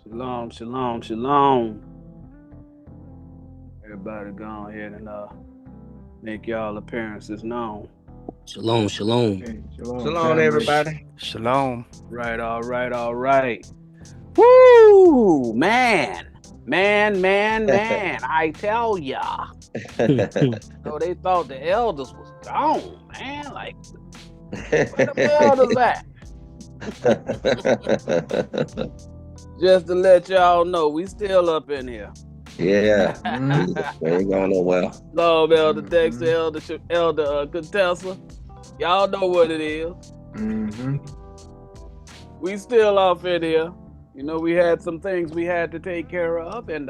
Shalom, shalom, shalom. Everybody go ahead and make y'all appearances known. Shalom, shalom. Hey, shalom, Shalom, everybody. Shalom. Right, all right, all right. Woo! Man. I tell ya. So they thought the elders was gone, man. Like, where the elders at? Just to let y'all know, we still up in here. Yeah. We ain't going nowhere. Love Elder Dexter, Elder Contessa. Y'all know what it is. We still off in here. You know, we had some things we had to take care of, and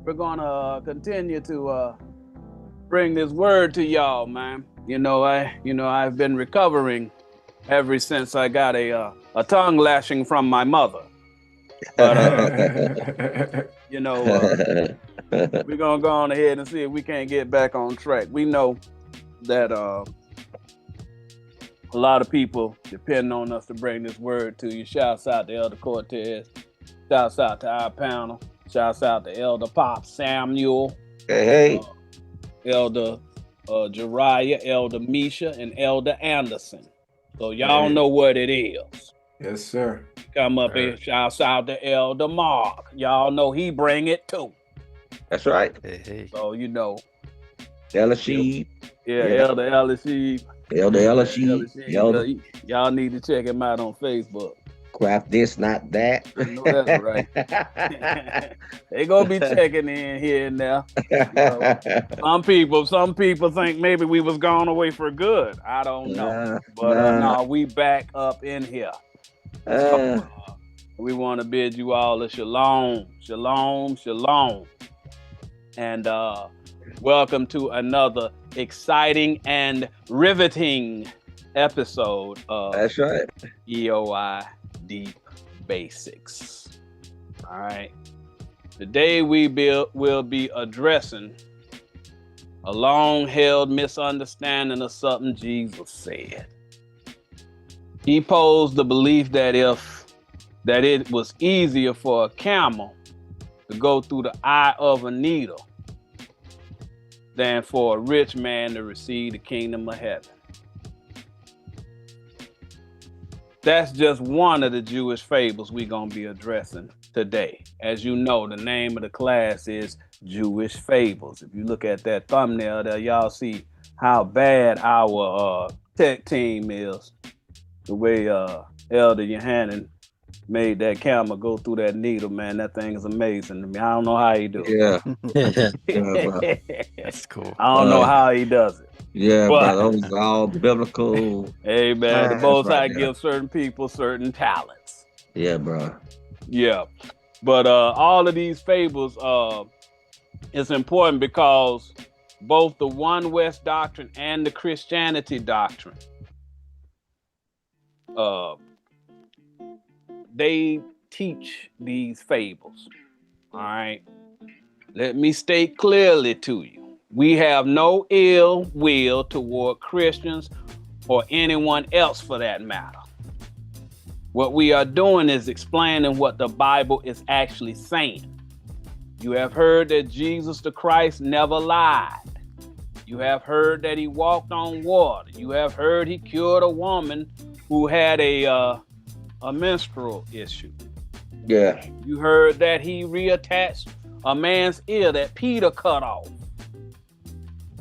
we're gonna continue to bring this word to y'all, man. I've been recovering ever since I got a tongue lashing from my mother. But we're gonna go on ahead and see if we can't get back on track. We know that a lot of people depend on us to bring this word to you. Shouts out to Elder Cortez. Shouts out to our panel. Shouts out to Elder Pop Samuel. Hey. Elder Jariah, Elder Misha, and Elder Anderson. So y'all know what it is. Yes, sir. Come up here. Shouts out to Elder Mark. Y'all know he bring it too. That's right. Hey. So Elder Sheep. Yeah, Elder LSE. Elder LSE. Elder. Y'all need to check him out on Facebook. Craft this, not that. I know that's right. They gonna be checking in here and there. Some people think maybe we was gone away for good. I don't know. But no, we back up in here. So, we want to bid you all a shalom, shalom, shalom. And welcome to another exciting and riveting episode of That's right. EOI Deep Basics. All right. Today we will be addressing a long-held misunderstanding of something Jesus said. He posed the belief that it was easier for a camel to go through the eye of a needle than for a rich man to receive the kingdom of heaven. That's just one of the Jewish fables we're going to be addressing today. As you know, the name of the class is Jewish Fables. If you look at that thumbnail there, y'all see how bad our tech team is. The way Elder Yohanan made that camel go through that needle, man, that thing is amazing to me. I don't know how he do it. Yeah. That's cool. I don't know how he does it. Yeah, but those are all biblical. Hey, man, the Most High right gives certain people certain talents. Yeah, bro. Yeah. But all of these fables, it's important because both the One West doctrine and the Christianity doctrine, they teach these fables. All right. Let me state clearly to you. We have no ill will toward Christians or anyone else for that matter. What we are doing is explaining what the Bible is actually saying. You have heard that Jesus the Christ never lied. You have heard that he walked on water. You have heard he cured a woman who had a menstrual issue. Yeah. You heard that he reattached a man's ear that Peter cut off.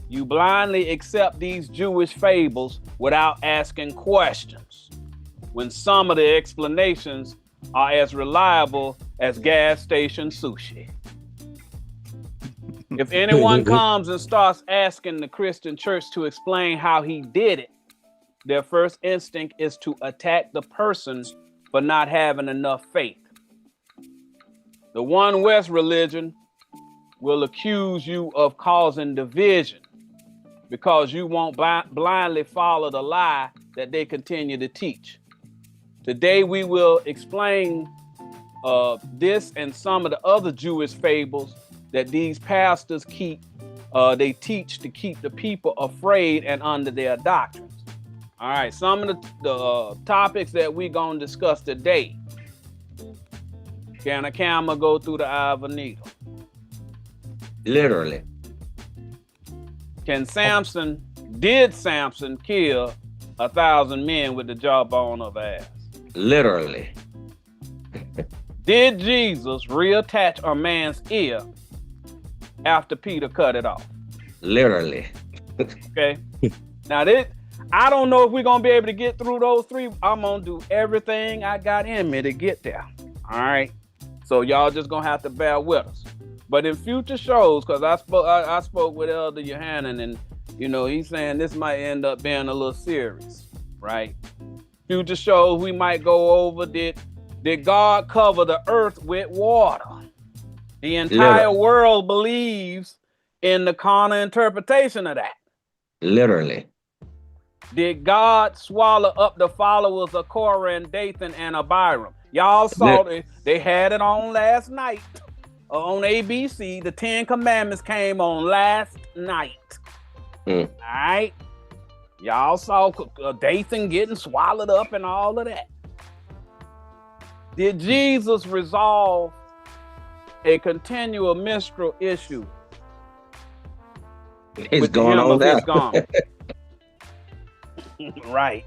You blindly accept these Jewish fables without asking questions, when some of the explanations are as reliable as gas station sushi. If anyone comes and starts asking the Christian church to explain how he did it, their first instinct is to attack the person for not having enough faith. The One West religion will accuse you of causing division because you won't blindly follow the lie that they continue to teach. Today we will explain this and some of the other Jewish fables that these pastors they teach to keep the people afraid and under their doctrines. All right, some of the topics that we're going to discuss today Can a camel go through the eye of a needle? Literally. Did Samson kill 1,000 men with the jawbone of ass? Literally. Did Jesus reattach a man's ear after Peter cut it off? Literally. Okay. Now I don't know if we're gonna be able to get through those three. I'm gonna do everything I got in me to get there. All right. So y'all just gonna have to bear with us. But in future shows, because I spoke with Elder Yohanan, and he's saying this might end up being a little series, right? Future shows we might go over did God cover the earth with water? The entire world believes in the carnal interpretation of that. Literally. Did God swallow up the followers of Korah and Dathan and Abiram? Y'all saw it. They had it on last night on ABC. The 10 Commandments came on last night. All right. Y'all saw Dathan getting swallowed up and all of that. Did Jesus resolve a continual menstrual issue? It's going on now. Right.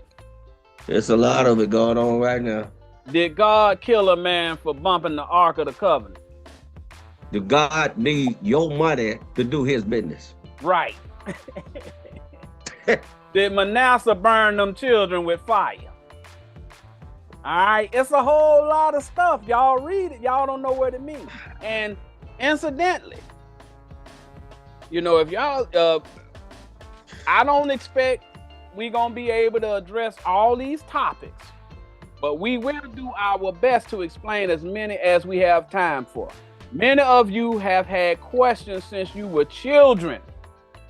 There's a lot of it going on right now. Did God kill a man for bumping the Ark of the Covenant? Did God need your money to do his business? Right. Did Manasseh burn them children with fire? All right. It's a whole lot of stuff. Y'all read it. Y'all don't know what it means. And incidentally, if y'all, I don't expect we're going to be able to address all these topics, but we will do our best to explain as many as we have time for. Many of you have had questions since you were children.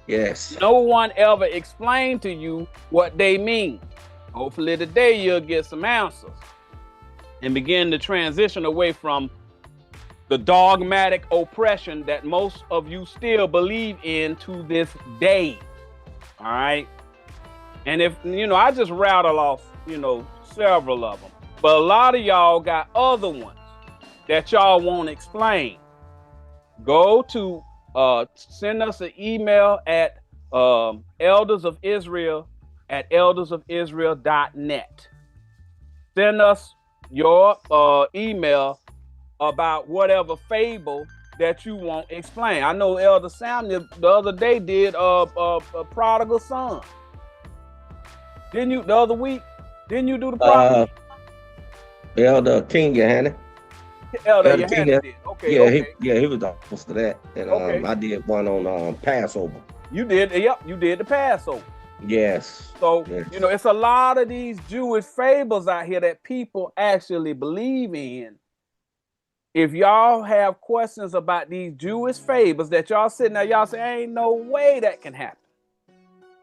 Yes. No one ever explained to you what they mean. Hopefully today you'll get some answers and begin to transition away from the dogmatic oppression that most of you still believe in to this day. All right. And if, I just rattle off, several of them, but a lot of y'all got other ones that y'all won't explain. Go to, send us an email at eldersofisrael@eldersofisrael.net. Send us your email about whatever fable that you want explained. I know Elder Samuel the other day did a prodigal son. Didn't you the other week? Didn't you do the prodigal? Elder King Yohanan. Elder Yohanan did. Okay. He was the host of that. And I did one on Passover. You did, you did the Passover. Yes. So, it's a lot of these Jewish fables out here that people actually believe in. If y'all have questions about these Jewish fables that y'all sitting there, y'all say, ain't no way that can happen.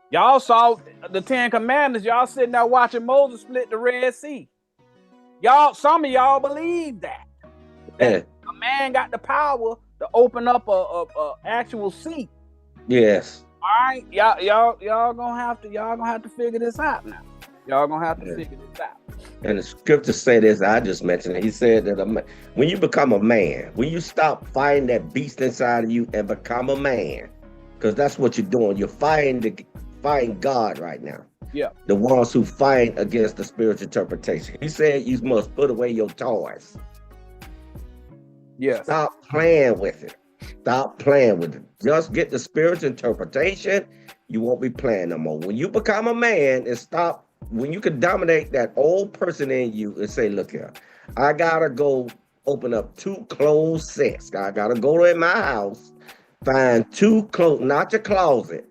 Y'all saw the 10 Commandments, y'all sitting there watching Moses split the Red Sea. Some of y'all believe that. A man got the power to open up a actual sea. Yes. All right, y'all gonna have to figure this out now. Y'all gonna have to figure this out. And the scriptures say this. I just mentioned it. He said that when you become a man, when you stop fighting that beast inside of you and become a man, because that's what you're doing. You're fighting God right now. Yeah. The ones who fight against the spiritual interpretation. He said you must put away your toys. Yes. Stop playing with it. Stop playing with it. Just get the spiritual interpretation. You won't be playing no more. When you become a man and stop, when you can dominate that old person in you and say, look here, I gotta go open up 2 closed sets. I gotta go in my house, find 2 clothes, not your closet,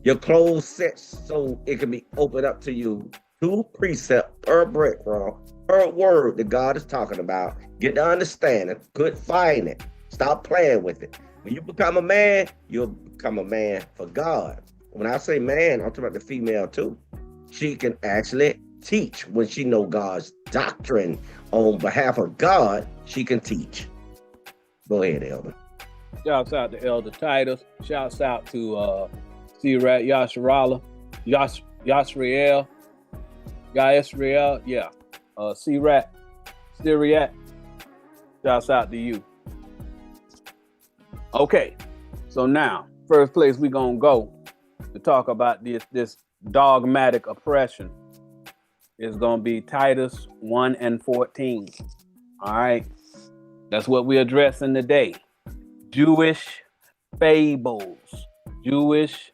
your closed sets, so it can be opened up to you. 2 precepts per brick roll, per word that God is talking about. Get the understanding, quit fighting it. Stop playing with it. When you become a man, you'll become a man for God. When I say man, I'm talking about the female too. She can actually teach when she know God's doctrine on behalf of God. She can teach. Go ahead, Elder. Shouts out to Elder Titus. Shouts out to Sirat Yasharala, Yasriel, Yasriel, Sirat, Syriac. Shouts out to you. Okay, so now, first place we're going to go to talk about this dogmatic oppression is going to be Titus 1:14. All right, that's what we're addressing today. Jewish fables. Jewish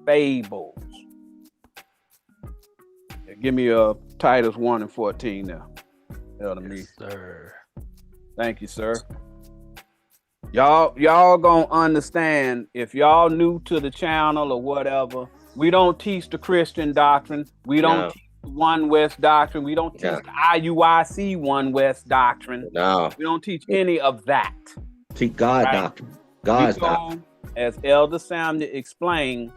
fables. Give me a Titus 1:14 now. Elder me. Sir. Thank you, sir. Y'all gonna understand if y'all new to the channel or whatever. We don't teach the Christian doctrine. We don't teach the One West doctrine. We don't teach the IUIC One West doctrine. No. We don't teach any of that. Teach God doctrine. God's doctrine. As Elder Samuel explained,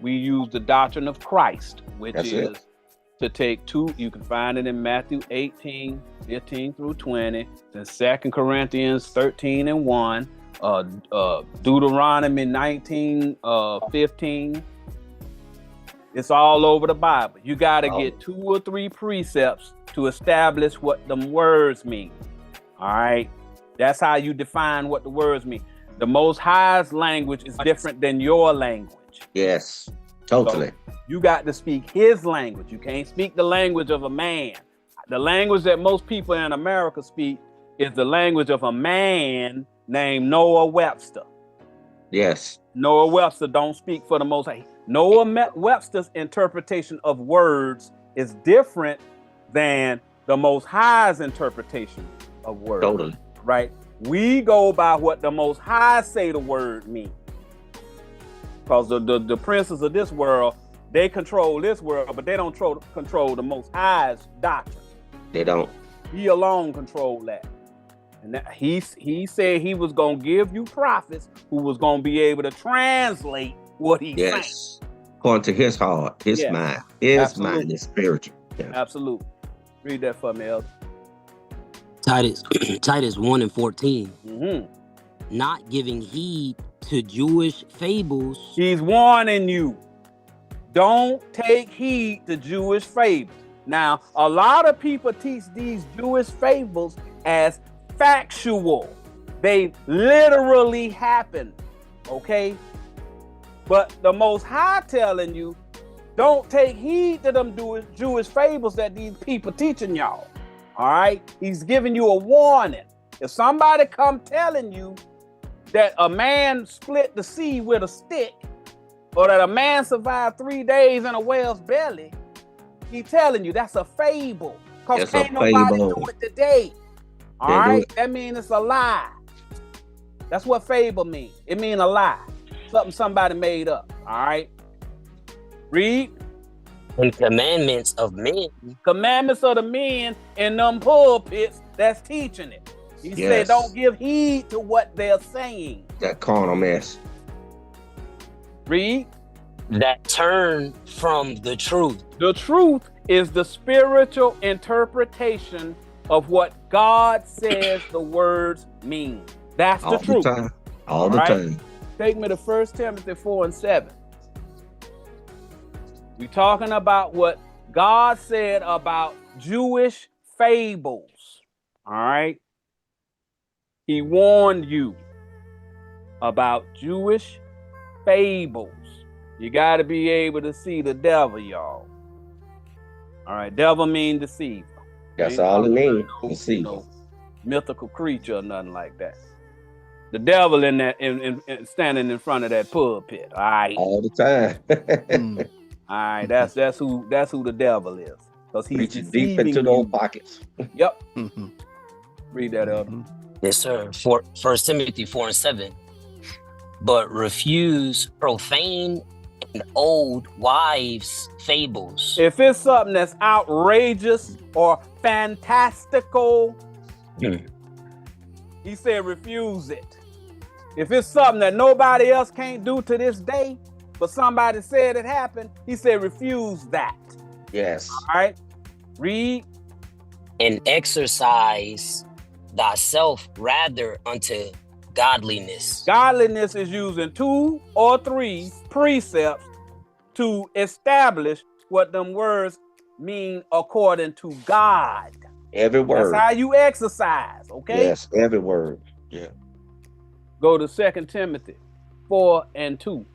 we use the doctrine of Christ, which is to take two. You can find it in Matthew 18:15-20, then 2 Corinthians 13:1, Deuteronomy 19:15. It's all over the Bible. You got to get 2 or 3 precepts to establish what them words mean. All right, that's how you define what the words mean. The Most High's language is different than your language. Yes, totally. So you got to speak his language. You can't speak the language of a man. The language that most people in America speak is the language of a man named Noah Webster. Yes. Noah Webster don't speak for the Most High. Noah Webster's interpretation of words is different than the Most High's interpretation of words. Totally. Right? We go by what the Most High say the word means. Because the princes of this world, they control this world, but they don't control the Most High's doctrine. They don't. He alone controlled that. And that he said he was going to give you prophets who was going to be able to translate what he said. Yes. According to his heart, his mind. His mind is spiritual. Yeah. Absolutely. Read that for me, Elder. Titus 1:14. Mm-hmm. Not giving heed to Jewish fables. He's warning you. Don't take heed to Jewish fables. Now, a lot of people teach these Jewish fables as factual. They literally happen, okay? But the Most High telling you, don't take heed to them Jewish fables that these people teaching y'all, all right? He's giving you a warning. If somebody come telling you that a man split the sea with a stick, or that a man survived 3 days in a whale's belly, he's telling you that's a fable. Because can't nobody do it today. All right? That means it's a lie. That's what fable means. It means a lie. Something somebody made up. All right? Read. And commandments of men. Commandments of the men in them pulpits that's teaching it. He said don't give heed to what they're saying. That carnal mess. Read. That turn from the truth. The truth is the spiritual interpretation of what God says the words mean. That's the truth. Time. All the time. Take me to 1 Timothy 4:7. We're talking about what God said about Jewish fables. All right. He warned you about Jewish fables. You got to be able to see the devil, y'all. All right, devil mean deceiver. That's all it means. Deceiver. Mythical creature or nothing like that. The devil in that, in standing in front of that pulpit. All right. All the time. All right, that's who the devil is. Because he's reaching deep into those pockets. Yep. Read that up. Yes, sir. 1 Timothy 4:7. But refuse profane and old wives' fables. If it's something that's outrageous or fantastical, he said refuse it. If it's something that nobody else can't do to this day, but somebody said it happened, he said refuse that. Yes. All right. Read. And exercise thyself rather unto godliness. Godliness is using 2 or 3 precepts to establish what them words mean according to God. Every That's word. how you exercise, okay? Yes, every word. Yeah. Go to 2 Timothy 4:2.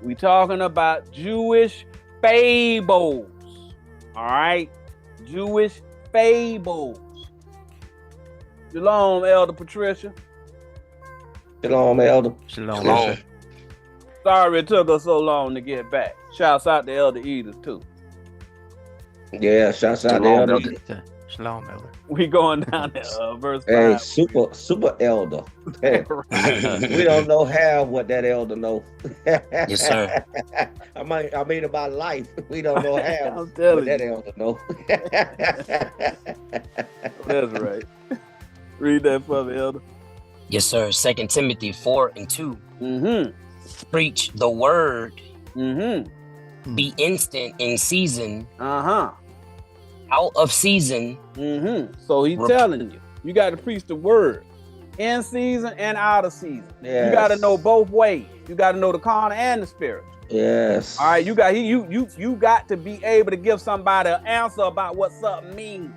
We talking about Jewish fables. All right? Jewish fables. Shalom, Elder Patricia. Shalom, Elder. Shalom. Shalom. Sorry it took us so long to get back. Shouts out to Elder Edith, too. Yeah, shouts out to Shalom, Elder. Elder. Shalom, Elder. We going down to verse 5. Hey, super elder. Hey, we don't know half what that elder know. Yes, sir. I mean about life. We don't know half I'm what telling that you. elder know. That's right. Read that for me, Elder. Yes, sir. 2 Timothy 4:2. Mm-hmm. Preach the word. Mm-hmm. Be instant in season, Uh-huh. out of season. Mm-hmm. So he's telling you, you got to preach the word in season and out of season. Yes. You got to know both ways. You got to know the carnal and the spirit. Yes. All right, you got to be able to give somebody an answer about what something means.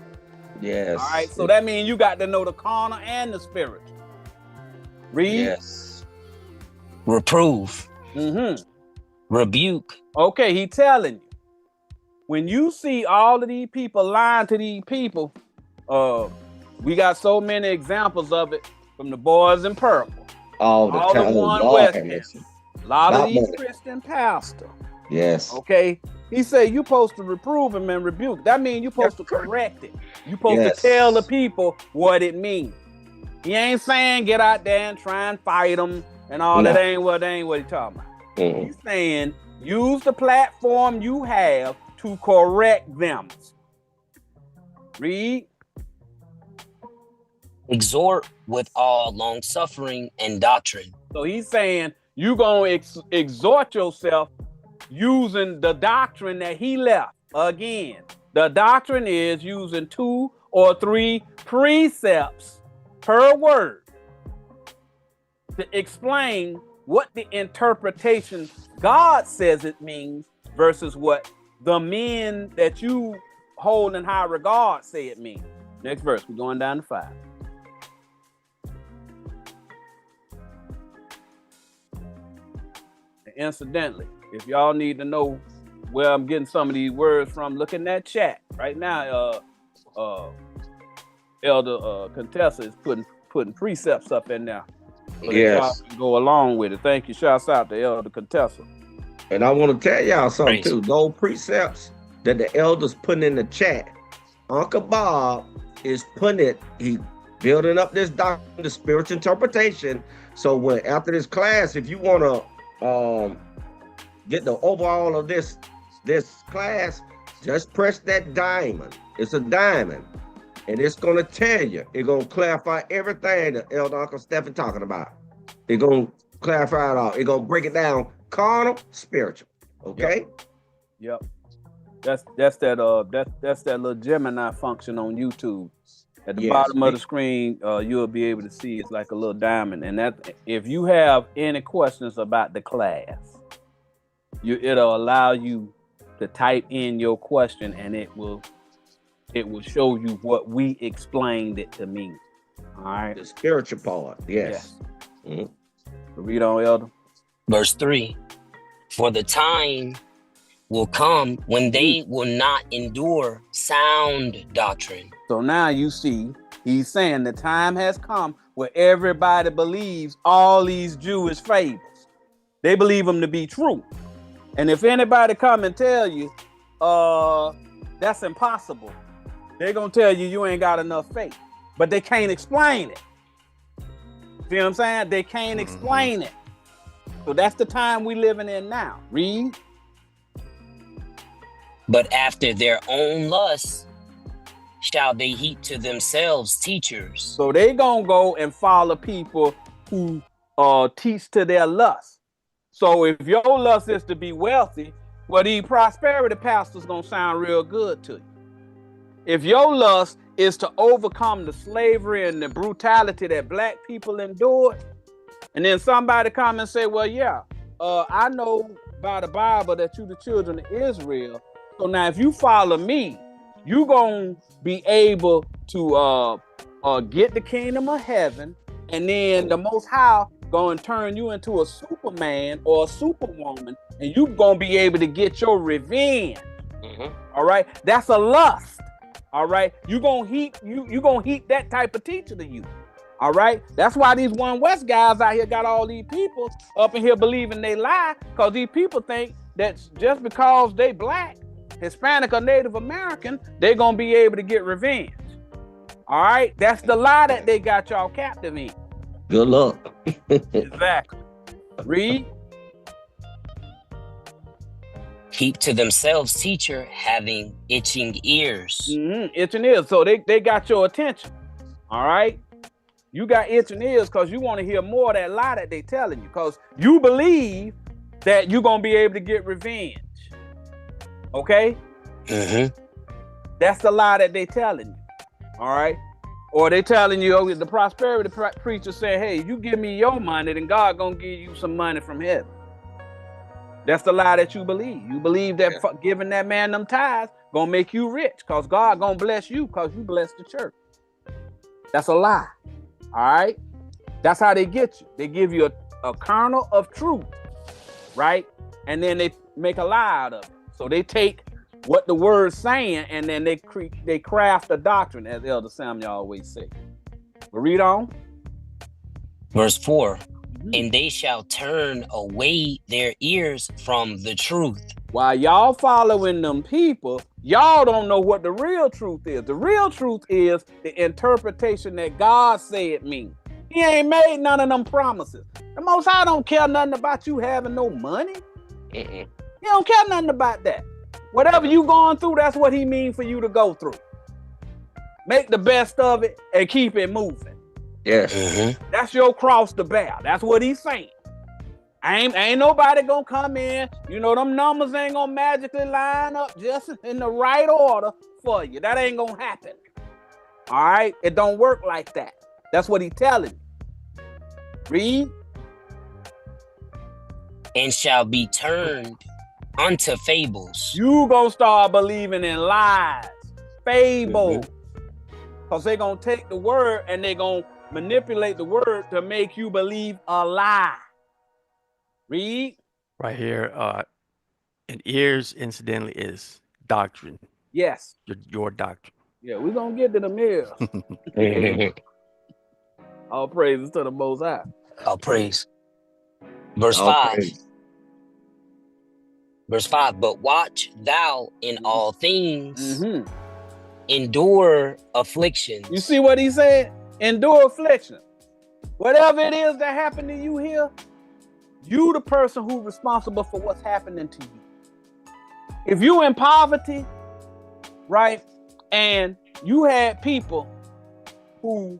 Yes. All right, so that means you got to know the carnal and the spiritual. Read. Yes. Reprove. Mm-hmm. Rebuke. Okay, he telling you. When you see all of these people lying to these people, we got so many examples of it from the boys in purple. All the All time. the one Lord West have End. mercy. A lot of Not these money. Christian pastors. Yes. Okay, he said you supposed to reprove him and rebuke. That means you supposed to correct it. You supposed Yes. to tell the people what it means. He ain't saying get out there and try and fight them and all No. that. Ain't what he talking about. Mm-mm. He's saying use the platform you have to correct them. Read. Exhort with all long suffering and doctrine. So he's saying you gonna exhort yourself using the doctrine that he left. Again, the doctrine is using 2 or 3 precepts per word to explain what the interpretation God says it means versus what the men that you hold in high regard say it means. Next verse, we're going down to 5. And incidentally, if y'all need to know where I'm getting some of these words from, look in that chat right now. Elder Contessa is putting precepts up in there. So that y'all Yes. can go along with it. Thank you. Shouts out to Elder Contessa. And I want to tell y'all something Praise. too. Those precepts that the elders putting in the chat, Uncle Bob is putting it, he building up this doctrine, the spiritual interpretation. So when after this class, if you want to get the overall of this class, just press that diamond. It's a diamond. And it's going to tell you, it's going to clarify everything that Elder Uncle Stephen talking about. It's going to clarify it all. It's going to break it down carnal, spiritual. Okay? Yep. That's that little Gemini function on YouTube. At the Yes. bottom of the screen, you'll be able to see it's like a little diamond. And that if you have any questions about the class, it'll allow you to type in your question and it will show you what we explained it to mean. All right. The spiritual part. Yes. Mhm. Read on, Elder. Verse 3. For the time will come when they will not endure sound doctrine. So now you see, he's saying the time has come where everybody believes all these Jewish fables. They believe them to be true. And if anybody come and tell you, that's impossible, they're going to tell you you ain't got enough faith. But they can't explain it. See what I'm saying? They can't explain it. So that's the time we living in now. Read. But after their own lusts shall they heap to themselves teachers. So they gonna go and follow people who teach to their lust. So if your lust is to be wealthy, well, these prosperity pastors gonna sound real good to you. If your lust is to overcome the slavery and the brutality that black people endured, and then somebody come and say, well, yeah, I know by the Bible that you the children of Israel. So now if you follow me, you gonna be able to get the kingdom of heaven, and then the Most High gonna turn you into a Superman or a Superwoman, and you gonna be able to get your revenge. All right, that's a lust. All right, you gonna heap that type of teacher to you. All right, that's why these One West guys out here got all these people up in here believing they lie, because these people think that just because they black, Hispanic, or Native American, they're gonna be able to get revenge. All right, that's the lie that they got y'all captive in. Good luck. Exactly. Read. Keep to themselves, teacher, having itching ears. Itching ears. So they got your attention. All right. You got itching ears because you want to hear more of that lie that they telling you, because you believe that you're gonna be able to get revenge. Okay. That's the lie that they telling you. All right. Or they telling you, oh, the prosperity preacher saying, hey, you give me your money, then God gonna give you some money from heaven. That's the lie that you believe. You believe that giving that man them tithes gonna make you rich, because God gonna bless you because you bless the church. That's a lie. All right. That's how they get you. They give you a kernel of truth, right? And then they make a lie out of it. So they take what the word's saying, and then they craft a doctrine, as Elder Samuel always say. But read on. Verse 4. And they shall turn away their ears from the truth. While y'all following them people, y'all don't know what the real truth is. The real truth is the interpretation that God said it means. He ain't made none of them promises. The Most High don't care nothing about you having no money. He don't care nothing about that. Whatever you going through, that's what he means for you to go through. Make the best of it and keep it moving. Yes. That's your cross to bear. That's what he's saying. Ain't nobody gonna come in. You know, them numbers ain't gonna magically line up just in the right order for you. That ain't gonna happen. All right? It don't work like that. That's what he's telling you. Read. And shall be turned unto fables. You gonna start believing in lies, fables, because they're gonna take the word and they're gonna manipulate the word to make you believe a lie. Read. Right here, and ears, incidentally, is doctrine. Yes. Your doctrine. Yeah, we're gonna get to the mirror. All praises to the Most High. All praise. Verse All 5. praise. Verse 5. But watch thou in all things, endure afflictions. You see what he said? Endure affliction. Whatever it is that happened to you here, you the person who's responsible for what's happening to you. If you in poverty, right, and you had people who,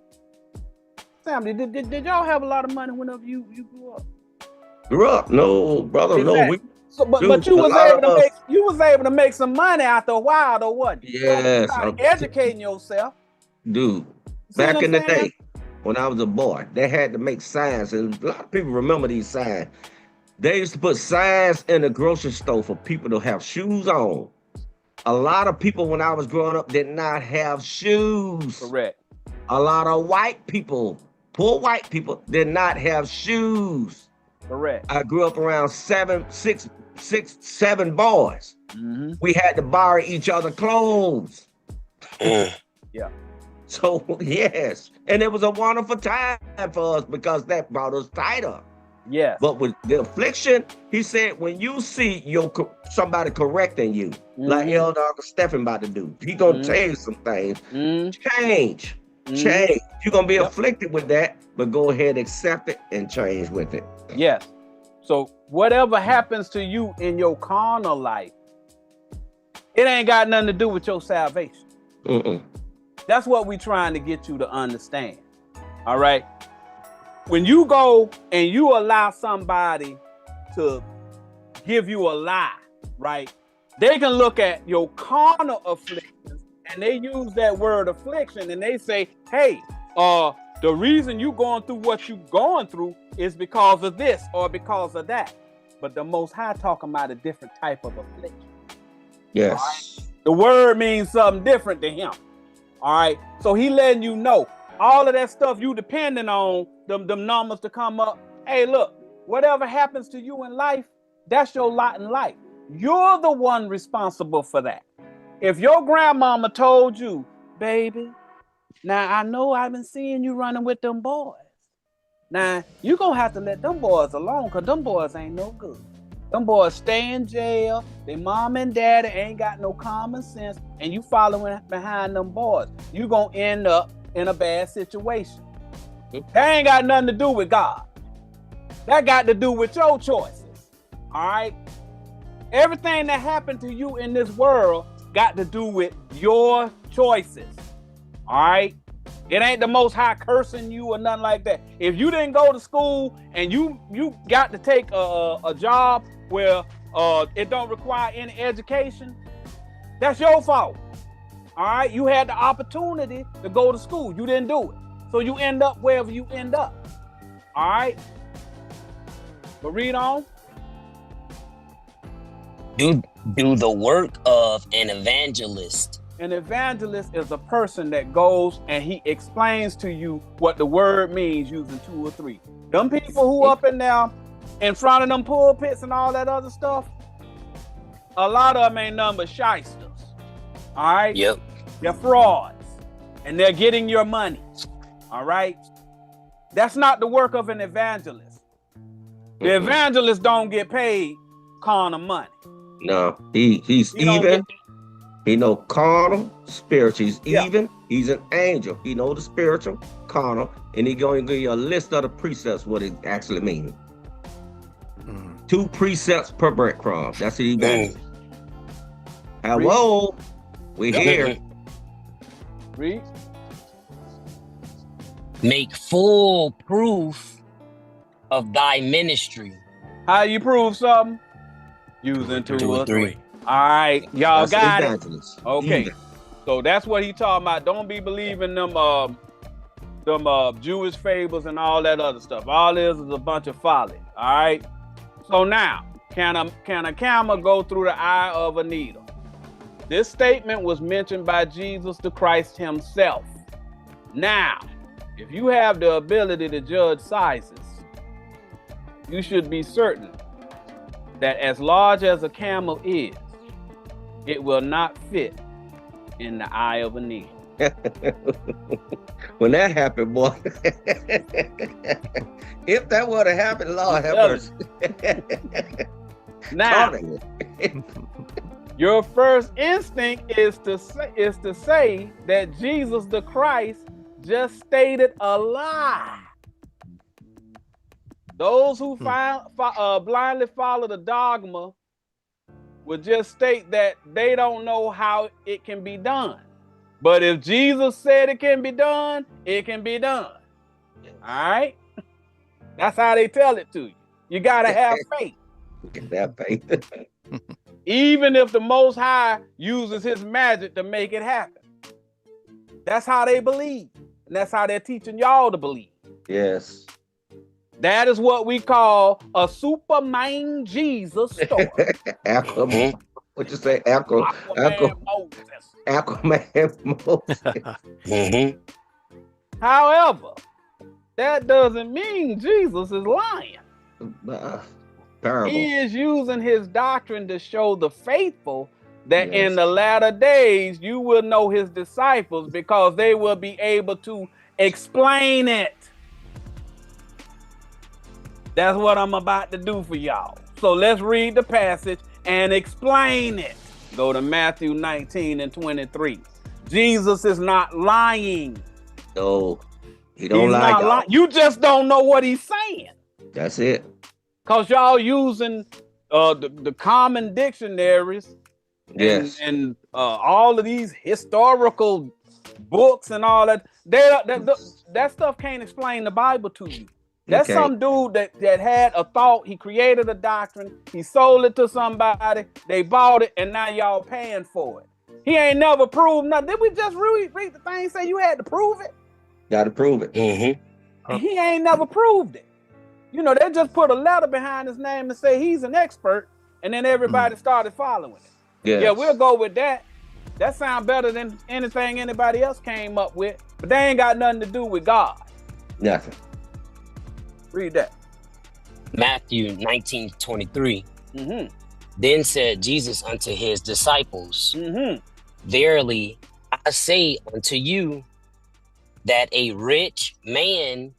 family, did y'all have a lot of money whenever you grew up? Grew up? No, brother, Exactly. no. So, but you was able to make some money after a while, though, wasn't you? Yes. You started educating yourself. Dude, back in the day, when I was a boy, they had to make signs, and a lot of people remember these signs. They used to put signs in the grocery store for people to have shoes on. A lot of people when I was growing up did not have shoes. Correct. A lot of white people, poor white people, did not have shoes. Correct. I grew up around seven boys. We had to borrow each other clothes. Yeah. So, yes. And it was a wonderful time for us because that brought us tighter. Yes. But with the affliction, he said, when you see somebody correcting you, like Elder Uncle Stephen about to do, he gonna tell you some things. Change. Change. You're gonna be afflicted with that, but go ahead, accept it, and change with it. Yes. So whatever happens to you in your carnal life, it ain't got nothing to do with your salvation. That's what we're trying to get you to understand. All right. When you go and you allow somebody to give you a lie, right? They can look at your carnal afflictions and they use that word affliction and they say, hey, the reason you going through what you going through is because of this or because of that. But the Most High talking about a different type of affliction. Yes. Right? The word means something different to him. All right. So he letting you know all of that stuff you depending on them numbers to come up. Hey, look, whatever happens to you in life, that's your lot in life. You're the one responsible for that. If your grandmama told you, baby, now I know I've been seeing you running with them boys. Now you're gonna have to let them boys alone, because them boys ain't no good. Them boys stay in jail. Their mom and daddy ain't got no common sense, and you following behind them boys. You gonna end up in a bad situation. That ain't got nothing to do with God. That got to do with your choices. All right? Everything that happened to you in this world got to do with your choices. All right? It ain't the Most High cursing you or nothing like that. If you didn't go to school and you got to take a job where it don't require any education, that's your fault. All right? You had the opportunity to go to school. You didn't do it. So you end up wherever you end up. All right? But read on. Do the work of an evangelist. An evangelist is a person that goes and he explains to you what the word means using 2 or 3. Them people who up in there in front of them pulpits and all that other stuff, a lot of them ain't nothing but shysters. All right? Yep. They're frauds. And they're getting your money. All right? That's not the work of an evangelist. The evangelist don't get paid carnal money. No, he's even. He know carnal, spiritual. He's even. He's an angel. He know the spiritual, carnal, and he going to give you a list of the precepts, what it actually means. 2 precepts per breadcrumb. That's the evangelist. Hello, we here. Read. Make full proof of thy ministry. How you prove something? Using 2 or 3. All right, y'all got it. Okay, Even. so that's what he talking about. Don't be believing them Jewish fables and all that other stuff. All this is a bunch of folly. All right. So now, can a camel go through the eye of a needle? This statement was mentioned by Jesus the Christ himself. Now, if you have the ability to judge sizes, you should be certain that as large as a camel is, it will not fit in the eye of a needle. When that happened, boy, if that would have happened, Lord have mercy. Now, your first instinct is to say that Jesus the Christ just stated a lie. Those who blindly follow the dogma would just state that they don't know how it can be done. But if Jesus said it can be done, it can be done. All right? That's how they tell it to you. You got to have faith. Have faith. Even if the Most High uses his magic to make it happen. That's how they believe. And that's how they're teaching y'all to believe. Yes. That is what we call a Superman Jesus story. Aquaman. What you say? Aquaman Moses. However, that doesn't mean Jesus is lying. Terrible. He is using his doctrine to show the faithful that in the latter days you will know his disciples because they will be able to explain it. That's what I'm about to do for y'all. So let's read the passage and explain it. Go to Matthew 19 and 23. Jesus is not lying. No, he don't lie. Not lying. You just don't know what he's saying. That's it. Because y'all using the common dictionaries and all of these historical books and all that. That stuff can't explain the Bible to you. That's some dude that had a thought. He created a doctrine. He sold it to somebody. They bought it, and now y'all paying for it. He ain't never proved nothing. Did we just read the thing say you had to prove it? Got to prove it. And he ain't never proved it. You know, they just put a letter behind his name and say he's an expert, and then everybody started following it. Yes. Yeah, we'll go with that. That sounds better than anything anybody else came up with, but they ain't got nothing to do with God. Nothing. Read that. Matthew 19:23. Mm-hmm. Then said Jesus unto his disciples, Mm-hmm. Verily I say unto you, that a rich man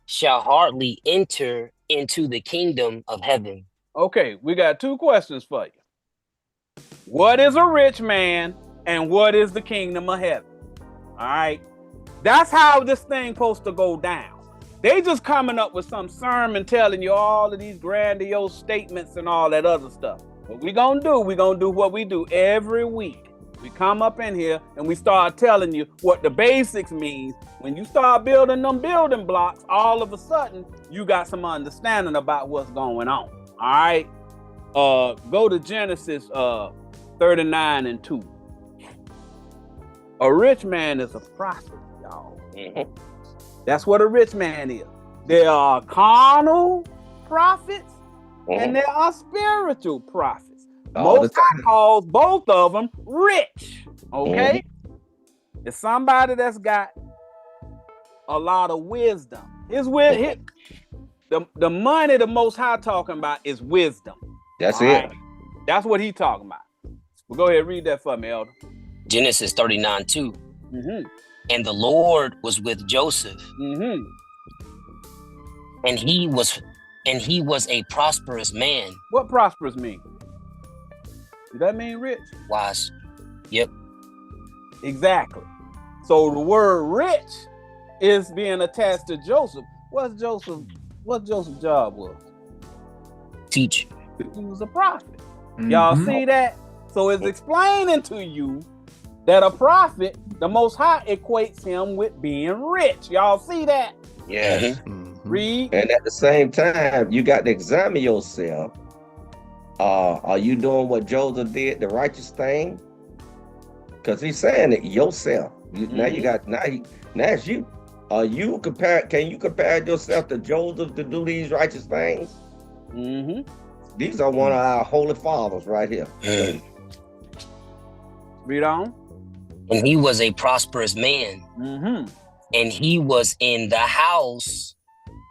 shall hardly enter into the kingdom of heaven. Okay, we got two questions for you. What is a rich man and what is the kingdom of heaven? All right. That's how this thing supposed to go down. They just coming up with some sermon telling you all of these grandiose statements and all that other stuff. What we gonna do what we do every week. We come up in here and we start telling you what the basics means. When you start building them building blocks, all of a sudden, you got some understanding about what's going on. All right. Go to Genesis 39:2. A rich man is a prophet, y'all. Mhm. That's what a rich man is. There are carnal prophets and there are spiritual prophets. All the Most High time. calls both of them rich. Okay? It's somebody that's got a lot of wisdom. The money the Most High talking about is wisdom. That's All it. right? That's what he talking about. Well, go ahead and read that for me, Elder. Genesis 39:2. Mm-hmm. And the Lord was with Joseph, Mm-hmm. and he was a prosperous man. What prosperous mean? Does that mean rich? Wise. Yep. Exactly. So the word rich is being attached to Joseph. What Joseph's job was? Teach. He was a prophet. Y'all see that? So it's explaining to you that a prophet, the Most High equates him with being rich. Y'all see that? Yes. Read. And at the same time, you got to examine yourself. Are you doing what Joseph did, the righteous thing? Because he's saying it yourself. Now it's you. Can you compare yourself to Joseph to do these righteous things? Mm-hmm. These are one of our holy fathers right here. Read on. And he was a prosperous man, Mm-hmm. and he was in the house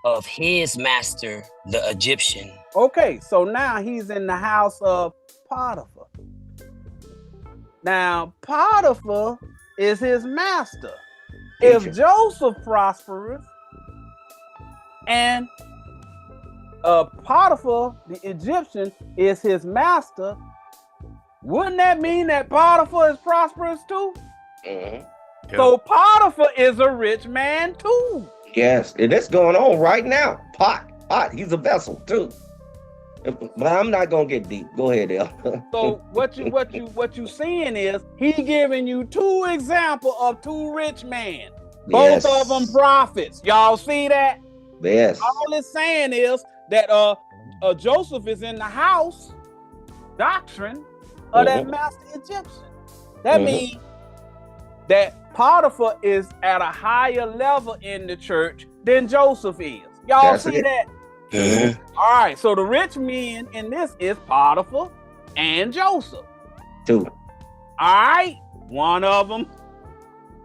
of his master, the Egyptian. Okay, so now he's in the house of Potiphar. Now, Potiphar is his master. If Teacher. Joseph prosperous and Potiphar, the Egyptian, is his master, wouldn't that mean that Potiphar is prosperous too? Mhm. So Potiphar is a rich man too. Yes, and it's going on right now. Pot, he's a vessel too. But I'm not gonna get deep. Go ahead, El. So what you seeing is he giving you two examples of two rich men. Both of them prophets. Y'all see that? Yes. All it's saying is that Joseph is in the house, doctrine, of that master Egyptian. That means that Potiphar is at a higher level in the church than Joseph is. Y'all That's see it. that? All right, so the rich men in this is Potiphar and Joseph. Two. All right, one of them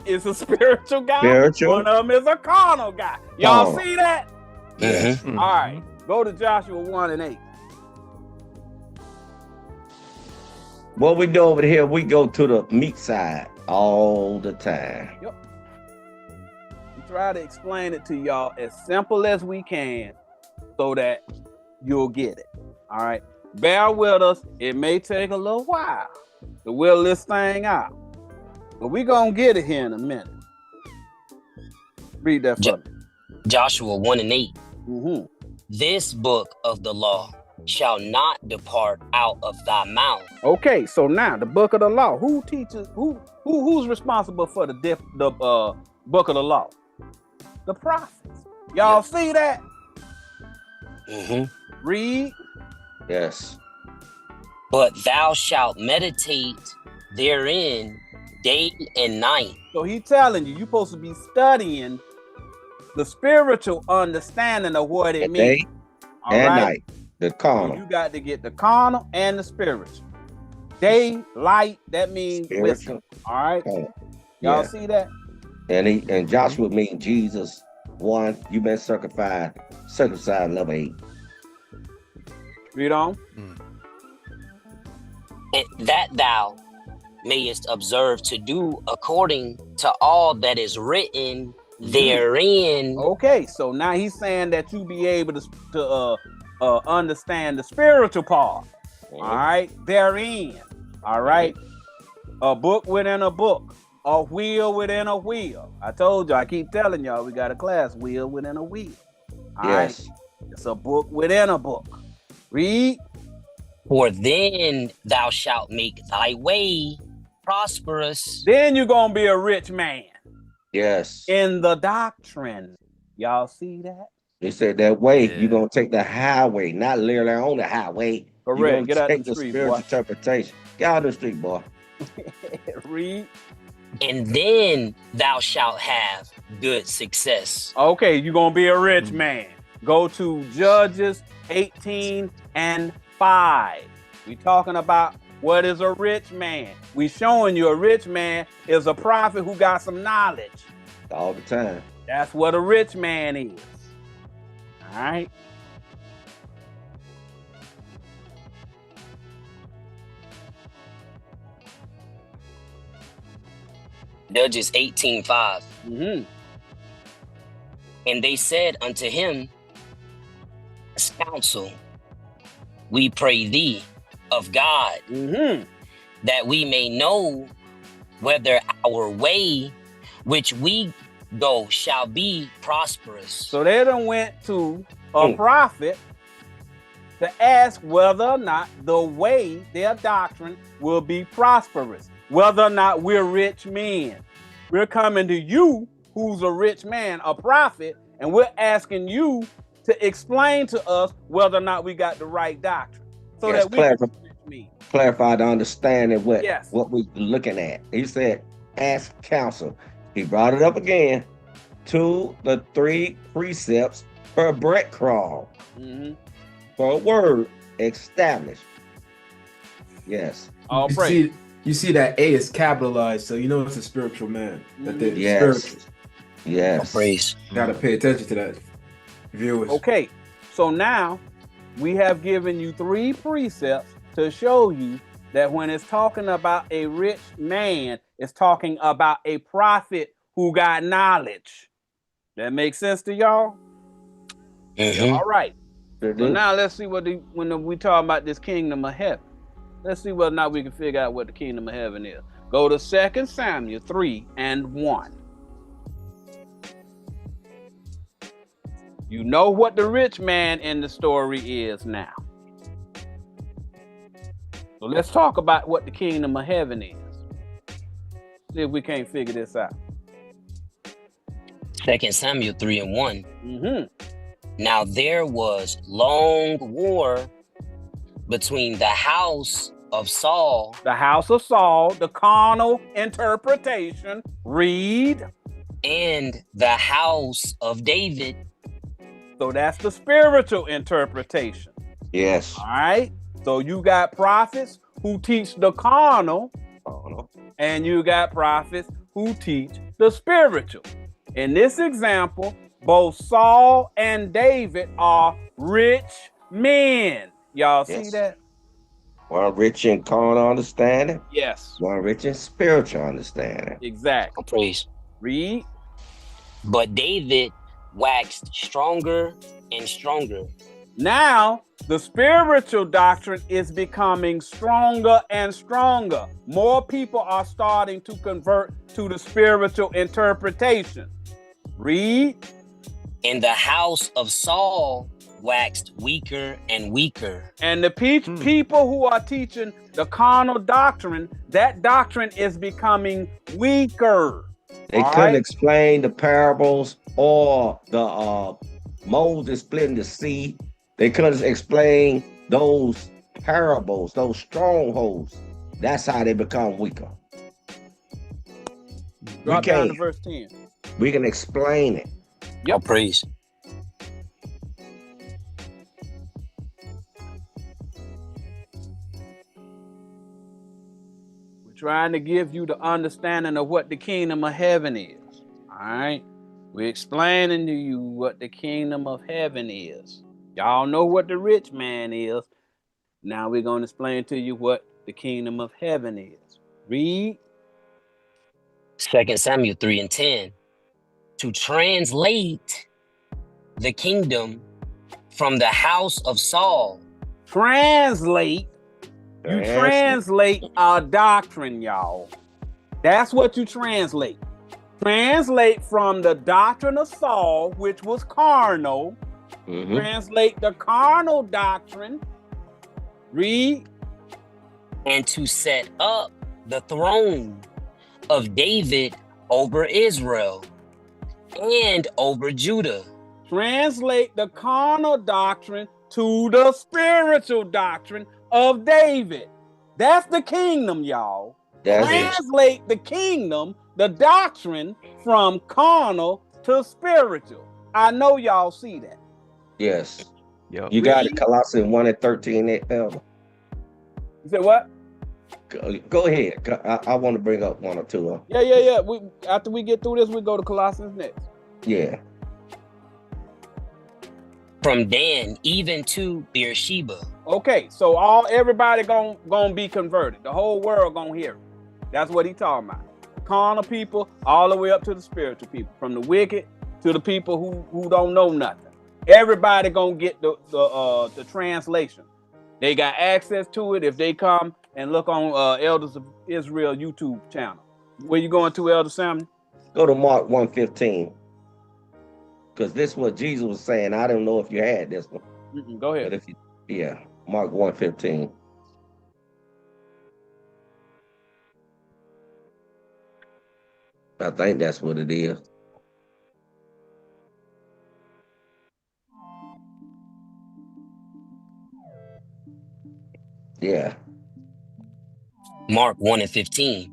is a spiritual guy. Spiritual. One of them is a carnal guy. Y'all Carnal. see that? Mhm. All right, go to Joshua 1:8. What we do over here, we go to the meat side all the time. We try to explain it to y'all as simple as we can so that you'll get it. All right. Bear with us. It may take a little while to will this thing out, but we're going to get it here in a minute. Read that for me. Joshua 1:8. Mm-hmm. This book of the law shall not depart out of thy mouth. Okay, so now the book of the law. Who teaches? Who's responsible for the book of the law? The prophets. Y'all see that? Read. Yes. But thou shalt meditate therein day and night. So he telling you, you're supposed to be studying the spiritual understanding of what it Day means. All and right? night. The So carnal. you got to get the carnal and the spiritual. Day, light, that means wisdom. Spiritual. All right. Carnal. Y'all Yeah. see that? And Joshua means Jesus. One, you've been circumcised level 8. Read on. And that thou mayest observe to do according to all that is written therein. Okay, so now he's saying that you be able to understand the spiritual part. All right, therein. All right, a book within a book, a wheel within a wheel. I told you, I keep telling y'all, we got a class, wheel within a wheel. All right, it's a book within a book. Read. For then thou shalt make thy way prosperous. Then you're gonna be a rich man. Yes. In the doctrine. Y'all see that? They said that way, you're going to take the highway, not literally on the highway. Correct. Get out take the street, spiritual boy. interpretation. Get out of the street, boy. Read. And then thou shalt have good success. Okay, you're going to be a rich man. Go to Judges 18 and 5. We talking about what is a rich man. We showing you a rich man is a prophet who got some knowledge. All the time. That's what a rich man is. All right. Judges 18:5. Mm-hmm. And they said unto him, as counsel, we pray thee of God, that we may know whether our way which we go shall be prosperous. So they done went to a prophet to ask whether or not the way, their doctrine, will be prosperous. Whether or not we're rich men. We're coming to you, who's a rich man, a prophet, and we're asking you to explain to us whether or not we got the right doctrine. So that we can be rich men. Clarify the understanding what we're looking at. He said, ask counsel. He brought it up again. 2 to 3 precepts per breadcrumb. For a word established. Yes. All praise. You see that A is capitalized, so you know it's a spiritual man. That they're spiritual. Yes. Praise. Gotta pay attention to that, viewers. Okay, so now we have given you 3 precepts to show you that when it's talking about a rich man, it's talking about a prophet who got knowledge. That makes sense to y'all? All right. So now let's see when we talk about this kingdom of heaven. Let's see whether or not we can figure out what the kingdom of heaven is. Go to 2 Samuel 3 and 1. You know what the rich man in the story is now. So let's talk about what the kingdom of heaven is. See if we can't figure this out. 2 Samuel 3 and 1. Now there was long war between the house of Saul. The house of Saul, the carnal interpretation. Read. And the house of David. So that's the spiritual interpretation. Yes. All right. So you got prophets who teach the carnal, and you got prophets who teach the spiritual. In this example, both Saul and David are rich men. Y'all see that? One rich in carnal understanding. Yes. One rich in spiritual understanding. Exactly. Praise. Read. But David waxed stronger and stronger. Now, the spiritual doctrine is becoming stronger and stronger. More people are starting to convert to the spiritual interpretation. Read. And the house of Saul waxed weaker and weaker. And the people who are teaching the carnal doctrine, that doctrine is becoming weaker. They couldn't explain the parables or the Moses splitting the sea. They couldn't explain those parables, those strongholds. That's how they become weaker. Drop down to verse 10. We can explain it. Yep. Praise. trying to give you the understanding of what the kingdom of heaven is. All right. We're explaining to you what the kingdom of heaven is. Y'all know what the rich man is. Now we're going to explain to you what the kingdom of heaven is. Read. 2 Samuel 3 and 10. To translate the kingdom from the house of Saul. Translate. You translate our doctrine, y'all. That's what you translate. Translate from the doctrine of Saul, which was carnal. Translate the carnal doctrine. Read. And to set up the throne of David over Israel and over Judah. Translate the carnal doctrine to the spiritual doctrine of David. That's the kingdom, y'all. Translate the kingdom, the doctrine, from carnal to spiritual. I know y'all see that. Yes. Yep. You got it, Colossians 1 and 13. You said what? Go ahead. I want to bring up one or two. Yeah. After we get through this, we go to Colossians next. Yeah. From Dan even to Beersheba. Okay, so everybody gonna be converted. The whole world gonna hear it. That's what he talking about. Carnal people all the way up to the spiritual people, from the wicked to the people who don't know nothing. Everybody gonna get the translation. They got access to it if they come and look on Elders of Israel YouTube channel. Where you going to, Elder Samuel? Go to Mark 1:15. Because this is what Jesus was saying. I don't know if you had this one. Go ahead. But if Mark 1:15. I think that's what it is. Yeah. Mark 1 and 15.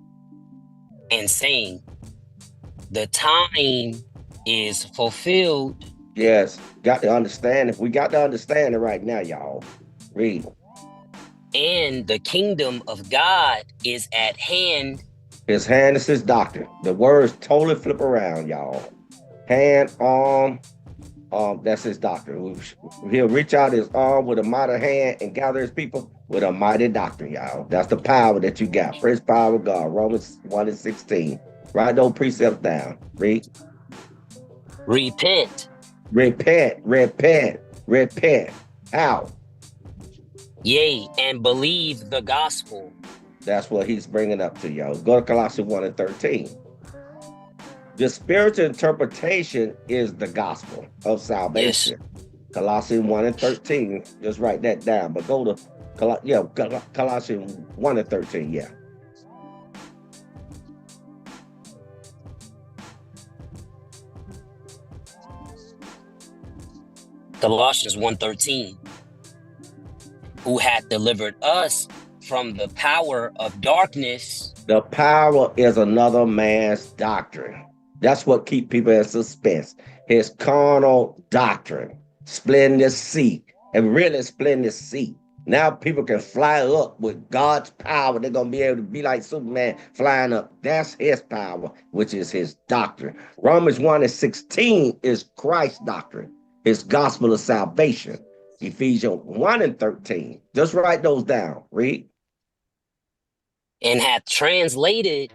And saying, the time is fulfilled. Yes. Got to understand it. We got to understand it right now, y'all. Read. And the kingdom of God is at hand. His hand is his doctrine. The words totally flip around, y'all. Hand, arm, that's his doctrine. He'll reach out his arm with a mighty hand and gather his people with a mighty doctrine, y'all. That's the power that you got. First power of God. Romans 1 and 16. Write those precepts down. Read. Repent. Repent. How? Yea, and believe the gospel. That's what he's bringing up to y'all. Go to Colossians 1 and 13. The spiritual interpretation is the gospel of salvation. Yes. Colossians 1 and 13. Just write that down. But go to Colossians 1 and 13. Yeah. Colossians 1:13. Who hath delivered us from the power of darkness. The power is another man's doctrine. That's what keeps people in suspense. His carnal doctrine, splitting the sea, and really splitting the sea. Now people can fly up with God's power. They're going to be able to be like Superman flying up. That's his power, which is his doctrine. Romans 1 and 16 is Christ's doctrine, his gospel of salvation. Ephesians 1 and 13. Just write those down. Read. And hath translated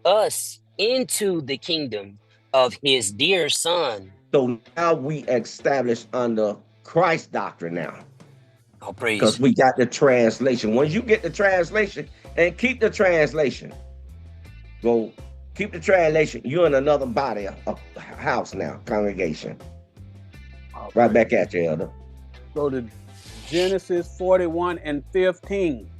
us into the kingdom of his dear son. So now we established under Christ's doctrine now. Oh, praise. Because we got the translation. Once you get the translation, and keep the translation. Go keep the translation. You're in another body of house now, congregation. Right back at you, Elder. Go to Genesis 41 and 15.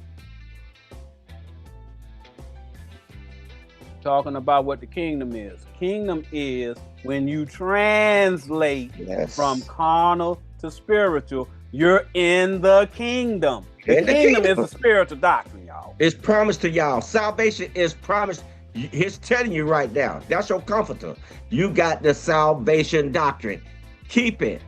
Talking about what the kingdom is. Kingdom is when you translate from carnal to spiritual, you're in the kingdom. The kingdom is a spiritual doctrine, y'all. It's promised to y'all. Salvation is promised. He's telling you right now. That's your comforter. You got the salvation doctrine. Keep it.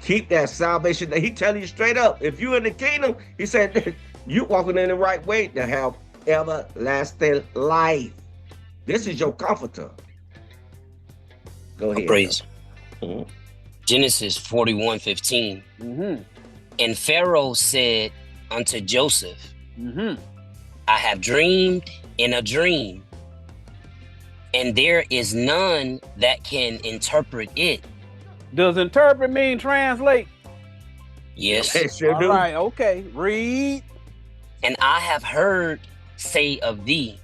Keep that salvation. He telling you straight up. If you're in the kingdom, he said, You walking in the right way to have everlasting life. This is your comforter. Go Oh, ahead. praise. Mhm. Genesis 41:15. And Pharaoh said unto Joseph, I have dreamed in a dream, and there is none that can interpret it. Does interpret mean translate? Yes. They sure All do. right, okay. Read. And I have heard say of thee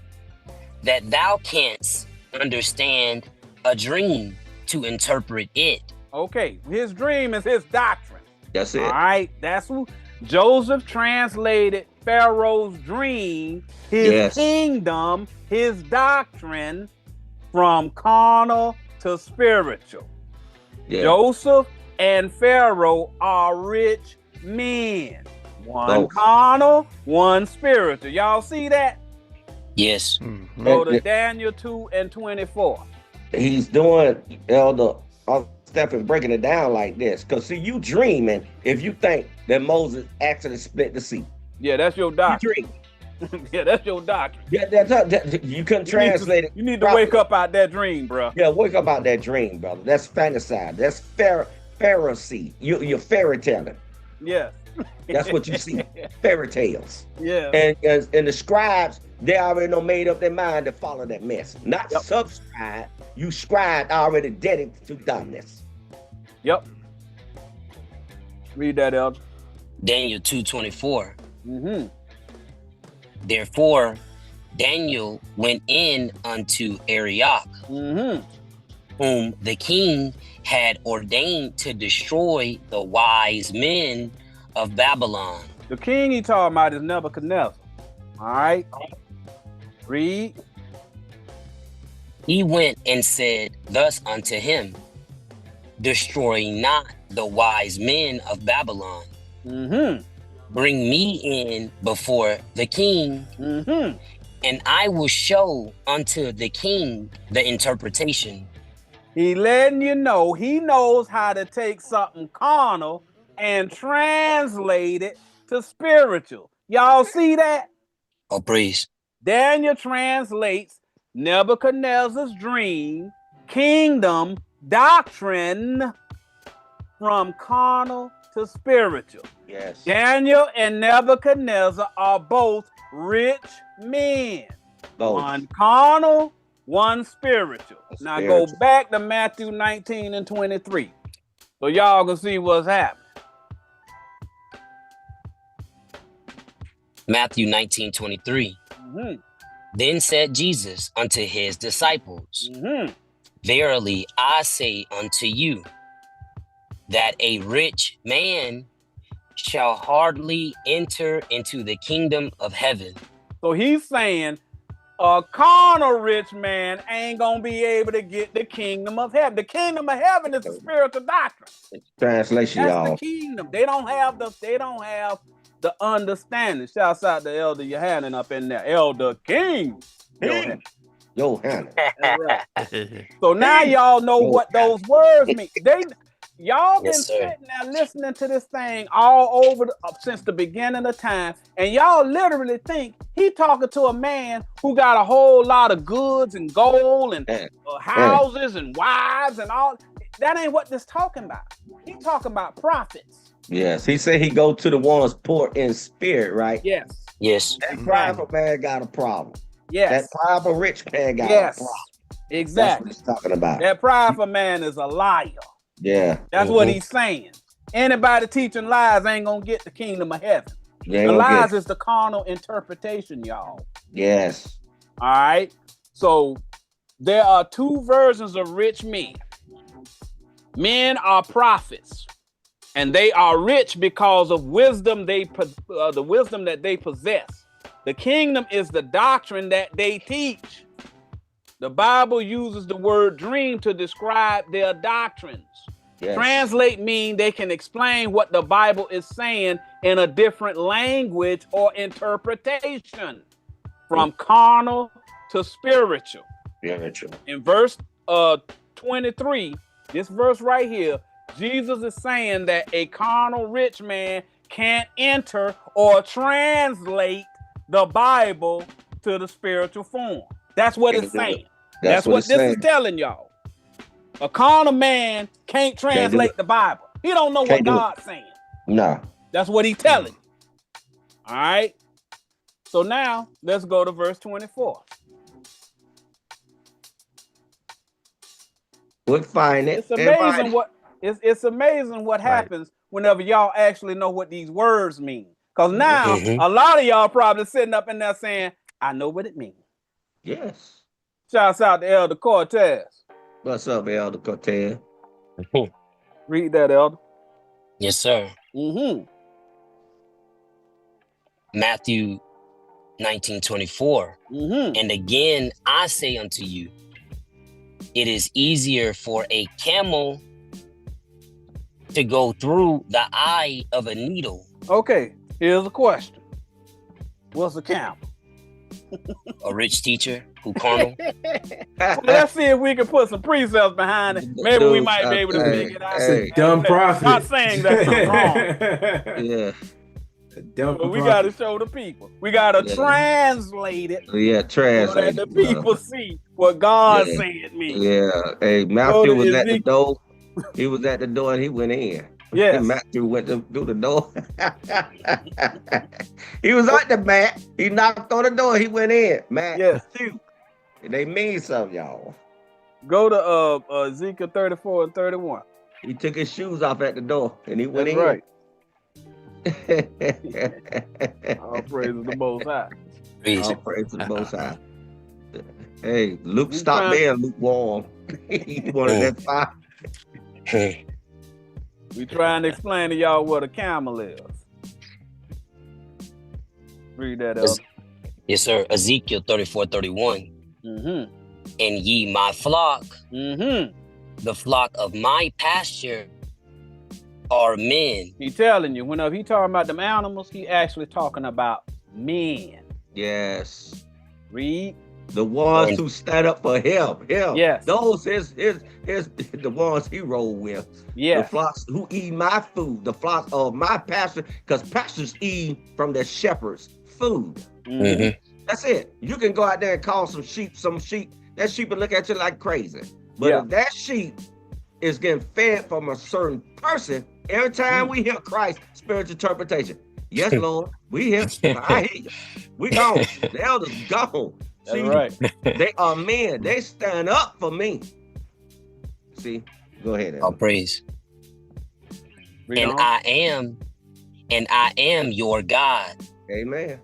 that thou canst understand a dream to interpret it. Okay, his dream is his doctrine. That's it. All right, that's who Joseph translated Pharaoh's dream, his Yes. kingdom, his doctrine from carnal to spiritual. Yeah. Joseph and Pharaoh are rich men. One Both. carnal, one spiritual. Y'all see that? Yes. Go to Daniel 2:24. He's doing Elder Stephen breaking it down like this. Because see, you dreaming if you think that Moses actually split the sea. Yeah, that's your You doctrine. dream. Yeah, that's your doctrine. Yeah, you couldn't translate it. You need to wake up out that dream, bro. Yeah, wake up out that dream, brother. That's fantasy. That's Pharisee. You're fairy telling. Yeah. That's what you see. Fairy tales. Yeah. And the scribes, they already know made up their mind to follow that mess. Not subscribe. You scribe already dedicated to darkness. Yep. Read that, Elder. Daniel 2:24. Therefore, Daniel went in unto Arioch, whom the king had ordained to destroy the wise men of Babylon. The king he talking about is Nebuchadnezzar. All right. Read. He went and said thus unto him, destroy not the wise men of Babylon. Bring me in before the king, and I will show unto the king the interpretation. He letting you know he knows how to take something carnal and translate it to spiritual. Y'all see that? Oh, praise. Daniel translates Nebuchadnezzar's dream, kingdom, doctrine from carnal to spiritual. Yes. Daniel and Nebuchadnezzar are both rich men. Both. One carnal, one spiritual. Now go Spiritual. back to Matthew 19:23. So y'all can see what's happening. Matthew 19:23. Then said Jesus unto his disciples, verily I say unto you, that a rich man shall hardly enter into the kingdom of heaven. So he's saying a carnal rich man ain't gonna be able to get the kingdom of heaven. The kingdom of heaven is the spiritual doctrine. Translation, That's y'all. the kingdom. They don't have the understanding. Shouts out to Elder Yohanan up in there. Elder King. Johanna. That's right. So now y'all know what those words mean. Y'all been Yes, sir. sitting there listening to this thing all over since the beginning of time, and y'all literally think he talking to a man who got a whole lot of goods and gold and houses and wives and all. That ain't what this talking about. He talking about prophets. Yes, he said he go to the ones poor in spirit, right? Yes. Yes. That prideful man got a problem. Yes. That prideful rich man got a Yes. problem. Exactly. That's what he's talking about. That prideful man is a liar. Yeah. That's what he's saying. Anybody teaching lies ain't gonna get the kingdom of heaven. They The don't lies get- is the carnal interpretation, y'all. Yes. All right. So there are two versions of rich men. Men are prophets, and they are rich because of wisdom. The wisdom that they possess. The kingdom is the doctrine that they teach. The Bible uses the word dream to describe their doctrines. Yes. Translate mean they can explain what the Bible is saying in a different language or interpretation, from carnal to spiritual. Spiritual. In verse 23, this verse right here, Jesus is saying that a carnal rich man can't enter or translate the Bible to the spiritual form. That's what it's saying. That's what this is telling y'all. A carnal man can't translate the Bible. He don't know what God's saying. No. That's what he's telling you. All right. So now let's go to verse 24. We'll find it. It's amazing what happens whenever y'all actually know what these words mean. Because now a lot of y'all probably sitting up in there saying, I know what it means. Yes. Shouts out to Elder Cortez. What's up, Elder Cortez? Read that, Elder. Yes, sir. Matthew 19:24. And again, I say unto you, it is easier for a camel to go through the eye of a needle. Okay, here's a question. What's a camel? A rich teacher who carnal. Well, let's see if we can put some precepts behind it. Maybe we might be able to figure it out. That's a dumb prophet. Not saying that's wrong. Yeah. But we got to show the people. We got to translate it. Yeah, translate. So that the people see what God said means. Yeah. Hey, Matthew was at the door. He was at the door and he went in. Yes. Matthew went through the door. He was at the mat. He knocked on the door. He went in. Matthew. They mean something, y'all. Go to Ezekiel 34 and 31. He took his shoes off at the door and he went in. Right. All praise the Most High. All praise the Most High. Hey, Luke stopped being lukewarm. He wanted that fire. We trying to explain to y'all what a camel is. Read that up. Yes, sir. Ezekiel 34:31. And ye my flock, the flock of my pasture, are men. He telling you, whenever he talking about them animals, he actually talking about men. Yes. Read. The ones who stand up for him. Yes. Those is the ones he rolled with. Yes. The flocks who eat my food, the flocks of my pasture, because pastors eat from the shepherd's food. That's it. You can go out there and call some sheep. That sheep will look at you like crazy. But if that sheep is getting fed from a certain person, every time we hear Christ, spiritual interpretation. Yes, Lord, we hear. I hear you. We gone. The elders gone. That's right. They are men. They stand up for me. See, go ahead. All praise. And I am your God. Amen.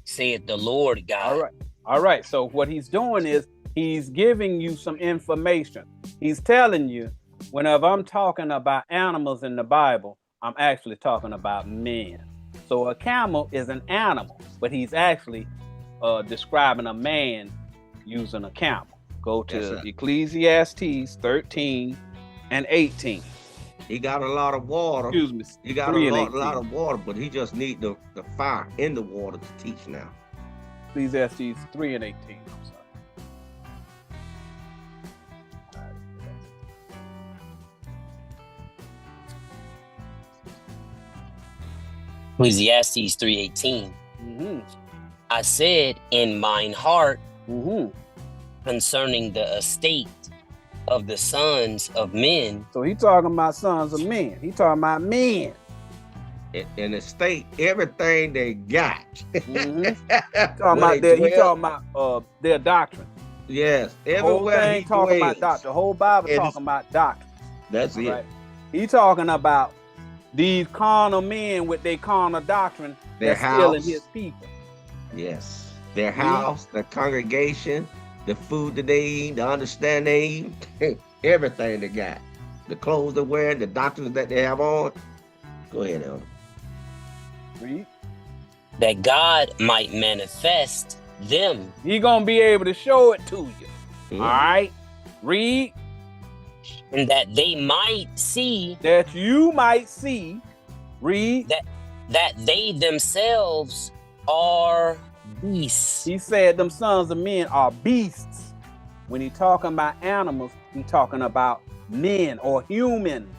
Saith the Lord God. All right. So what he's doing is he's giving you some information. He's telling you, whenever I'm talking about animals in the Bible, I'm actually talking about men. So a camel is an animal, but he's actually describing a man using a camel. Go to Ecclesiastes 13 and 18. He got a lot of water. Excuse me. He got a lot of water, but he just need the fire in the water to teach now. Ecclesiastes 3 and 18. I'm sorry. Ecclesiastes 3:18. I said in mine heart concerning the estate of the sons of men. So he talking about sons of men. He talking about men. In the state, everything they got. He talking about their doctrine. Yes. The whole thing talking about doctrine. The whole Bible talking about doctrine. That's it. Right? He talking about these carnal men with their carnal doctrine that's stealing his people. Yes. Their house, their congregation, the food that they eat, the understanding they eat, everything they got. The clothes they wear, the doctrines that they have on. Go ahead, Elder. Read. That God might manifest them. He gonna be able to show it to you. All right. Read. And that they might see. That you might see. Read. That they themselves are beasts. He said them sons of men are beasts. When he talking about animals, he talking about men or humans.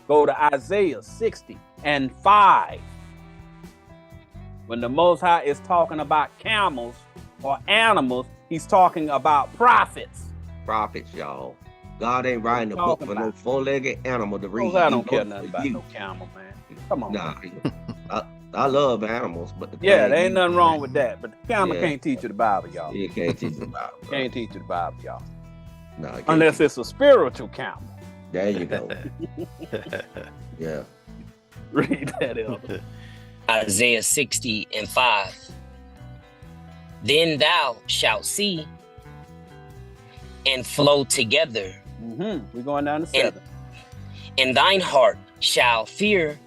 Go to Isaiah 60 and 5. When the Most High is talking about camels or animals, he's talking about prophets. Prophets, y'all. God ain't writing a book for no four-legged animal to read. I don't care nothing about no camel, man. Come on. Nah, I love animals, but there ain't nothing wrong with that. But the camel can't teach you the Bible, y'all. You can't teach you the Bible. Can't teach you the Bible, y'all. No, unless it's a spiritual camel. There you go. Yeah. Read that, Elder. Isaiah 60:5. Then thou shalt see and flow together. We're going down to 7. And thine heart shall fear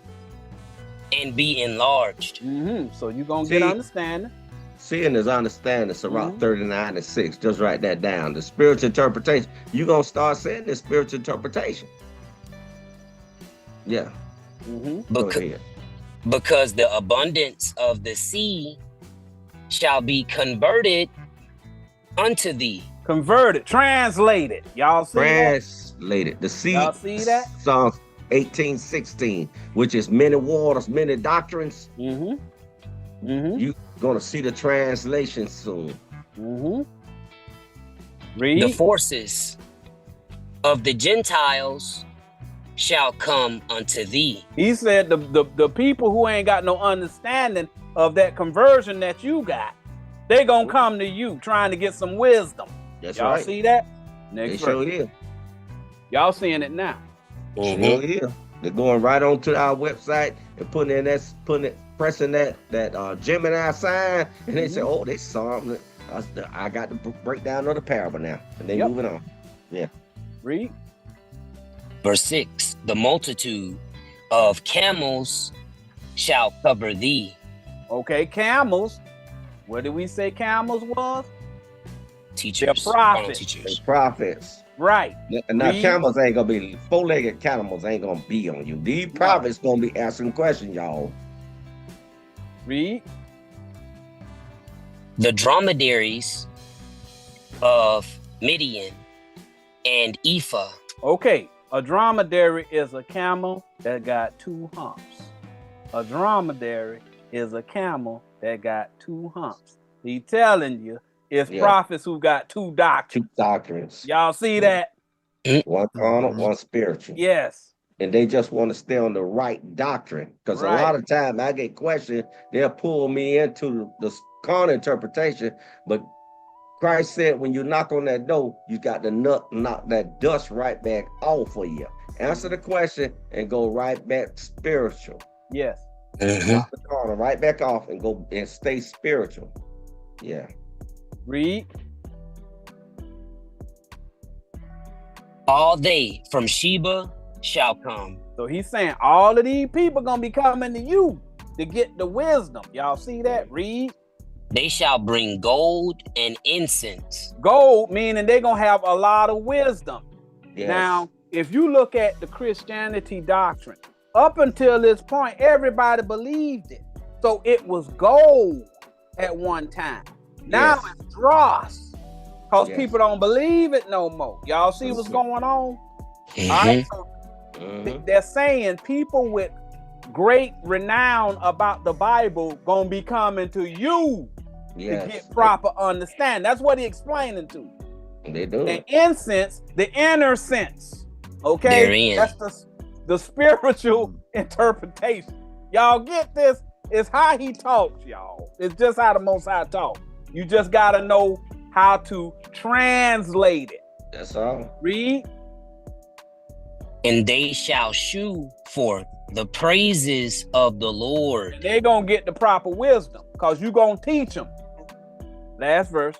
and be enlarged. So you're going to get understanding. Seeing is understanding. Sirach 39:6. Just write that down. The spiritual interpretation. You're going to start saying the spiritual interpretation. Yeah. Because the abundance of the sea shall be converted unto thee. Converted, translated. Y'all see translated. The sea. Y'all see that? Psalms 18:16, which is many waters, many doctrines. You're gonna see the translation soon. Read. The forces of the Gentiles shall come unto thee. He said the people who ain't got no understanding of that conversion that you got, they gonna come to you trying to get some wisdom. That's y'all right. See that? Next They sure is. Y'all seeing it now. Sure is. They're going right on to our website and pressing that Gemini sign, and they say, "Oh, they saw them. I got the breakdown of the parable now," and they moving on. Yeah. Read. Verse 6, the multitude of camels shall cover thee. Okay, camels. What did we say camels was? Teachers. They're prophets. Teachers. Prophets. Right. Now camels ain't gonna be, four-legged camels ain't gonna be on you. These prophets gonna be asking questions, y'all. Read. The dromedaries of Midian and Ephah. Okay. A dromedary is a camel that got 2 humps. A dromedary is a camel that got 2 humps. He telling you it's prophets who got 2 doctrines. 2 doctrines. Y'all see that? One carnal, one spiritual. Yes. And they just want to stay on the right doctrine. Because a lot of time I get questioned, they'll pull me into the carnal interpretation, but Christ said, when you knock on that door, you got to knock that dust right back off of you. Answer the question and go right back spiritual. Yes. Knock the corner right back off and go and stay spiritual. Yeah. Read. All they from Sheba shall come. So he's saying all of these people gonna be coming to you to get the wisdom. Y'all see that? Read. They shall bring gold and incense. Gold, meaning they're going to have a lot of wisdom. Yes. Now, if you look at the Christianity doctrine, up until this point, everybody believed it. So it was gold at one time. Now it's dross because people don't believe it no more. Y'all see what's going on? All right, so they're saying people with great renown about the Bible gonna be coming to you to get proper understanding. That's what he's explaining to you. They do. The incense, the inner sense. Okay, that's the spiritual interpretation. Y'all get this? It's how he talks, y'all. It's just how the Most High talks. You just gotta know how to translate it. That's all. Read. And they shall shew forth the praises of the Lord. They're going to get the proper wisdom because you're going to teach them. Last verse.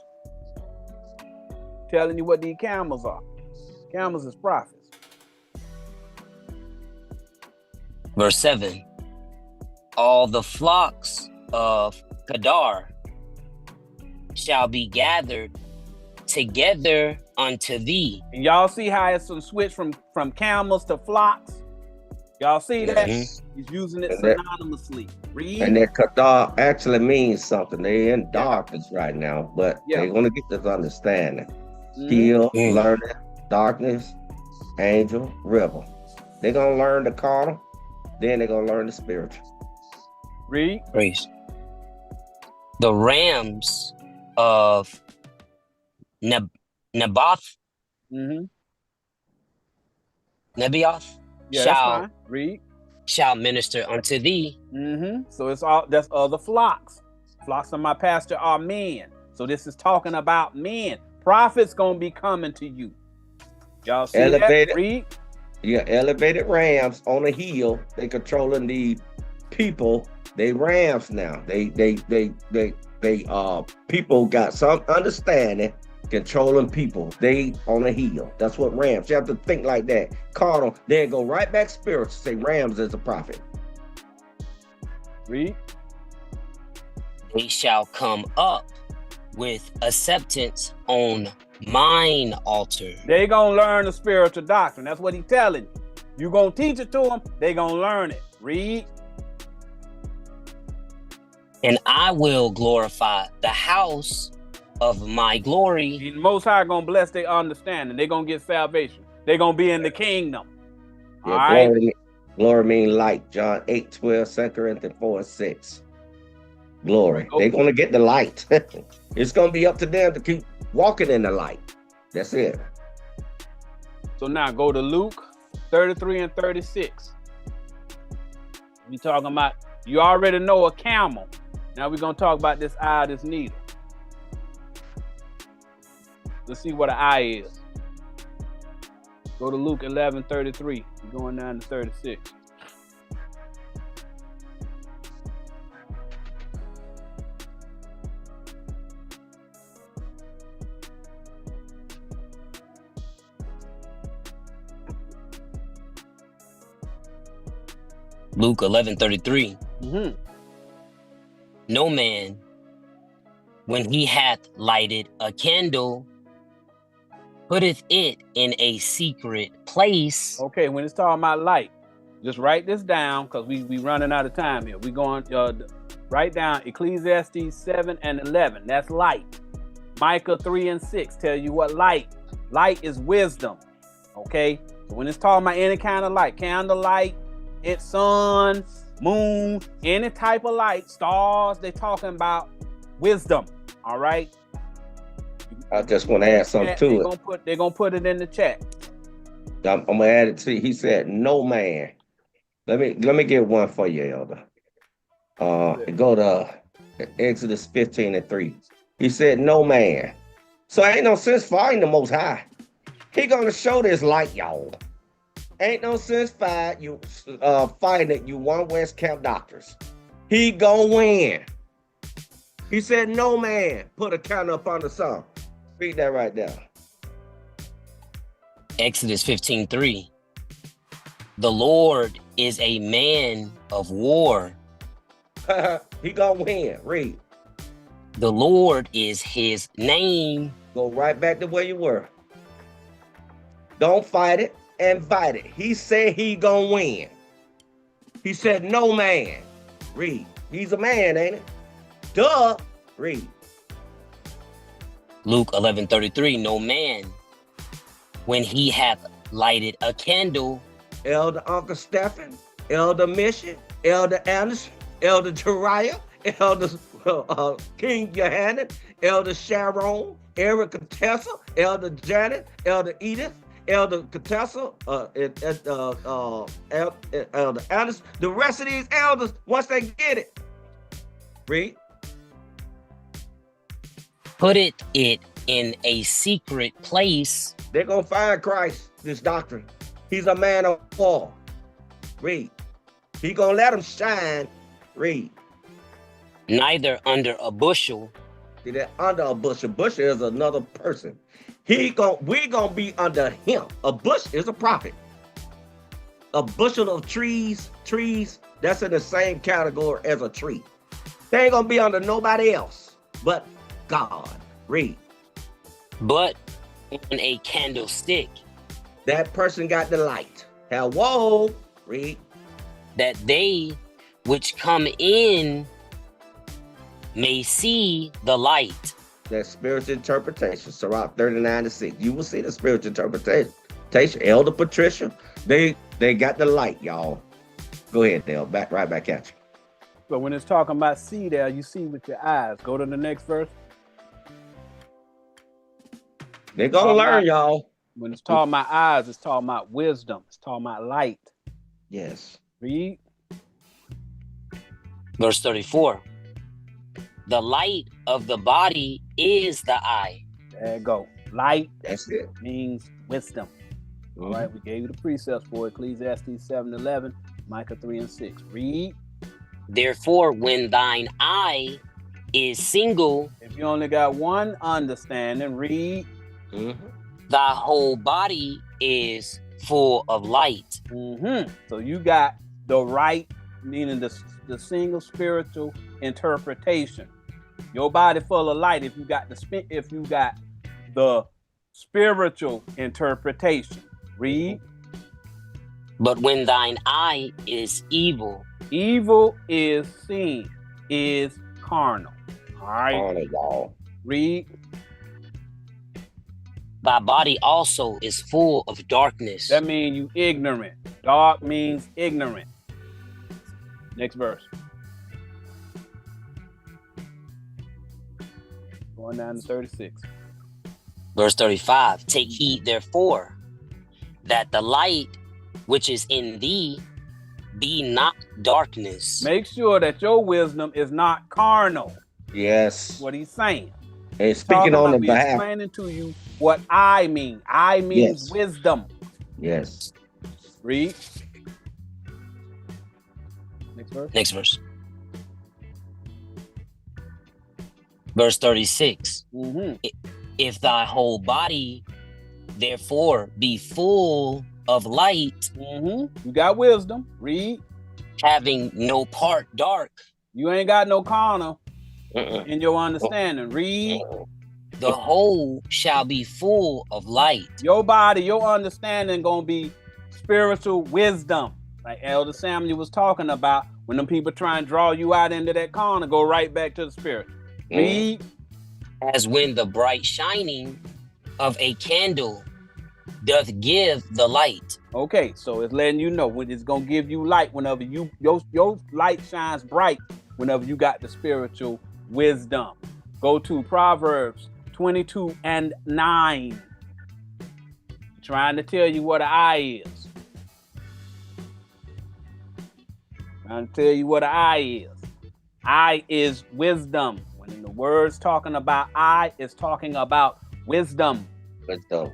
Telling you what these camels are. Camels is prophets. Verse 7. All the flocks of Kedar shall be gathered together unto thee. And y'all see how it's some switch from camels to flocks? Y'all see that? He's using it synonymously. Read. And that Kedar actually means something. They're in darkness right now, but they're going to get this understanding. Still learning darkness, angel, river. They're going to learn the carnal, Then they're gonna learn the spiritual. Read. Praise. The rams of Nebaioth Yeah, that's fine. Read. shall minister unto thee. So it's all, that's other flocks. Flocks of my pasture are men. So this is talking about men. Prophets gonna be coming to you. Y'all see Elevated. that? Read. Yeah, elevated rams on a hill. They controlling the people. They rams now. They people got some understanding, controlling people. They on a hill. That's what rams. You have to think like that. Carnal. Then go right back spiritual. Say rams is a prophet. Read. They shall come up with acceptance on mine altar. They gonna learn the spiritual doctrine. That's what he's telling you. You gonna teach it to them, they gonna learn it. Read. And I will glorify the house of my glory. The Most High gonna bless their understanding. They gonna get salvation. They gonna be in the kingdom. Yeah, all right. Glory mean light. John 8:12, 2 Corinthians 4:6. Glory. Okay. They're gonna get the light. It's gonna be up to them to keep walking in the light. That's it. So now go to Luke 33 and 36. We talking about, you already know a camel. Now we're gonna talk about this eye, this needle. Let's see what an eye is. Go to Luke 11:33. We're going down to 36. Luke 11:33. No man, when he hath lighted a candle, putteth it in a secret place. Okay, when it's talking about light, just write this down because we running out of time here. We going write down Ecclesiastes 7 and 11. That's light. Micah 3 and 6 tell you what light is wisdom. Okay, so when it's talking about any kind of light, candlelight, it's sun, moon, any type of light, stars, they're talking about wisdom. All right. I just want to add something to it. They're gonna put it in the chat. I'm gonna add it to you. He said, "No man." Let me get one for you, Elder. Go to Exodus 15 and 3. He said, "No man." So ain't no sense fighting the Most High. He gonna show this light, y'all. Ain't no sense fighting it. You one West Camp doctors. He gonna win. He said, "No man put a counter upon the sun." Read that right there. Exodus 15:3. The Lord is a man of war. He gonna win. Read. The Lord is his name. Go right back to where you were. Don't fight it, invite it. He said he gonna win. He said no man. Read. He's a man, ain't it? Duh. Read. Luke 11:33. No man, when he hath lighted a candle. Elder Uncle Stephen, Elder Mission, Elder Anderson, Elder Jariah, Elder King Johanna, Elder Sharon, Erica Tessa, Elder Janet, Elder Edith, Elder Contessa, Elder Anderson. The rest of these elders, once they get it, read. Put it in a secret place. They're gonna find Christ, this doctrine. He's a man of war. Read. He gonna let them shine. Read. Neither under a bushel. See that under a bushel. Bushel is another person. We gonna be under him. A bush is a prophet. A bushel of trees, that's in the same category as a tree. They ain't gonna be under nobody else but God. Read. But on a candlestick. That person got the light. Hello. Read. That they which come in may see the light. That spiritual interpretation, Sirach 39:6. You will see the spiritual interpretation. Elder Patricia, they got the light, y'all. Go ahead, Dale. Right back at you. So when it's talking about see there, you see with your eyes. Go to the next verse. They're gonna learn, y'all. When it's talking about eyes, it's talking about wisdom. It's talking about light. Yes. Read. Verse 34. The light of the body is the eye. There you go. Light. That's it. Means wisdom. All right, we gave you the precepts for Ecclesiastes 7:11, Micah 3:6. Read. Therefore, when thine eye is single, if you only got one understanding, read. Thy whole body is full of light. So you got the right, meaning the single spiritual interpretation. Your body full of light. If you got the spiritual interpretation, read. But when thine eye is evil, evil is seen, is carnal. All right. Carnal, y'all. Read. Thy body also is full of darkness. That means you ignorant. Dark means ignorant. Next verse. Going down to 36. Verse 35. Take heed, therefore, that the light which is in thee be not darkness. Make sure that your wisdom is not carnal. Yes. That's what he's saying. And speaking on the behalf. Explaining to you what I mean. I means wisdom. Yes. Read. Next verse. Next verse. Verse 36. If thy whole body, therefore, be full of light, you got wisdom. Read. Having no part dark, you ain't got no carnal in your understanding. Read. The whole shall be full of light. Your body, your understanding gonna be spiritual wisdom. Like Elder Samuel was talking about, when them people try and draw you out into that corner, go right back to the spirit. Read. As when the bright shining of a candle doth give the light. Okay, so it's letting you know when it's gonna give you light whenever your light shines bright whenever you got the spiritual wisdom. Go to Proverbs 22:9. Trying to tell you what an eye is. Trying to tell you what an eye is. Eye is wisdom. When the word's talking about eye, it's talking about wisdom. Wisdom.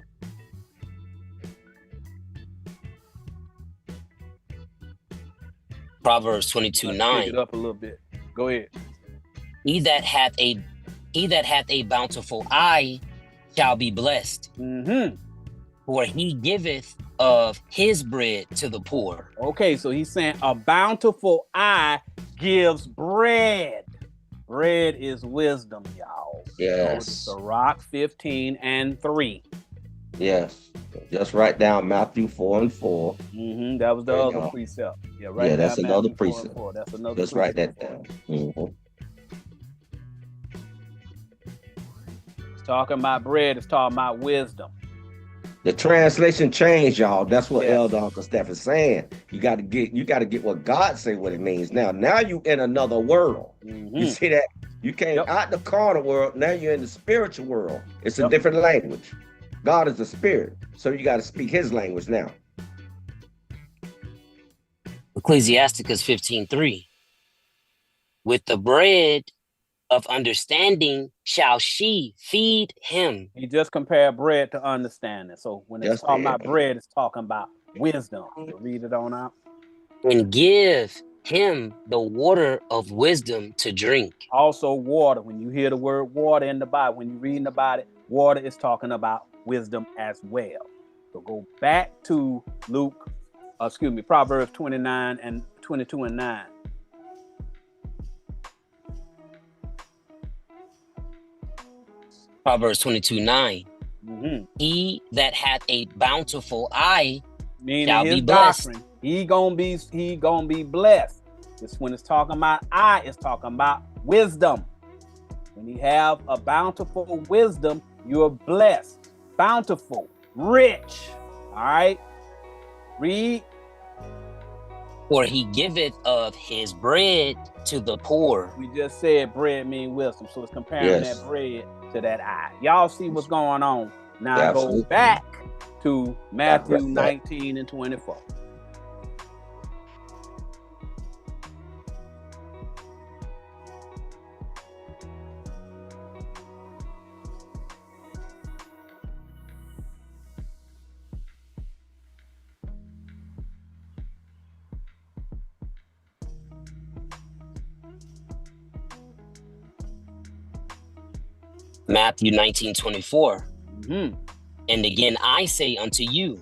Proverbs 22:9. Pick it up a little bit. Go ahead. He that hath a bountiful eye shall be blessed. For he giveth of his bread to the poor. Okay, so he's saying a bountiful eye gives bread. Bread is wisdom, y'all. Yes. Sirach 15:3. Yes. Just write down Matthew 4:4. That was the other precept. Yeah, that's another precept. That's another. Just write that down. It's talking about bread. It's talking about wisdom. The translation changed, y'all. That's what Elder Uncle Steph is saying. You got to get what God say what it means. Now you in another world. You see that? You came out the carnal world. Now you're in the spiritual world. It's a different language. God is a spirit, so you got to speak His language now. Ecclesiasticus 15:3. With the bread of understanding shall she feed him. He just compared bread to understanding. So when it's talking about bread, it's talking about wisdom. So read it on out. And give him the water of wisdom to drink. Also water. When you hear the word water in the Bible, when you're reading about it, water is talking about wisdom as well. So go back to Proverbs 22:9. Proverbs 22:9. He that hath a bountiful eye shall be blessed. Doctrine, he gonna be blessed. This when it's talking about eye, it's talking about wisdom. When you have a bountiful wisdom, you're blessed, bountiful, rich. All right. Read. For he giveth of his bread to the poor. We just said bread mean wisdom, so it's comparing that bread to that eye. Y'all see what's going on. Now go back to Matthew 19 and 24. Matthew 19:24. And again, I say unto you,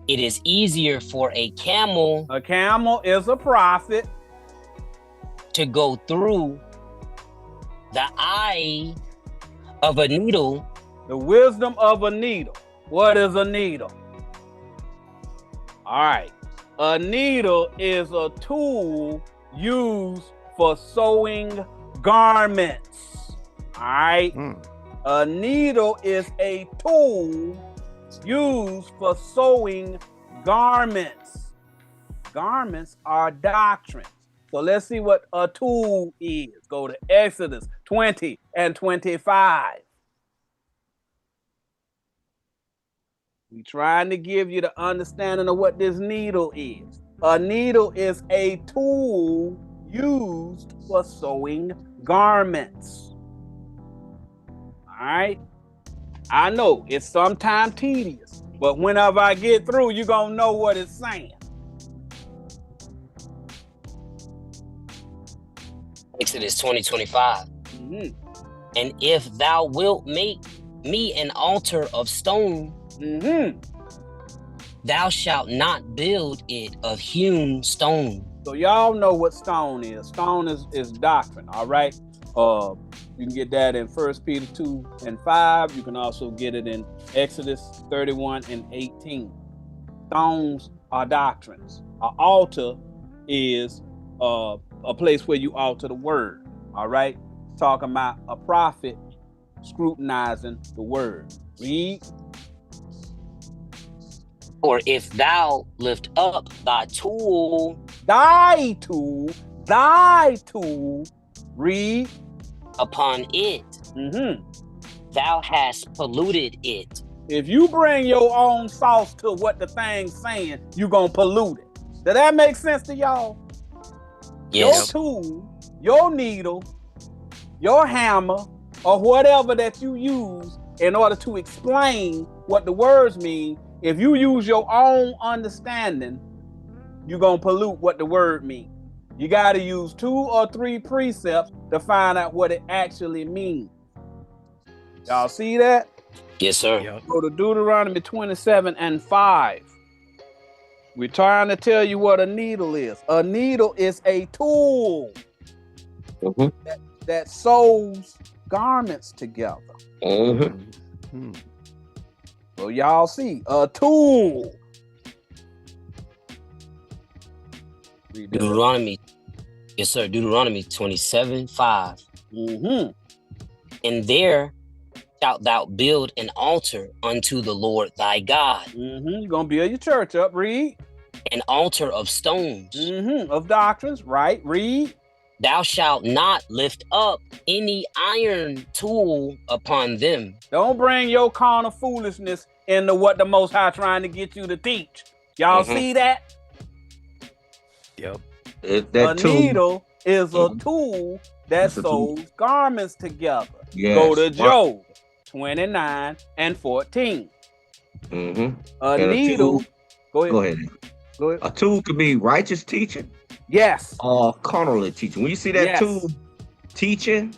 it is easier for a camel. A camel is a prophet. To go through the eye of a needle. The wisdom of a needle. What is a needle? All right. A needle is a tool used for sewing garments. All right. A needle is a tool used for sewing garments. Garments are doctrines. So let's see what a tool is. Go to Exodus 20 and 25. We're trying to give you the understanding of what this needle is. A needle is a tool used for sewing garments. All right. I know it's sometimes tedious, but whenever I get through, you're going to know what it's saying. Exodus 20:25. And if thou wilt make me an altar of stone, thou shalt not build it of hewn stone. So y'all know what stone is. Stone is doctrine, all right? You can get that in 1 Peter 2 and 5. You can also get it in Exodus 31 and 18. Stones are doctrines. An altar is a place where you alter the word, all right? Talking about a prophet scrutinizing the word. Read. Or if thou lift up thy tool, read. Upon it, thou hast polluted it. If you bring your own sauce to what the thing's saying, you're going to pollute it. Does that make sense to y'all? Yes. Your tool, your needle, your hammer, or whatever that you use in order to explain what the words mean, if you use your own understanding, you're going to pollute what the word means. You got to use 2 or 3 precepts to find out what it actually means. Y'all see that? Yes, sir. Go to Deuteronomy 27 and 5. We're trying to tell you what a needle is. A needle is a tool that sews garments together. So y'all see, a tool. Deuteronomy, yes, sir. Deuteronomy 27:5. And there shalt thou build an altar unto the Lord thy God. You're gonna build your church up. Read. An altar of stones. Of doctrines, right? Read. Thou shalt not lift up any iron tool upon them. Don't bring your carnal foolishness into what the Most High trying to get you to teach. Y'all see that? Yep. A needle is a tool that sews garments together. Go to Job 29 and 14. A needle. Go ahead. A tool could be righteous teaching. Yes. Or carnal teaching. When you see that tool teaching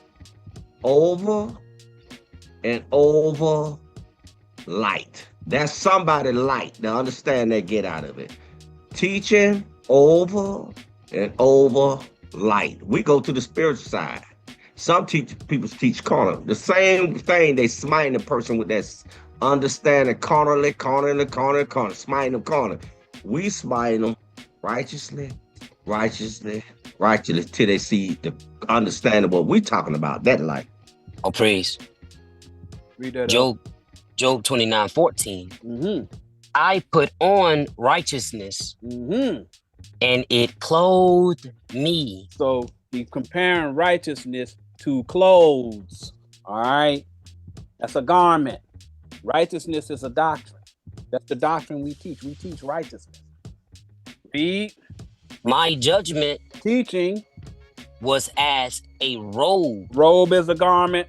over and over light, that's somebody light. Now understand that, get out of it. Teaching over and over light. We go to the spiritual side. Some people teach carnal. The same thing, they smite the person with that understanding carnally, smiting them carnal. We smite them righteously, till they see the understanding what we're talking about, that light. Oh, praise. Read that Job 29:14. I put on righteousness and it clothed me. So he's comparing righteousness to clothes. All right. That's a garment. Righteousness is a doctrine. That's the doctrine we teach. We teach righteousness. Feed. My judgment Teaching. was as a robe Robe is a garment.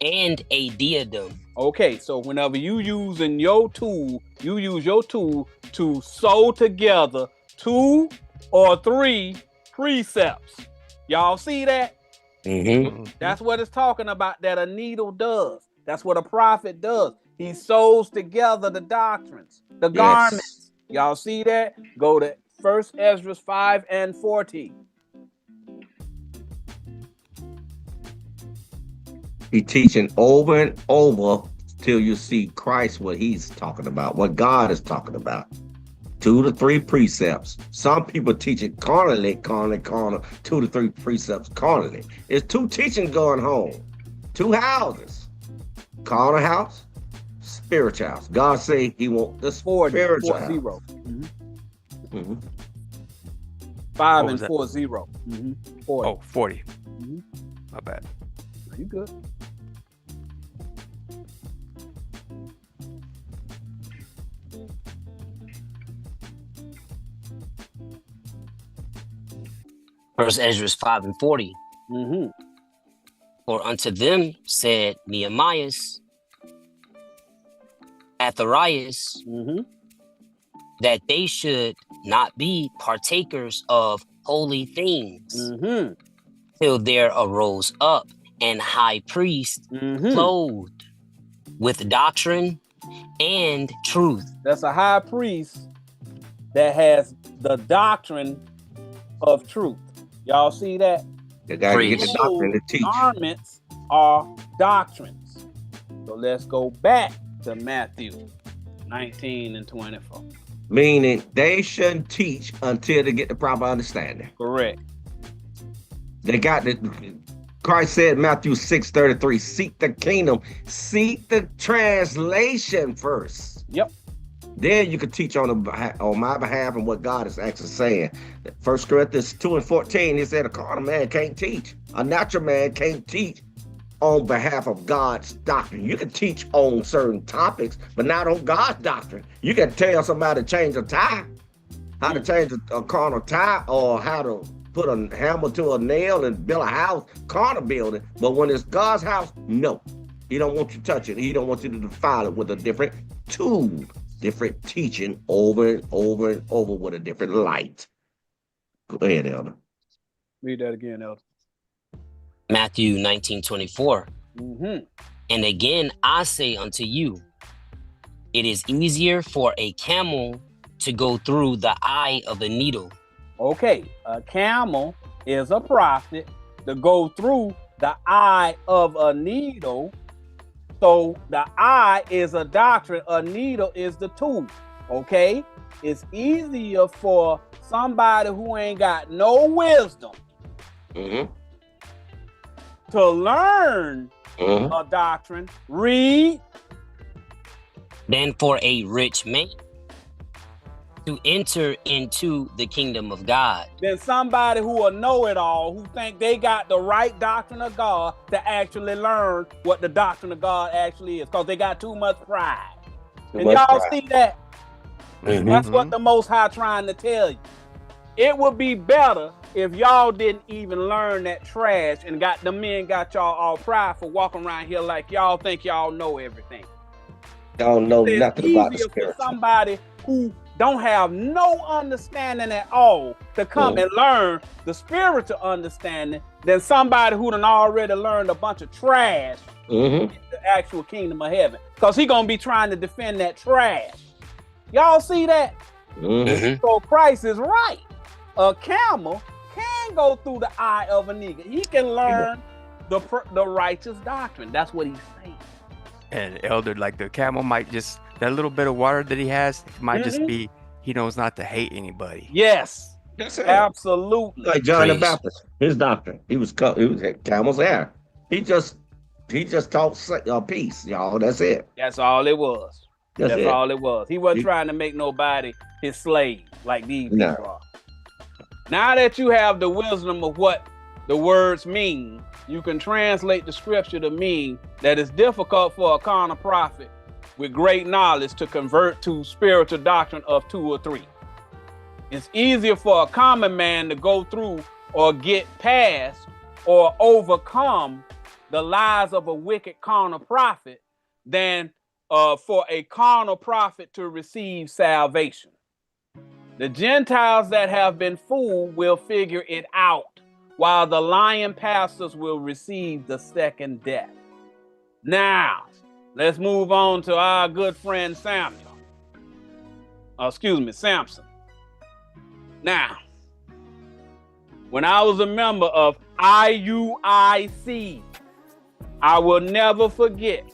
and a diadem. Okay, so whenever you using your tool, you use your tool to sew together 2 or 3 precepts. Y'all see that? That's what it's talking about, that a needle does. That's what a prophet does. He sews together the doctrines, the garments. Y'all see that? Go to 1 Ezra 5 and 14. He teaching over and over till you see Christ, what he's talking about, what God is talking about. 2 to 3 precepts. Some people teach it carnally, 2 to 3 precepts carnally. It's 2 teachings going home. 2 houses. Carnal house, spiritual house. God say he want the spiritual house. 5 and 40. 40. Oh, 40. My bad. You good? First Ezra 5 and 40. For unto them said Nehemiah, Athaliah, that they should not be partakers of holy things till there arose up an high priest clothed with doctrine and truth. That's a high priest that has the doctrine of truth. Y'all see that? The guy get the doctrine to teach. Garments are doctrines. So let's go back to Matthew 19 and 24. Meaning they shouldn't teach until they get the proper understanding. Correct. They got the Christ said, Matthew 6:33, seek the kingdom, seek the translation first. Yep. Then you can teach on my behalf and what God is actually saying. 1 Corinthians 2 and 14, he said a carnal man can't teach. A natural man can't teach on behalf of God's doctrine. You can teach on certain topics, but not on God's doctrine. You can tell somebody to change a tie, how to change a carnal tie, or how to put a hammer to a nail and build a house, carnal building. But when it's God's house, no. He don't want you to touch it. He don't want you to defile it with a different tool, different teaching over and over and over with a different light. Go ahead, Elder. Read that again, Elder. Matthew 19:24. And again, I say unto you, it is easier for a camel to go through the eye of a needle. Okay, a camel is a prophet to go through the eye of a needle. So the eye is a doctrine, a needle is the tool. Okay, it's easier for somebody who ain't got no wisdom to learn a doctrine, read, than for a rich man to enter into the kingdom of God. than somebody who will know it all, who think they got the right doctrine of God to actually learn what the doctrine of God actually is, because they got too much pride. And y'all see that? That's what the Most High trying to tell you. It would be better if y'all didn't even learn that trash and got the men got y'all all prideful walking around here like y'all think y'all know everything. Don't know nothing about the It's easier spiritual. for somebody who don't have no understanding at all to come and learn the spiritual understanding than somebody who done already learned a bunch of trash in the actual kingdom of heaven. Because he gonna be trying to defend that trash. Y'all see that? So Christ is right. A camel can go through the eye of a nigga. He can learn the righteous doctrine. That's what he's saying. And Elder, like the camel might just, that little bit of water that he has might just be, he knows not to hate anybody. Yes, That's it. absolutely. Like John the Baptist, his doctrine. He was camel's hair. He just taught peace, y'all. That's it. That's all it was. That's it. all it was. He wasn't trying to make nobody his slave like these people are. Now that you have the wisdom of what the words mean, you can translate the scripture to mean that it's difficult for a carnal prophet with great knowledge to convert to spiritual doctrine of 2 or 3. It's easier for a common man to go through or get past or overcome the lies of a wicked carnal prophet than for a carnal prophet to receive salvation. The Gentiles that have been fooled will figure it out, while the lying pastors will receive the second death. Now, let's move on to our good friend Samson. Now, when I was a member of IUIC, I will never forget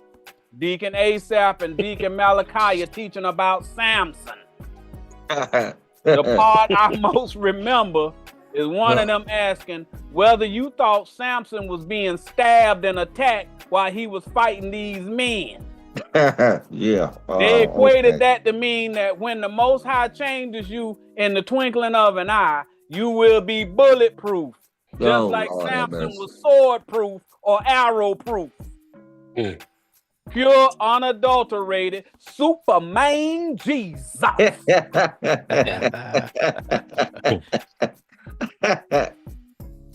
Deacon Asaph and Deacon Malachi teaching about Samson. The part I most remember is one of them asking whether you thought Samson was being stabbed and attacked while he was fighting these men. Yeah. They equated that to mean that when the Most High changes you in the twinkling of an eye, you will be bulletproof, just like Samson was sword-proof or arrow-proof. Pure, unadulterated, Superman Jesus.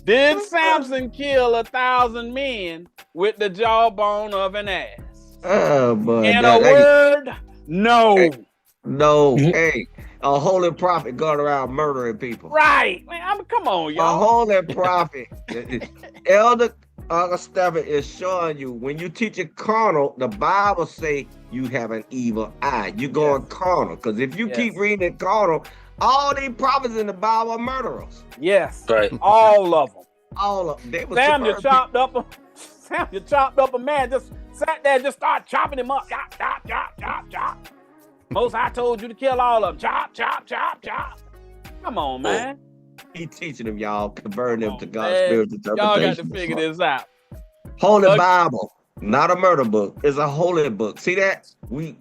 Did Samson kill 1,000 men with the jawbone of an ass? Oh, boy. In a word, no. No. Hey, a holy prophet going around murdering people. Right. Man, come on, y'all. A holy prophet. Elder Stephen is showing you when you teach it carnal, the Bible say you have an evil eye. You're going carnal. Because if you keep reading it carnal, all these prophets in the Bible are murderers. Yes. Right. All of them. All of them. They were Samuel chopped up a man, just sat there and just started chopping him up. Chop, chop, chop, chop, chop. Most I told you to kill all of them. Chop, chop, chop, chop. Come on, man. He teaching them, y'all, converting them to God's spiritual interpretation. Y'all got to figure this out. Holy Bible, not a murder book. It's a holy book. See that? We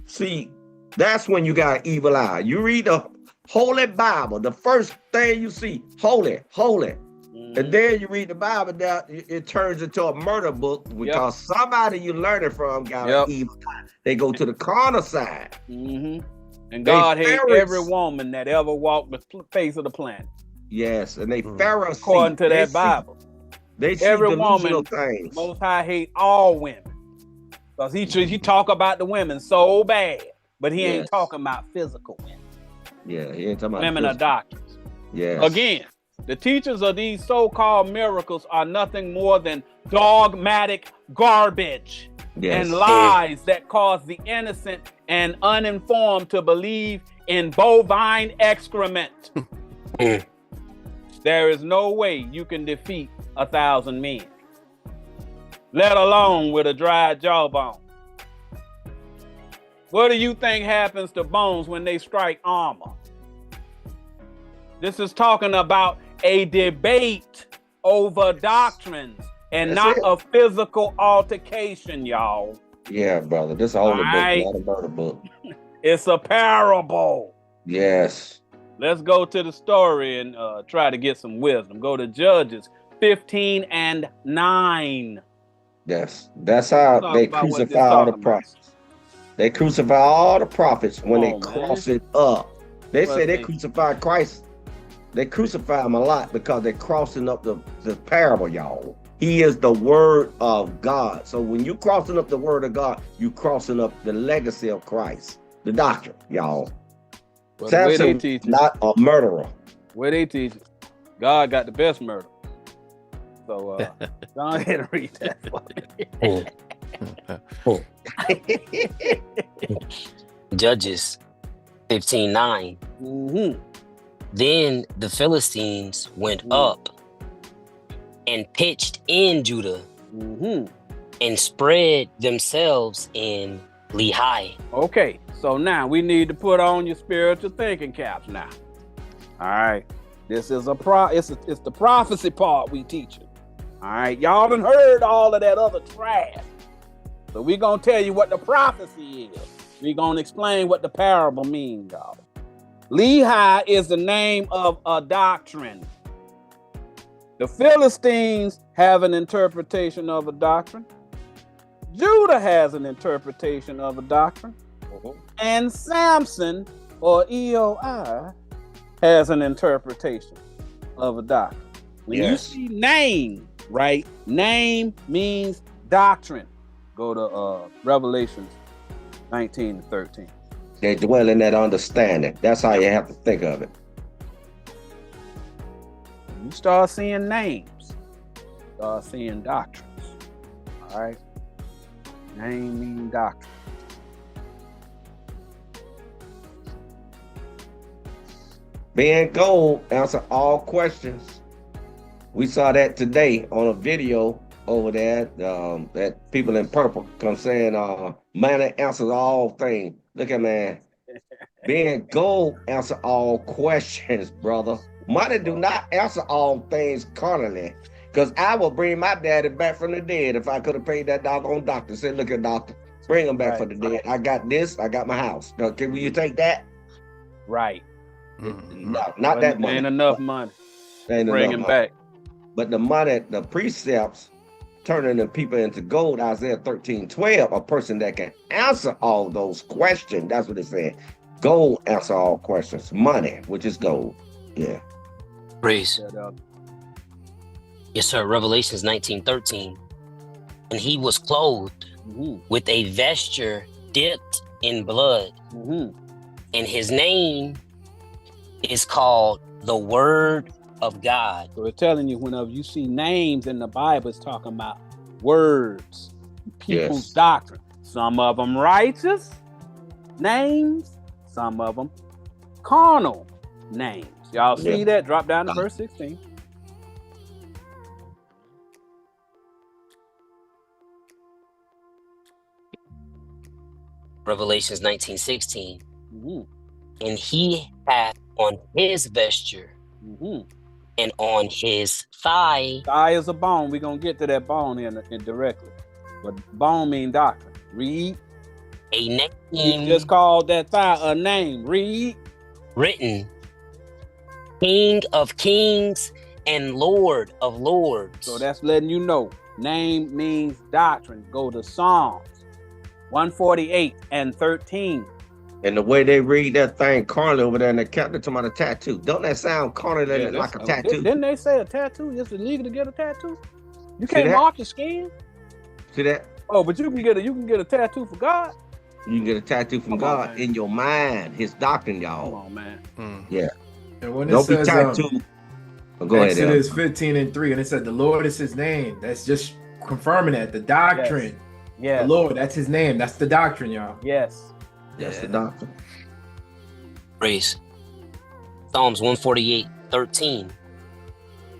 see, that's when you got an evil eye. You read the Holy Bible, the first thing you see, holy, holy. And then you read the Bible, now it turns into a murder book because somebody you learn it from got an evil eye. They go to the carnal side. And God hates every woman that ever walked the face of the planet. Yes, and they Pharisees. According to that Bible. They see every woman, things. Most High hate all women. Because he talk about the women so bad, but he ain't talking about physical women. Yeah, he ain't talking about women are doctors. Yes. Again, the teachers of these so-called miracles are nothing more than dogmatic garbage and lies that cause the innocent and uninformed to believe in bovine excrement. There is no way you can defeat 1,000 men, let alone with a dry jawbone. What do you think happens to bones when they strike armor? This is talking about a debate over doctrines and not a physical altercation, y'all. Yeah, brother. This is a holy book, not a murder book. It's a parable. Yes. Let's go to the story and try to get some wisdom. Go to Judges 15:9. Yes. That's how they crucify all the prophets. They crucify all the prophets when they cross it up. They say they crucified Christ. They crucify him a lot because they're crossing up the parable, y'all. He is the word of God. So when you crossing up the word of God, you crossing up the legacy of Christ, the doctrine, y'all. Samson not a murderer. Where they teach it? God got the best murder. So go ahead and read that for me. Judges 15:9. Then the Philistines went up and pitched in Judah and spread themselves in Lehi. Okay, so now we need to put on your spiritual thinking caps now. All right, this is it's the prophecy part we teach you. All right, y'all done heard all of that other trash. So we're going to tell you what the prophecy is. We're going to explain what the parable means, y'all. Lehi is the name of a doctrine. The Philistines have an interpretation of a doctrine. Judah has an interpretation of a doctrine. And Samson, or EOI, has an interpretation of a doctrine. When you see name, right? Name means doctrine. Go to Revelations 19 and 13. They dwell in that understanding. That's how you have to think of it. You start seeing names, start seeing doctrines. All right? Name means doctrine. Being gold answer all questions. We saw that today on a video over there. That people in purple come saying, money answers all things. Look at man. Being gold answer all questions, brother. Money do not answer all things carnally. Because I will bring my daddy back from the dead if I could have paid that doggone doctor. Say, look at doctor, bring him back from the dead. I got this, I got my house. Now, will you take that? Right. No, not that money. Ain't enough money. Ain't bring enough him money. back. But the money, the precepts, turning the people into gold, Isaiah 13:12, a person that can answer all those questions. That's what it said. Gold answer all questions. Money, which is gold. Yeah. Praise. Yes, sir. Revelations 19:13. And he was clothed with a vesture dipped in blood. And his name is called the Word of God. So it's telling you, whenever you see names in the Bible, it's talking about words, people's doctrine. Some of them righteous names, some of them carnal names. Y'all see that? Drop down to verse 16. Revelations 19:16. And he hath on his vesture and on his thigh. Thigh is a bone. We're going to get to that bone in directly. But bone mean doctrine. Read. A name. He just called that thigh a name. Read. Written. King of kings and Lord of lords. So that's letting you know. Name means doctrine. Go to Psalms 148 and 13. And the way they read that thing carnal over there in the captain talking about a tattoo. Don't that sound carnal like a tattoo? Didn't they say a tattoo? It's illegal to get a tattoo? You can't mark your skin. See that? Oh, but you can get a tattoo for God. You can get a tattoo from God in your mind. His doctrine, y'all. Come on, man. Yeah. And when Don't it says, be tattooed. Go ahead. Exodus 15 and 3, and it said the Lord is his name. That's just confirming that. The doctrine. Yeah. The Lord, that's his name. That's the doctrine, y'all. Yes. That's the doctrine. Praise. Psalms 148:13.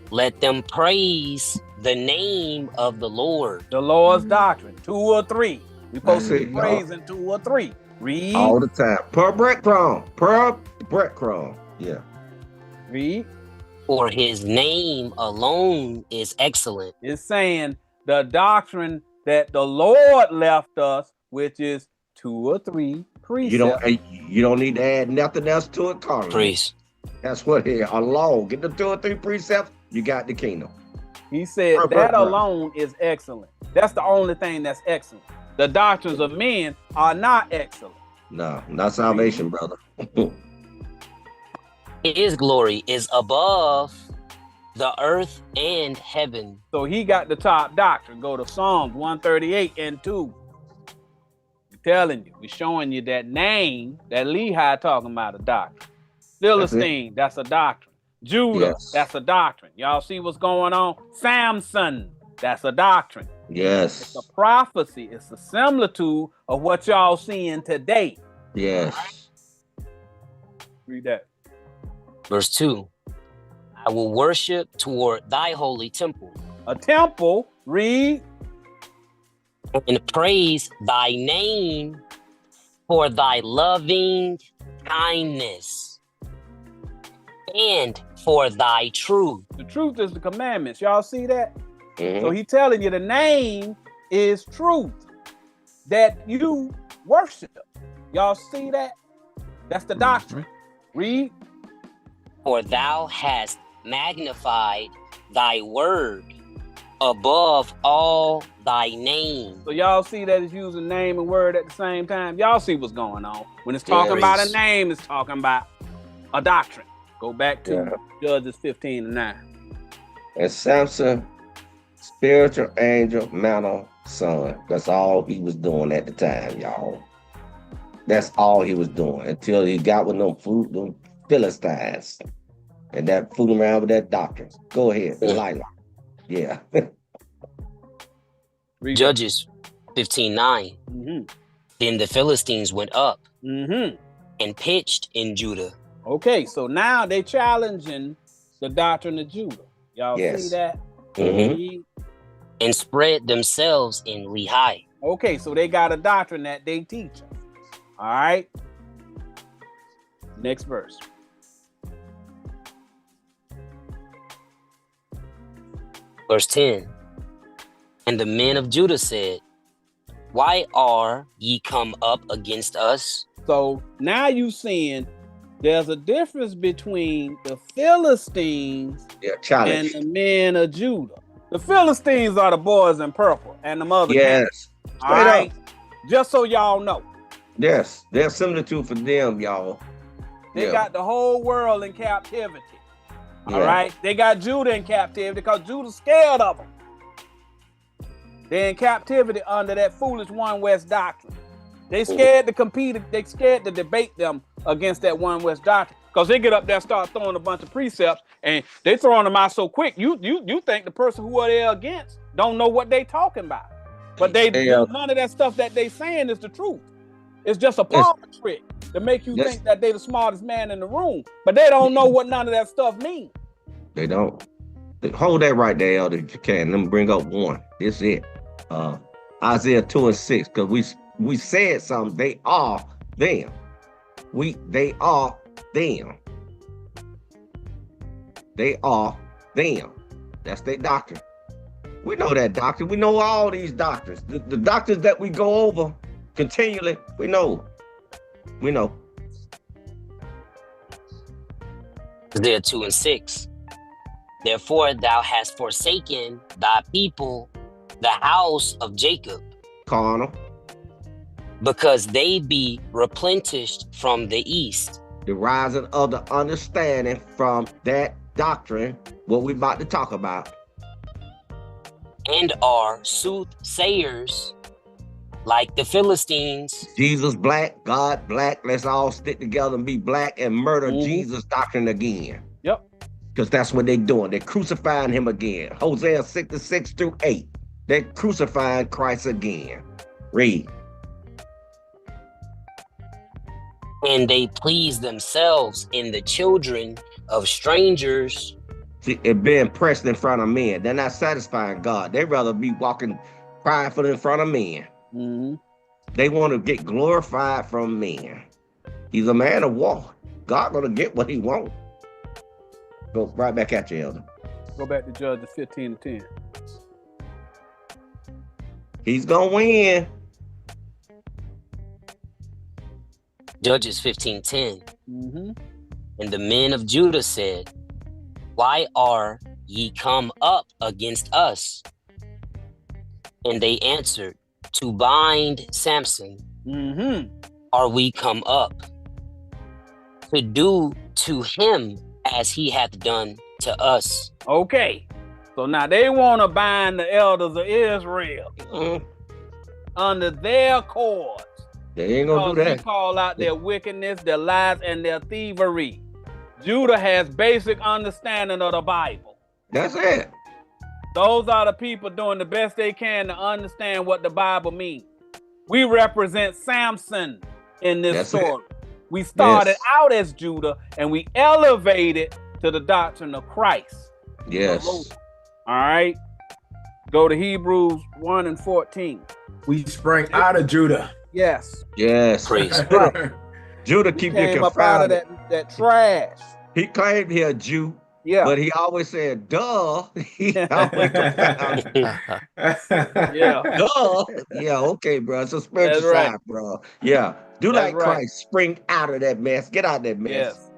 Let them praise the name of the Lord. The Lord's doctrine. 2 or 3. We supposed to be praising 2 or 3. Read. All the time. Per breadcrumb. Per breadcrumb. Yeah. Read. For his name alone is excellent. It's saying the doctrine that the Lord left us, which is 2 or 3 precepts. You don't need to add nothing else to it, Carl. Praise. That's what here alone. Get the 2 or 3 precepts, you got the kingdom. He said that alone is excellent. That's the only thing that's excellent. The doctrines of men are not excellent. No, not salvation, brother. His glory is above the earth and heaven. So he got the top doctrine. Go to Psalms 138 and 2. I'm telling you, we're showing you that name that Lehi talking about a doctrine. Philistine, that's a doctrine. Judah, that's a doctrine. Y'all see what's going on? Samson, that's a doctrine. Yes. It's a prophecy. It's a similitude of what y'all seeing today. Yes. Read that. Verse 2. I will worship toward thy holy temple. A temple, read. And praise thy name for thy loving kindness and for thy truth. The truth is the commandments. Y'all see that? So he telling you the name is truth that you worship. Y'all see that? That's the doctrine. Read. For thou hast magnified thy word above all thy name. So y'all see that it's using name and word at the same time. Y'all see what's going on. When it's talking about a name, it's talking about a doctrine. Go back to Judges 15:9. And Samson, spiritual angel, mantle, son. That's all he was doing at the time, y'all. That's all he was doing until he got with them Philistines. And that fooling around with that doctrine. Go ahead, Delilah. Yeah. Judges 15:9. Then the Philistines went up and pitched in Judah. Okay, so now they challenging the doctrine of Judah. Y'all see that? And spread themselves in Lehi. Okay, so they got a doctrine that they teach us. All right. Next verse. Verse 10. And the men of Judah said, why are ye come up against us? So now you seeing there's a difference between the Philistines and the men of Judah. The Philistines are the boys in purple and the mother. Yes. All right. Just so y'all know. Yes. There's similitude for them, y'all. They got the whole world in captivity. All right. They got Judah in captivity because Judah's scared of them. They're in captivity under that foolish One West doctrine. They scared to compete. They scared to debate them against that One West doctrine because they get up there and start throwing a bunch of precepts and they throwing them out so quick. You think the person who are they against don't know what they talking about, but they none of that stuff that they saying is the truth. It's just a parlor trick to make you think that they the smartest man in the room, but they don't know what none of that stuff means. They don't. Hold that right there, Elder, if you can. Let me bring up one. This is it. Isaiah 2:6, because we said something. They are them. They are them. They are them. That's their doctrine. We know that doctrine. We know all these doctrines. The doctrines that we go over continually, we know. We know. Isaiah 2:6. Therefore thou hast forsaken thy people, the house of Jacob, Carnal. because they be replenished from the east. The rising of the understanding from that doctrine, what we about to talk about. And are soothsayers like the Philistines. Jesus black, God black. Let's all stick together and be black and murder Jesus' doctrine again. Yep. Because that's what they're doing. They're crucifying him again. Hosea 6:6-8. They're crucifying Christ again. Read. And they please themselves in the children of strangers. See, it being pressed in front of men. They're not satisfying God. They'd rather be walking prideful in front of men. They want to get glorified from men. He's a man of war. God gonna get what he wants. Go right back at you, Elder. Go back to Judges 15:10. He's gonna win. Judges 15:10. And the men of Judah said, why are ye come up against us? And they answered, to bind Samson are we come up, to do to him as he hath done to us. Okay, so now they want to bind the elders of Israel under their cords. They ain't gonna do that. They call out their wickedness, their lies, and their thievery. Judah has basic understanding of the Bible. That's it. Those are the people doing the best they can to understand what the Bible means. We represent Samson in this story. We started out as Judah and we elevated to the doctrine of Christ. Yes. All right. Go to Hebrews 1:14. We sprang out of Judah. Yes. Yes. Praise Right. Judah keep getting came up out of that trash. He claimed he a Jew, but he always said, duh. He always duh. Yeah, okay, bro. It's a spiritual side, bro. Yeah. Do like Christ. Spring out of that mess. Get out of that mess. Yes.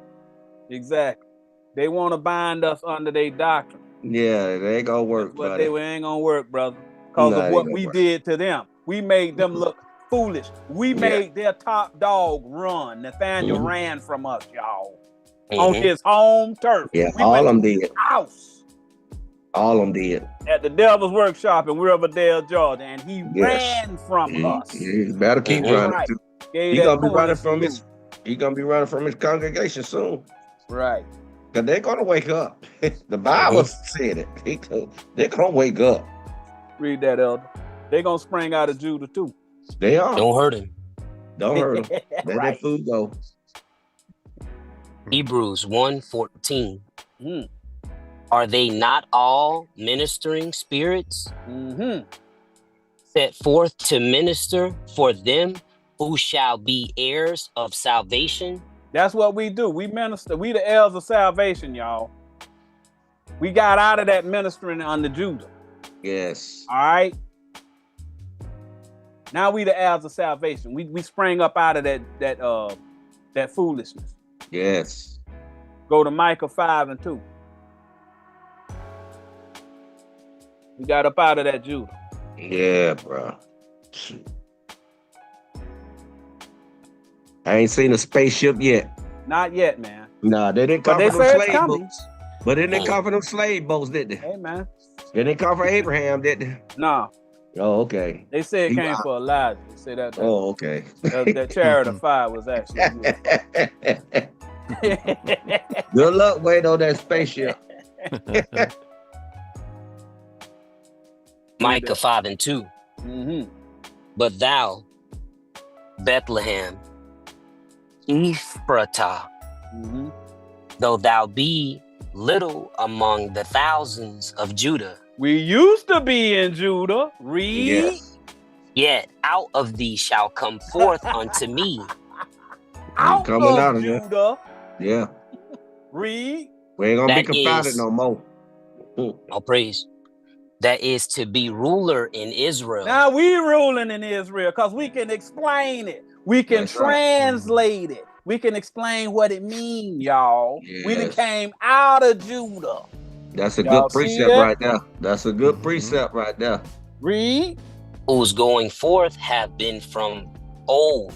Exactly. They want to bind us under their doctrine. Yeah, they ain't gonna work, But buddy. they ain't gonna work, brother. Because of what we did to them. We made them look foolish. We made their top dog run. Nathaniel ran from us, y'all. On his home turf. Yeah, we all went of them to his did. house. All of them did. At the Devil's Workshop in Riverdale, Georgia. And he ran from us. He better keep running. Right. He's gonna be running from his. He's gonna be running from his congregation soon. Right. Because they're gonna wake up. The Bible said it. They're gonna wake up. Read that, Elder. They're gonna spring out of Judah too. They are. Don't hurt him. Don't hurt them. Let that food go. Hebrews 1:14. Are they not all ministering spirits set forth to minister for them who shall be heirs of salvation? That's what we do. We minister. We the heirs of salvation, y'all. We got out of that ministering under Judah. Yes. All right. Now we the heirs of salvation. We sprang up out of that foolishness. Yes. Go to Micah 5:2. We got up out of that Judah. Yeah, bro. I ain't seen a spaceship yet. Not yet, man. Nah, they didn't come But for they them say it's slave coming. boats. But they didn't come for them slave boats, did they? Hey, man. They didn't come for Abraham, did they? No. Oh, okay. They say it came for Elijah. They say that. Oh, okay. That chariot of fire was actually. Good luck waiting on that spaceship. Micah 5:2. But thou, Bethlehem, Ephratah, though thou be little among the thousands of Judah. We used to be in Judah. Read. Yes. Yet out of thee shall come forth unto me. Out of Judah. Yeah. Read. We ain't gonna That be confounded is- no more. All praise. That is to be ruler in Israel. Now we ruling in Israel because we can explain it. We can That's right. translate it. We can explain what it means, y'all. We done Yes. came out of Judah. That's a Y'all good see precept that? right there. That's a good precept right there. Read. Whose going forth have been from old,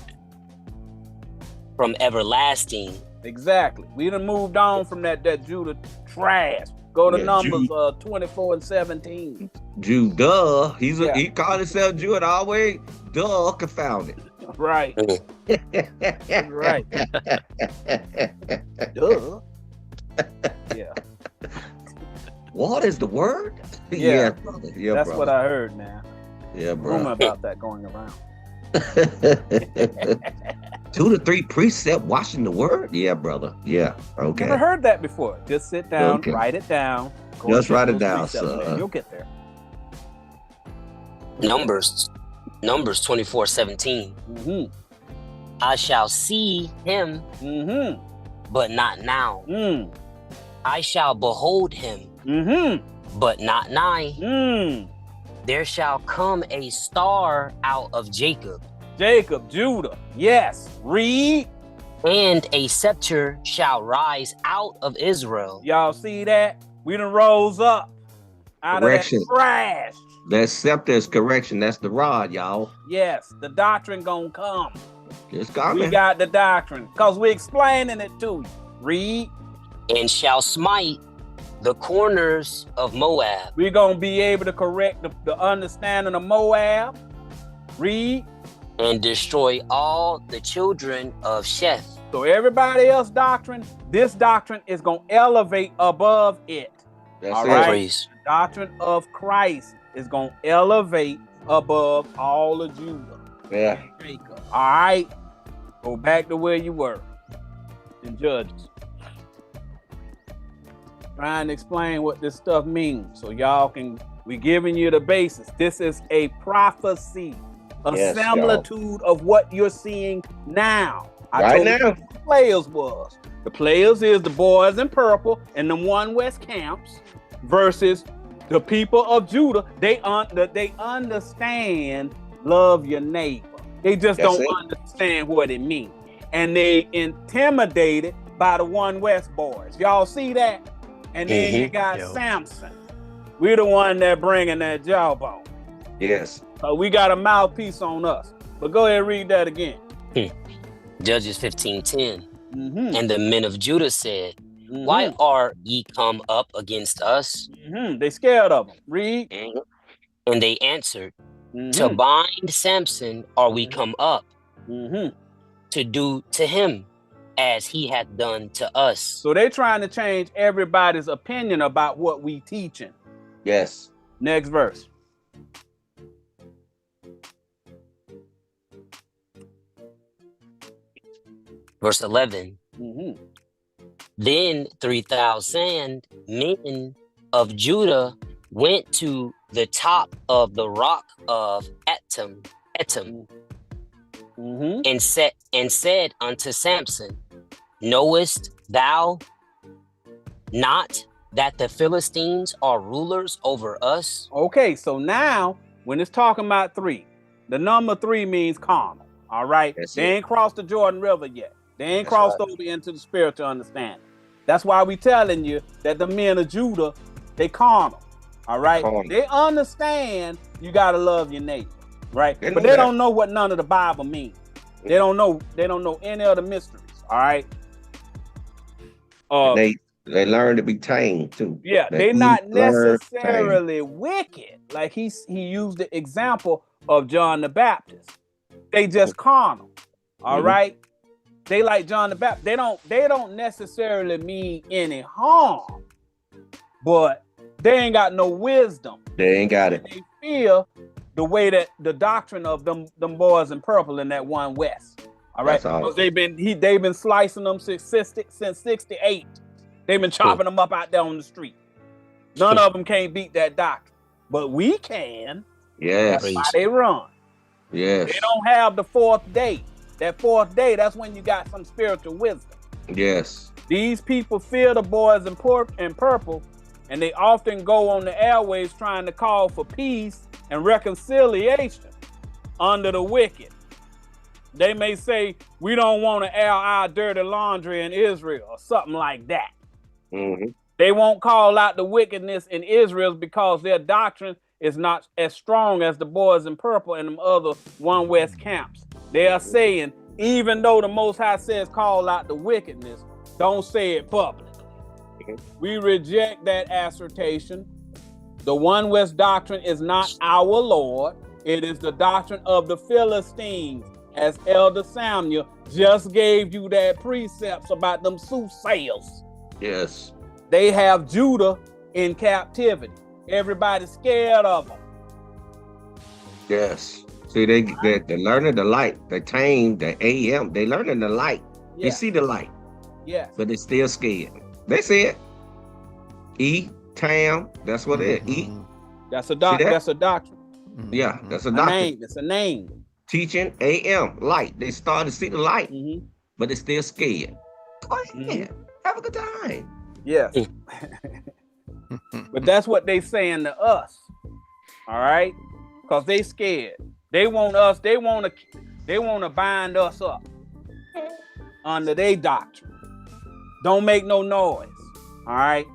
from everlasting. Exactly. We done moved on from that Judah trash. Go to Yeah, Numbers 24:17. Judah. Yeah. He called himself Judah always. Duh, confounded. Right. Right. Duh. Yeah. What is the word? Yeah. brother. Yeah, That's brother. what I heard, man. Yeah, Rumor bro. about that going around. 2 to 3 precept washing the word. Yeah, brother. Yeah. Okay. Never heard that before. Just sit down, Okay. write it down. Go Just and write check it those down, precepts, man. son. Uh, You'll get there. Numbers 24:17. Mm-hmm. I shall see him, Mm-hmm. but not now. Mm. I shall behold him, Mm-hmm. but not nigh. Mm. There shall come a star out of Jacob, Jacob, Judah. Yes. Read. and a scepter shall rise out of Israel. Y'all see that? We done rose up out Correction. of that trash. That scepter is correction. That's the rod, y'all. Yes, the doctrine gonna come. It's We coming. got the doctrine because we explaining it to you. Read. And shall smite the corners of Moab. We're gonna be able to correct the understanding of Moab. Read. And destroy all the children of Sheth. So everybody else doctrine, this doctrine is gonna elevate above it. That's All it. right. Praise. The doctrine of Christ is gonna elevate above all of Judah. Yeah. Jacob. All right. Go back to where you were in Judges. Trying to explain what this stuff means so y'all can. We giving you the basis. This is a prophecy, a Yes, similitude of what you're seeing now. I Right told you now. what the players was. The players is the boys in purple and the one West camps versus the people of Judah. They understand love your neighbor. They just That's don't it. understand what it means. And they intimidated by the One West boys. Y'all see that? And then you got Samson. We're the one that bringing that jawbone. Yes. We got a mouthpiece on us. But go ahead and read that again. Judges 15:10. And the men of Judah said, why are ye come up against us? They scared of them. Read. And they answered, to bind Samson are we come up, to do to him as he hath done to us. So they're trying to change everybody's opinion about what we teaching. Yes. Next verse. Verse 11. Then 3,000 men of Judah went to the top of the rock of Etam, and said unto Samson, knowest thou not that the Philistines are rulers over us? Okay, so now when it's talking about 3, the number 3 means carnal. All right, they ain't crossed the Jordan River yet. They ain't crossed over into the spiritual understanding. That's why we telling you that the men of Judah, they carnal. All right, they understand you gotta love your neighbor, right? But they don't know what none of the Bible means. They don't know any of the mysteries. All right. They learn to be tamed too. Yeah, they're not necessarily wicked. Like he used the example of John the Baptist. They just carnal. All right. They like John the Baptist. They don't necessarily mean any harm, but they ain't got no wisdom. They ain't got it. They feel the way that the doctrine of them boys in purple in that One West. All right. Because they've been slicing them since 68. They've been chopping them up out there on the street. None of them can't beat that doctrine, but we can. Yes. That's why they run. Yes. They don't have the 4th day. That 4th day, that's when you got some spiritual wisdom. Yes. These people fear the boys in purple, and they often go on the airways trying to call for peace and reconciliation under the wicked. They may say, we don't want to air our dirty laundry in Israel or something like that. They won't call out the wickedness in Israel because their doctrine is not as strong as the boys in purple and them other One West camps. They are saying, even though the Most High says call out the wickedness, don't say it publicly. We reject that assertion. The One West doctrine is not our Lord. It is the doctrine of the Philistines, as Elder Samuel just gave you that precepts about them soothsayers. Yes. They have Judah in captivity. Everybody's scared of them. Yes. See, they're learning the light. They tame the AM. They learning the light. Yeah. They see the light. Yes. But they still scared. They see it. Tam. That's what it is. That's a doctrine. That's a doctrine. Yeah, that's a doctrine. It's a name. Teaching AM light. They started to see the light, but they're still scared. Go ahead. Have a good time. Yes. But that's what they saying to us. All right? Because they scared. They want us, they want to bind us up under their doctrine. Don't make no noise. All right?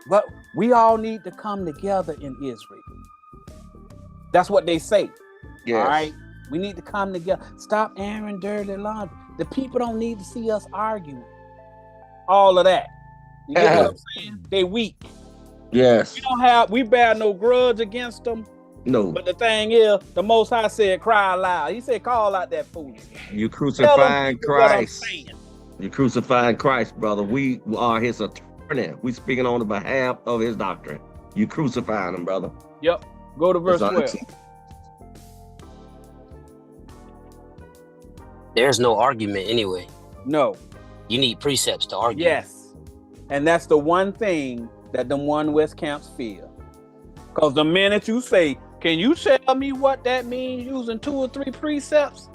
But we all need to come together in Israel. That's what they say. Yes. All right? We need to come together. Stop airing dirty laundry. The people don't need to see us arguing. All of that. You get what I'm saying? They weak. Yes. We bear no grudge against them. No. But the thing is, the Most High said, cry loud. He said, call out that foolishness. You crucifying Christ. You crucifying Christ, brother. We are his attorney. We speaking on the behalf of his doctrine. You crucifying him, brother. Yep. Go to verse 12. There's no argument anyway. No. You need precepts to argue. Yes. And that's the one thing that them One West camps feel. Because the minute you say, can you tell me what that means using 2 or 3 precepts?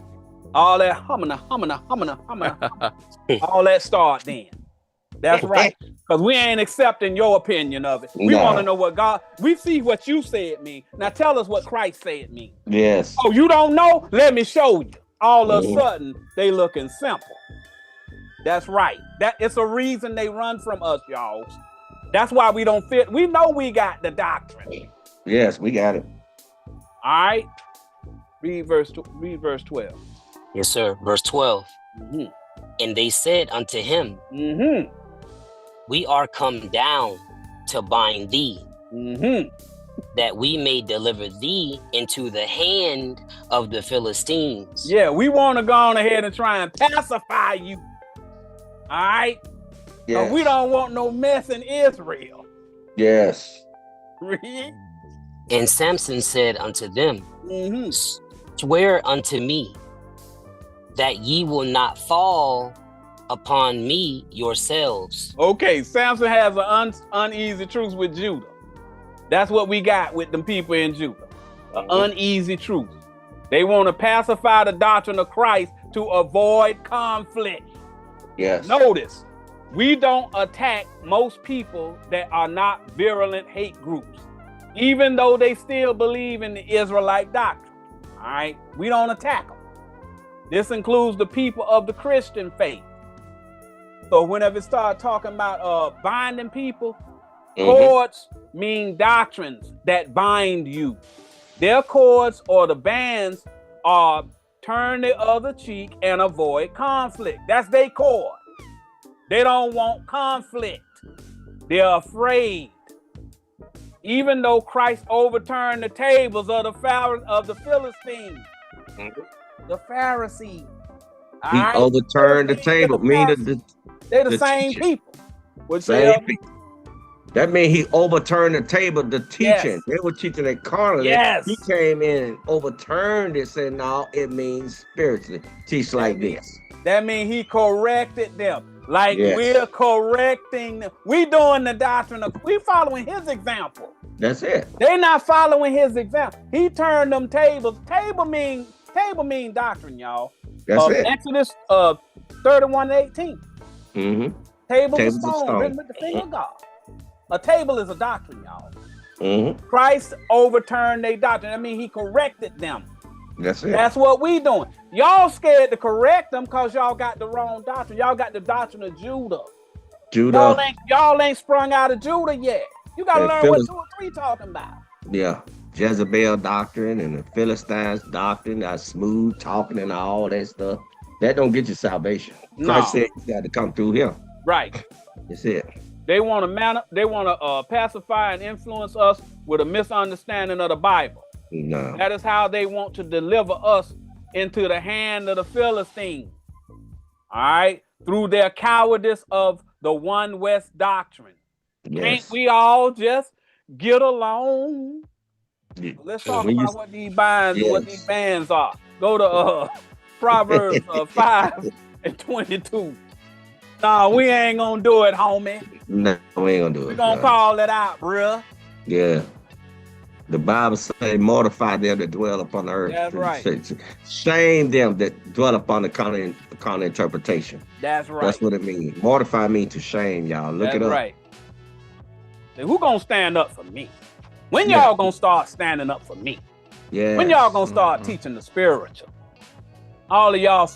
All that humming, all that start then. That's right. Because we ain't accepting your opinion of it. We want to know what God, we see what you say it means. Now tell us what Christ said it means. Yes. Oh, you don't know? Let me show you. All of a sudden, they looking simple. That's right. That it's a reason they run from us, y'all. That's why we don't fit. We know we got the doctrine. Yes, we got it. All right. Read verse 12. Yes, sir. Verse 12. And they said unto him, we are come down to bind thee, that we may deliver thee into the hand of the Philistines. Yeah, we want to go on ahead and try and pacify you. All right? Yes. We don't want no mess in Israel. Yes. And Samson said unto them, swear unto me that ye will not fall upon me yourselves. Okay, Samson has an uneasy truce with Judah. That's what we got with them people in Judah. An uneasy truce. They want to pacify the doctrine of Christ to avoid conflict. Yes. Notice, we don't attack most people that are not virulent hate groups, even though they still believe in the Israelite doctrine. All right? We don't attack them. This includes the people of the Christian faith. So whenever it starts talking about binding people, cords mean doctrines that bind you. Their cords or the bands are turn the other cheek and avoid conflict. That's their cord. They don't want conflict. They're afraid. Even though Christ overturned the tables of the Philistines, the Pharisees. He overturned the table. They're the same people. That means he overturned the table, the teaching. Yes. They were teaching it carnally. Yes. He came in and overturned it, said, no, it means spiritually. Teach like this. That means he corrected them. Like we're correcting them. We doing the doctrine of, we following his example. That's it. They're not following his example. He turned them tables. Table mean doctrine, y'all. That's it. Exodus 31:18. Tables of stone written with the finger of God. A table is a doctrine, y'all. Christ overturned their doctrine. I mean, he corrected them. That's it. That's what we doing. Y'all scared to correct them because y'all got the wrong doctrine. Y'all got the doctrine of Judah. Y'all ain't sprung out of Judah yet. You got to learn what 2 or 3 talking about. Yeah. Jezebel doctrine and the Philistines doctrine, that smooth talking and all that stuff. That don't get you salvation. Christ said you got to come through him. Right. That's it. They want to pacify and influence us with a misunderstanding of the Bible. No. That is how they want to deliver us into the hand of the Philistines. All right? Through their cowardice of the One West doctrine. Yes. Can't we all just get along? Yeah. Let's talk about what these bands are. Go to Proverbs 5:22. No, we ain't gonna do it, homie. No, we ain't gonna do it. We're gonna call it out, bruh. Yeah. The Bible says, mortify them that dwell upon the earth. That's right. Shame them that dwell upon the carnal interpretation. That's right. That's what it means. Mortify means to shame, y'all. Look it up. That's right. Now, who gonna stand up for me? When y'all gonna start standing up for me? Yeah. When y'all gonna start teaching the spiritual? All of y'all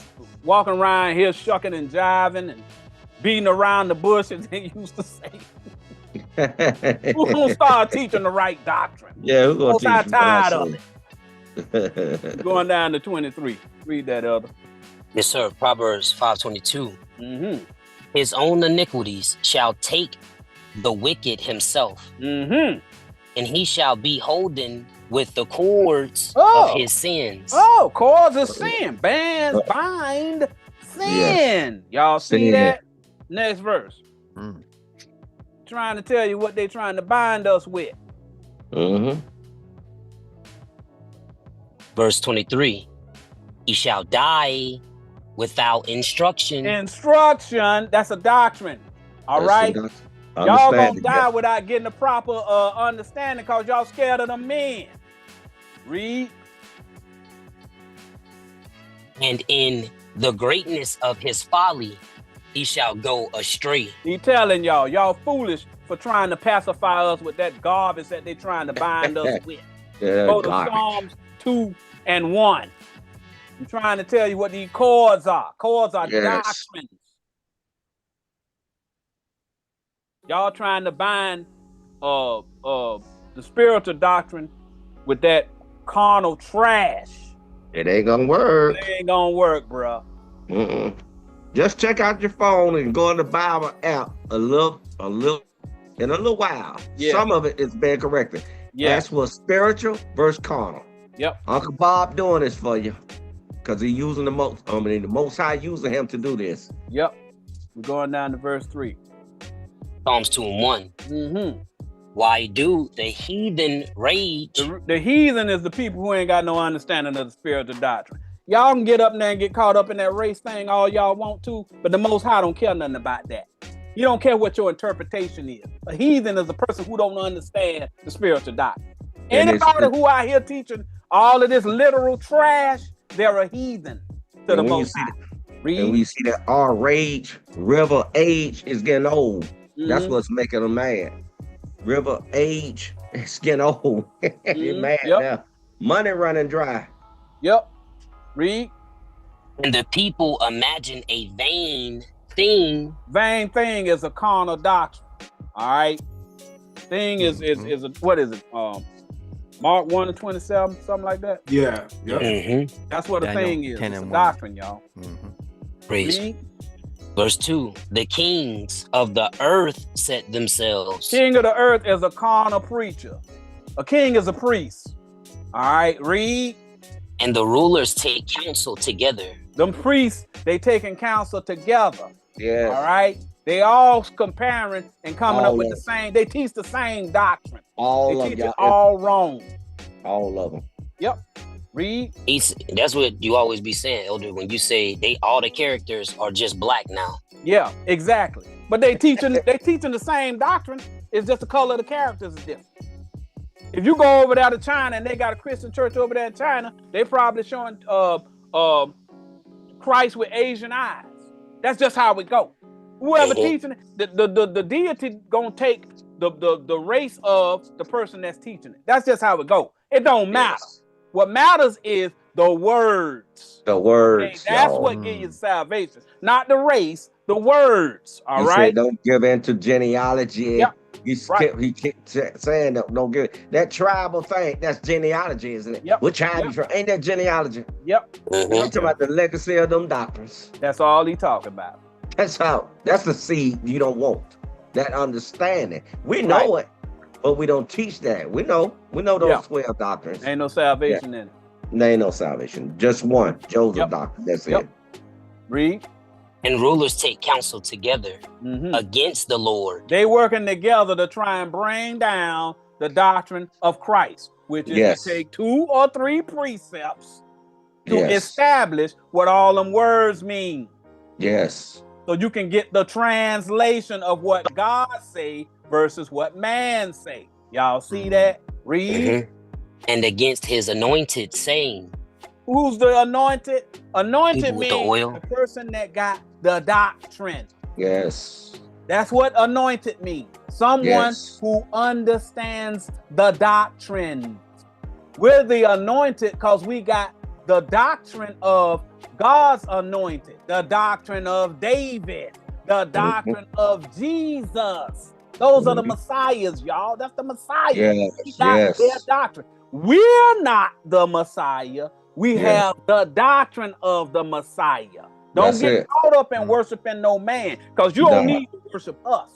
walking around here shucking and jiving and beating around the bush, as they used to say. Who's gonna start teaching the right doctrine? Yeah, who's gonna teach? I'm tired of it. Going down to 23. Read that, Elder. Yes, sir. Proverbs 5:22. His own iniquities shall take the wicked himself, and he shall be holden with the cords of his sins. Oh, cords of sin. Bands bind sin. Y'all see that? Next verse. Trying to tell you what they trying to bind us with. Verse 23. He shall die without instruction. Instruction, that's a doctrine. All right? Y'all gonna die without getting the proper understanding because y'all scared of the men. Read. And in the greatness of his folly, he shall go astray. He telling y'all sufoolish for trying to pacify us with that garbage that they trying to bind us with. Go to Psalms 2:1. I'm trying to tell you what these cords are. Cords are doctrines. Y'all trying to bind the spiritual doctrine with that carnal trash. It ain't gonna work. It ain't gonna work, bro. Just check out your phone and go in the Bible app in a little while. Yeah. Some of it is being corrected. Yeah. That's for spiritual versus carnal. Yep. Uncle Bob doing this for you. Because he's using the Most High using him to do this. Yep. We're going down to verse 3. Psalms 2:1. Why do the heathen rage? The heathen is the people who ain't got no understanding of the spiritual doctrine. Y'all can get up there and get caught up in that race thing all y'all want to, but the Most High don't care nothing about that. You don't care what your interpretation is. A heathen is a person who don't understand the spiritual doctrine. Anybody who out here teaching all of this literal trash, they're a heathen to the Most High. And we see that our river age is getting old. That's what's making them mad. River age is getting old. You're mad now. Money running dry. Yep. Read. And the people imagine a vain thing. Vain thing is a carnal doctrine. All right. Thing is a, what is it? Mark 1:27, something like that. Yeah. That's what a Daniel thing is. 10 It's a and 1. doctrine, y'all. Praise. Read. Verse 2. The kings of the earth set themselves. King of the earth is a carnal preacher. A king is a priest. All right. Read. And the rulers take counsel together. Them priests, they taking counsel together. Yes. All right. They all comparing and coming All up with of the same. They teach the same doctrine. All They of teach it y'all. all wrong. All of them. Yep. Read. That's what you always be saying, Elder, when you say all the characters are just black now. Yeah, exactly. But they teaching the same doctrine. It's just the color of the characters is different. If you go over there to China and they got a Christian church over there in China, they probably showing Christ with Asian eyes. That's just how it go. Whoever teaching it, the deity gonna take the race of the person that's teaching it. That's just how it go. It don't matter. Yes. What matters is the words. The words. Okay? That's what gives you salvation, not the race. The words. All right. Said don't give in to genealogy. Yep. He kept saying don't give it. That tribal thing. That's genealogy, isn't it? Yep. What tribe you from? Ain't that genealogy? Yep. I'm talking about the legacy of them doctrines. That's all he talking about. That's the seed you don't want. That understanding. We know it, but we don't teach that. We know those 12 doctrines. Ain't no salvation in it. There ain't no salvation. Just one. Joseph doctrine. That's it. Read. And rulers take counsel together against the Lord. They working together to try and bring down the doctrine of Christ, which is to take 2 or 3 precepts to establish what all them words mean. Yes. So you can get the translation of what God say versus what man say. Y'all see that? Read. And against his anointed, saying. Who's the anointed? Anointed People with means the oil. the person that got the doctrine. Yes. That's what anointed means. Someone who understands the doctrine. We're the anointed because we got the doctrine of God's anointed, the doctrine of David, the doctrine of Jesus. Those are the messiahs, y'all. That's the Messiah. We got their doctrine. We're not the Messiah. We have the doctrine of the Messiah. Don't get caught up in worshiping no man, because you don't need to worship us.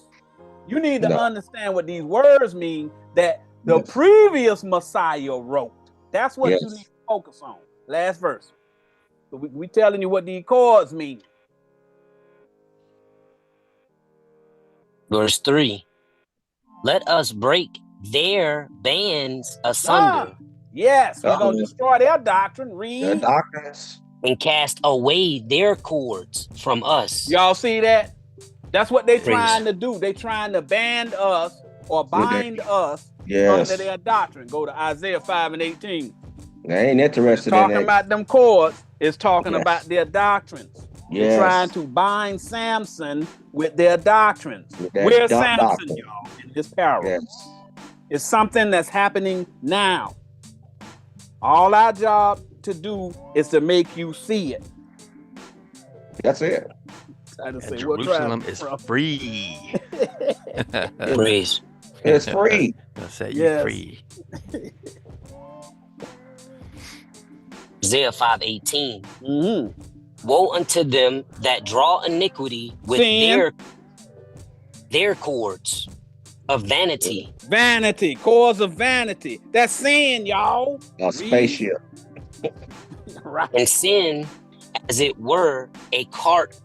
You need to understand what these words mean that the previous Messiah wrote. That's what you need to focus on. Last verse. So we telling you what these chords mean. Verse 3. Let us break their bands asunder. Yes, we're going to destroy their doctrine. Read. Their doctrines. And cast away their cords from us. Y'all see that? That's what they're trying to do. They're trying to band us or bind us under their doctrine. Go to Isaiah 5:18. They ain't interested in talking about them cords. It's talking about their doctrines. They're trying to bind Samson with their doctrines. Where's Samson, y'all, in this parable? It's something that's happening now. All our job to do is to make you see it. That's it. And Jerusalem is free. Praise. It's free. They'll set you Yes. free. Isaiah 5:18. Mm-hmm. Woe unto them that draw iniquity with Sin. their cords of vanity. Vanity, cause of vanity. That's sin, y'all. A spaceship. Right. And sin, as it were, a cart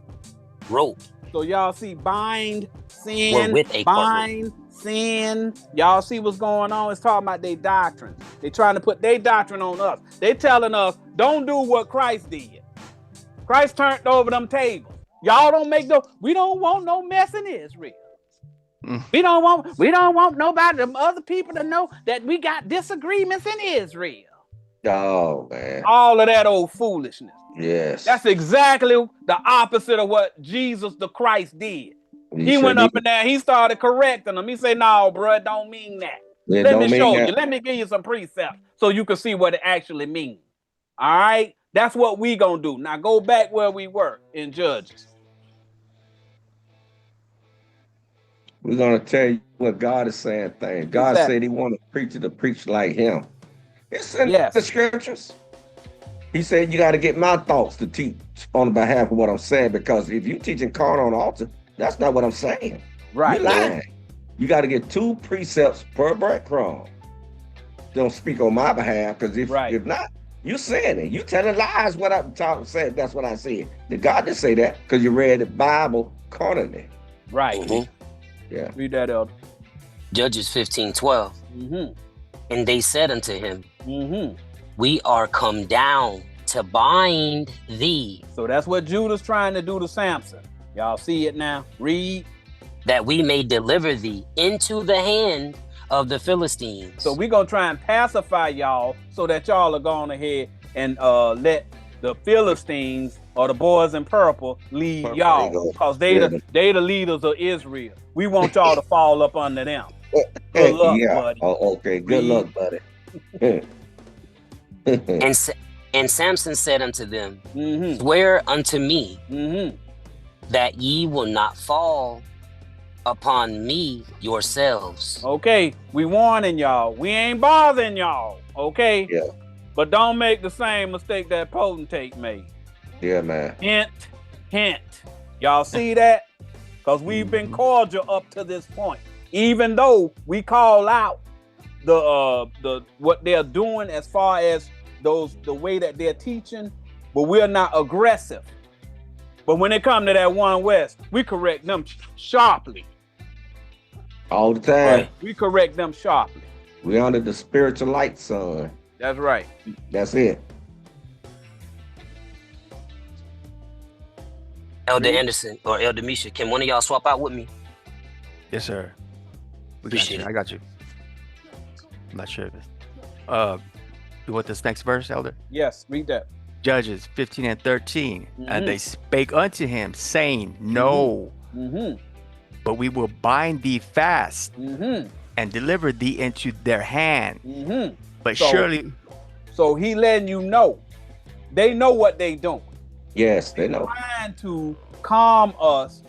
rope. So y'all see bind, Or sin, with a bind, sin. Y'all see what's going on? It's talking about their doctrine. They trying to put their doctrine on us. They telling us, don't do what Christ did. Christ turned over them tables. Y'all don't make no, we don't want no mess in Israel. We don't want nobody, them other people to know that we got disagreements in Israel. Oh, man. All of that old foolishness. Yes. That's exactly the opposite of what Jesus the Christ did. He went up in there, he started correcting them. He said, no, bro, it don't mean that. It Let don't me mean show that. you. Let me give you some precepts so you can see what it actually means. All right? That's what we gonna do. Now go back where we were in Judges. We're going to tell you what God is saying things. God said he wanted a preacher to preach like him. It's in the scriptures. He said you got to get my thoughts to teach on behalf of what I'm saying, because if you're teaching carnal on the altar, that's not what I'm saying. Right. You're lying. You got to get 2 precepts per breadcrumb. Don't speak on my behalf, because if not, you're saying it. You telling lies what I'm saying. That's what I said. Did God didn't say that because you read the Bible carnally. Right. Mm-hmm. Yeah. Read that, Elder. Judges 15:12. Mm-hmm. And they said unto him, Mm-hmm. we are come down to bind thee. So that's what Judah's trying to do to Samson. Y'all see it now? Read. That we may deliver thee into the hand of the Philistines. So we're going to try and pacify y'all so that y'all are going ahead and let the Philistines or the boys in purple lead y'all, because they the leaders of Israel. We want y'all to fall up under them. Good luck, buddy. Oh, okay. Good luck, buddy. And Samson said unto them, Mm-hmm. swear unto me Mm-hmm. that ye will not fall upon me yourselves. Okay, we warning y'all. We ain't bothering y'all. Okay? Yeah. But don't make the same mistake that potentate made. Yeah, man. Hint, hint. Y'all see that? Because we've been cordial up to this point. Even though we call out the what they're doing as far as the way that they're teaching, but we're not aggressive. But when it comes to that one West, we correct them sharply. All the time. Right. We correct them sharply. We under the spiritual light, son. That's right. That's it. Elder Anderson or Elder Misha, can one of y'all swap out with me? Yes, sir. Appreciate it. I got you. I'm not sure. You want this next verse, Elder? Yes, read that. Judges 15 and 13. And they spake unto him, saying, no, but we will bind thee fast and deliver thee into their hand. But surely. So he letting you know. They know what they doing. Yes, they know. Trying to calm us,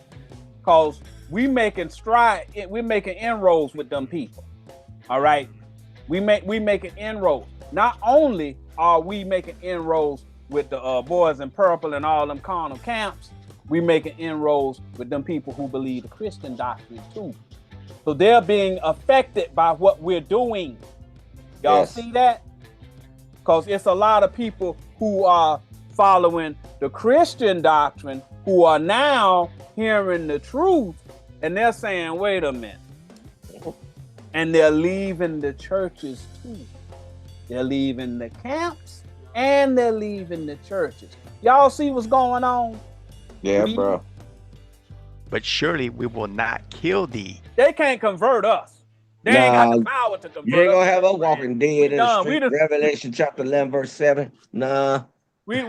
because we're making inroads with them people. All right. We making inroads. Not only are we making inroads with the boys in purple and all them carnal camps, we making inroads with them people who believe the Christian doctrine too. So they're being affected by what we're doing. Y'all see that? Because it's a lot of people who are following the Christian doctrine who are now hearing the truth, and they're saying, wait a minute. And they're leaving the churches too. They're leaving the camps and they're leaving the churches. Y'all see what's going on? Yeah, bro. But surely we will not kill thee. They can't convert us. They ain't got the power to convert us. You ain't gonna have us walking dead in the street. Revelation chapter 11, verse 7. Nah. We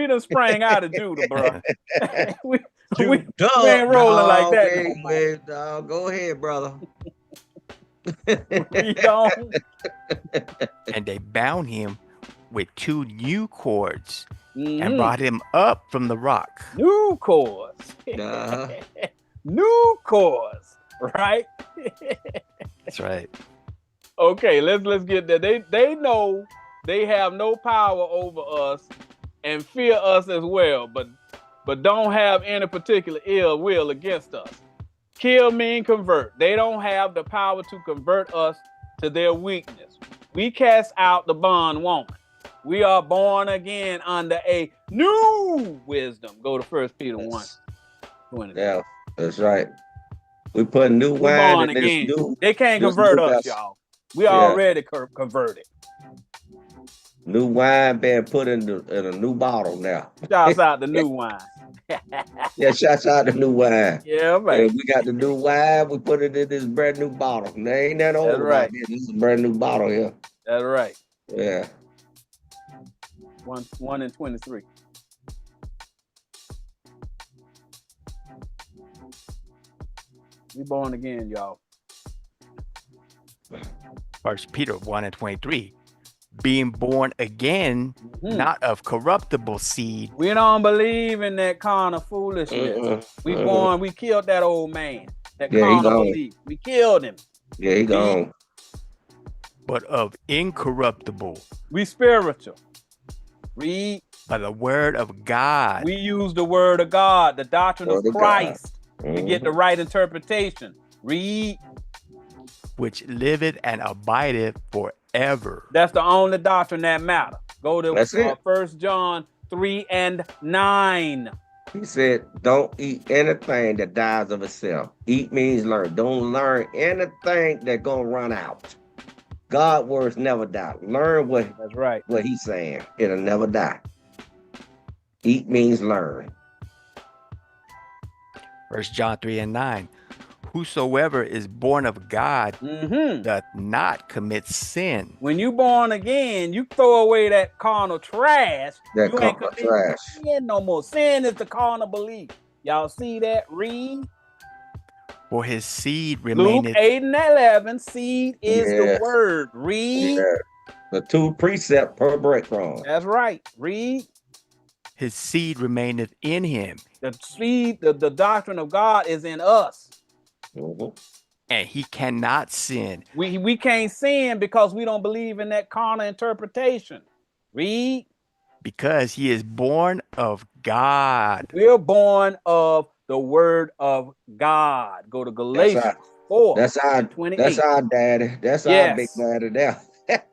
done sprang out of Judah, bro. we ain't rolling like that. Go ahead, brother. And they bound him with 2 new cords and brought him up from the rock. New cords. New cords. Right? That's right. Okay, let's get that. They know they have no power over us and fear us as well, but don't have any particular ill will against us. Kill mean convert. They don't have the power to convert us to their weakness. We cast out the bondwoman. We are born again under a new wisdom. Go to 1 Peter 1. Yeah, that's right. We put new We're wine born in again. this new. They can't this convert new us, vessel. y'all. We already converted. New wine being put in a new bottle now. Shouts out the new wine. Yeah, shouts out the new wine. Yeah, right. We got the new wine. We put it in this brand new bottle. There ain't that old That's right. about this. This is a brand new bottle here. That's right. Yeah. 1 and 23. We born again, y'all. 1 Peter 1 and 23. Being born again, not of corruptible seed. We don't believe in that carnal foolishness. We killed that old man. That carnal belief. We killed him. Yeah, he gone. But of incorruptible. We spiritual. Read. By the word of God. We use the word of God, the doctrine of Christ. We get the right interpretation. Read. Which liveth and abideth forever. That's the only doctrine that matters. Go to 1 John 3 and 9. He said, don't eat anything that dies of itself. Eat means learn. Don't learn anything that's going to run out. God's words never die. Learn That's right. What he's saying. It'll never die. Eat means learn. 1 John 3 and 9. Whosoever is born of God doth not commit sin. When you born again, you throw away that carnal trash. That you carnal trash. Sin no more. Sin is the carnal belief. Y'all see that? Read. For his seed remaineth. Luke 8 and 11. Seed is the word. Read. Yeah. The 2 precepts per breadcrumb. That's right. Read. His seed remaineth in him. The seed, the doctrine of God is in us. And he cannot sin. We can't sin because we don't believe in that carnal interpretation. Read. Because he is born of God. We're born of the word of God. Go to Galatians 4. That's our 28. That's our daddy. That's our big daddy there.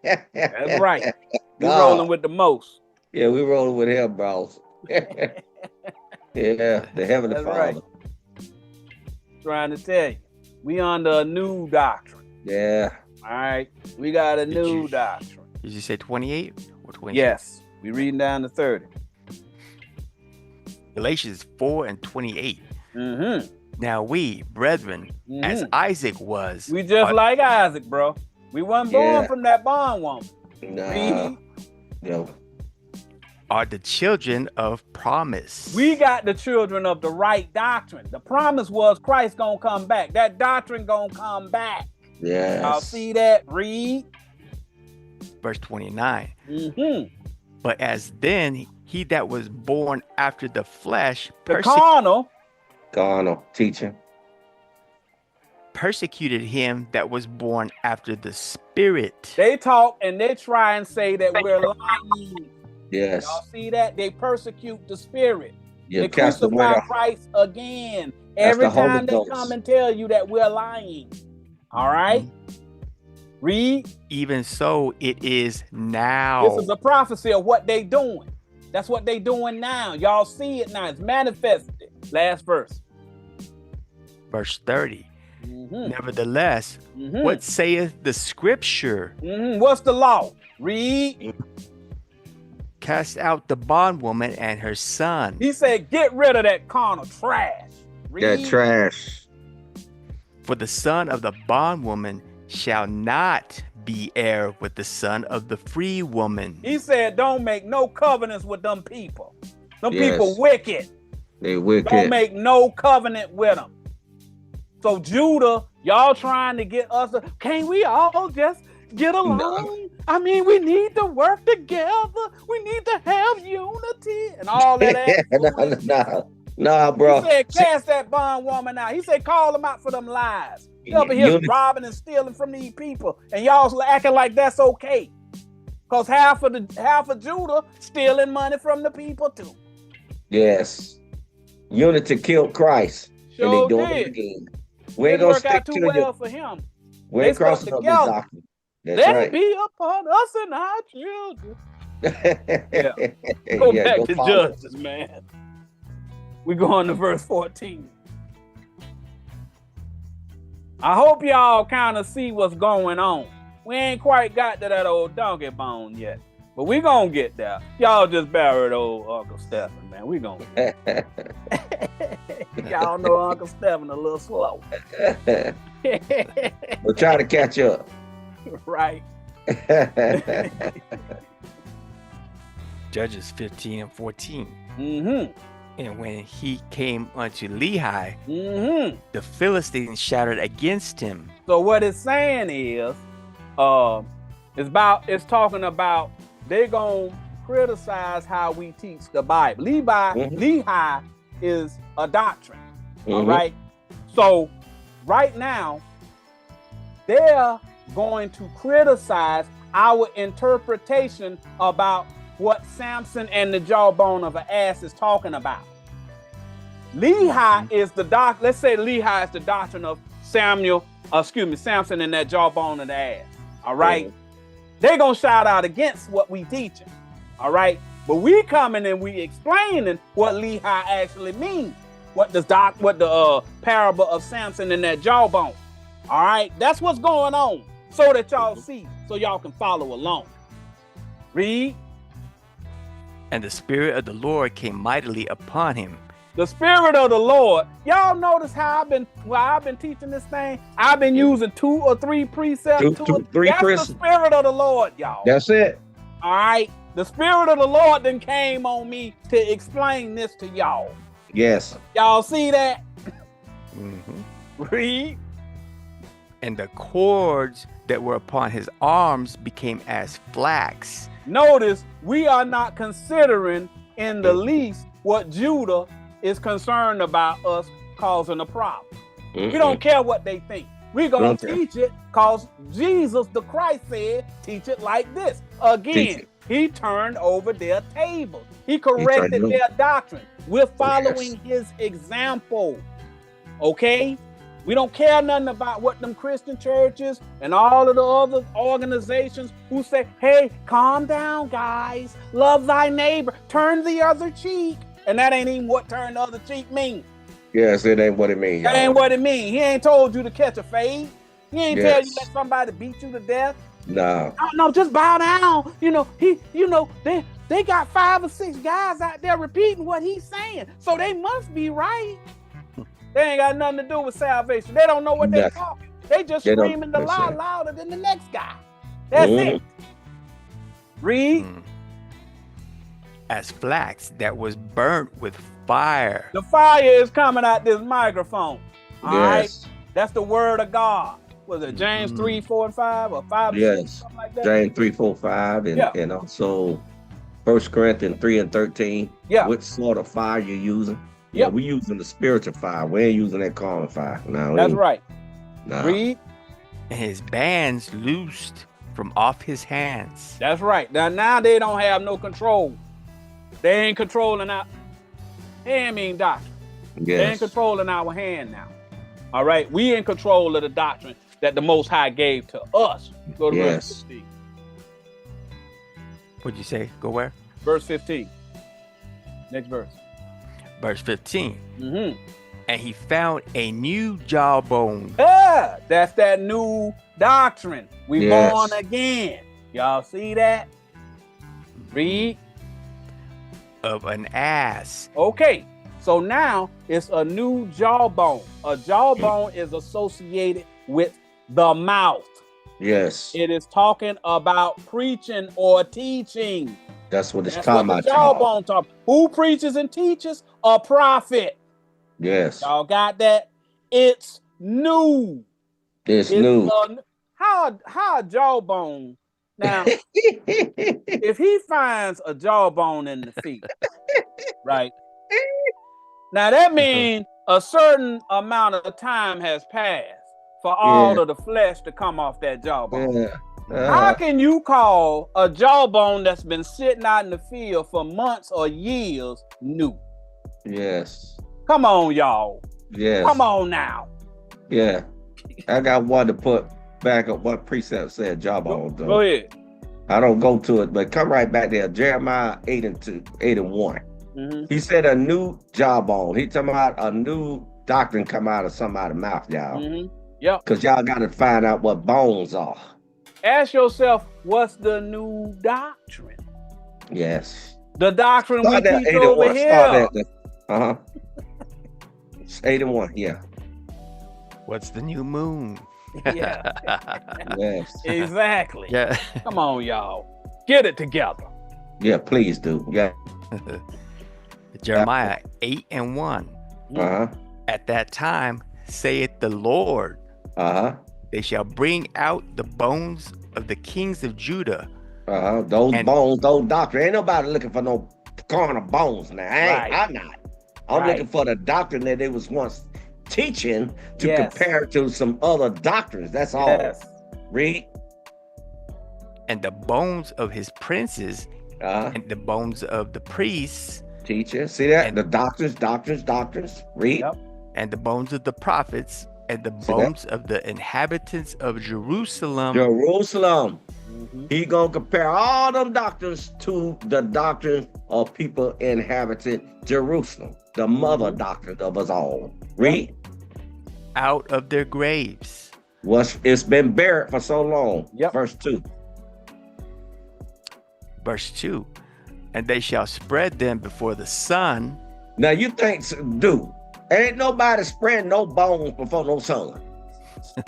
That's right. We're rolling with the most. Yeah, we rolling with him, bros. Yeah, the Heavenly That's Father. Right. Trying to tell you, we under a new doctrine. Yeah. All right, we got a new doctrine. Did you say 28 or 20? Yes, we reading down to 30. Galatians 4 and 28. Now we, brethren, as Isaac was. We just like Isaac, bro. We wasn't born from that bondwoman. Nah. Yo. Are the children of promise. We got the children of the right doctrine. The promise was Christ gonna come back. That doctrine gonna come back. Yes. Y'all see that? Read. Verse 29. But as then he that was born after the flesh, the carnal teaching, persecuted him that was born after the spirit. They talk and they try and say that we're lying. Yes. Y'all see that? They persecute the spirit. Yeah, they crucify Christ again. Every time they come and tell you that we're lying. All right? Read. Even so it is now. This is a prophecy of what they doing. That's what they doing now. Y'all see it now. It's manifested. Last verse. Verse 30. Nevertheless, what saith the scripture? What's the law? Read. Cast out the bondwoman and her son. He said, get rid of that carnal trash. Read. That trash. For the son of the bondwoman shall not be heir with the son of the free woman. He said, don't make no covenants with them people. Them people wicked. They wicked. Don't make no covenant with them. So Judah, y'all trying to get us, can't we all just get along? No. I mean, we need to work together. We need to have unity and all that. Nah, bro. He said, cast that bondwoman out. He said, call them out for them lies. They up here robbing and stealing from these people, and y'all acting like that's okay. Because half of Judah stealing money from the people too. Yes. Unity killed Christ. Sure and they doing did. it again. We ain't gonna work stick out too to well you. for him. We ain't crossing up this doctrine. That's Let right. it be upon us and our children. Go back to Judges, man. We go on to verse 14. I hope y'all kind of see what's going on. We ain't quite got to that old donkey bone yet, but we gonna get there. Y'all just buried old Uncle Stephen, man. We gonna get y'all know Uncle Stephen a little slow. We'll try to catch up. Right. Judges 15 and 14. Mm-hmm. And when he came unto Lehi, the Philistines shouted against him. So what it's saying is, it's talking about they're gonna criticize how we teach the Bible. Lehi is a doctrine. All right. So right now, they're going to criticize our interpretation about what Samson and the jawbone of an ass is talking about. Lehi is the let's say Lehi is the doctrine of Samson and that jawbone of the ass. All right. They're gonna shout out against what we teaching. All right. But we coming and we explaining what Lehi actually means. What the parable of Samson and that jawbone. All right. That's what's going on. So that y'all see, so y'all can follow along. Read. And the Spirit of the Lord came mightily upon him. The Spirit of the Lord. Y'all notice how I've been teaching this thing? I've been using 2 or 3 precepts. That's the Spirit of the Lord, y'all. That's it. All right. The Spirit of the Lord then came on me to explain this to y'all. Yes. Y'all see that? Read. And the cords that were upon his arms became as flax. Notice we are not considering in the least what Judah is concerned about us causing a problem. We don't care what they think. We're going to teach it because Jesus, the Christ, said, teach it like this. Again, he turned over their tables. He corrected their doctrine. We're following his example. Okay? We don't care nothing about what them Christian churches and all of the other organizations who say, hey, calm down, guys. Love thy neighbor. Turn the other cheek. And that ain't even what turn the other cheek means. Yes, it ain't what it means. That ain't what it means. He ain't told you to catch a fade. He ain't tell you let somebody beat you to death. No. No, just bow down. They got 5 or 6 guys out there repeating what he's saying. So they must be right. They ain't got nothing to do with salvation. They don't know what they're talking. They just screaming the lie louder than the next guy. That's it. Read. As flax that was burnt with fire. The fire is coming out this microphone. All right. That's the word of God. Was it James 3, 4, and 5 or 5 and 6, something like that? James 3, 4, 5, and also 1 Corinthians 3 and 13. Yeah. What sort of fire you using? Yeah, we using the spiritual fire. We ain't using that carnal fire. No, that's right. No. Read. And his bands loosed from off his hands. That's right. Now they don't have no control. They ain't controlling our doctrine. They ain't controlling our hand now. All right. We in control of the doctrine that the Most High gave to us. Go to verse 15. What'd you say? Go where? Verse 15. Next verse. Verse 15. And he found a new jawbone. Yeah, that's that new doctrine. We born again. Y'all see that? Read. Of an ass. Okay, so now it's a new jawbone. A jawbone is associated with the mouth. Yes. It is talking about preaching or teaching. That's what it's talking about. Jawbone talk. Who preaches and teaches? A prophet. Yes. Y'all got that? It's new. It's new. How a jawbone? Now, if he finds a jawbone in the feet, right? Now that means a certain amount of time has passed for all of the flesh to come off that jawbone. How can you call a jawbone that's been sitting out in the field for months or years new? Yes. Come on, y'all. Yes. Come on now. Yeah. I got one to put back up what Precept said, jawbone. Go ahead. I don't go to it, but come right back there. Jeremiah 8:1. He said a new jawbone. He talking about a new doctrine come out of somebody's mouth, y'all. Yep. Because y'all got to find out what bones are. Ask yourself, what's the new doctrine? Yes. The doctrine Start we teach over here. 8:1, yeah. What's the new moon? Yeah. Yes. Exactly. Yeah. Come on, y'all. Get it together. Yeah, please do. Yeah. Jeremiah 8:1. At that time, saith the Lord, they shall bring out the bones of the kings of Judah. Those bones, those doctrine. Ain't nobody looking for no carnal bones now. I'm not. I'm looking for the doctrine that they was once teaching to compare to some other doctrines. That's all. Read. And the bones of his princes and the bones of the priests. Teacher. See that? And the doctrines. Read. And the bones of the prophets and the bones of the inhabitants of Jerusalem. He gonna compare all them doctrines to the doctrine of people inhabiting Jerusalem, the mother doctrine of us all. Read. Out of their graves. It's been buried for so long. Verse 2. Verse 2. And they shall spread them before the sun. Now you think, dude, ain't nobody spreading no bones before no sun.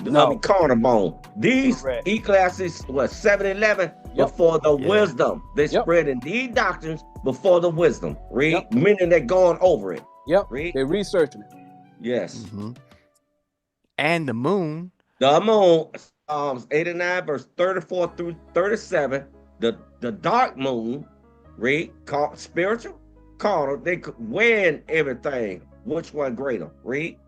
No carnal bone. These E-classes was 7-11 before the wisdom. They spreading these doctrines before the wisdom. Read. Meaning they're going over it. Read. They're researching it. Yes. And the moon. The moon, Psalms 89, verse 34 through 37. The dark moon, read, spiritual, carnal, they could win everything. Which one greater? Read.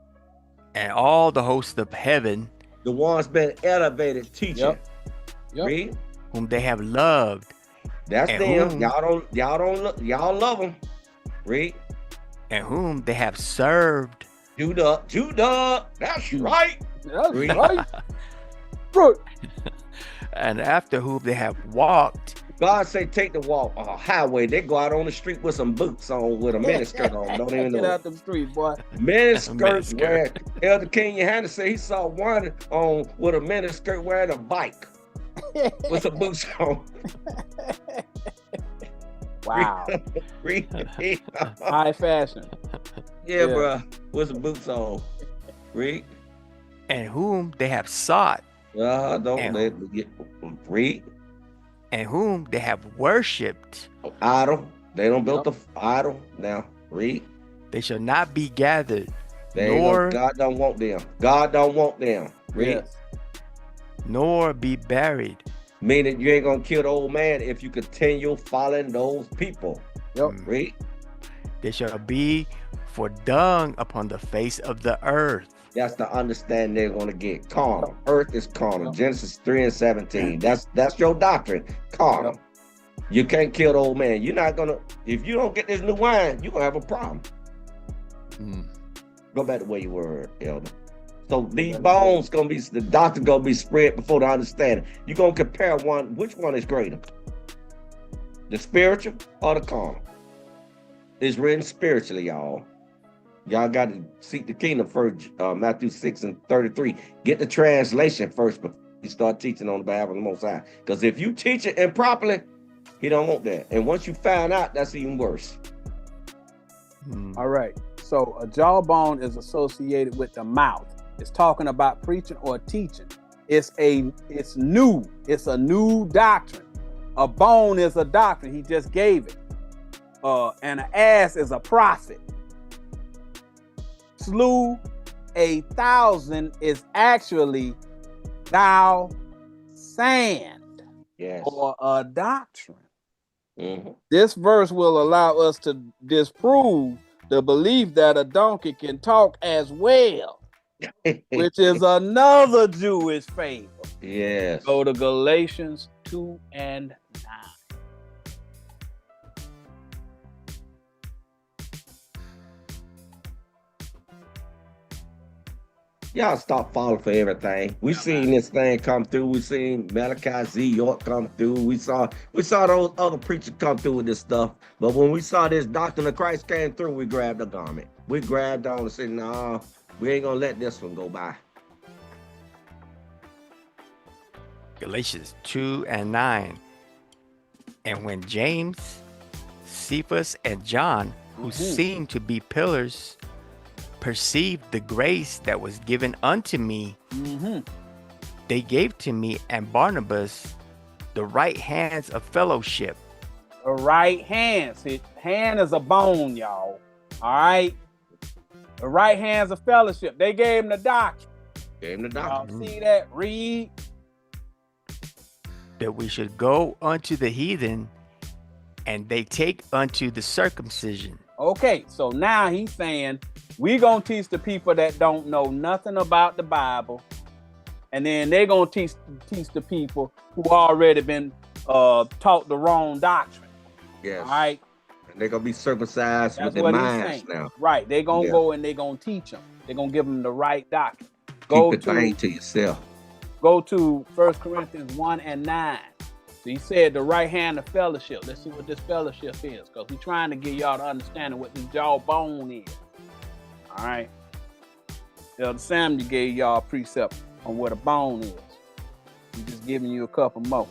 And all the hosts of heaven. The ones been elevated teaching. Read. Whom they have loved. That's them. Y'all love them. Read. And whom they have served. Judah. That's right. That's right. Bro. And after whom they have walked. God say take the walk highway. They go out on the street with some boots on, with a miniskirt on. Don't even know. Get out the street, boy. Miniskirt. Where Elder King Johanna said he saw one on with a miniskirt wearing a bike with some boots on. Wow. High fashion. Yeah, bro. With some boots on. Read. And whom they have sought. Read. And whom they have worshipped. Idol. They don't build the idol. Now, read. They shall not be gathered. God don't want them. God don't want them. Read. Nor be buried. Meaning you ain't gonna kill the old man if you continue following those people. Read. They shall be for dung upon the face of the earth. That's the understanding they're gonna get. Carnal. Earth is carnal. Genesis 3:17. That's your doctrine. Carnal. You can't kill the old man. You're not gonna. If you don't get this new wine, you're gonna have a problem. Go back to where you were, Elder. So these bones gonna be, the doctrine gonna be spread before the understanding. You're gonna compare one. Which one is greater? The spiritual or the carnal? It's written spiritually, y'all. Y'all got to seek the kingdom first. Matthew 6:33. Get the translation first before you start teaching on the behalf of the Most High. Because if you teach it improperly, he don't want that. And once you find out, that's even worse. All right. So a jawbone is associated with the mouth. It's talking about preaching or teaching. It's new. It's a new doctrine. A bone is a doctrine. He just gave it. And an ass is a prophet. Slew 1,000 is actually thou sand or a doctrine. This verse will allow us to disprove the belief that a donkey can talk as well, which is another Jewish fable. Yes. Go to Galatians 2 and 9. Y'all stop falling for everything. We seen this thing come through. We seen Malachi Z. York come through. We saw those other preachers come through with this stuff. But when we saw this doctrine of Christ came through, we grabbed the garment. We grabbed on and said, no, we ain't gonna let this one go by. Galatians 2 and 9. And when James, Cephas, and John, who seemed to be pillars, perceived the grace that was given unto me, they gave to me and Barnabas the right hands of fellowship. The right hands. Hand is a bone, y'all. All right. The right hands of fellowship. They gave him the doctrine. Gave him the Y'all doctrine. see that? Read. That we should go unto the heathen, and they take unto the circumcision. Okay, so now he's saying we gonna teach the people that don't know nothing about the Bible, and then they're gonna teach the people who already been taught the wrong doctrine. Yes. All right. And they're gonna be circumcised That's with their what he's minds saying. now. Right. They're gonna Yeah. go and they're gonna teach them. They're gonna give them the right doctrine. Keep the thing to yourself. Go to 1 Corinthians 1 and 9. So he said the right hand of fellowship. Let's see what this fellowship is, because we're trying to get y'all to understand what this jawbone is. All right. Elder Samuel gave y'all a precept on what a bone is. He's just giving you a couple more.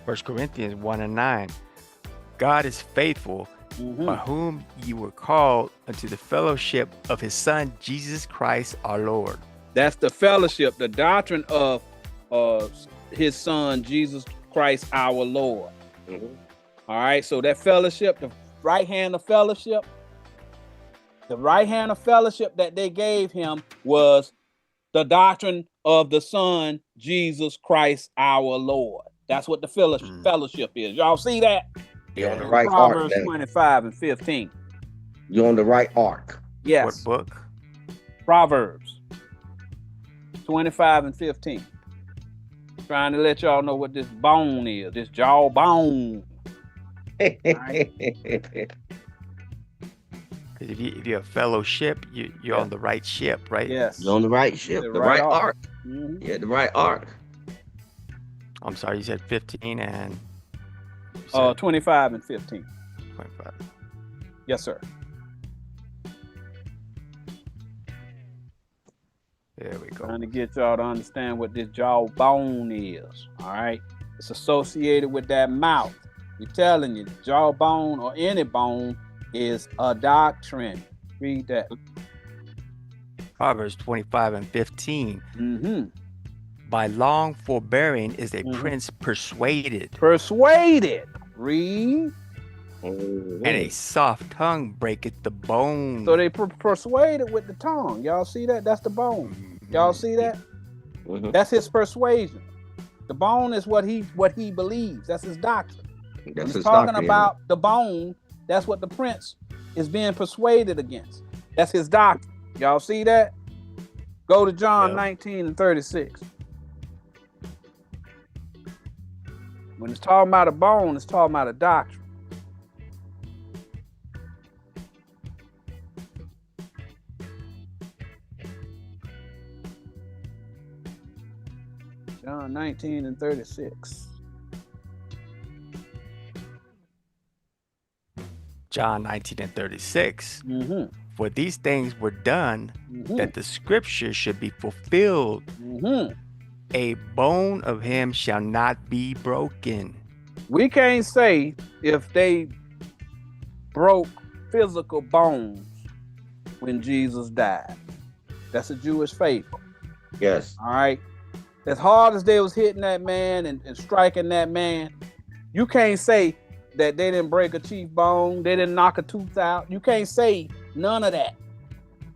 1 Corinthians 1 and 9. God is faithful, by whom you were called unto the fellowship of his Son, Jesus Christ our Lord. That's the fellowship, the doctrine of his Son, Jesus Christ our Lord. All right, so that fellowship, the right hand of fellowship, that they gave him was the doctrine of the Son, Jesus Christ our Lord. That's what the fellowship is. Y'all see that? You're on the right Proverbs arc. 25 and 15. You're on the right arc. Yes. What book? Proverbs 25 and 15. Trying to let y'all know what this bone is, this jawbone. Right. If you're a fellowship, you're on the right ship, right? Yes. You're on the right ship, The the right right arc. arc. Yeah, the right arc. I'm sorry, you said 15 and... 25 and 15. 25. Yes, sir. There we go. Trying to get y'all to understand what this jawbone is. All right. It's associated with that mouth. We're telling you, jawbone or any bone is a doctrine. Read that. Proverbs 25 and 15. By long forbearing is a prince persuaded. Persuaded. Read. And a soft tongue breaketh the bone. So they persuaded with the tongue. Y'all see that? That's the bone. Y'all see that? That's his persuasion. The bone is what he believes. That's his doctrine. That's his talking doctrine. about the bone. That's what the prince is being persuaded against. That's his doctrine. Y'all see that? Go to John 19 and 36. When it's talking about a bone, it's talking about a doctrine. John 19 and 36. John 19 and 36. For these things were done that the scripture should be fulfilled. A bone of him shall not be broken. We can't say if they broke physical bones when Jesus died. That's a Jewish fable. Yes. All right. As hard as they was hitting that man and striking that man, you can't say that they didn't break a chief bone, they didn't knock a tooth out. You can't say none of that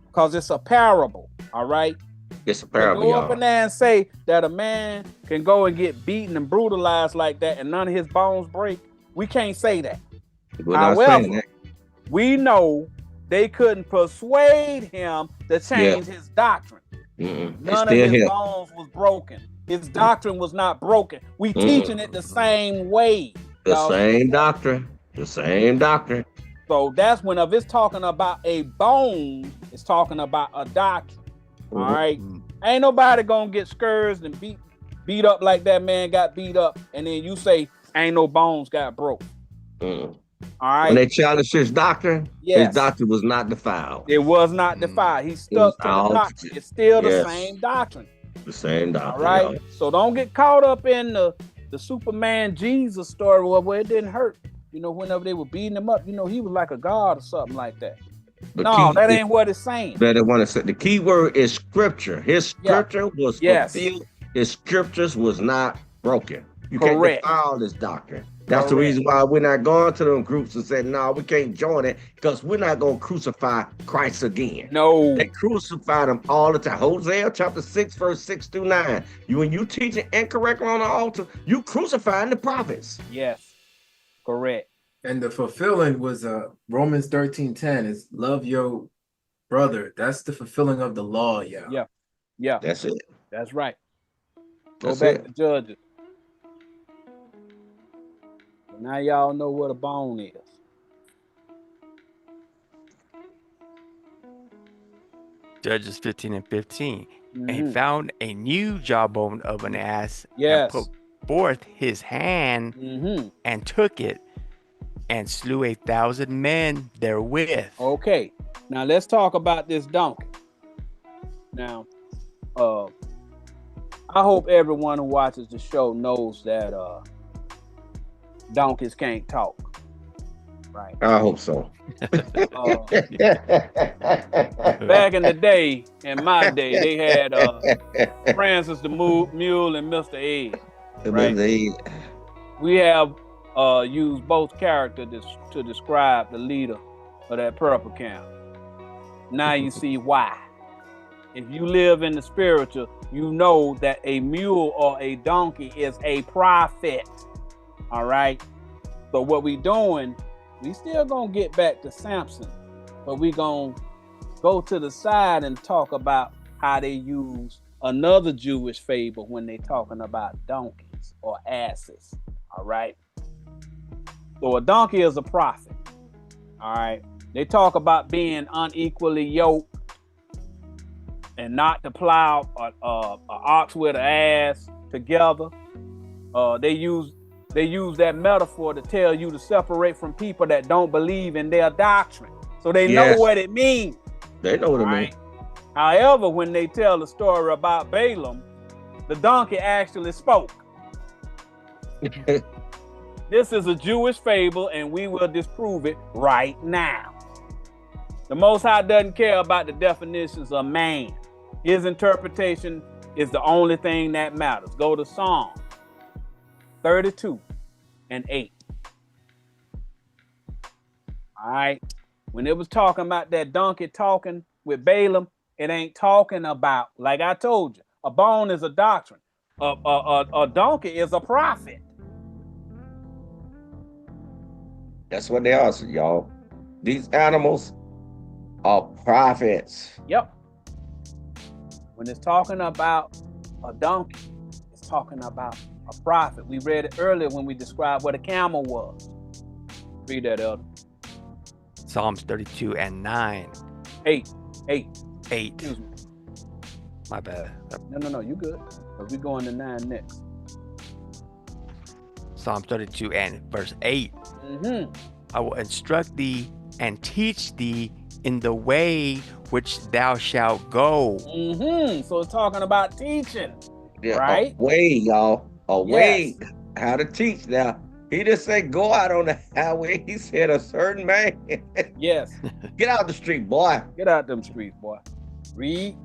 because it's a parable. All right. It's a parable, go up y'all. in there and say that a man can go and get beaten and brutalized like that and none of his bones break. We can't say that. We're not saying that. we know they couldn't persuade him to change his doctrine. None of his bones was broken. His doctrine was not broken. We teaching it the same way. The same doctrine. The same doctrine. So that's when if it's talking about a bone, it's talking about a doctrine. All right. Ain't nobody gonna get scourged and beat up like that man got beat up, and then you say ain't no bones got broke. All right. When they challenged his doctrine, his doctrine was not defiled. It was not defiled. He stuck to the doctrine. It's still the same doctrine. The same doctrine. All right. So don't get caught up in the Superman Jesus story where it didn't hurt. You know, whenever they were beating him up, you know, he was like a god or something like that. That ain't what it's saying. The key word is scripture. His scripture was fulfilled. His scriptures was not broken. You can't defile this doctrine. That's the reason why we're not going to them groups and saying, no, we can't join it, because we're not going to crucify Christ again. No. They crucified him all the time. Hosea chapter 6, verse 6 through 9. When you teaching incorrectly on the altar, you crucifying the prophets. Yes. Correct. And the fulfilling was Romans 13:10 is love your brother. That's the fulfilling of the law, Yeah. That's it. That's right. Go back to Judges. Now y'all know what a bone is. Judges 15 and 15. And he found a new jawbone of an ass and put forth his hand and took it and slew 1,000 men therewith. Okay. Now let's talk about this donkey. Now, I hope everyone who watches the show knows that donkeys can't talk. Right. I hope so. Back in the day, in my day, they had Francis the Mule and Mr. Ed. Right? We have used both characters to describe the leader of that purple camp. Now you see why. If you live in the spiritual, you know that a mule or a donkey is a prophet. All right. So what we doing, we still gonna get back to Samson, but we gonna go to the side and talk about how they use another Jewish fable when they talking about donkeys or asses. All right. So a donkey is a prophet. All right. They talk about being unequally yoked and not to plow an ox with an ass together. They use that metaphor to tell you to separate from people that don't believe in their doctrine. So they know what it means. They know what it means. However, when they tell the story about Balaam, the donkey actually spoke. This is a Jewish fable, and we will disprove it right now. The Most High doesn't care about the definitions of man. His interpretation is the only thing that matters. Go to Psalm 32 and 8. All right. When it was talking about that donkey talking with Balaam, it ain't talking about, like I told you, a bone is a doctrine. A donkey is a prophet. That's what they are, y'all. These animals are prophets. Yep. When it's talking about a donkey, it's talking about a prophet. We read it earlier when we described what a camel was. Read that, Elder. Psalms 32 and 9. 8. Excuse me. My bad. No, you good. Because we're going to 9 next. Psalm 32 and verse 8. I will instruct thee and teach thee in the way which thou shalt go. So it's talking about teaching. Yeah, right? A way, y'all. A way how to teach. Now, he didn't say go out on the highway. He said a certain man. Yes. Get out the street, boy. Get out them streets, boy. Read.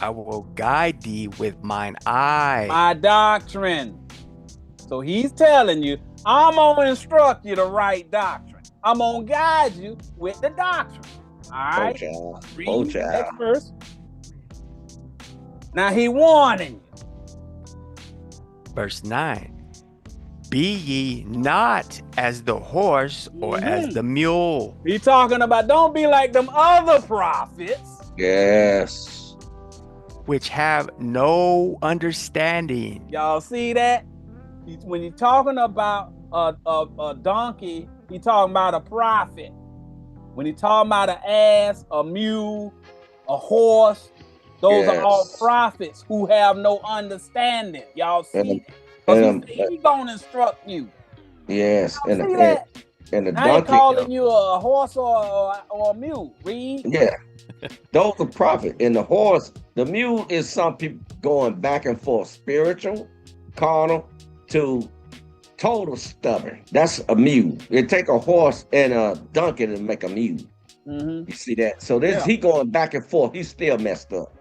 I will guide thee with mine eye. My doctrine. So he's telling you, I'm going to instruct you the right doctrine. I'm going to guide you with the doctrine. All right? Read next verse. Now he warning you. Verse 9. Be ye not as the horse or as the mule. He talking about don't be like them other prophets. Yes. Which have no understanding. Y'all see that? When he's talking about a donkey, he talking about a prophet. When he talking about an ass, a mule, a horse, those are all prophets who have no understanding. Y'all see that? Because he gonna instruct you. Yes. And the donkey. I ain't calling you a horse or a mule. Read. Yeah. Those are prophets. And the horse, the mule is some people going back and forth, spiritual, carnal, to total stubborn. That's a mule. It take a horse and a donkey to make a mule. You see that? So he going back and forth. He's still messed up.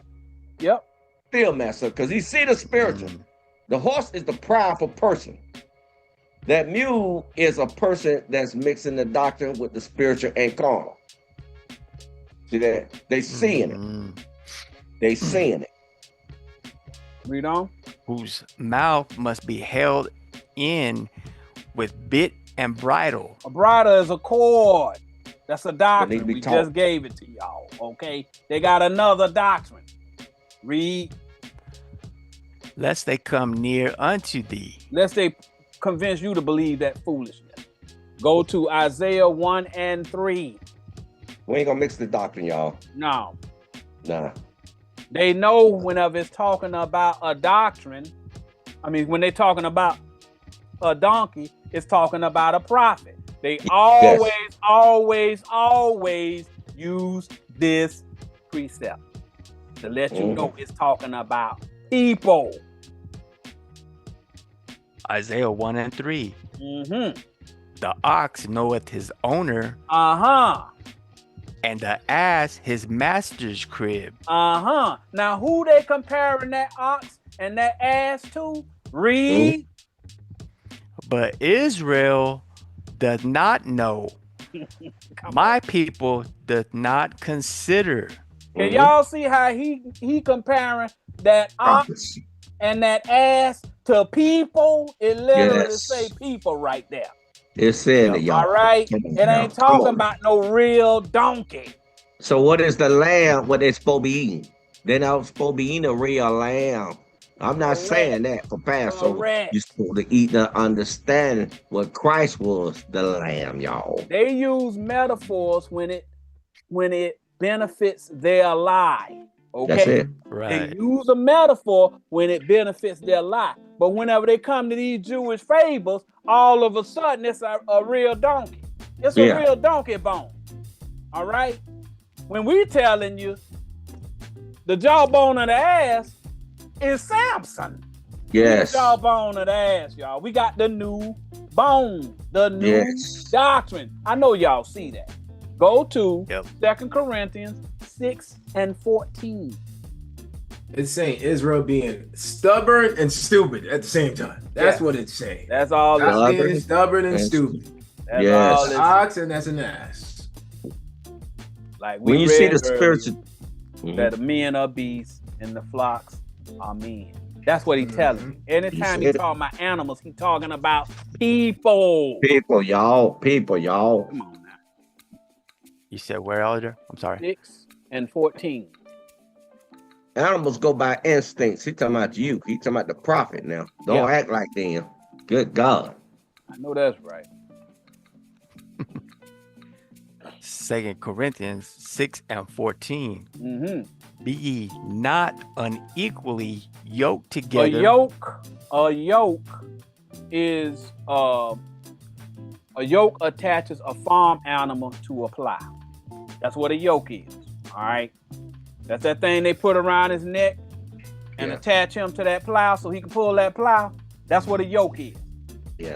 Yep. Still messed up because he see the spiritual. The horse is the prideful person. That mule is a person that's mixing the doctrine with the spiritual and carnal. See that? They seeing it. They seeing it. Read on. Whose mouth must be held in with bit and bridle. A bridle is a cord. That's a doctrine. We just gave it to y'all. Okay. They got another doctrine. Read. Lest they come near unto thee. Lest they convince you to believe that foolishness. Go to Isaiah 1 and 3. We ain't gonna mix the doctrine, y'all. No. Nah. They know whenever it's talking about a doctrine, when they're talking about a donkey, it's talking about a prophet. They always use this precept to let you know it's talking about people. Isaiah 1 and 3. The ox knoweth his owner. And the ass his master's crib. Now who they comparing that ox and that ass to? Read. But Israel does not know. My people does not consider. Can y'all see how he comparing that ox and that ass to people? It literally say people right there. It's saying it, y'all. All right. It ain't talking about no real donkey. So what is the lamb? What they supposed to be eating? They're not supposed to be eating a real lamb. I'm not saying that for Passover. You're supposed to eat the understanding what Christ was, the lamb, y'all. They use metaphors when it benefits their lie. Okay. That's it. Right. They use a metaphor when it benefits their lie. But whenever they come to these Jewish fables, all of a sudden it's a real donkey. It's a real donkey bone. All right. When we telling you the jawbone of the ass is Samson. Yes. The jawbone of the ass, y'all. We got the new bone, the new doctrine. I know y'all see that. Go to 2 Corinthians 6 and 14. It's saying Israel being stubborn and stupid at the same time. That's what it's saying. That's all. That's being stubborn and stupid. That's all. That's an ox and that's an ass. Like when you see the spiritual, that the men are beasts and the flocks are men. That's what he's telling you. Anytime he's talking about animals, he's talking about people. People, y'all. Come on now. You said where, Elder? I'm sorry. 6 and 14. Animals go by instincts. He talking about you. He talking about the prophet now. Don't act like them. Good God. I know that's right. 2 Corinthians 6 and 14. Be ye not unequally yoked together. A yoke is a yoke attaches a farm animal to a plow. That's what a yoke is. All right. That's that thing they put around his neck and attach him to that plow so he can pull that plow. That's what a yoke is.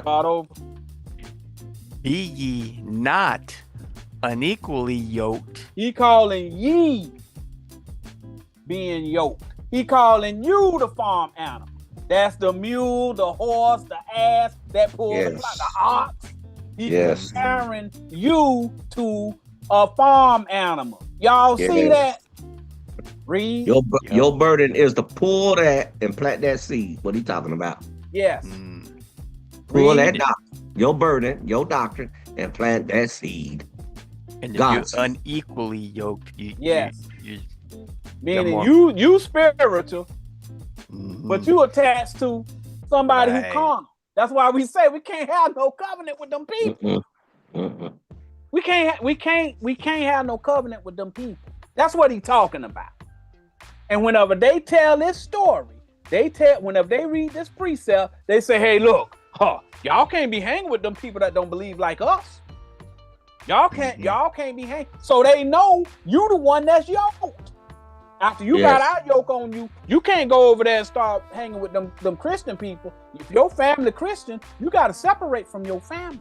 Start over. Be ye not unequally yoked. He calling ye being yoked. He calling you the farm animal. That's the mule, the horse, the ass that pulls the plow, the ox. He's comparing you to a farm animal. Y'all see that? Read. Your burden is to pull that and plant that seed. What he talking about? Yes. Pull Read. that doctrine, your burden, your doctrine, and plant that seed. And if God's you're seed. unequally yoked, Yes. you Meaning more- you spiritual, but you attached to somebody who Right. carnal. That's why we say we can't have no covenant with them people. We can't have no covenant with them people. That's what he's talking about. And whenever they tell this story, whenever they read this precept, they say, hey, look, y'all can't be hanging with them people that don't believe like us. Y'all can't be hanging. So they know you the one that's yoked. After you got our yoke on you, you can't go over there and start hanging with them Christian people. If your family Christian, you got to separate from your family.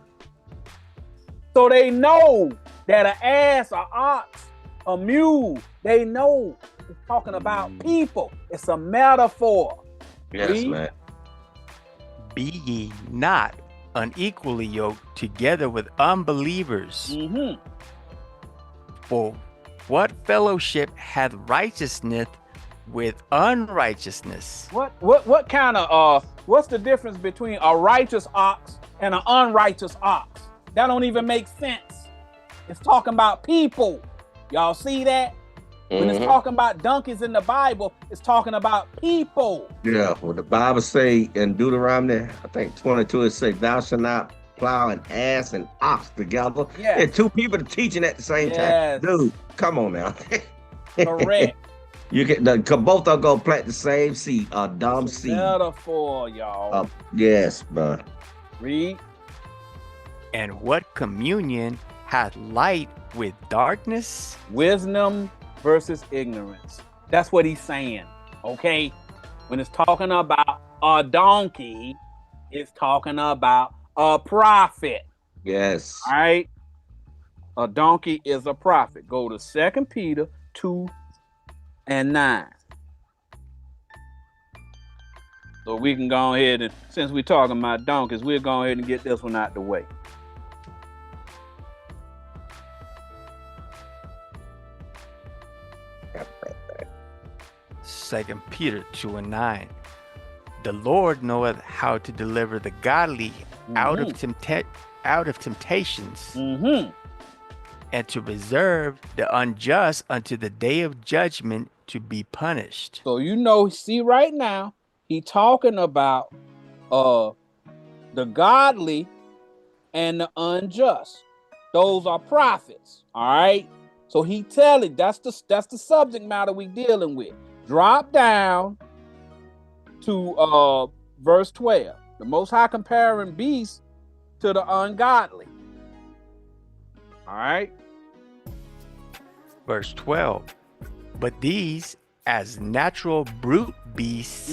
So they know that an ass, an ox, a mule, they know it's talking about people. It's a metaphor. Yes, man. Be ye not unequally yoked together with unbelievers. For what fellowship hath righteousness with unrighteousness? What kind of what's the difference between a righteous ox and an unrighteous ox? That don't even make sense. It's talking about people. Y'all see that? When it's talking about donkeys in the Bible, it's talking about people. Yeah, well, the Bible say in Deuteronomy, I think 22, it says, thou shalt not plow an ass and ox together. Yes. And two people teaching at the same time. Dude, come on now. Correct. You can both of them go plant the same seed, a dumb seed. Metaphor, y'all. Yes, bro. Read. And what communion hath light with darkness? Wisdom versus ignorance. That's what he's saying. Okay? When it's talking about a donkey, it's talking about a prophet. Yes. All right? A donkey is a prophet. Go to 2 Peter 2 and 9. So we can go ahead and, since we're talking about donkeys, we'll go ahead and get this one out the way. Second Peter 2 and 9. The Lord knoweth how to deliver the godly out of temptations, and to reserve the unjust unto the day of judgment to be punished. So see right now, he talking about the godly and the unjust. Those are prophets. All right. So he telling that's the subject matter we dealing with. Drop down to verse 12. The Most High comparing beasts to the ungodly. All right. Verse 12. But these, as natural brute beasts,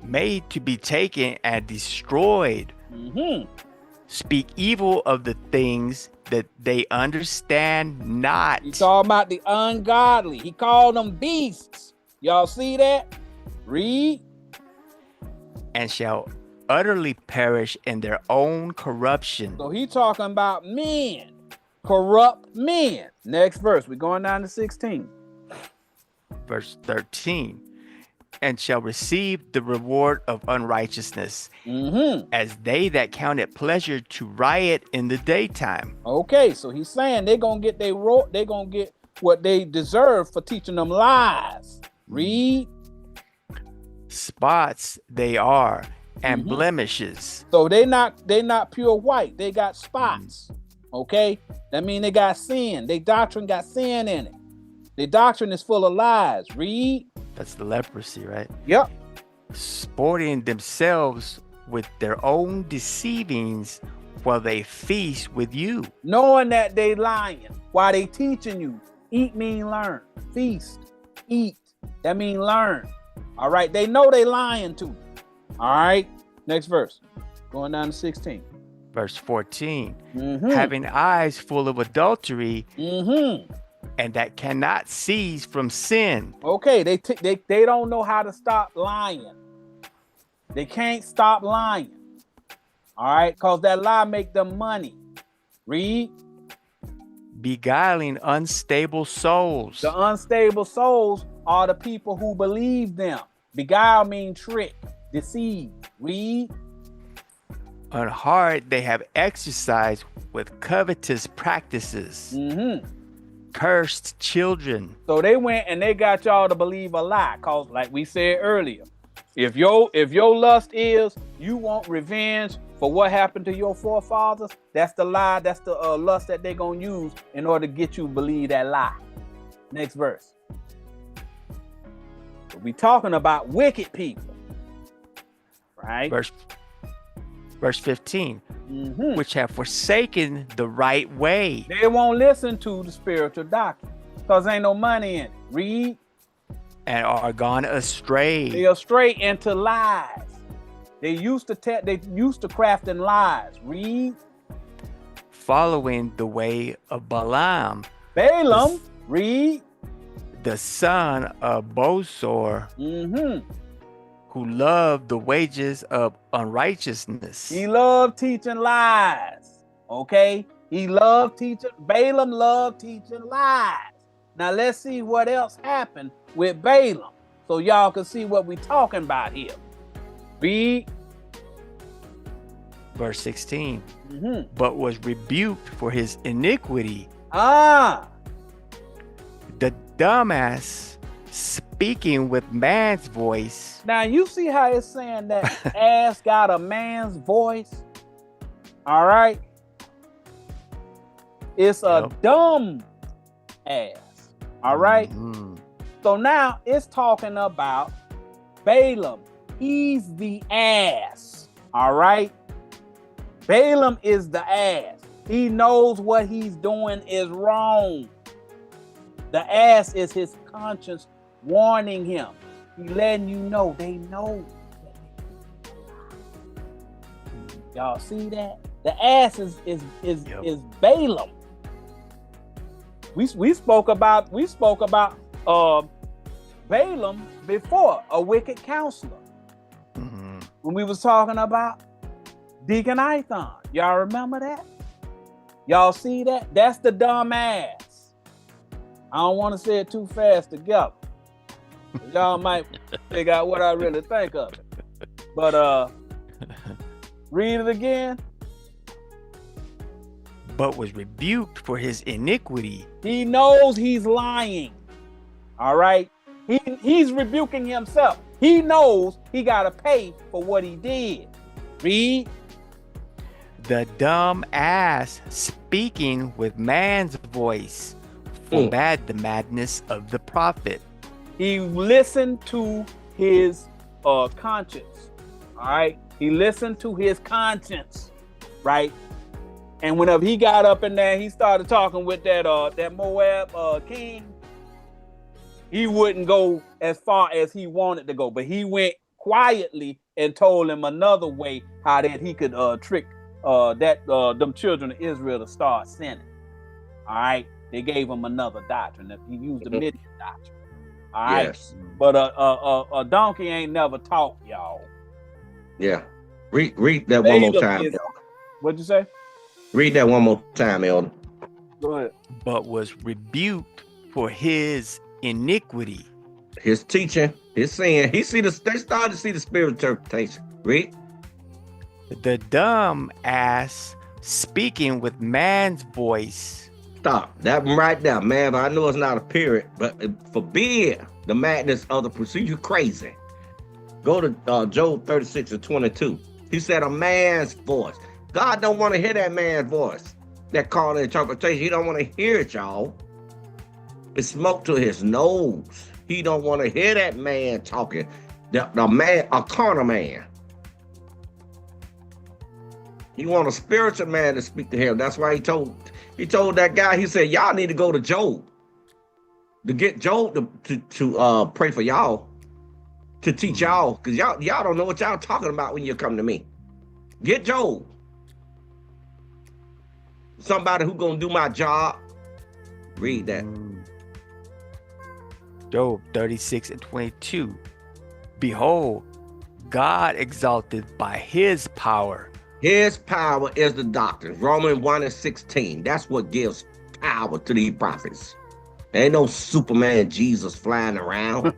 made to be taken and destroyed, speak evil of the things that they understand not. He's talking about the ungodly. He called them beasts. Y'all see that? Read. And shall utterly perish in their own corruption. So he talking about men, corrupt men. Next verse, we're going down to 16. Verse 13. And shall receive the reward of unrighteousness, as they that count it pleasure to riot in the daytime. Okay, so he's saying they're gonna get what they deserve for teaching them lies. Read. Spots they are, and blemishes. So they not pure white. They got spots. Okay, that means they got sin. Their doctrine got sin in it. Their doctrine is full of lies. Read. That's the leprosy, right? Yep. Sporting themselves with their own deceivings while they feast with you. Knowing that they lying while they teaching you. Eat mean learn. Feast. Eat. That mean learn. All right. They know they lying too. All right. Next verse. Going down to 16. Verse 14. Having eyes full of adultery, and that cannot cease from sin. Okay, they don't know how to stop lying. They can't stop lying. All right, because that lie make them money. Read. Beguiling unstable souls. The unstable souls are the people who believe them. Beguile mean trick, deceive. Read. On heart they have exercised with covetous practices. Cursed children. So they went and they got y'all to believe a lie. Cause like we said earlier, if your lust is you want revenge for what happened to your forefathers, that's the lie. That's the lust that they're gonna use in order to get you to believe that lie. Next verse. We talking about wicked people, right? Verse 15, which have forsaken the right way. They won't listen to the spiritual doctrine because ain't no money in it. Read. And are gone astray. They are astray into lies. They used to crafting lies. Read. Following the way of Balaam. Read. The son of Bosor. Who loved the wages of unrighteousness. He loved teaching lies. Okay? Balaam loved teaching lies. Now let's see what else happened with Balaam so y'all can see what we're talking about here. Read. Verse 16. But was rebuked for his iniquity. The dumbass speaking with man's voice. Now you see how it's saying that ass got a man's voice. All right. It's a dumb ass. All right. So now it's talking about Balaam. He's the ass. All right. Balaam is the ass. He knows what he's doing is wrong. The ass is his conscience warning him. He letting you know they know. Y'all see that? The ass is Balaam. We spoke about Balaam before, a wicked counselor. When we was talking about Deacon Ithon. Y'all remember that? Y'all see that? That's the dumb ass. I don't want to say it too fast together. Y'all might figure out what I really think of it. But read it again. But was rebuked for his iniquity. He knows he's lying. All right. He's rebuking himself. He knows he got to pay for what he did. Read. The dumb ass speaking with man's voice forbade the madness of the prophet. He listened to his conscience. All right. He listened to his conscience. Right. And whenever he got up in there, he started talking with that Moab king. He wouldn't go as far as he wanted to go, but he went quietly and told him another way how that he could trick them children of Israel to start sinning. All right, they gave him another doctrine. He used the Midian doctrine. All right, yes. But a donkey ain't never taught y'all. Yeah, read that one more time. What'd you say? Read that one more time, Elder. Go ahead. But was rebuked for his iniquity. His teaching, his sin. They started to see the spirit interpretation. Read. The dumb ass speaking with man's voice. Stop. That one right there, man. I know it's not a period, but forbid the madness of the pursuit. You crazy. Go to Job 36:22. He said a man's voice. God don't want to hear that man's voice. That carnal interpretation. He don't want to hear it, y'all. It's smoke to his nose. He don't want to hear that man talking. The man, a carnal man. He want a spiritual man to speak to him. That's why he told that guy, he said, y'all need to go to Job. To get Job to pray for y'all. To teach y'all. Because y'all don't know what y'all talking about when you come to me. Get Job. Somebody who gonna do my job. Read that. Job 36:22. Behold, God exalted by his power. His power is the doctrine. Romans 1:16. That's what gives power to these prophets. Ain't no Superman Jesus flying around.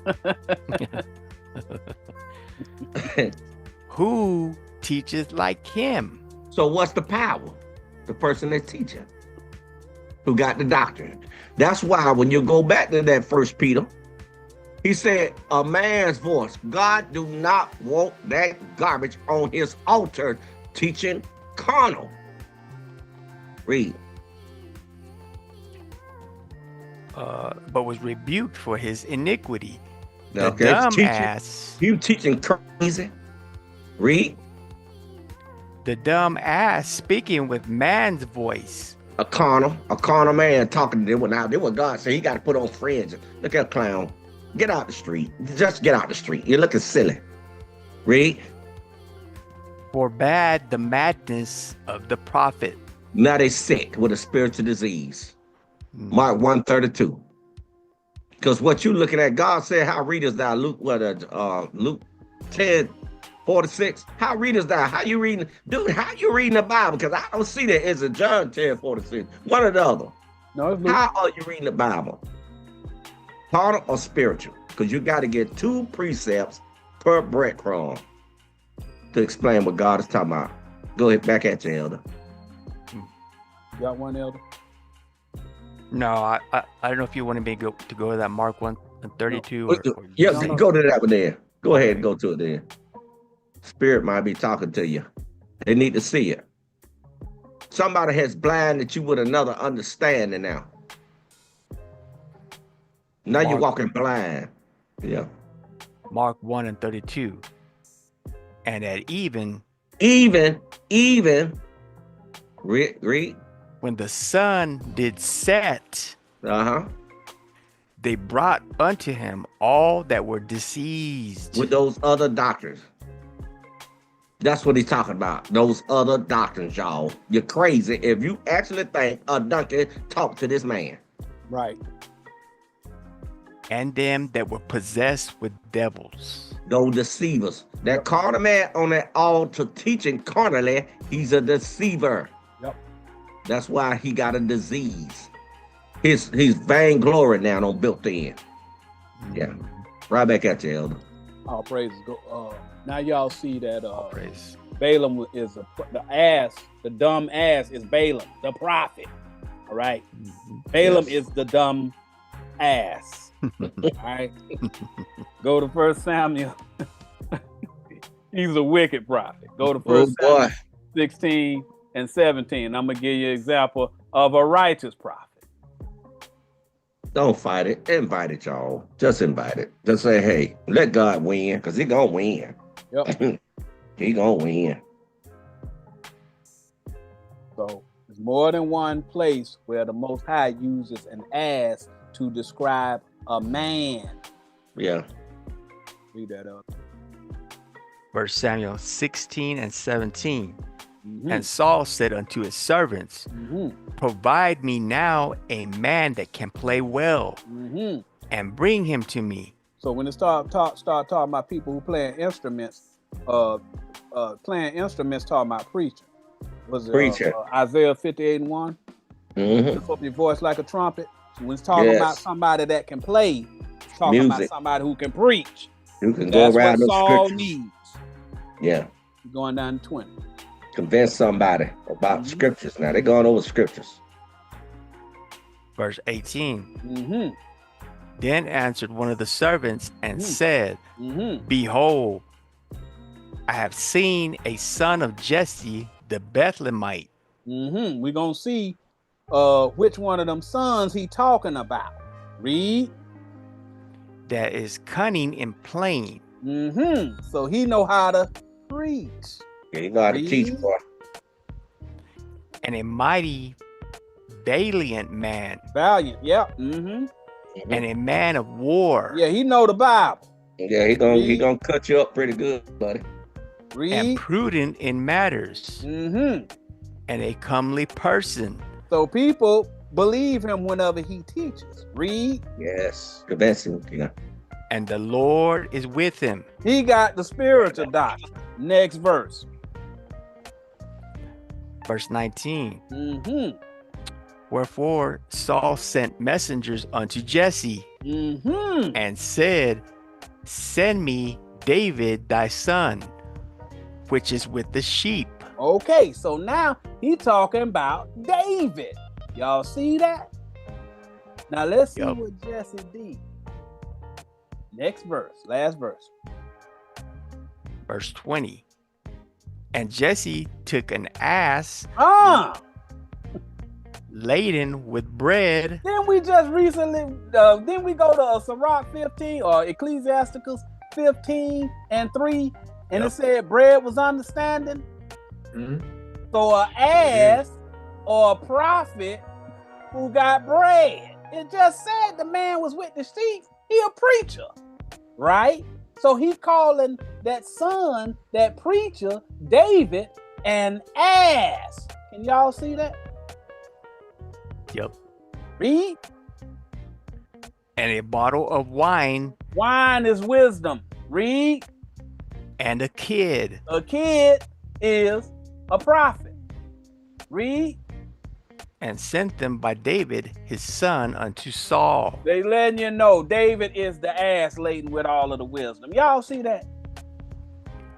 Who teacheth like him. So what's the power? The person that's teaching, who got the doctrine. That's why when you go back to that First Peter, he said, a man's voice. God do not want that garbage on his altar teaching carnal. Read. But was rebuked for his iniquity. Now, The dumb ass. You teaching crazy. Read. The dumb ass speaking with man's voice. A carnal man talking to them. Now, what God said, he got to put on fringe. Look at a clown. Get out the street. Just get out the street. You're looking silly. Read. Forbade the madness of the prophet. Now they sick with a spiritual disease. Mark 1:32. Because what you looking at, God said, how readest thou? Luke 10:46. How readest thou? How you reading? Dude, how you reading the Bible? Because I don't see that. Is it John 10:46? One or the other. No, it's Luke. How are you reading the Bible? Carnal or spiritual? Because you got to get 2 precepts per breadcrumb to explain what God is talking about. Go ahead, back at you, Elder. You got one, Elder? No, I don't know if you want me to go to that Mark 1:32. Yeah, No. go to that one there. Go ahead and go to it there. Spirit might be talking to you. They need to see it. Somebody has blinded you with another understanding now. Now you're walking blind. Yeah. Mark 1:32. And at even read. when the sun did set, they brought unto him all that were diseased with those other doctrines. That's what he's talking about. Those other doctrines, y'all. You're crazy if you actually think a donkey talked to this man. Right. and them that were possessed with devils. Those deceivers. That carnal man on that altar teaching carnally, he's a deceiver. Yep. That's why he got a disease. His vainglory now don't built in. Yeah. Right back at you, Elder. All praises go. Now y'all see that Praise. Balaam is the ass, the dumb ass is Balaam, the prophet. All right. Balaam is the dumb ass. All right. Go to 1 Samuel. He's a wicked prophet. Go to 1 Samuel 16 and 17. I'm gonna give you an example of a righteous prophet. Don't fight it. Invite it, y'all. Just invite it. Just say, hey, let God win, because he gonna win. Yep. He gonna win. So there's more than one place where the Most High uses an ass to describe a man. Yeah. Read that up. 1 Samuel 16 and 17. Mm-hmm. And Saul said unto his servants, provide me now a man that can play well, and bring him to me. So when it start talking about people who playing instruments, talking about preaching. Was it Preacher. Isaiah 58:1? Lift up your voice like a trumpet. So when it's talking about somebody that can play, it's talking about somebody who can preach. You can go around those Saul scriptures. needs. Yeah. Going down to 20. Convince somebody about scriptures. Now they're going over scriptures. Verse 18. Then answered one of the servants and said, behold, I have seen a son of Jesse the Bethlehemite. We're going to see which one of them sons he talking about. Read. That is cunning in plain. So he know how to preach. Yeah, you know how to teach, boy. And a mighty valiant man. Valiant, yep. And a man of war. Yeah, he know the Bible. Yeah, he gonna cut you up pretty good, buddy. Read. And prudent in matters. And a comely person. So people believe him whenever he teaches. Read. Yes, convincing. Yeah. And the Lord is with him. He got the spiritual doctrine. Next verse. Verse 19. Wherefore Saul sent messengers unto Jesse and said, send me David thy son, which is with the sheep. Okay, so now he talking about David. Y'all see that? Now let's see what Jesse did. Next verse, last verse. Verse 20. And Jesse took an ass laden with bread. Then we just recently, then we go to Sirach 15 or Ecclesiasticus 15 and 3, and it said bread was understanding. So an ass or a prophet who got bread. It just said the man was with the sheep. He a preacher, right? So he's calling that son, that preacher, David, an ass. Can y'all see that? Yep. Read. And a bottle of wine. Wine is wisdom. Read. And a kid. A kid is a prophet. Read. And sent them by David, his son, unto Saul. They letting you know David is the ass laden with all of the wisdom. Y'all see that?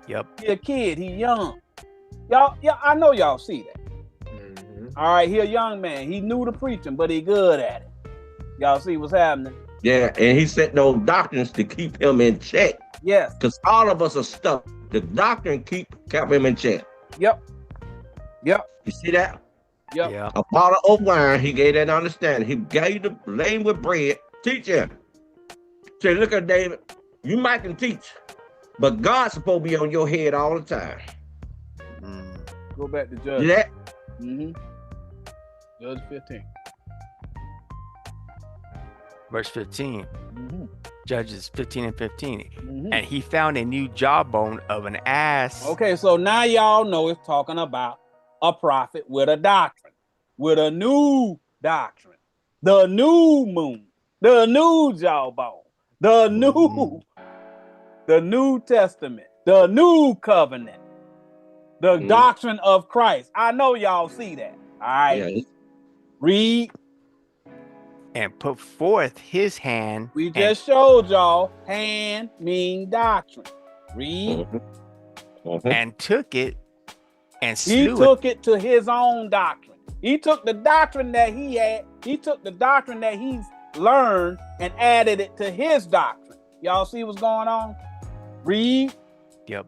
Yep. He a kid. He young. Y'all, I know y'all see that. All right, he a young man. He new to preaching, but he good at it. Y'all see what's happening? Yeah, and he set those doctrines to keep him in check. Yes. Because all of us are stuck. The doctrine kept him in check. Yep. You see that? Yep. Yeah. A bottle of wine, he gave that understanding. He gave the lame with bread, teach him. Say, look at David, you might can teach, but God's supposed to be on your head all the time. Go back to Judge. See that? Judge 15. Verse 15. Judges 15 and 15. And he found a new jawbone of an ass. Okay, so now y'all know it's talking about a prophet with a doctrine, with a new doctrine, the new moon, the new jawbone, the New Testament, the new covenant, the doctrine of Christ. I know y'all see that. All right. Yeah. Read. And put forth his hand. We just showed y'all hand mean doctrine. Read. And took it and slew He took it to his own doctrine. He took the doctrine that he had. He took the doctrine that he's learned and added it to his doctrine. Y'all see what's going on? Read. Yep.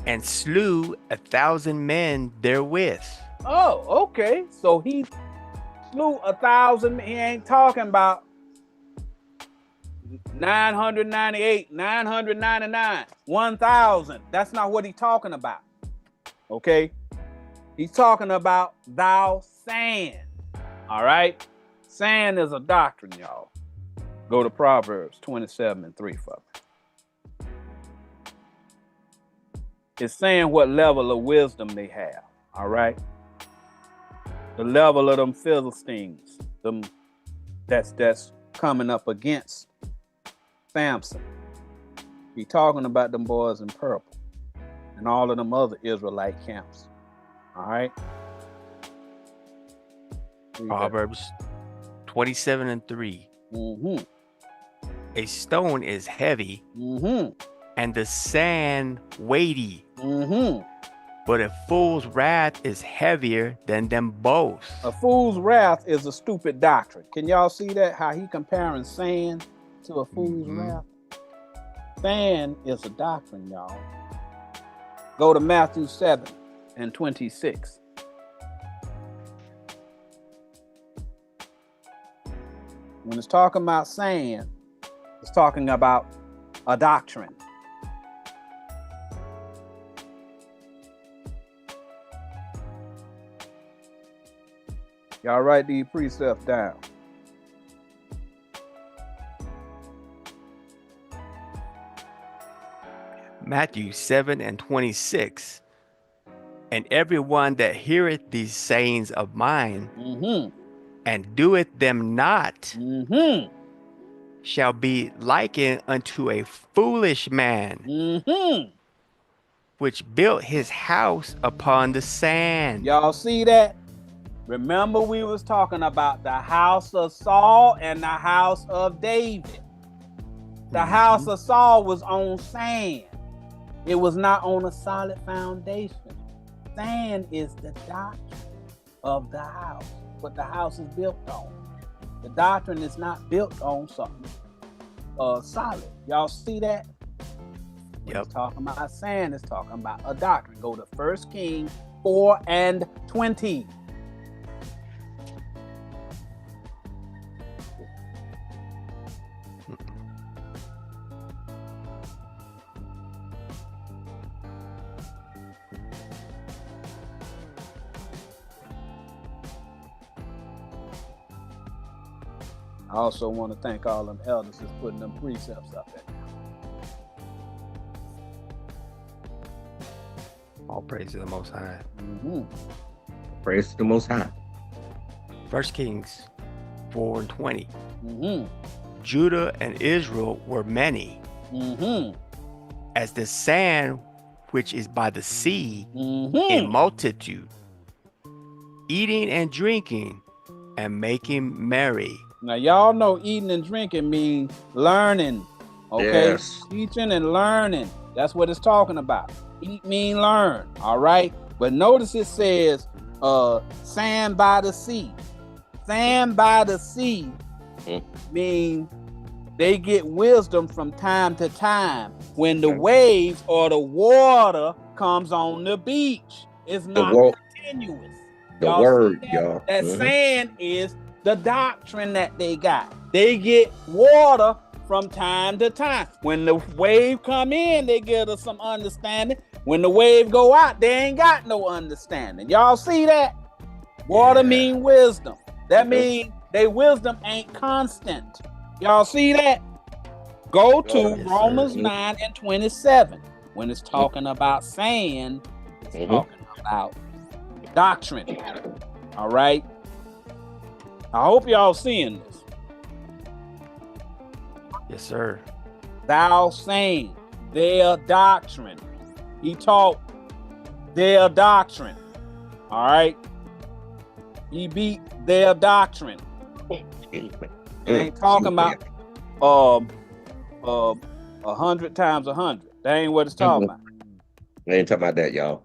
And slew 1,000 men therewith. Oh, okay. So he slew 1,000. He ain't talking about 998, 999, 1,000. That's not what he's talking about. Okay? He's talking about thou saying. All right? Saying is a doctrine, y'all. Go to Proverbs 27 and 3 for me. It's saying what level of wisdom they have. All right? The level of them Philistines, them that's coming up against Samson. He talking about them boys in purple and all of them other Israelite camps. All right. Proverbs 27 and 3. A stone is heavy and the sand weighty. But a fool's wrath is heavier than them both. A fool's wrath is a stupid doctrine. Can y'all see that? How he comparing sand to a fool's wrath? Sand is a doctrine, y'all. Go to Matthew 7 and 26. When it's talking about sand, it's talking about a doctrine. Y'all write these precepts down. Matthew 7 and 26. And everyone that heareth these sayings of mine and doeth them not shall be likened unto a foolish man which built his house upon the sand. Y'all see that? Remember we was talking about the house of Saul and the house of David. The house of Saul was on sand. It was not on a solid foundation. Sand is the doctrine of the house, what the house is built on. The doctrine is not built on something solid. Y'all see that? When Yep. it's talking about sand, it's talking about a doctrine. Go to 1 Kings 4:20. I also want to thank all them elders that's putting them precepts up there. All praise to the Most High. Mm-hmm. Praise to the Most High. 1 Kings 4:20. Mm-hmm. Judah and Israel were many, Mm-hmm. as the sand which is by the sea in Mm-hmm. multitude, eating and drinking and making merry. Now y'all know eating and drinking mean learning. Okay? Yes. Teaching and learning. That's what it's talking about. Eat mean learn. All right. But notice it says sand by the sea. Sand by the sea mean they get wisdom from time to time when the waves or the water comes on the beach. It's not continuous. The Y'all word, see that? y'all. That sand is the doctrine that they got. They get water from time to time. When the wave come in, they give us some understanding. When the wave go out, they ain't got no understanding. Y'all see that? Water mean wisdom. That means they wisdom ain't constant. Y'all see that? Go to Yes, Romans sir. 9:27. When it's talking about sand, it's talking about doctrine. All right. I hope y'all seeing this. Yes, sir. Thou saying their doctrine. He taught their doctrine. All right. He beat their doctrine. It ain't talking about 100 times 100. That ain't what it's talking about. I ain't talking about that, y'all.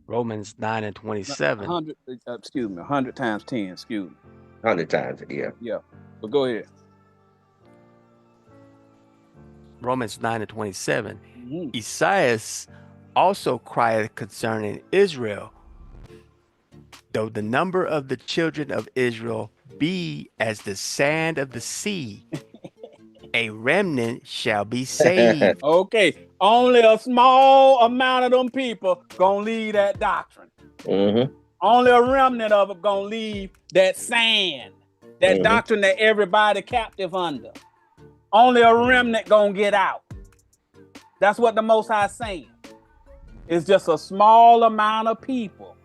Romans 9:27. 100, excuse me, 100 times 10, excuse me. 100 times, yeah. Yeah. But go ahead. Romans 9:27. Mhm. Esaias also cried concerning Israel, though the number of the children of Israel be as the sand of the sea, a remnant shall be saved. Okay. Only a small amount of them people gonna leave that doctrine. Only a remnant of it gonna leave that sand, that doctrine that everybody captive under. Only a remnant gonna get out. That's what the Most High saying. It's just a small amount of people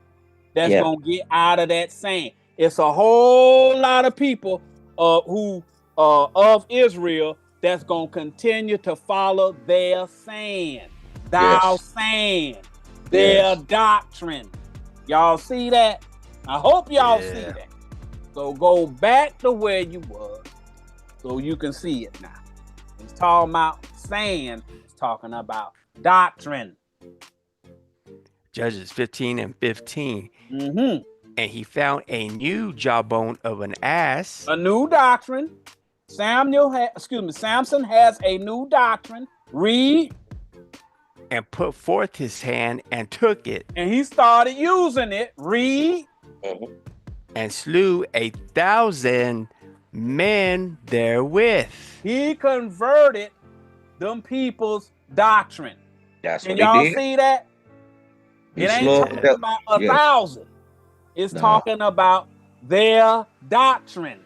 that's gonna get out of that sand. It's a whole lot of people who of Israel that's gonna continue to follow their sand, thou saying, their doctrine. Y'all see that? I hope y'all see that. So go back to where you was so you can see it now. It's talking about sand. It's talking about doctrine. Judges 15:15. Mm-hmm. And he found a new jawbone of an ass. A new doctrine. Samson has a new doctrine. Read. And put forth his hand and took it. And he started using it. Read. And slew 1,000 men therewith. He converted them people's doctrine. That's and what y'all he did. see that? It ain't talking about 1,000. It's talking about their doctrine.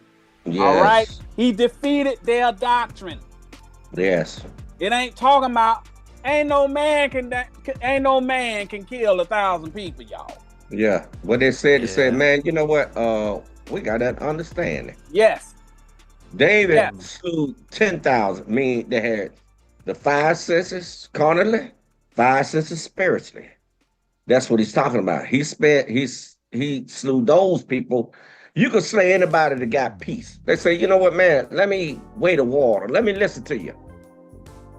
All right. He defeated their doctrine. Yes. It ain't talking about ain't no man can kill 1,000 people, y'all. Yeah. What they said, they said, man, you know what? We got that understanding. Yes. David slew 10,000. Mean they had the 5 senses carnally, 5 senses spiritually. That's what he's talking about. He slew those people. You could slay anybody that got peace. They say, you know what, man, let me weigh the water. Let me listen to you.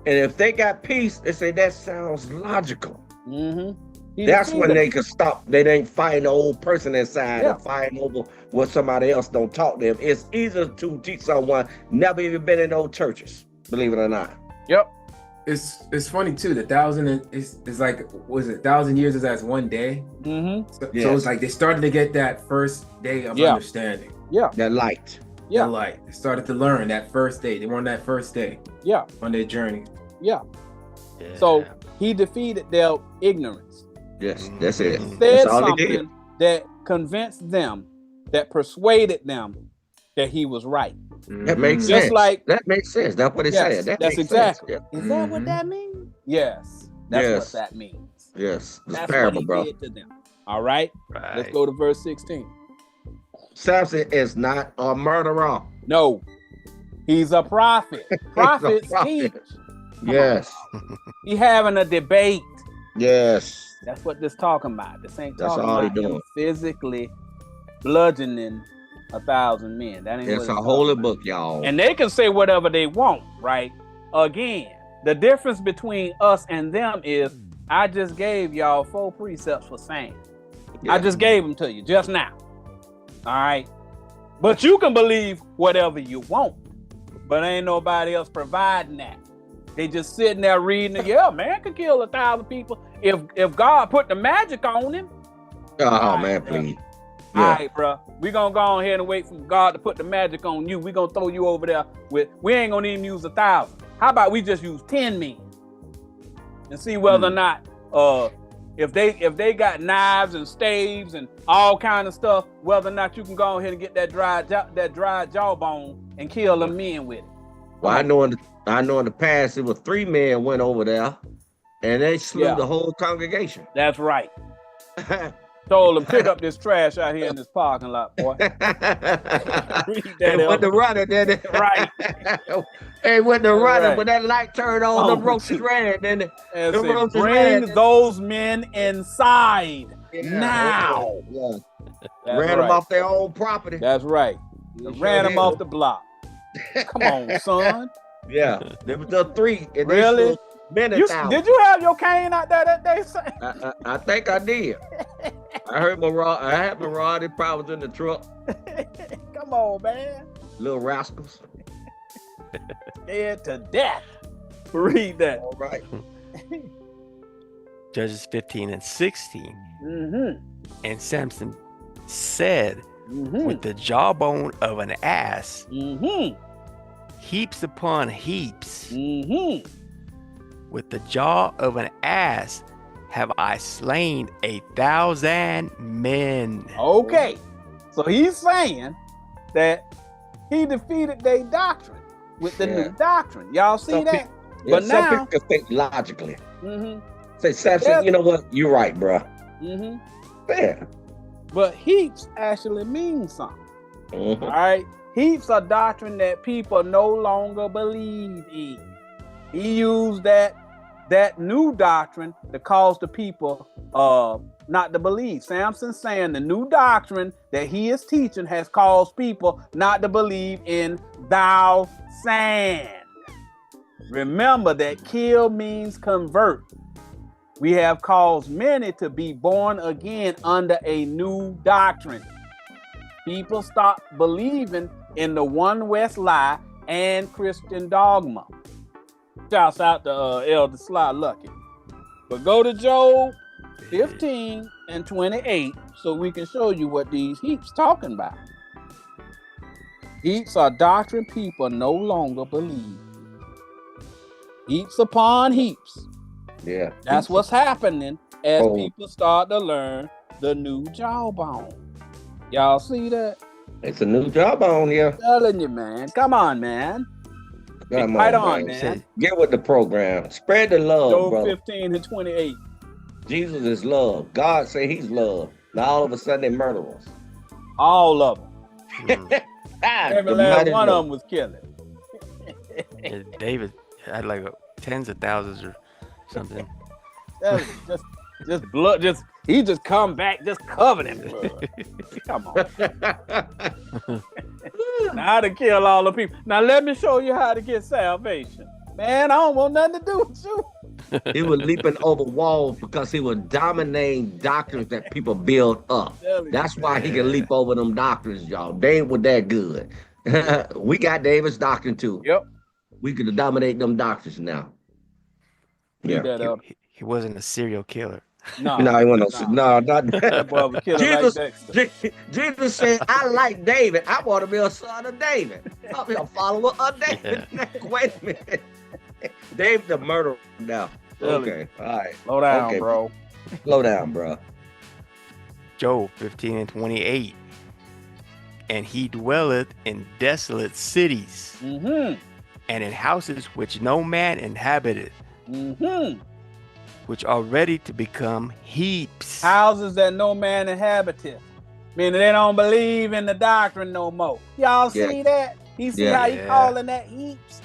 And if they got peace, they say that sounds logical. Mm-hmm. That's when they can stop. They ain't fighting the old person inside Yeah. and fighting over what somebody else don't talk to them. It's easier to teach someone never even been in old churches, believe it or not. Yep. It's funny too. The 1,000 is like, was it 1,000 years is as one day? Mm-hmm. So Yes. it's like they started to get that first day of Yeah. understanding. Yeah. That light. Yeah. The light. They started to learn that first day. They were on that first day Yeah. on their journey. Yeah. Yeah. So he defeated their ignorance. Yes, that's it. Mhm. Said That's all he did. something that convinced them, that persuaded them that he was right. That makes Just sense. like- that makes sense. That's what it Yes, said. That that's makes exactly. sense. Is that what Mhm. that means? Yes. That's Yes. what that means. Yeah. Yes. It's That's parable, what he bro. did to them. All right. Right. Let's go to verse 16. Samson is not a murderer. No, he's a prophet. Prophets prophet. teach. Yes. He having a debate. Yes. That's what this talking about. This ain't That's talking all he about him doing. physically bludgeoning 1,000 men. That ain't what It's a talking holy about. book, y'all. And they can say whatever they want, right? Again, the difference between us and them is I just gave y'all 4 precepts for saying. Yeah. I just gave them to you just now. All right. But you can believe whatever you want. But ain't nobody else providing that. They just sitting there reading it. Yeah, man could kill 1,000 people if God put the magic on him. Oh man, please. All Yeah. right, bro. We gonna go on here and wait for God to put the magic on you. We gonna throw you over there with. We ain't gonna even use 1,000. How about we just use 10 men and see whether or not if they got knives and staves and all kind of stuff, whether or not you can go ahead and get that dry jawbone and kill them men with it. Well, I know in the past it was 3 men went over there and they slew Yeah. the whole congregation. That's right. Told them pick up this trash out here in this parking lot, boy. Read that They went to elder. running, then they Right. They went to running, Right. but that light turned on, Oh, the roaches ran, then And The said, roaches bring ran. those men inside yeah, now. yeah. That's Ran right. them off their own property. That's right. They Ran sure them did. off the block. Come on, son. Yeah, there was the 3. And they Really? slew many You, thousands. did you have your cane out there that day? Son? I think I did. I heard my rod. I had my rod. It probably was in the truck. Come on, man. Little rascals. Scared to death. Read that. All right. Judges 15 and 16. Mm-hmm. And Samson said, Mm-hmm. with the jawbone of an ass, Mm-hmm. heaps upon heaps, Mm-hmm. with the jaw of an ass have I slain 1,000 men. Okay. So he's saying that he defeated their doctrine with the Yeah. new doctrine. Y'all see Some that? Yeah, But some now- people can think logically. Mm-hmm. Say, Samson, Yeah. you know what? You're right, bro. Mm-hmm. Yeah. But heaps actually mean something. Mhm. All right. Heaps are doctrine that people no longer believe in. He used that new doctrine to cause the people not to believe. Samson saying the new doctrine that he is teaching has caused people not to believe in thou sand. Remember that kill means convert. We have caused many to be born again under a new doctrine. People stop believing in the one West lie and Christian dogma. Shouts out to Elder Sly Lucky. But go to Job 15 and 28 so we can show you what these heaps talking about. Heaps are doctrine people no longer believe. Heaps upon heaps. Yeah. That's what's happening as Oh. people start to learn the new jawbone. Y'all see that? It's a new job on here. Telling you, man. Come on, man. Come Right on, on, man. man. Get with the program. Spread the love, Job brother. 15 and 28. Jesus is love. God say he's love. Now all of a sudden they murder us. All of them. Mm. Every The last mighty one love. of them was killing. And David had like tens of thousands or something. That was just blood. He just come back just covered in blood. Come on. Now how to kill all the people. Now let me show you how to get salvation. Man, I don't want nothing to do with you. He was leaping over walls because he was dominating doctrines that people build up. That's why he can leap over them doctrines, y'all. They ain't was that good. We got David's doctrine too. Yep. We could dominate them doctrines now. Yeah. He wasn't a serial killer. No, he wasn't. No, not that boy was killing Jesus, like Dexter. Jesus said, I like David. I want to be a son of David. I'll be a follower of David. Wait a minute. David the murderer now. Really? Okay. All right. Slow down, Okay. bro. Slow down, bro. Job 15:28. And he dwelleth in desolate cities, Mm-hmm. and in houses which no man inhabiteth, Mm-hmm. which are ready to become heaps. Houses that no man inhabiteth. Meaning they don't believe in the doctrine no more. Y'all see that? You see how he calling that heaps?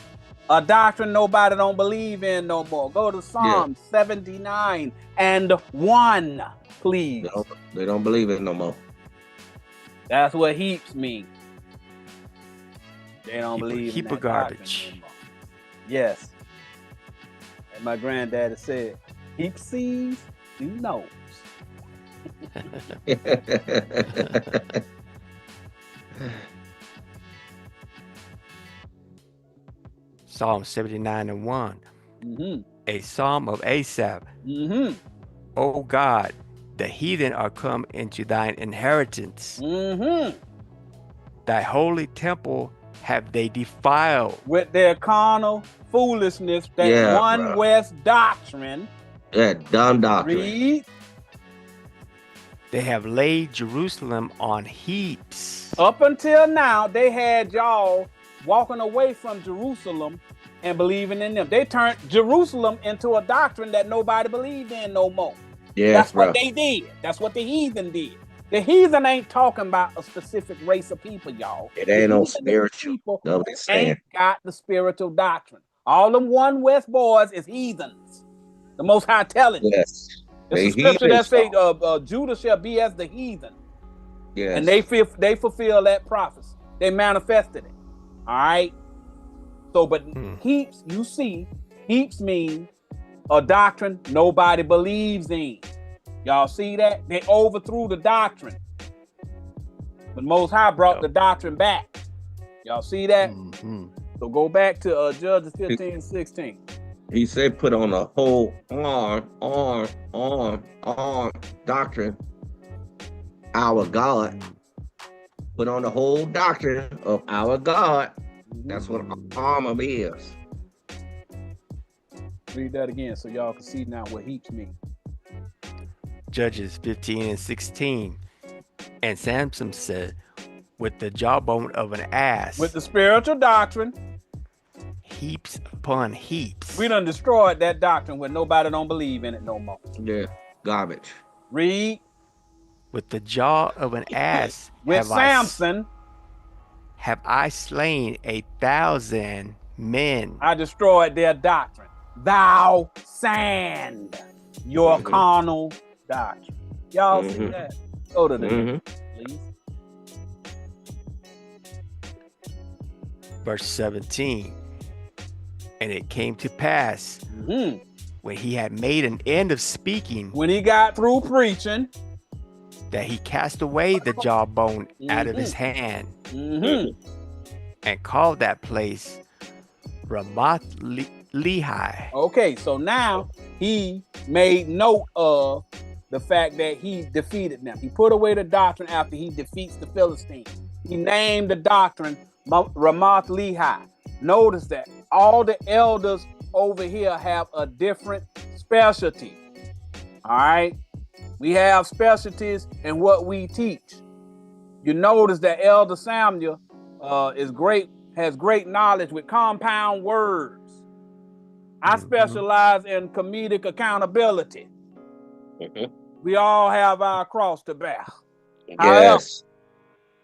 A doctrine nobody don't believe in no more. Go to Psalm 79:1, please. They don't believe it no more. That's what heaps mean. They don't believe heap in of that garbage. doctrine no more. Yes. And my granddaddy said, heap sees, he knows. Psalm 79:1. Mm-hmm. A psalm of Asaph. Mm-hmm. O God, the heathen are come into thine inheritance. Mm-hmm. Thy holy temple have they defiled. With their carnal foolishness, that one West doctrine. That dumb doctrine. Read. They have laid Jerusalem on heaps. Up until now, they had y'all walking away from Jerusalem and believing in them. They turned Jerusalem into a doctrine that nobody believed in no more. Yeah, that's what they did. That's what the heathen did. The heathen ain't talking about a specific race of people, y'all. It ain't no spiritual. People ain't got the spiritual doctrine. All them one West boys is heathens. The Most High telling you. Yes. It's a scripture that say Judah shall be as the heathen. Yes. And they fulfill that prophecy. They manifested it. All right. So, but heaps, you see, heaps mean a doctrine nobody believes in. Y'all see that? They overthrew the doctrine. But Most High brought the doctrine back. Y'all see that? Mm-hmm. So go back to Judges 15:16. He said put on a whole arm doctrine. Our God. Put on the whole doctrine of our God. That's what armor is. Read that again so y'all can see now what heaps mean. Judges 15:16. And Samson said, with the jawbone of an ass. With the spiritual doctrine. Heaps upon heaps. We done destroyed that doctrine where nobody don't believe in it no more. Yeah, garbage. Read. With the jaw of an ass. With Samson. Have I slain 1,000 men. I destroyed their doctrine. Thou sand your carnal doctrine. Y'all see that? Go to the please. Verse 17. And it came to pass when he had made an end of speaking. When he got through preaching. That he cast away the jawbone out of his hand. And called that place Ramoth Lehi. Okay, so now he made note of the fact that he defeated them. He put away the doctrine after he defeats the Philistines. He named the doctrine Ramoth Lehi. Notice that all the elders over here have a different specialty. All right. We have specialties in what we teach. You notice that Elder Samuel has great knowledge with compound words. I specialize in comedic accountability. We all have our cross to bear. However,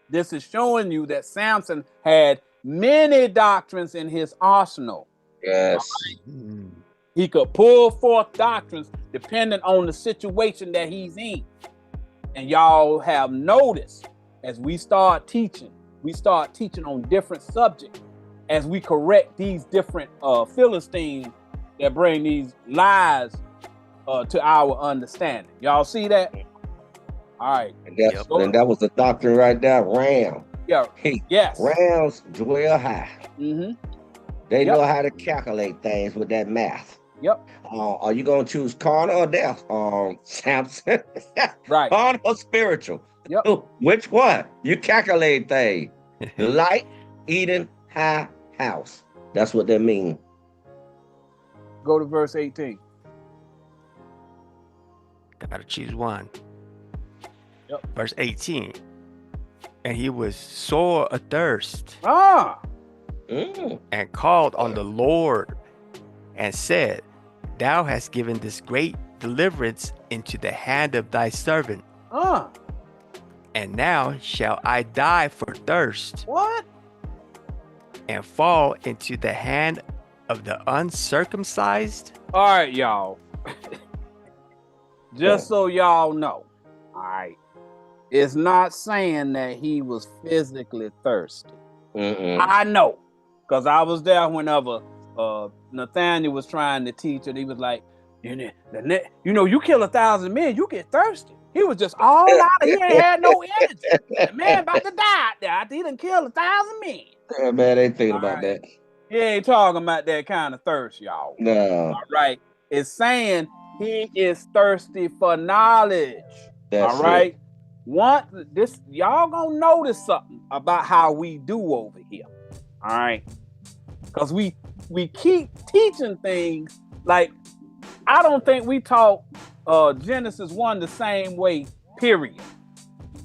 this is showing you that Samson had many doctrines in his arsenal. Yes. He could pull forth doctrines depending on the situation that he's in. And y'all have noticed as we start teaching on different subjects. as we correct these different Philistines that bring these lies to our understanding. Y'all see that? All right. And that was the doctrine right there. Ram. Yeah. Yes. Rams dwell high. Mm-hmm. They know how to calculate things with that math. Yep. Are you gonna choose carnal or death? Samson. Right. Carnal or spiritual? Yep. Which one? You calculate things. Light, Eden, high house. That's what that means. Go to verse 18. Gotta choose one. Yep. Verse 18. And he was sore athirst and called on the Lord and said, Thou hast given this great deliverance into the hand of thy servant. And now shall I die for thirst. What? And fall into the hand of the uncircumcised? All right, y'all. Just so y'all know, all right, it's not saying that he was physically thirsty. I know, because I was there whenever Nathaniel was trying to teach it. He was like, you know, you kill 1,000 men, you get thirsty. He was just all out. He ain't had no energy. The man about to die out there after he done killed 1,000 men. Yeah, man, they thinking about that. He ain't talking about that kind of thirst, y'all. No. All right. It's saying he is thirsty for knowledge. That's all right. Y'all gonna notice something about how we do over here. All right. Because we keep teaching things like, I don't think we taught Genesis 1 the same way, period.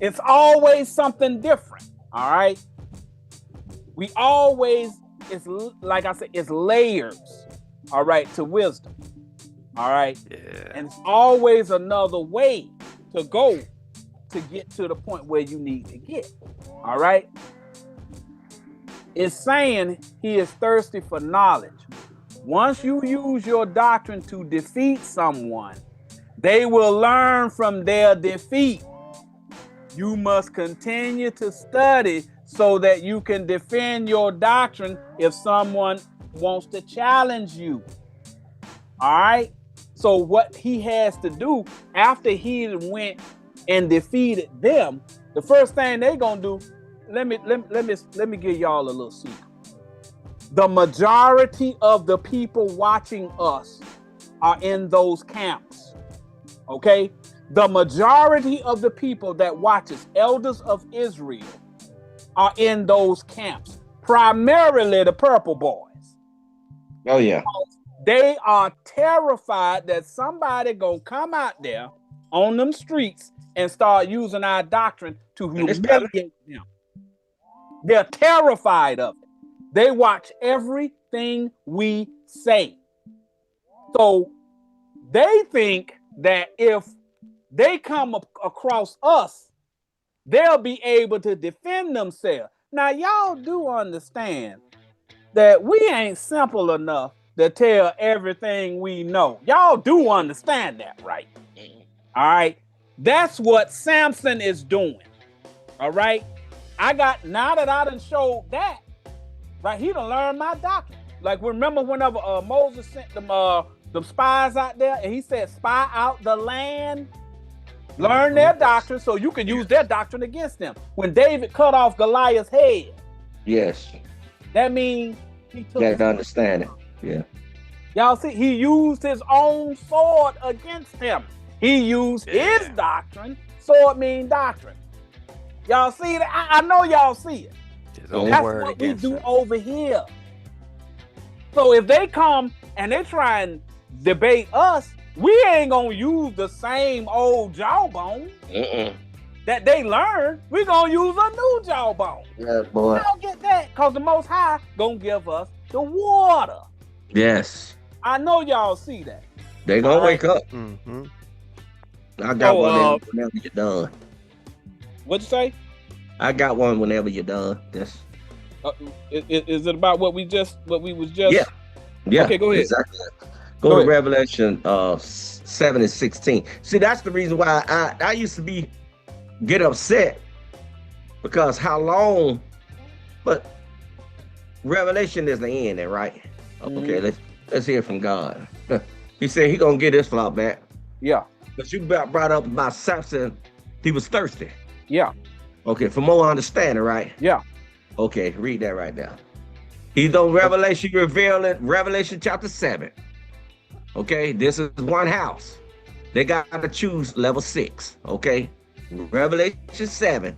It's always something different. All right. We always, it's like I said, it's layers, all right, to wisdom. All right. Yeah. And it's always another way to go to get to the point where you need to get. All right. It's saying he is thirsty for knowledge. Once you use your doctrine to defeat someone, they will learn from their defeat. You must continue to study so that you can defend your doctrine if someone wants to challenge you. All right. So what he has to do after he went and defeated them, the first thing they're gonna do, let me give y'all a little secret. The majority of the people watching us are in those camps. Okay? The majority of the people that watch us, elders of Israel, are in those camps. Primarily the purple boys. Oh, yeah. They are terrified that somebody gonna come out there on them streets and start using our doctrine to humiliate them. They're terrified of it. They watch everything we say. So they think that if they come across us, they'll be able to defend themselves. Now, y'all do understand that we ain't simple enough to tell everything we know. Y'all do understand that, right? All right. That's what Samson is doing. All right. Now that I done showed that, right, he done learned my doctrine. Like, remember whenever Moses sent them spies out there and he said, spy out the land, learn their doctrine so you can use their doctrine against them. When David cut off Goliath's head. Yes. That means he took that understanding. Yeah. Y'all see, he used his own sword against him. He used his doctrine. Sword mean doctrine. Y'all see that? I know y'all see it. That's what we do over here. So if they come and they try and debate us, we ain't gonna use the same old jawbone that they learned. We gonna use a new jawbone. Yeah, boy. I don't get that, because the Most High gonna give us the water. Yes. I know y'all see that. They gonna wake up. I got one whenever you're done. What'd you say? I got one whenever you're done. That's is it about what we was just? Yeah. Okay, go ahead. Exactly. Go to Revelation 7:16. See, that's the reason why I used to get upset, because how long, but Revelation is the end, then, right? Okay, let's hear from God. He said he gonna get his flock back. Yeah. But you brought up about Samson, he was thirsty. Yeah. Okay, for more understanding, right? Yeah. Okay, read that right now. He's on Revelation revealing Revelation chapter 7. Okay, this is one house. They got to choose level 6. Okay, Revelation 7.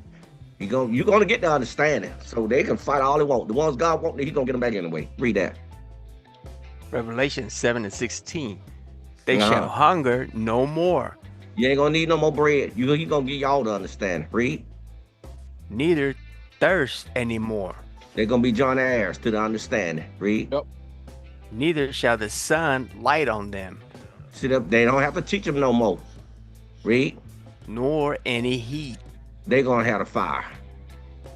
You're gonna get the understanding, so they can fight all they want. The ones God wants, He's gonna get them back anyway. Read that. Revelation 7:16. They shall hunger no more. You ain't gonna need no more bread. He gonna give y'all the understanding. Read. Neither thirst anymore. They're gonna be John heirs to the understanding. Read. Yep. Neither shall the sun light on them. Sit up. They don't have to teach them no more. Read. Nor any heat. They're gonna have the fire.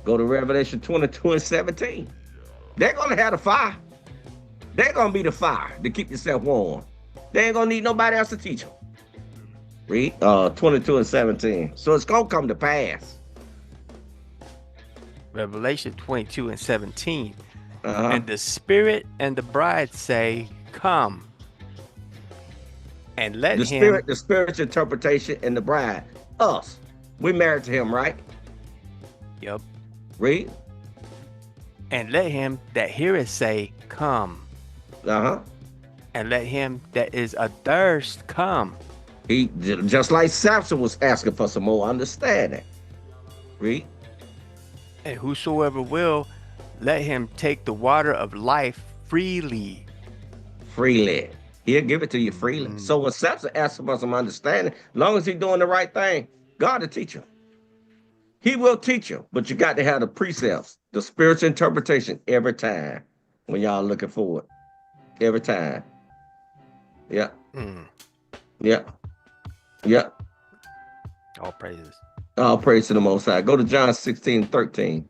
Go to Revelation 22:17. They're gonna have the fire. They're gonna be the fire to keep yourself warm. They ain't gonna need nobody else to teach them. Read 22:17. So it's gonna come to pass. Revelation 22:17. And the Spirit and the bride say, "Come." And let him. The spiritual interpretation and the bride, us. We married to him, right? Yep. Read. And let him that heareth say, "Come." And let him that is athirst come. He just like Samson was asking for some more understanding. Read. And whosoever will, let him take the water of life freely. Freely. He'll give it to you freely. So when Samson asks for some understanding, as long as he's doing the right thing, God will teach him. He will teach you, but you got to have the precepts, the spiritual interpretation every time when y'all looking for it. Every time. Yeah. Yeah. Yeah. All praises. All praise to the Most High. Go to John 16:13.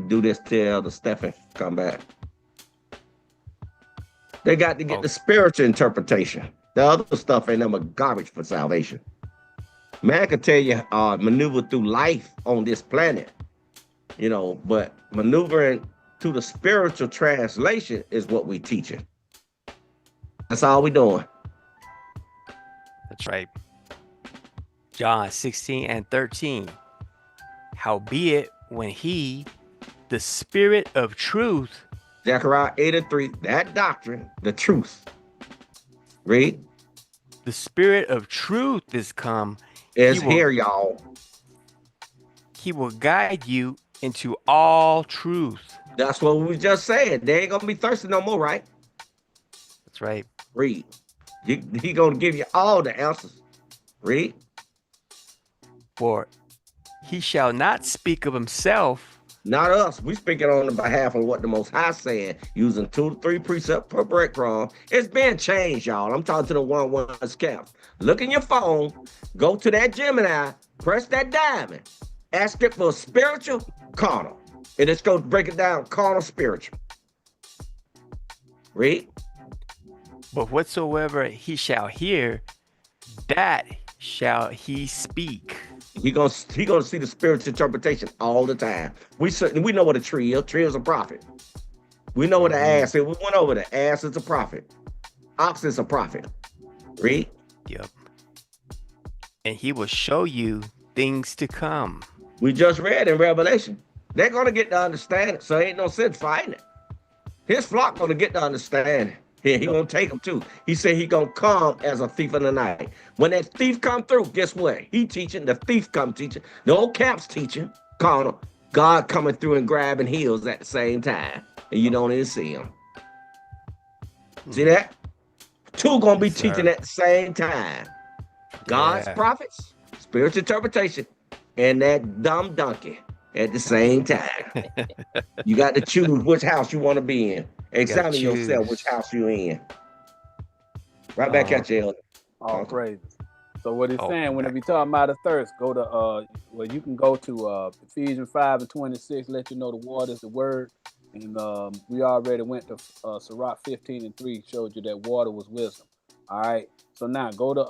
Do this till Elder Stephen come back. They got to get the spiritual interpretation. The other stuff ain't nothing but garbage for salvation. Man can tell you maneuver through life on this planet, but maneuvering to the spiritual translation is what we teaching. That's all we doing. That's right. John 16:13. Howbeit, when he, the Spirit of truth, Zechariah 8:3, that doctrine, the truth. Read. The Spirit of truth is come. Is here, y'all. He will guide you into all truth. That's what we just said. They ain't gonna be thirsty no more, right? That's right. Read. He gonna give you all the answers. Read. For he shall not speak of himself. Not us. We speaking on the behalf of what the Most High said, using 2 to 3 precepts per breadcrumb. It's been changed, y'all. I'm talking to the one scouts. Look in your phone, go to that Gemini, press that diamond, ask it for spiritual, carnal. And it's going to break it down, carnal, spiritual. Read. But whatsoever he shall hear, that shall he speak. He gonna see the spiritual interpretation all the time. We know what a tree is. Tree is a prophet. We know what an ass is. We went over the ass is a prophet. Ox is a prophet. Read. Yep. And he will show you things to come. We just read in Revelation. They're gonna get to understand it, so ain't no sense fighting it. His flock gonna get to understand it. Yeah, he gonna take them too. He said he gonna come as a thief in the night. When that thief come through, guess what? He teaching, the thief come teaching, the old camp's teaching, carnal. God coming through and grabbing heels at the same time. And you don't even see him. See that? Two gonna be teaching at the same time. God's prophets, spiritual interpretation, and that dumb donkey at the same time. You got to choose which house you want to be in. Examine yourself which house you in. Right back at you, Elder. All praises. So what he's saying, whenever you're talking about a thirst, go to you can go to Ephesians 5:26, let you know the water is the word. And we already went to Sirach 15:3, showed you that water was wisdom. All right. So now go to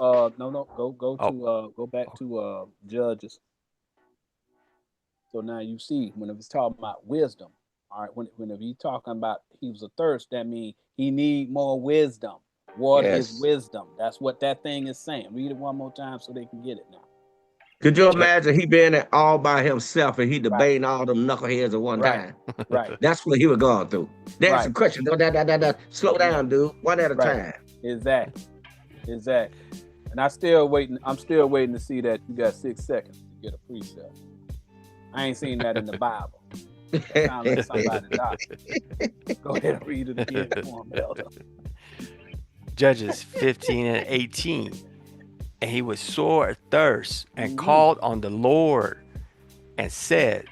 go back to Judges. So now you see when it's talking about wisdom, All right, whenever he talking about he was athirst, that means he need more wisdom. Water is wisdom. That's what that thing is saying. Read it one more time so they can get it now. Could you imagine he being there all by himself and he debating all them knuckleheads at one time? Right. That's what he was going through. There's a question. Slow down, dude. One at a time. Exactly. And I'm still waiting to see that you got 6 seconds to get a precept. I ain't seen that in the Bible. That sounds like somebody died. Go ahead and read it again for him, Elder. Judges 15 and 18. And he was sore athirst and called on the Lord and said,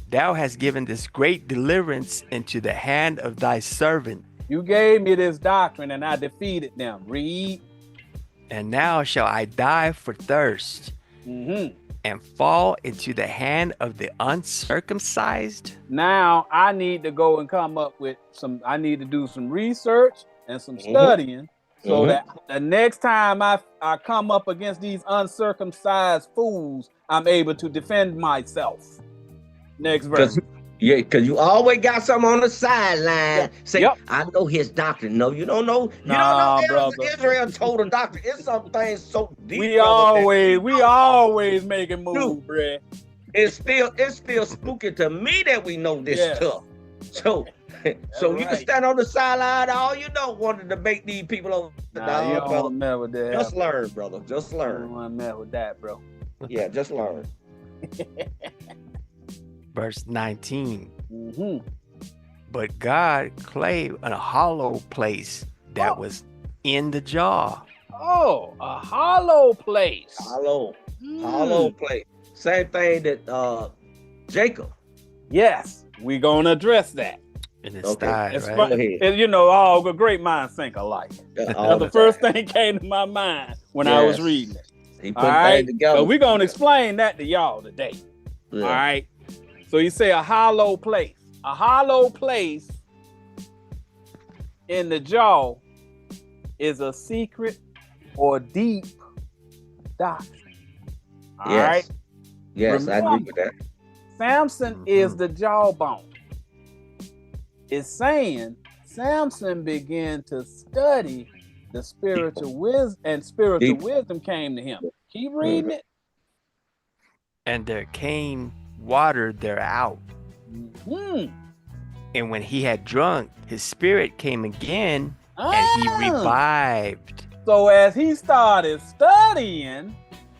Thou hast given this great deliverance into the hand of thy servant. You gave me this doctrine and I defeated them. Read. And now shall I die for thirst and fall into the hand of the uncircumcised? Now I need to go and come up with I need to do some research and some studying. So that the next time I come up against these uncircumcised fools, I'm able to defend myself. Next verse. Because you always got something on the sideline. Say, I know his doctrine. No, you don't know. You don't know Israel told a doctrine. It's some things so deep. We always making moves, bruh. It's still spooky to me that we know this stuff. So you can stand on the sideline all you know, want to debate these people over the dog, you don't want to mess with that. Just learn, brother. Just learn. I don't want to mess with that, bro. Yeah, just learn. Verse 19. But God clave in a hollow place that was in the jaw. Oh, a hollow place. Hollow place. Same thing that Jacob. Yes, we're gonna address that. In his thigh, right? You know, all great minds think alike. That's the first thing came to my mind when I was reading it. He put things together. So we're gonna explain that to y'all today. Yeah. All right. So you say a hollow place. A hollow place in the jaw is a secret or deep doctrine. All right. Yes, remember, I agree with that. Samson is the jawbone. It's saying Samson began to study the spiritual wisdom, and spiritual wisdom came to him. Keep reading it. And there came water thereout. And when he had drunk, his spirit came again, and he revived. So as he started studying,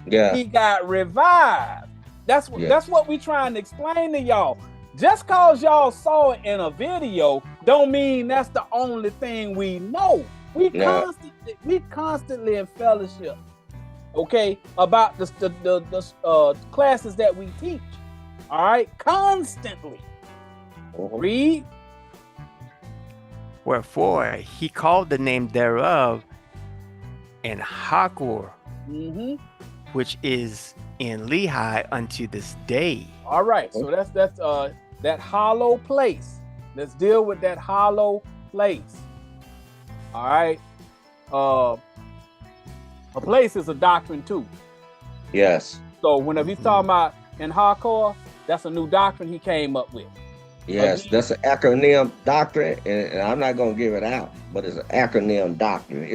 he got revived. That's what we trying to explain to y'all. Just cause y'all saw it in a video don't mean that's the only thing we know. We constantly in fellowship, okay, about the classes that we teach. All right, constantly. Read. Wherefore he called the name thereof in Hakor, which is in Lehi unto this day. All right, so that's that hollow place. Let's deal with that hollow place. All right. A place is a doctrine too. Yes. So whenever he's talking about in Hakor, that's a new doctrine he came up with. Yes, that's an acronym doctrine, and I'm not gonna give it out, but it's an acronym doctrine.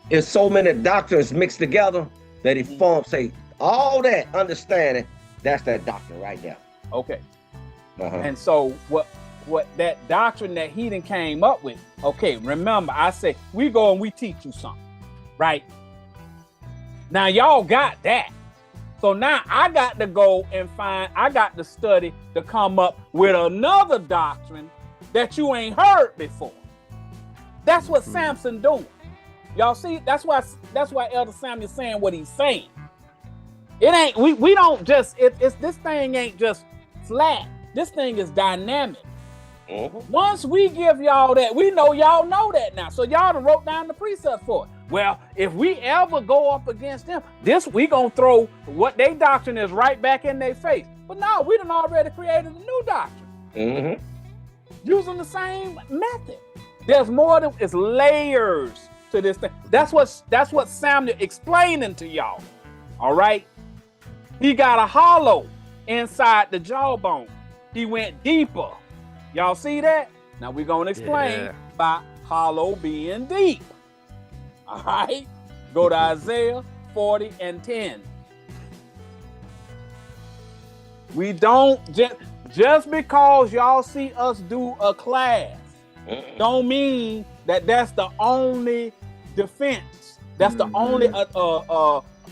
It's so many doctrines mixed together that it forms all that understanding. That's that doctrine right there. Okay. And so what that doctrine that he done came up with, okay, remember I say we go and we teach you something, right? Now y'all got that. So now I got to go and I got to study to come up with another doctrine that you ain't heard before. That's what Samson doing. Y'all see, that's why Elder Samuel's saying what he's saying. It ain't, we don't just, it's this thing ain't just flat. This thing is dynamic. Once we give y'all that, we know y'all know that now. So y'all done wrote down the precept for it. Well, if we ever go up against them, we gonna throw what they doctrine is right back in their face. But no, we done already created a new doctrine. Using the same method. There's more than, it's layers to this thing. That's what Samuel explaining to y'all. All right. He got a hollow inside the jawbone. He went deeper. Y'all see that? Now we're going to explain by hollow being deep. All right? Go to Isaiah 40 and 10. We don't just because y'all see us do a class don't mean that that's the only defense. That's the only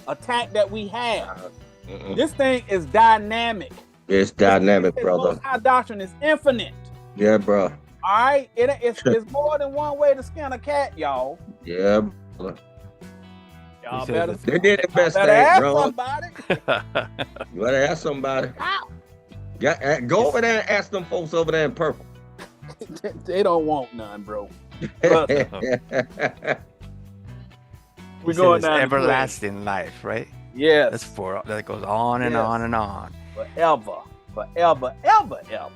attack that we have. This thing is dynamic. It's dynamic, brother. Our doctrine is infinite. Yeah, bro. All right, it's more than one way to skin a cat, y'all. Yeah, brother. Y'all better. They did the best thing, ask bro. somebody. You better ask somebody. Go over there and ask them folks over there in purple. They don't want none, bro. We're going down everlasting life, right? Yes. That's that goes on and on and on. Forever, ever. Yeah.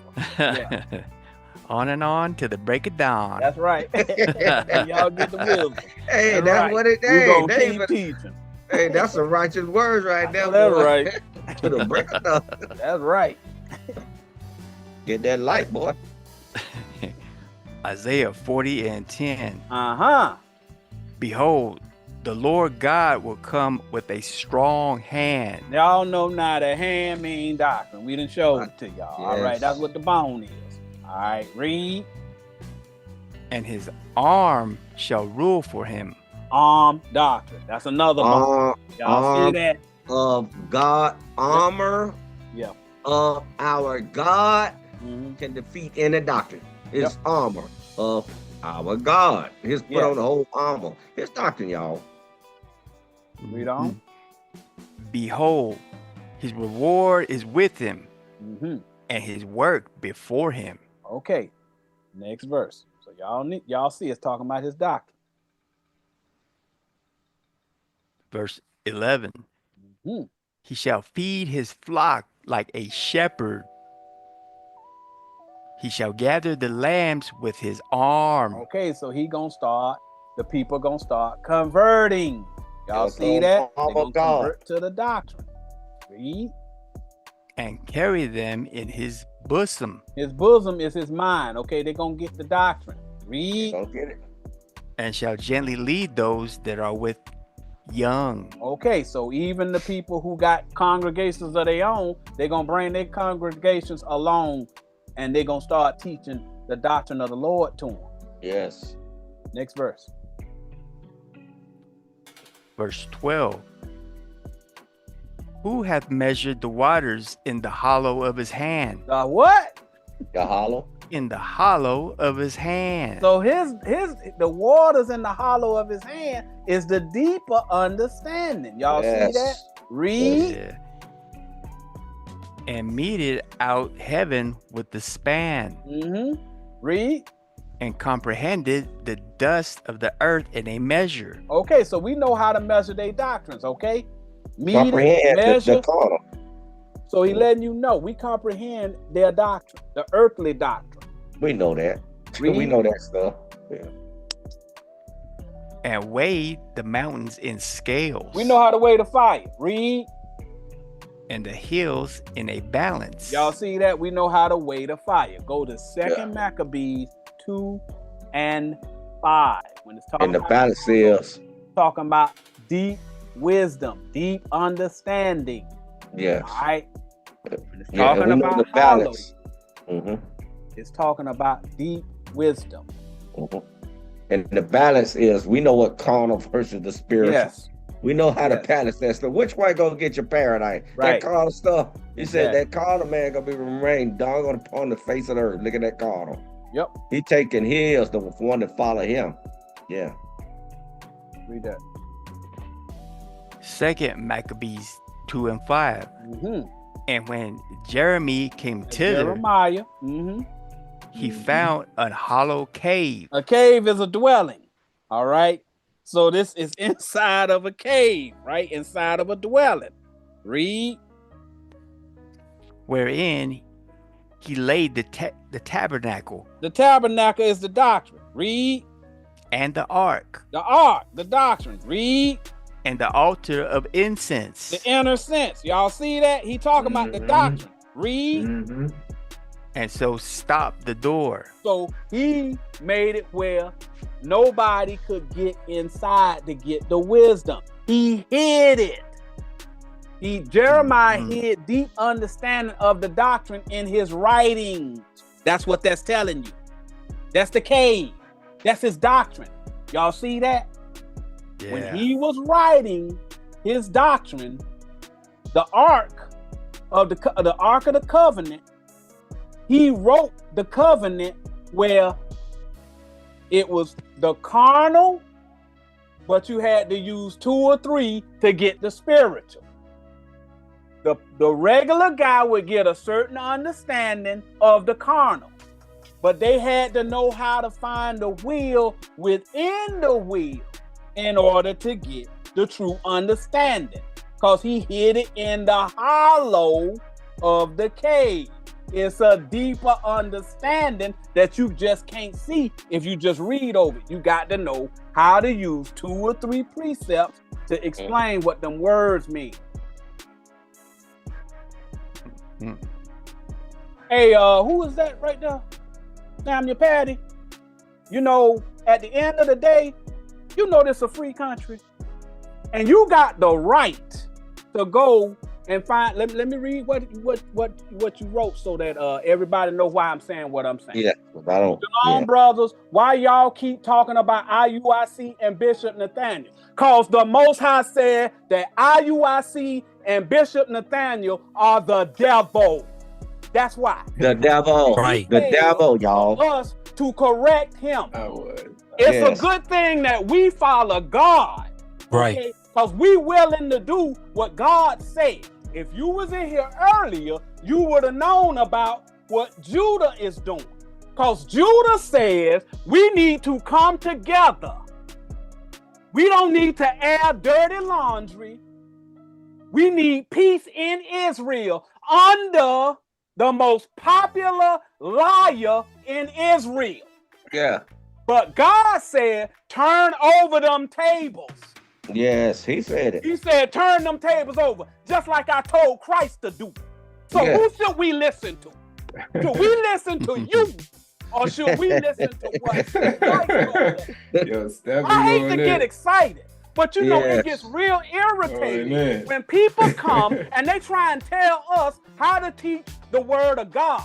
On and on till the break of dawn. That's right. Y'all get the wisdom. Hey, that's what it is. We're gonna keep teaching. Hey, that's some righteous words right there. That's boy. right. To the break of dawn. That's right. Get that light, boy. Isaiah 40 and 10. Behold, the Lord God will come with a strong hand. Y'all know now that hand mean doctrine. We done showed it to y'all. Yes. All right, that's what the bone is. All right, read. And his arm shall rule for him. Arm doctrine. That's another bone. Y'all see that? Of God, armor. Yeah. Of our God can defeat any doctrine. His armor of our God. His put on the whole armor. His doctrine, y'all. Read on. Behold, his reward is with him, and his work before him. Okay. Next verse. So y'all see it's talking about his doctrine. Verse 11. He shall feed his flock like a shepherd. He shall gather the lambs with his arm. Okay, so the people gonna start converting. Y'all see that? They're gonna convert to the doctrine. Read. And carry them in his bosom. His bosom is his mind. Okay, they're gonna get the doctrine. Read. Don't get it. And shall gently lead those that are with young. Okay, so even the people who got congregations of their own, they're gonna bring their congregations along, and they're gonna start teaching the doctrine of the Lord to them. Yes. Next verse. Verse 12. Who hath measured the waters in the hollow of his hand? The what? The hollow? In the hollow of his hand. So the waters in the hollow of his hand is the deeper understanding. Y'all see that? Read. Yeah. And meted out heaven with the span. Read. And comprehended the dust of the earth in a measure. Okay, so we know how to measure their doctrines, okay? Comprehend measure. The carnal. So he letting you know we comprehend their doctrine, the earthly doctrine. We know that. Read. We know that stuff. Yeah. And weighed the mountains in scales. We know how to weigh the fire. Read. And the hills in a balance. Y'all see that? We know how to weigh the fire. Go to 2 Maccabees 2 and 5. When it's talking and the balance is talking about deep wisdom, deep understanding. Yes. All right. When it's Yeah, talking we know about the balance. it's talking about deep wisdom. And the balance is we know what carnal versus the spiritual. Yes. We know how to balance that stuff. Which way gonna get your paradise? Right. That carnal stuff. He said that carnal man gonna be remain doggone upon the face of the earth. Look at that carnal. Yep. He taking his, the one that follow him. Yeah. Read that. 2 Maccabees 2 and 5. And when Jeremy came thither, Jeremiah, he found a hollow cave. A cave is a dwelling. All right. So this is inside of a cave, right? Inside of a dwelling. Read. Wherein he laid the tabernacle. The tabernacle is the doctrine. Read. And the ark. The ark, the doctrine. Read. And the altar of incense. The inner sense. Y'all see that? He talking about the doctrine. Read. And so stop the door. So he made it where nobody could get inside to get the wisdom. He hid it. Jeremiah hid deep understanding of the doctrine in his writings. That's what that's telling you. That's the cave. That's his doctrine. Y'all see that? Yeah. When he was writing his doctrine, the Ark of the Covenant, he wrote the covenant where it was the carnal, but you had to use 2 or 3 to get the spiritual. The regular guy would get a certain understanding of the carnal, but they had to know how to find the will within the will in order to get the true understanding, because he hid it in the hollow of the cave. It's a deeper understanding that you just can't see if you just read over it. You got to know how to use 2 or 3 precepts to explain what them words mean. Hey, who is that right there? Samuel Patty. You know, at the end of the day, you know this is a free country. And you got the right to go and find. Let me read what you wrote so that everybody know why I'm saying what I'm saying. Yeah, I don't. Shalom, brothers. Why y'all keep talking about IUIC and Bishop Nathaniel? Cause the Most High said that IUIC and Bishop Nathaniel are the devil. That's why. The devil, Right. The devil, y'all. Us to correct him. I would. It's Yes. a good thing that we follow God. Right. Because we willing to do what God said. If you was in here earlier, you would have known about what Judah is doing. Because Judah says we need to come together. We don't need to air dirty laundry. We need peace in Israel under the most popular liar in Israel. Yeah. But God said, turn over them tables. Yes, he said it. He said, turn them tables over, just like I told Christ to do. So Yeah. who should we listen to? Should we listen to you, or should we listen to what Christ told us? Yo, Steph, I hate to going get in. excited, but you know, Yes. it gets real irritating Going in. when people come and they try and tell us how to teach the word of God.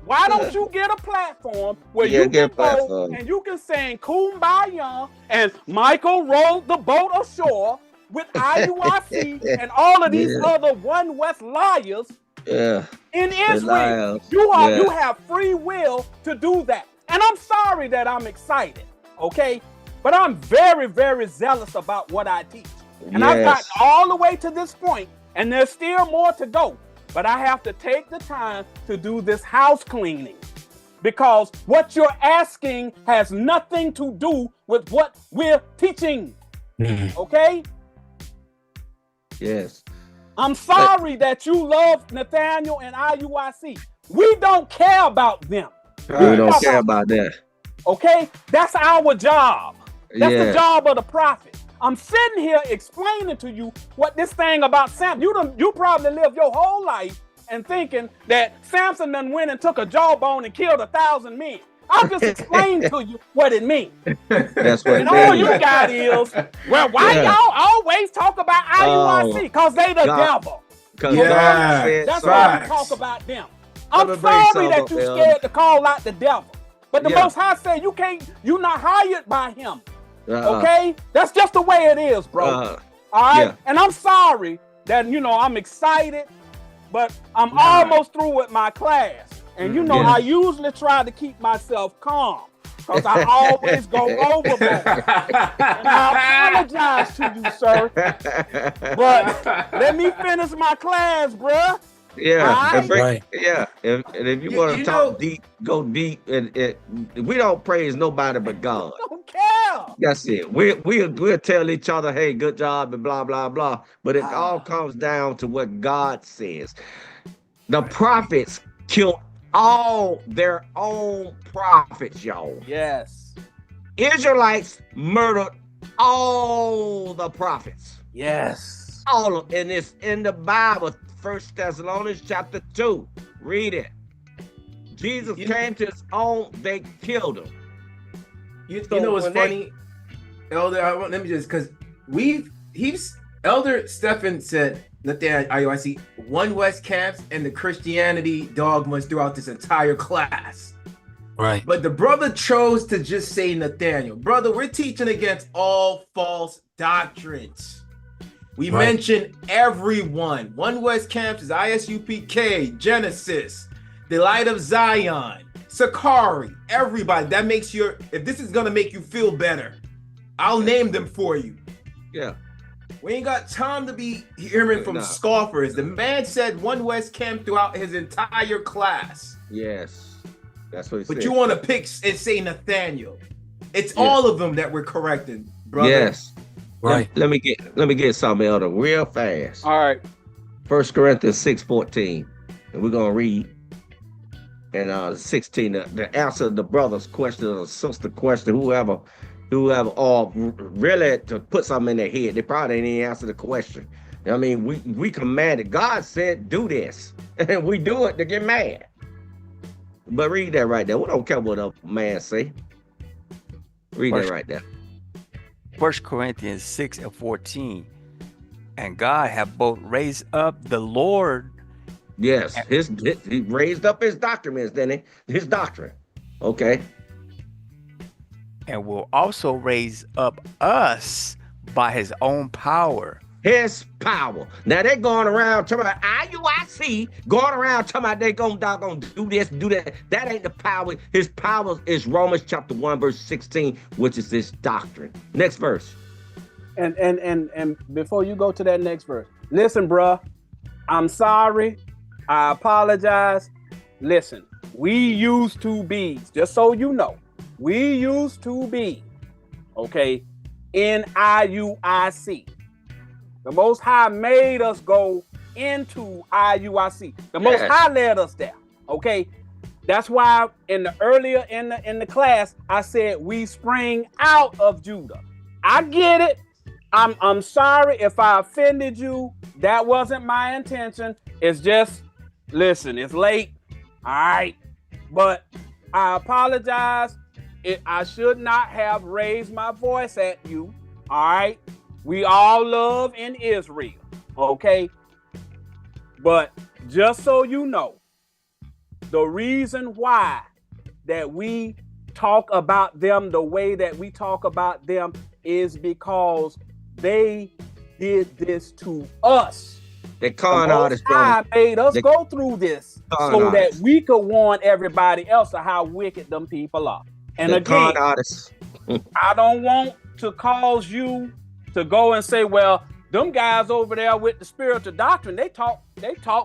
Why don't you get a platform where Yeah, you get can a go platform. and you can sing Kumbaya and Michael rowed the boat ashore with IUIC and all of these Yeah. other One West liars Yeah. in The Israel. liars. You Yeah. have free will to do that. And I'm sorry that I'm excited, okay? But I'm very, very zealous about what I teach. And I've gotten Yes. all the way to this point, and there's still more to go. But I have to take the time to do this house cleaning, because what you're asking has nothing to do with what we're teaching, okay? Yes. I'm sorry that you love Nathaniel and IUIC. We don't care about them, We Right. don't care about that. okay? That's our job. That's the Yeah. job of the prophet. I'm sitting here explaining to you what this thing about Samson. You probably lived your whole life and thinking that Samson done went and took a jawbone and killed 1,000 men. I just explained to you what it means. That's what And it all means. you got is, well, why Yeah. y'all always talk about IUIC? Because they the God. devil. Because Yeah. God said That's so. why we Facts. talk about them. Let I'm me bring sorry some that up, you Elder. scared to call out the devil. But the Yeah. Most High said you're not hired by him. Uh-uh. Okay? That's just the way it is, bro. Uh-uh. All right? Yeah. And I'm sorry that, I'm excited, but I'm almost through with my class. And Yeah. I usually try to keep myself calm, because I always go overboard. And I apologize to you, sir. But let me finish my class, bruh. Yeah, Alright. and bring- Right. yeah. And if you You- want to you talk know- deep, go deep. And we don't praise nobody but God. I don't care. That's it. We'll tell each other, hey, good job, and blah blah blah. But it all comes down to what God says. The prophets killed all their own prophets, y'all. Yes. Israelites murdered all the prophets. Yes. All of, and it's in the Bible, 1 Thessalonians chapter 2. Read it. Jesus came to his own, they killed him. You know what's funny, Elder? Let me just, because Elder Stephen said, Nathaniel, I see one West camps and the Christianity dogmas throughout this entire class. Right. But the brother chose to just say, Nathaniel, brother, we're teaching against all false doctrines. We mentioned everyone. One West camps is ISUPK, Genesis, the Light of Zion, Sakari, everybody. That makes if this is gonna make you feel better, I'll name them for you. Yeah. We ain't got time to be hearing from scoffers. The man said one West camp throughout his entire class. Yes. That's what he said. But you want to pick and say Nathaniel. It's all of them that we're correcting, brother. Yes. Right. Let me get something, Elder, real fast. All right. 1 Corinthians 6:14. And we're gonna read. And 16, the answer to the brother's question or the sister question, whoever all really to put something in their head, they probably didn't even answer the question. I mean, we commanded. God said, do this. And we do it to get mad. But read that right there. We don't care what a man say. Read that right there. 1 Corinthians 6:14. And God hath both raised up the Lord. Yes, he raised up his doctrines, didn't he? His doctrine. Okay. And will also raise up us by his own power. His power. Now they're going around talking about IUIC, going around talking about they gonna do this, do that. That ain't the power. His power is Romans chapter 1, verse 16, which is this doctrine. Next verse. And before you go to that next verse, listen, bruh, I'm sorry. I apologize. Listen, we used to be, just so you know, we used to be, okay, in IUIC. The Most High made us go into IUIC. The Most High led us there, okay? That's why in the class, I said we spring out of Judah. I get it. I'm sorry if I offended you. That wasn't my intention. It's just, listen, it's late. All right. But I apologize. I should not have raised my voice at you. All right. We all love in Israel. Okay. But just so you know, the reason why that we talk about them the way that we talk about them is because they did this to us. They con artists, brother. Made us go through this so that we could warn everybody else of how wicked them people are. And again, I don't want to cause you to go and say, well, them guys over there with the spiritual doctrine, they talk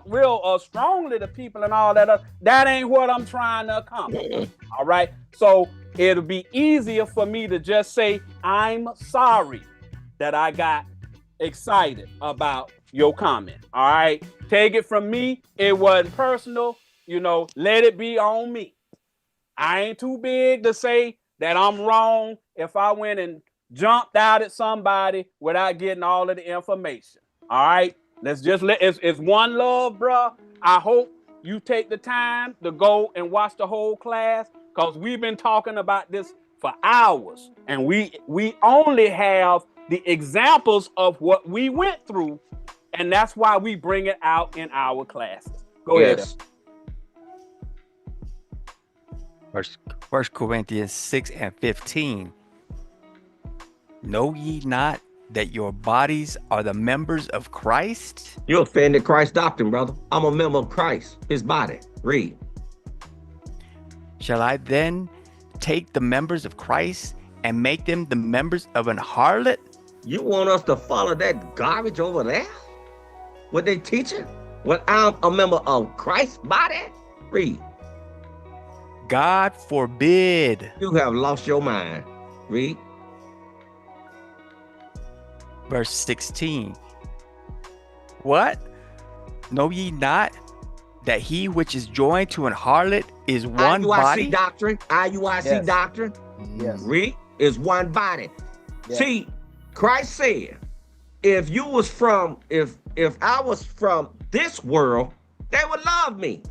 real strongly to people and all that. That ain't what I'm trying to accomplish. All right. So it'll be easier for me to just say, I'm sorry that I got excited about your comment. All right. Take it from me. It wasn't personal. Let it be on me. I ain't too big to say that I'm wrong if I went and jumped out at somebody without getting all of the information. All right. Let's just it's one love, bruh. I hope you take the time to go and watch the whole class, because we've been talking about this for hours, and we only have the examples of what we went through, and that's why we bring it out in our classes. Go ahead. 1 Corinthians 6:15. Know ye not that your bodies are the members of Christ? You offended Christ's doctrine, brother. I'm a member of Christ, his body. Read. Shall I then take the members of Christ and make them the members of an harlot? You want us to follow that garbage over there? What they teaching? When I'm a member of Christ's body? Read. God forbid. You have lost your mind. Read. Verse 16. What? Know ye not that he which is joined to an harlot is one body? IUIC doctrine. Yes. Read. Is one body. Yes. See, Christ said, if I was from this world, they would love me.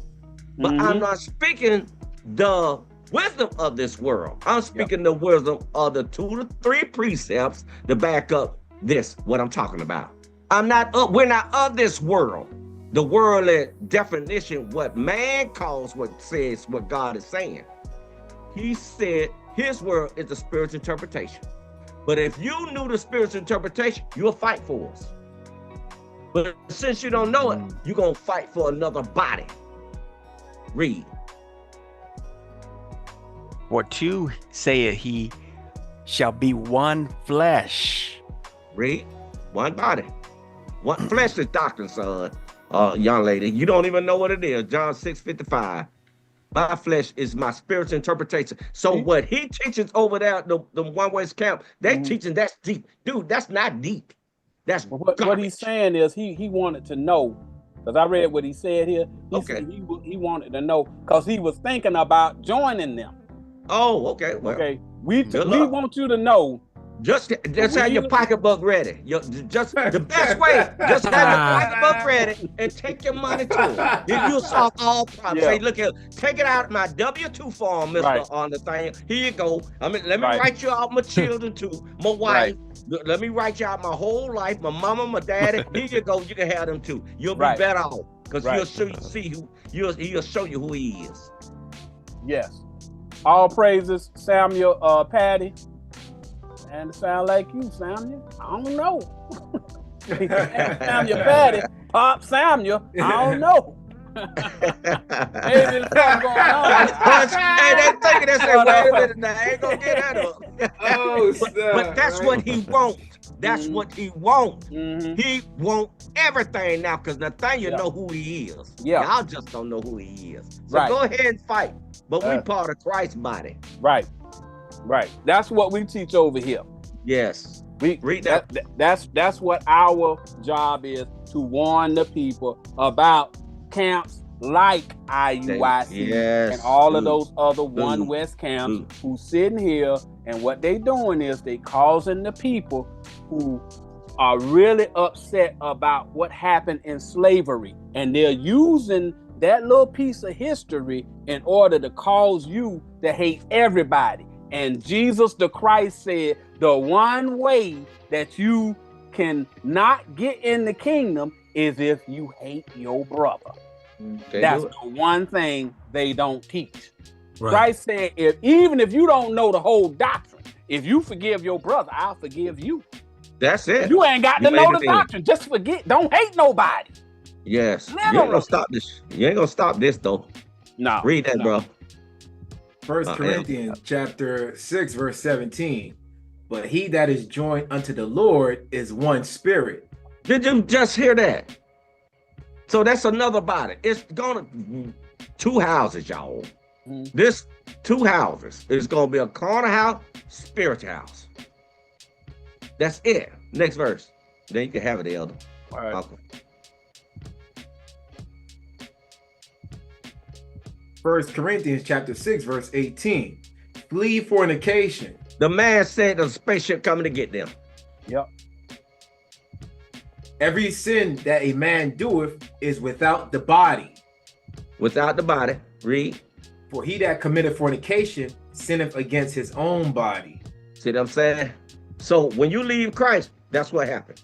but I'm not speaking the wisdom of this world. I'm speaking the wisdom of the 2 to 3 precepts to back up this, what I'm talking about. We're not of this world. The worldly definition, what man calls what says what God is saying. He said his word is the spiritual interpretation. But if you knew the spiritual interpretation, you'll fight for us. But since you don't know it, you're going to fight for another body. Read. For two saith he shall be one flesh. Read. One body. One flesh is doctrine, son. Young lady, you don't even know what it is. John 6:55. My flesh is my spiritual interpretation. So what he teaches over there, the One West camp, they teaching that's deep. Dude, that's not deep. That's what he's saying is he wanted to know, because I read what he said here. He wanted to know because he was thinking about joining them. Oh, okay. Well, okay. We want you to know. Just have your pocketbook ready. Just the best way. Just have your pocketbook ready and take your money to it. Then you'll solve all problems. Say, look here, take it out of my W-2 form, Mr. On the thing. Here you go. I mean, let me write you out my children too, my wife. Let me write you out my whole life, my mama, my daddy. Here you go. You can have them too. You'll be better off because he'll show you who he is. Yes. All praises, Samuel, Patty. And it sound like you, Samuel. I don't know. Samuel Patty, Pop Samuel. I don't know. Maybe there's something going on. Hey, that thinking that say, wait a minute now, I ain't gonna get that up. But that's what he wants. That's what he wants. He wants everything now, because Nathaniel know who he is. Y'all just don't know who he is. So go ahead and fight. But we part of Christ's body. Right. That's what we teach over here. Yes. We read that. That's what our job is, to warn the people about camps like IUIC and all of those other One West camps who sitting here, and what they doing is they causing the people who are really upset about what happened in slavery, and they're using that little piece of history in order to cause you to hate everybody. And Jesus the Christ said the one way that you can not get in the kingdom is if you hate your brother. That's the one thing they don't teach. Christ said, even if you don't know the whole doctrine, if you forgive your brother, I'll forgive you. That's it. You ain't got to know the doctrine. Just forget. Don't hate nobody. Yes. You ain't gonna stop this. You ain't gonna stop this though. No. Read that, bro. 1 Corinthians chapter 6, verse 17. But he that is joined unto the Lord is one spirit. Did you just hear that? So that's another body. It's gonna 2 houses, y'all. This 2 houses is gonna be a carnal house, spiritual house. That's it. Next verse. Then you can have it, Elder. All right. Okay. 1 Corinthians chapter 6, verse 18. Flee fornication. The man said there's a spaceship coming to get them. Yep. Every sin that a man doeth is without the body. Without the body. Read. For he that committeth fornication sinneth against his own body. See what I'm saying? So when you leave Christ, that's what happened.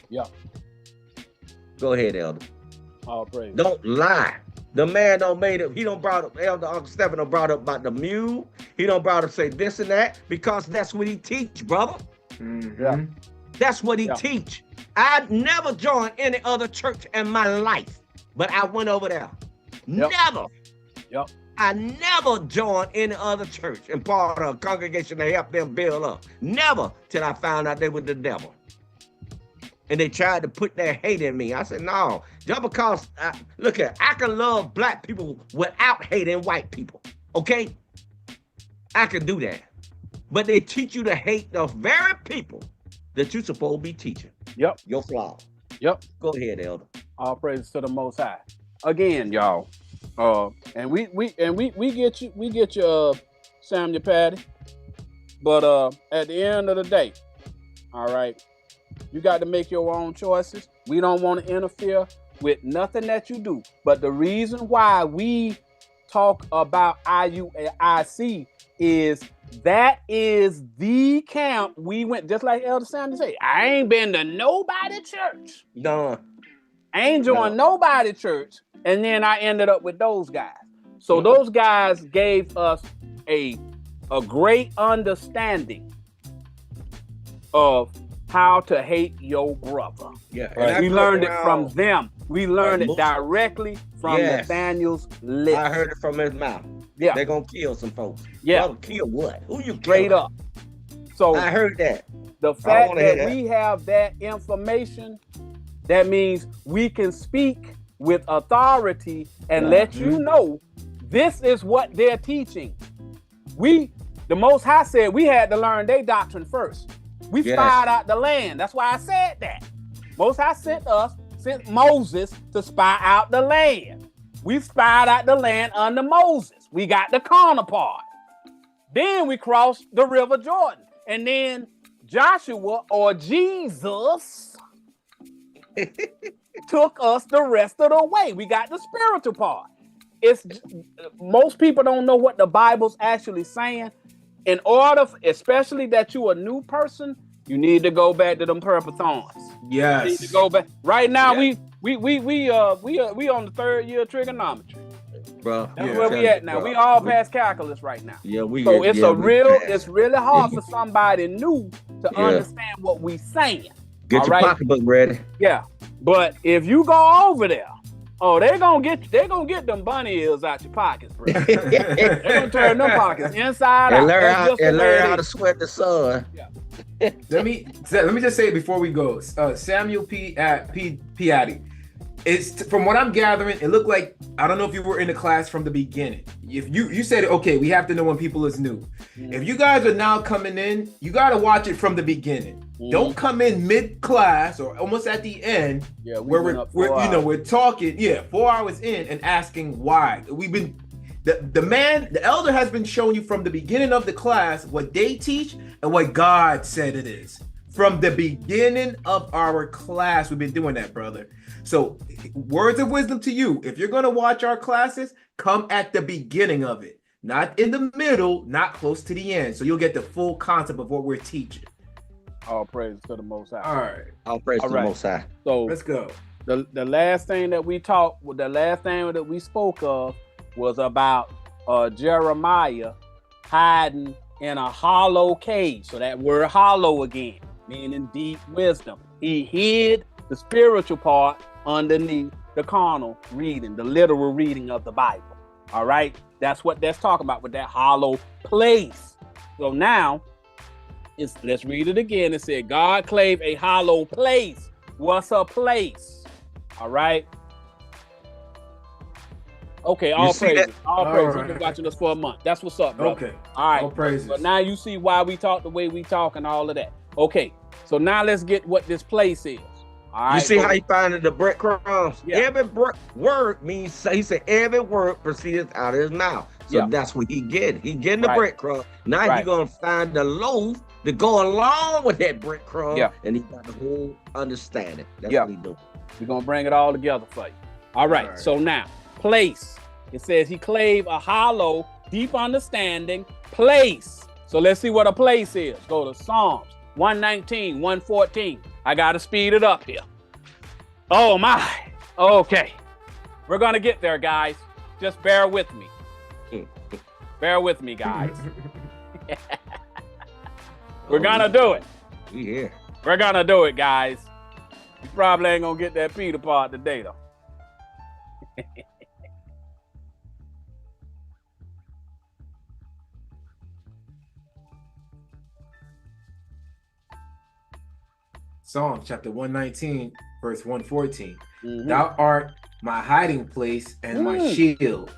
Yep. Go ahead, Elder. All praise. Don't lie. The man don't made it. He don't brought up, Elder Uncle Stephen don't brought up about the mule. He don't brought up say this and that, because that's what he teach, brother. Yeah. That's what he teach. I never joined any other church in my life, but I went over there. Never. I never joined any other church and part of a congregation to help them build up. Never, till I found out they were the devil. And they tried to put their hate in me. I said, no, just because, look at, I can love black people without hating white people, okay? I can do that. But they teach you to hate the very people that you're supposed to be teaching. Yep. Your flaw. Yep. Go ahead, Elder. All praises to the Most High. Again, y'all. And we get you, Samuel Patty. But at the end of the day, all right, you got to make your own choices. We don't want to interfere. with nothing that you do. But the reason why we talk about IUIC is that is the camp we went, just like Elder Sandy say, I ain't been to nobody church. No. I ain't joined nobody church. And then I ended up with those guys. So those guys gave us a great understanding of how to hate your brother. Yeah. Right. We learned it from them. We learned it directly from Nathaniel's lips. I heard it from his mouth. Yeah. They're going to kill some folks. Yeah. Brother, kill what? Who you Straight killing? up. So I heard that. The fact that we have that information, that means we can speak with authority and let you know this is what they're teaching. The Most High said we had to learn their doctrine first. We spied out the land. That's why I said that. Most High sent Moses to spy out the land. We spied out the land under Moses. We got the carnal part. Then we crossed the river Jordan. And then Joshua or Jesus took us the rest of the way. We got the spiritual part. Most people don't know what the Bible's actually saying. In order, especially that you a new person, you need to go back to them purple thorns. Yes. You need to go back. Right now, we on the 3rd year of trigonometry. Bro, that's where we at now. We all past calculus right now. Yeah, so it's it's really hard for somebody new to understand what we saying. Get your pocketbook ready. Yeah. But if you go over there, they're gonna get them bunny ears out your pockets, bro. They're gonna turn them pockets inside out. Learn how to sweat the sun. Yeah. Let me just say before we go, Samuel P. Addy. It's from what I'm gathering, it looked like, I don't know if you were in the class from the beginning. If you said, okay, we have to know when people is new. If you guys are now coming in, you got to watch it from the beginning. Don't come in mid-class or almost at the end where we're talking, 4 hours in and asking why. We've been, the elder has been showing you from the beginning of the class what they teach and what God said it is. From the beginning of our class, we've been doing that, brother. So words of wisdom to you. If you're going to watch our classes, come at the beginning of it, not in the middle, not close to the end. So you'll get the full concept of what we're teaching. All praise to the Most High. All right. All praise to the Most High. So let's go. The last thing that we spoke of was about Jeremiah hiding in a hollow cave. So that word hollow again, meaning deep wisdom. He hid the spiritual part underneath the carnal reading, the literal reading of the Bible. All right, that's what that's talking about with that hollow place. So now, let's read it again. It said, God claimed a hollow place. What's a place? All right. Okay, all praises. All praises. You've been watching us for a month. That's what's up, bro. Okay. All right. All praises. But now you see why we talk the way we talk and all of that. Okay. So now let's get what this place is. All right. You see how he finding the breadcrumbs? Yeah. Every word means, he said every word proceeds out of his mouth. So that's what he getting. He getting the breadcrumb. Now he gonna find the loaf to go along with that breadcrumb. Yeah. And he got the whole understanding. That's what he doing. We're gonna bring it all together for you. All right. So now, place. It says he clave a hollow, deep understanding place. So let's see what a place is. Go to Psalms 119, 114. I gotta speed it up here. Oh my. Okay. We're gonna get there, guys. Just bear with me. Bear with me, guys. We're gonna do it. Yeah. We're gonna do it, guys. You probably ain't gonna get that Peter part today, though. Psalm chapter 119, verse 114. Thou art my hiding place and my shield.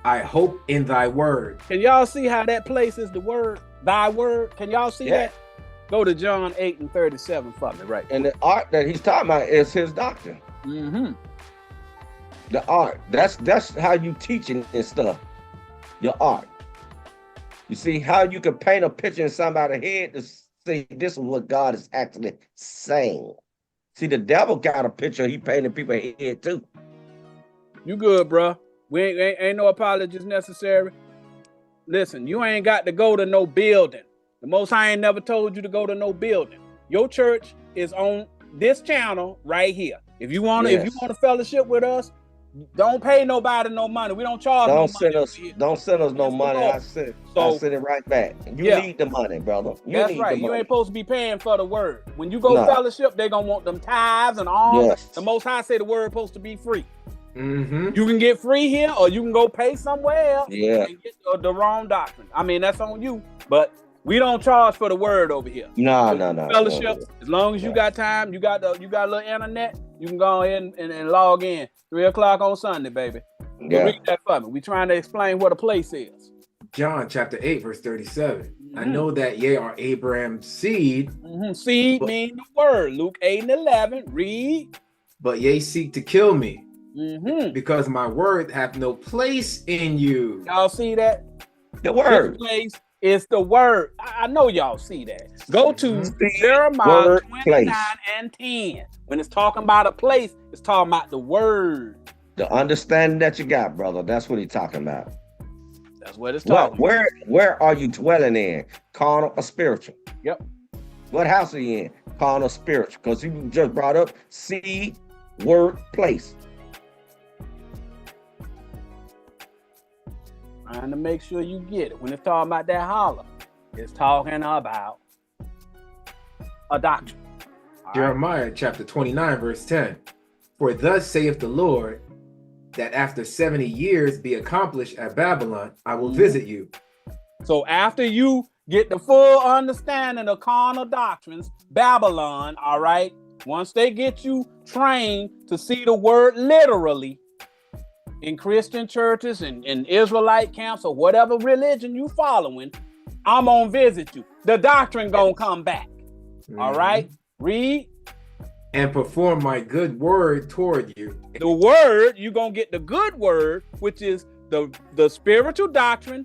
I hope in thy word. Can y'all see how that place is the word, thy word? Can y'all see that? Go to John 8 and 37 for me, right? And the art that he's talking about is his doctrine. The art. That's how you teaching this stuff. Your art. You see how you can paint a picture in somebody's head to say this is what God is actually saying. See, the devil got a picture he painted people's head too. You good, bro? We ain't no apologies necessary. Listen, you ain't got to go to no building. The Most High ain't never told you to go to no building. Your church is on this channel right here. If you want to fellowship with us, don't pay nobody no money. We don't charge no money. Don't send us no money. I send it right back. You need the money, brother. That's right. You ain't supposed to be paying for the word. When you go fellowship, they gonna want them tithes and all. Yes. The Most High say the word supposed to be free. You can get free here, or you can go pay somewhere else and get the wrong doctrine. I mean, that's on you. But we don't charge for the word over here. No. Fellowship. As long as you got time, you got a little internet, you can go ahead and log in. 3 o'clock on Sunday, baby. Read that for me. We trying to explain what a place is. John chapter 8, verse 37. I know that ye are Abraham's seed. Seed means the word. Luke 8 and 11. Read. But ye seek to kill me. Because my word hath no place in you. Y'all see that? The word. This place is the word. I know y'all see that. Go to Jeremiah 29 and 10. When it's talking about a place, it's talking about the word. The understanding that you got, brother. That's what he's talking about. That's what it's talking about. Where are you dwelling in? Carnal or spiritual? Yep. What house are you in? Carnal or spiritual? Because you just brought up seed, word, place. Trying to make sure you get it. When it's talking about that holler, it's talking about a doctrine. Jeremiah chapter 29, verse 10. For thus saith the Lord, that after 70 years be accomplished at Babylon, I will visit you. So after you get the full understanding of carnal doctrines, Babylon, all right, once they get you trained to see the word literally in Christian churches and in Israelite camps or whatever religion you following, I'm gonna visit you. The doctrine gonna come back. All right, read. And perform my good word toward you. The word, you're gonna get the good word, which is the spiritual doctrine.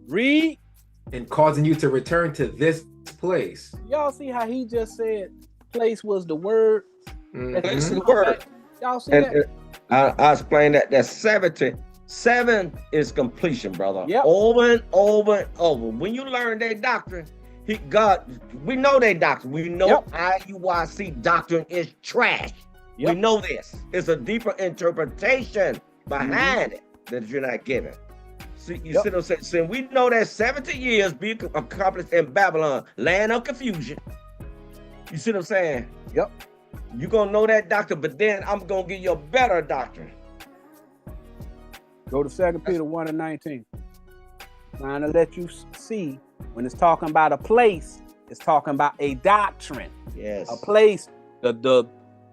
Read. And causing you to return to this place. Y'all see how he just said place was the word? Place is the word. Y'all see that? I explained that 7 is completion, brother. Yep. Over and over and over. When you learn their doctrine, we know their doctrine. We know IUIC doctrine is trash. We know this. It's a deeper interpretation behind it that you're not getting. See, you see what I'm saying? So we know that 70 years be accomplished in Babylon, land of confusion. You see what I'm saying? Yep. You're going to know that doctrine, but then I'm going to give you a better doctrine. Go to 2 Peter 1 and 19. Trying to let you see when it's talking about a place, it's talking about a doctrine. Yes. A place, the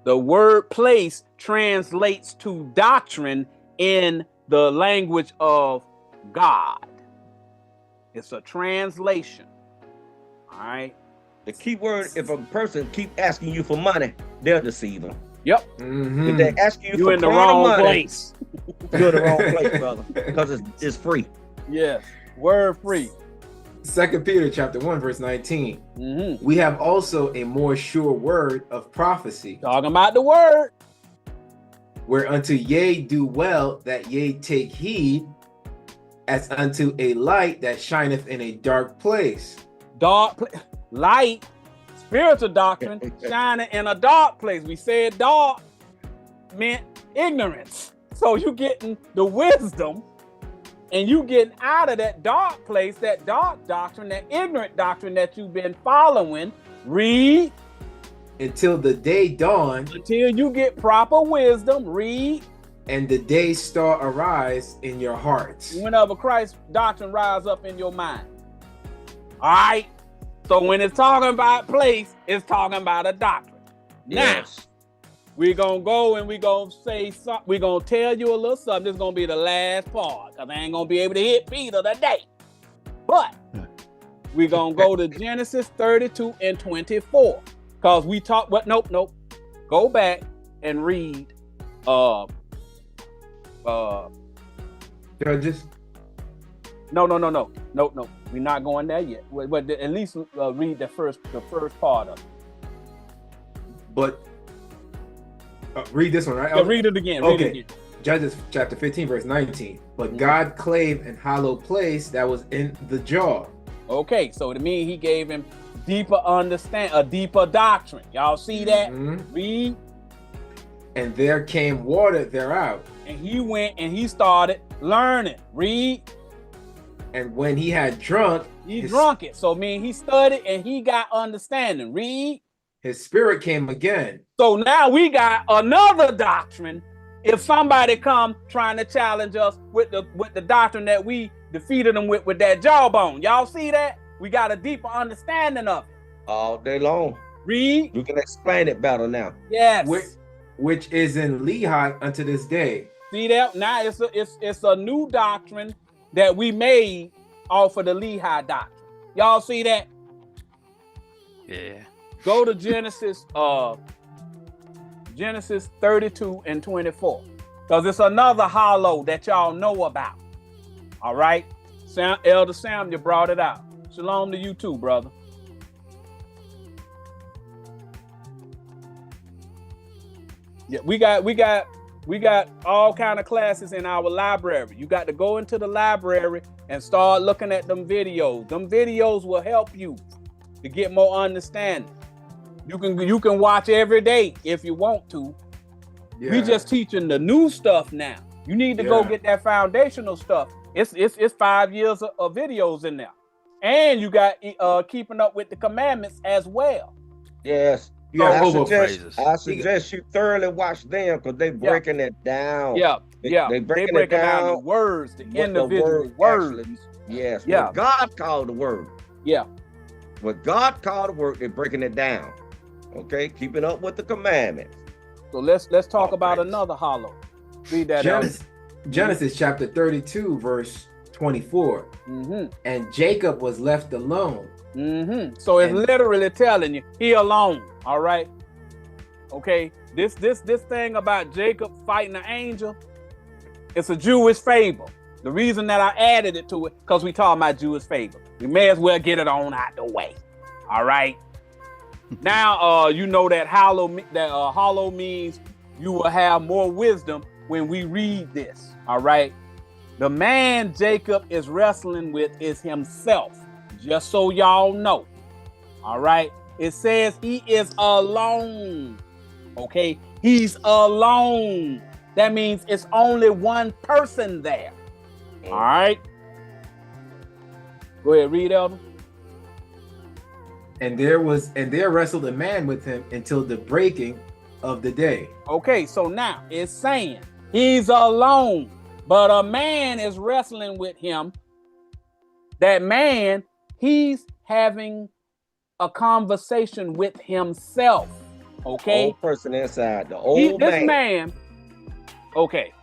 word place translates to doctrine in the language of God. It's a translation. All right. The key word, if a person keep asking you for money, they'll deceive them. Yep. If they ask you you're for in the wrong money, place. You're in the wrong place, brother, because it's free. Yes. Word free. 2 Peter chapter 1, verse 19. We have also a more sure word of prophecy. Talking about the word. Whereunto ye do well that ye take heed, as unto a light that shineth in a dark place. Light, spiritual doctrine, shining in a dark place. We said dark meant ignorance. So you getting the wisdom and you getting out of that dark place, that dark doctrine, that ignorant doctrine that you've been following. Read. Until the day dawn. Until you get proper wisdom. Read. And the day star arise in your hearts. Whenever Christ's doctrine rise up in your mind. All right. So when it's talking about place, it's talking about a doctrine. Yes. Now, we're going to go and we're going to say something. We're going to tell you a little something. This is going to be the last part because I ain't going to be able to hit Peter today. But we're going to go to Genesis 32 and 24 because we talk. What? Nope. Go back and read Judges. No. We're not going there yet. But at least read the first part of it. But Read this one, right? Yeah, read it again. Read it again. Judges chapter 15, verse 19. But God clave an hollow place that was in the jaw. Okay, so it means he gave him deeper a deeper doctrine. Y'all see that? Read. And there came water thereout. And he went and he started learning. Read. And when he had drunk, he drunk it. So he studied and he got understanding. Read. His spirit came again. So now we got another doctrine. If somebody come trying to challenge us with the doctrine that we defeated them with that jawbone. Y'all see that? We got a deeper understanding of it. All day long. Read. You can explain it better now. Yes. Which is in Lehi unto this day. See that? Now it's a new doctrine that we made off of the Lehi doctrine. Y'all see that? Yeah. Go to Genesis 32 and 24. Because it's another hollow that y'all know about. All right? Elder Sam, you brought it out. Shalom to you too, brother. Yeah, we got all kind of classes in our library. You got to go into the library and start looking at them videos. Them videos will help you to get more understanding. You can watch every day if you want to. Yeah. We just teaching the new stuff now. You need to go get that foundational stuff. It's 5 years of videos in there. And you got keeping up with the commandments as well. Yes. I suggest you thoroughly watch them because they breaking it down. They breaking it down the words, the individual words. Actually, yes. Yeah. What God called the word. Yeah. What God called the word, they're breaking it down. Okay, keeping up with the commandments. So let's talk about another hollow. Read that. Genesis chapter 32, verse 24. And Jacob was left alone. So it's literally telling you he alone. All right. Okay. This thing about Jacob fighting the angel, it's a Jewish fable. The reason that I added it to it, because we talking about Jewish fable. We may as well get it on out the way. All right. Now you know that hollow means you will have more wisdom when we read this. All right. The man Jacob is wrestling with is himself. Just so y'all know. All right. It says he is alone. Okay. He's alone. That means it's only one person there. All right. Go ahead, read, Elder. And there wrestled a man with him until the breaking of the day. Okay, so now it's saying he's alone, but a man is wrestling with him. That man, he's having a conversation with himself. Okay, old person inside the old man. This man. Okay,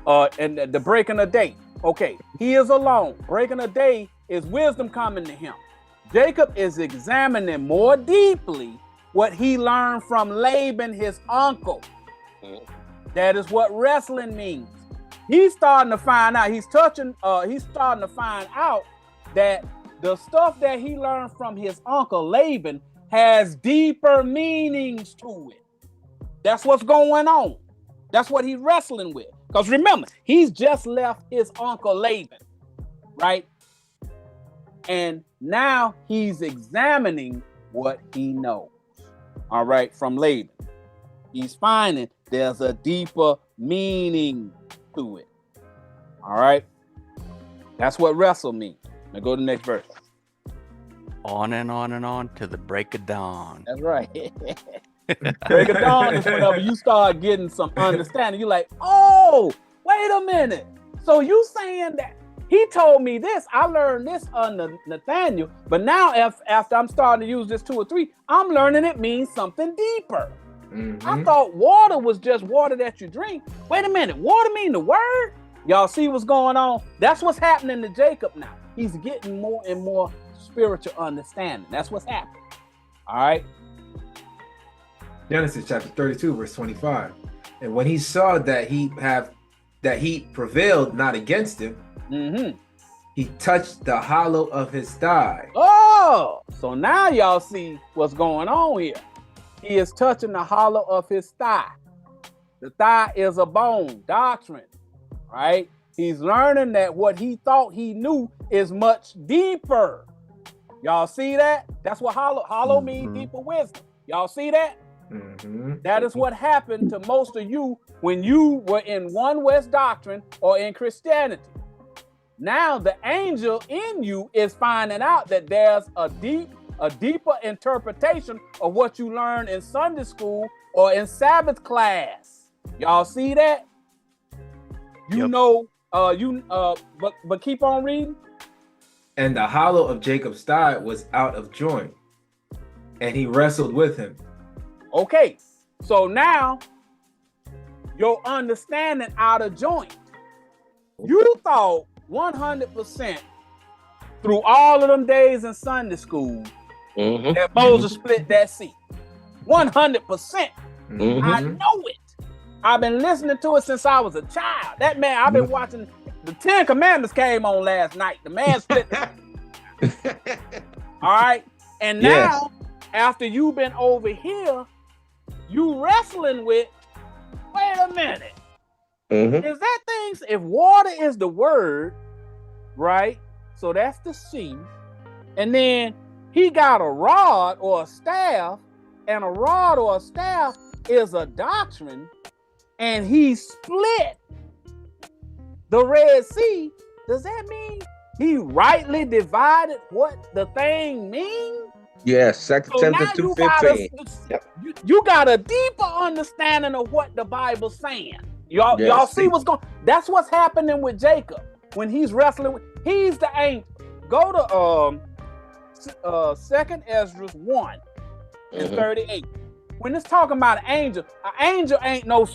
and the breaking a day. Okay, he is alone. Breaking a day is wisdom coming to him. Jacob is examining more deeply what he learned from Laban, his uncle. That is what wrestling means. He's starting to find out. He's starting to find out that the stuff that he learned from his uncle Laban has deeper meanings to it. That's what's going on. That's what he's wrestling with. Because remember, he's just left his uncle Laban, right? And now he's examining what he knows, all right, from Laban. He's finding there's a deeper meaning to it, all right? That's what wrestle means. Now go to the next verse. On and on and on to the break of dawn. That's right. Break of dawn is whenever you start getting some understanding. You're like, oh, wait a minute. So you saying that he told me this, I learned this under Nathaniel, but now after I'm starting to use this 2 or 3, I'm learning it means something deeper. I thought water was just water that you drink. Wait a minute, water mean the word? Y'all see what's going on? That's what's happening to Jacob now. He's getting more and more spiritual understanding. That's what's happening. All right. Genesis chapter 32, verse 25. And when he saw that he prevailed not against him, he touched the hollow of his thigh. Oh, so now y'all see what's going on here. He is touching the hollow of his thigh. The thigh is a bone. Doctrine, right? He's learning that what he thought he knew is much deeper. Y'all see that? That's what hollow means, deeper wisdom. Y'all see that? That is what happened to most of you when you were in one West doctrine or in Christianity. Now the angel in you is finding out that there's a deeper interpretation of what you learned in Sunday school or in Sabbath class. Y'all see that? You know, but keep on reading. And the hollow of Jacob's thigh was out of joint, and he wrestled with him. Okay, so now your understanding out of joint. You thought 100% through all of them days in Sunday school that Moses split that sea. 100%. I know it. I've been listening to it since I was a child. That man, I've been watching. The 10 Commandments came on last night. The man split. All right, and now after you've been over here, you wrestling with. Wait a minute. Is that things? If water is the word, right? So that's the sea, and then he got a rod or a staff, and a rod or a staff is a doctrine, and he split the Red Sea. Does that mean he rightly divided what the thing means? Yes, 2 Timothy 2:15. You got a deeper understanding of what the Bible's saying. Y'all see what's going? That's what's happening with Jacob when he's wrestling with. He's the angel. Go to 2 Ezra 1 and 38. When it's talking about an angel ain't no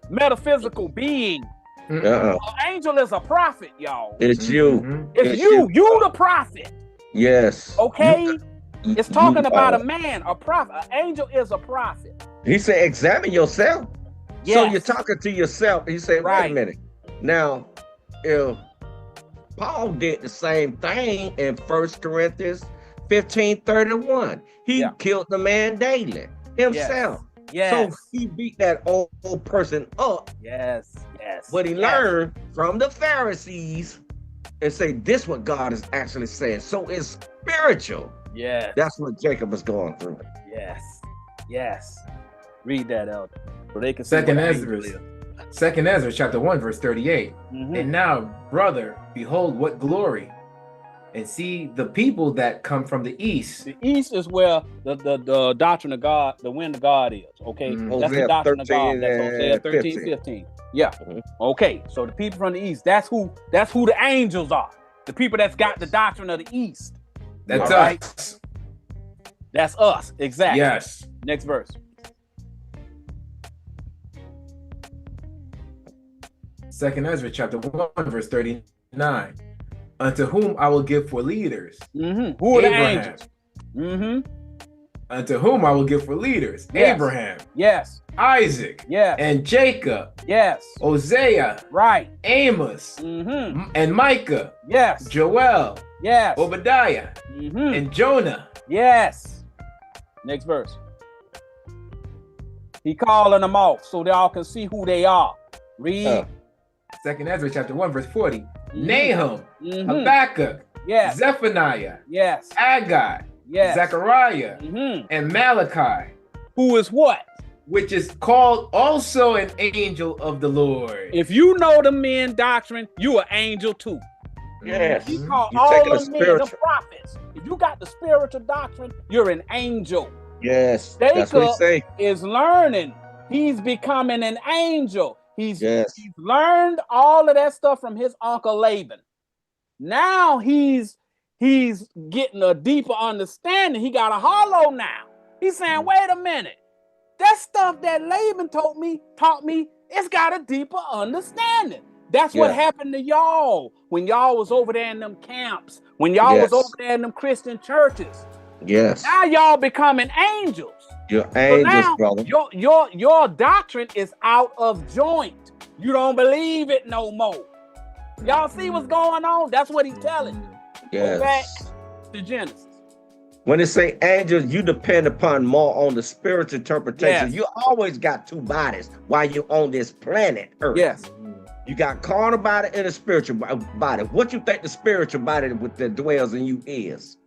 metaphysical being. An angel is a prophet, y'all. It's you. It's you. You the prophet. Yes. Okay. It's talking about a man, a prophet. An angel is a prophet. He said, examine yourself. Yes. So you're talking to yourself. He said, wait a minute. Now, if Paul did the same thing in 1 Corinthians 15:31, he killed the man daily himself. Yes. So he beat that old person up. Yes. But he learned from the Pharisees and say, this what God is actually saying. So it's spiritual. Yes. That's what Jacob is going through. Yes. Read that out. So they can see Second Ezra chapter 1 verse 38. And now, brother, behold what glory, and see the people that come from the east. The east is where the doctrine of God, the wind of God is. Okay, that's the doctrine of God. That's Hosea 13:15. Yeah. Okay, so the people from the east, that's who the angels are. The people that's got the doctrine of the east. That's us. That's us. Exactly. Yes. Next verse. 2 Ezra chapter 1 verse 39. Unto whom I will give for leaders. Who are Abraham. the angels? Unto whom I will give for leaders. Yes. Abraham. Yes. Isaac. Yes. And Jacob. Yes. Hosea. Right. Amos. And Micah. Yes. Joel. Yes. Obadiah. And Jonah. Yes. Next verse. He calling them off so they all can see who they are. Read. 2 Ezra chapter 1 verse 40. Nahum. Habakkuk. Yes. Zephaniah. Yes. Aggai. Yes. Zechariah. And Malachi. Who is what? Which is called also an angel of the Lord. If you know the men doctrine, you an angel too. Yes. He called all the men the prophets. If you got the spiritual doctrine, you're an angel. Yes. That's what he say. Is learning. He's becoming an angel. He's learned all of that stuff from his uncle Laban. Now he's getting a deeper understanding. He got a hollow now. He's saying, wait a minute. That stuff that Laban taught me, it's got a deeper understanding. That's what happened to y'all when y'all was over there in them camps, when y'all was over there in them Christian churches. Yes. Now y'all becoming angels. You're angels, now, brother. Your doctrine is out of joint. You don't believe it no more. Y'all see what's going on? That's what he's telling you. Yes. Go back to Genesis. When they say angels, you depend upon more on the spiritual interpretation. Yes. You always got two bodies while you're on this planet Earth. Yes. You got carnal body and a spiritual body. What you think the spiritual body that dwells in you is?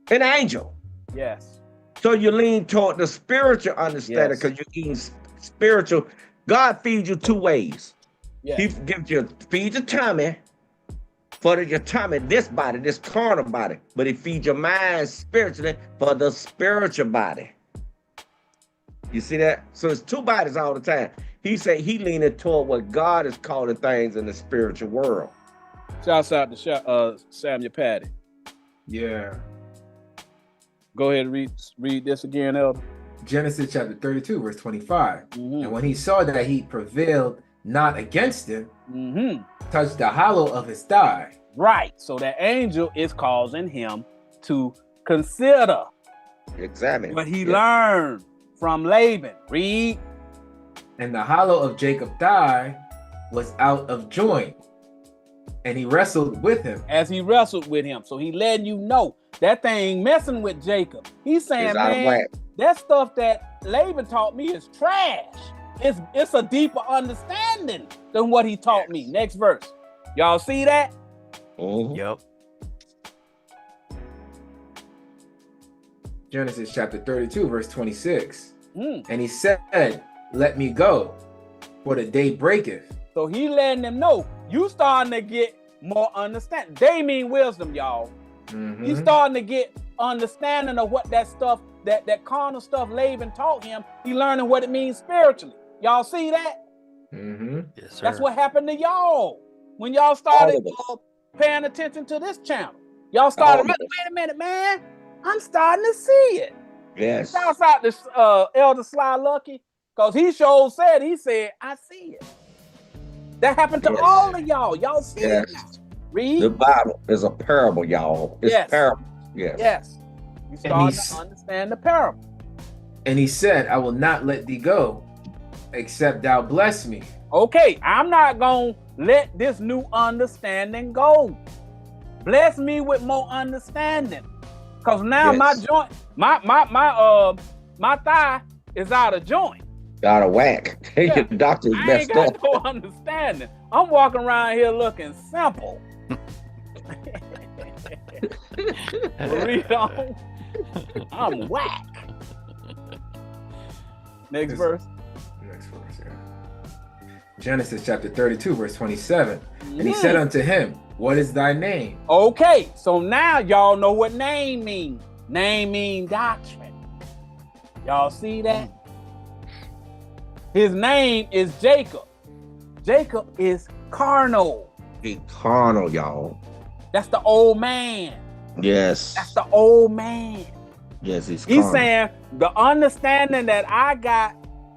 An angel. Yes. So you lean toward the spiritual understanding because you're eating spiritual. God feeds you two ways. Yes. He feeds your tummy for your tummy, this body, this carnal body, but he feeds your mind spiritually for the spiritual body. You see that? So it's two bodies all the time. He said he leaning toward what God is calling things in the spiritual world. Shouts out to Samuel Patty. Yeah. Go ahead and read this again, Elder. Genesis chapter 32, verse 25. And when he saw that he prevailed not against him, touched the hollow of his thigh. Right. So that angel is causing him to consider Examine what he learned from Laban. Read. And the hollow of Jacob's thigh was out of joint, and he wrestled with him. As he wrestled with him. So he letting you know that thing messing with Jacob. He's saying, man, that stuff that Laban taught me is trash. It's a deeper understanding than what he taught me. Next verse. Y'all see that? Yep. Genesis chapter 32, verse 26. And he said, let me go, for the day breaketh. So he letting them know, you starting to get more understanding. They mean wisdom, y'all. He's starting to get understanding of what that stuff, that carnal stuff Laban taught him. He learning what it means spiritually. Y'all see that? Yes, sir. That's what happened to y'all when y'all started paying attention to this channel. Y'all started, wait a minute, man. I'm starting to see it. Yes. Shouts out to Elder Sly Lucky, because he said, I see it. That happened to all of y'all. Y'all see it now. Read. The Bible is a parable, y'all. It's parable. Yes. You starting to understand the parable. And he said, I will not let thee go, except thou bless me. Okay, I'm not going to let this new understanding go. Bless me with more understanding. Because now my joint, my thigh is out of joint. Out of whack. Your doctor's messed up. I ain't got no understanding. I'm walking around here looking simple. Read on. I'm whack. Next verse. Genesis chapter 32, verse 27. And he said unto him, what is thy name? Okay, so now y'all know what name means. Name means doctrine. Y'all see that? His name is Jacob. Jacob is carnal. He's carnal, y'all. That's the old man. Yes. That's the old man. Yes, he's carnal. He's saying the understanding that I got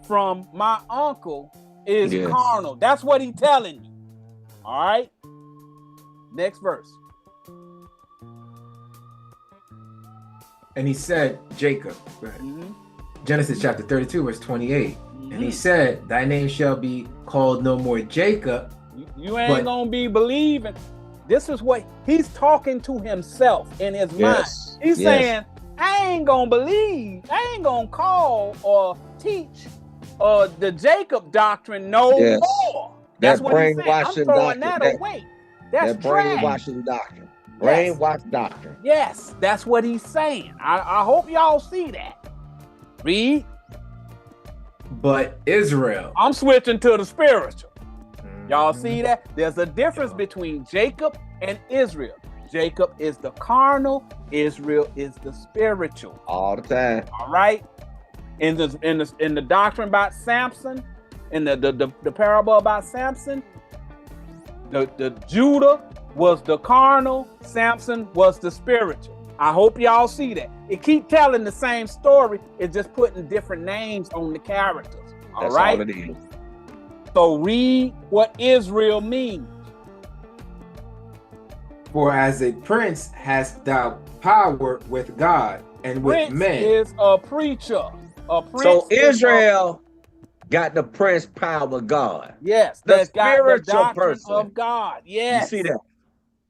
from my uncle is carnal. That's what he's telling you. All right. Next verse. And he said, Jacob. Go ahead. Genesis chapter 32, verse 28. And he said, thy name shall be called no more Jacob. You ain't gonna be believing. This is what he's talking to himself in his mind. He's saying, I ain't gonna believe. I ain't gonna call or teach the Jacob doctrine no more. That's what he's saying. I'm throwing that away. That's brainwashing doctrine. Brainwash doctrine. Yes, that's what he's saying. I hope y'all see that. Read. But Israel. I'm switching to the spiritual. Y'all see that? There's a difference between Jacob and Israel. Jacob is the carnal, Israel is the spiritual. All the time. All right. In the doctrine about Samson, in the parable about Samson, the Judah was the carnal, Samson was the spiritual. I hope y'all see that. It keep telling the same story. It's just putting different names on the characters. All right. All it is. So read what Israel means. For as a prince hast thou power with God and with men. Is a preacher. A prince. So Israel got the prince power of God. Yes, the spiritual person of God. Yes, you see that?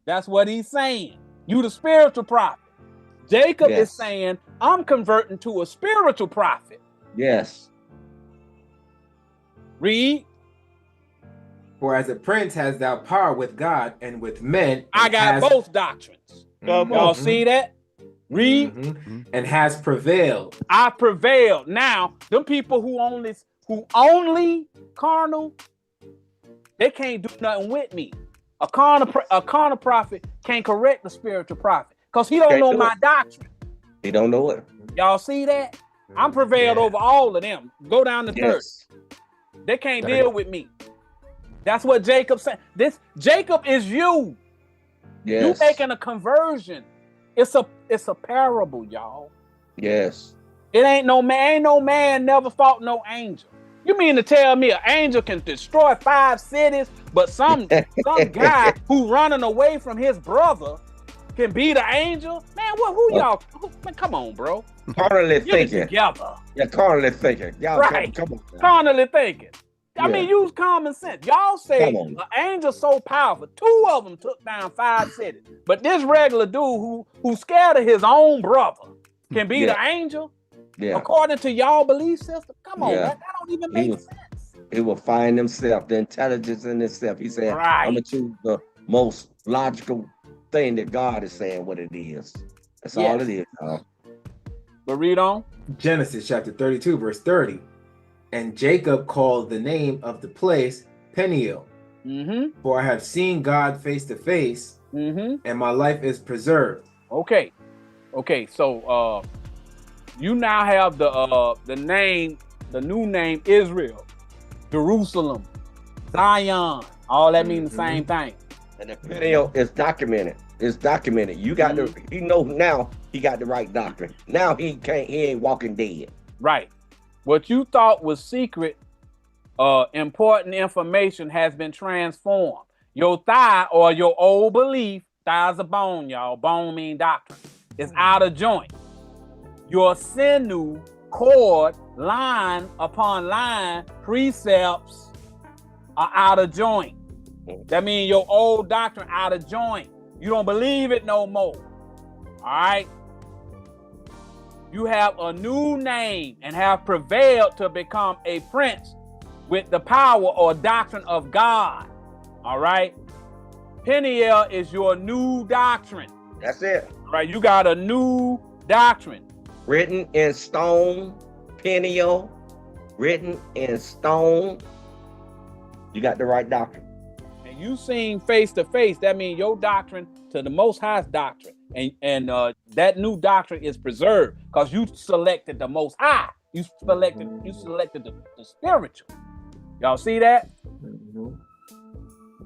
That's what he's saying. You the spiritual prophet. Jacob Yes. is saying, I'm converting to a spiritual prophet. Yes. Read. For as a prince has thou power with God and with men. I got both doctrines. Come Y'all on. see that? Read. And has prevailed. I prevailed. Now, them people who only carnal, they can't do nothing with me. A carnal prophet can't correct the spiritual prophet because he don't Can't know do my it. doctrine. He don't know it. Y'all see that? I'm prevailed over all of them. Go down to 30. Yes. They can't 30. deal with me. That's what Jacob said. This Jacob is you. Yes. You making a conversion. It's a parable, y'all. Yes. It ain't no man never fought no angel. You mean to tell me an angel can destroy 5 cities, but some guy who running away from his brother can be the angel? Man, who y'all? Man, come on, bro. Carnally Get it thinking. together. Yeah, carnally thinking. Y'all Right. come on. Now. Carnally thinking. I Yeah. mean, use common sense. Y'all say Come on. an angel so powerful. 2 of them took down 5 cities. But this regular dude who's scared of his own brother can be Yeah. the angel? Yeah. According to y'all belief system? Come on, Yeah. man. That don't even make sense. He will find himself, the intelligence in himself. He said, Right. I'm going to choose the most logical thing that God is saying what it is. That's all it is, y'all. But read on. Genesis chapter 32, verse 30. And Jacob called the name of the place Peniel. Mm-hmm. For I have seen God face to face, Mm-hmm. and my life is preserved. Okay. So you now have the name, the new name Israel, Jerusalem, Zion. All that means the same thing. And the video is documented. It's documented. You got the, you know, now he got the right doctrine. Now he ain't walking dead. Right. What you thought was secret, important information has been transformed. Your thigh or your old belief, thigh's a bone, y'all. Bone mean doctrine. It's out of joint. Your sinew, cord, line upon line, precepts are out of joint. That means your old doctrine out of joint. You don't believe it no more. All right? You have a new name and have prevailed to become a prince with the power or doctrine of God. All right? Peniel is your new doctrine. That's it. All right? You got a new doctrine. Written in stone, Peniel, written in stone. You got the right doctrine. And you seen face to face, that means your doctrine to the Most High's doctrine. And that new doctrine is preserved because you selected the Most High. You selected the spiritual. Y'all see that?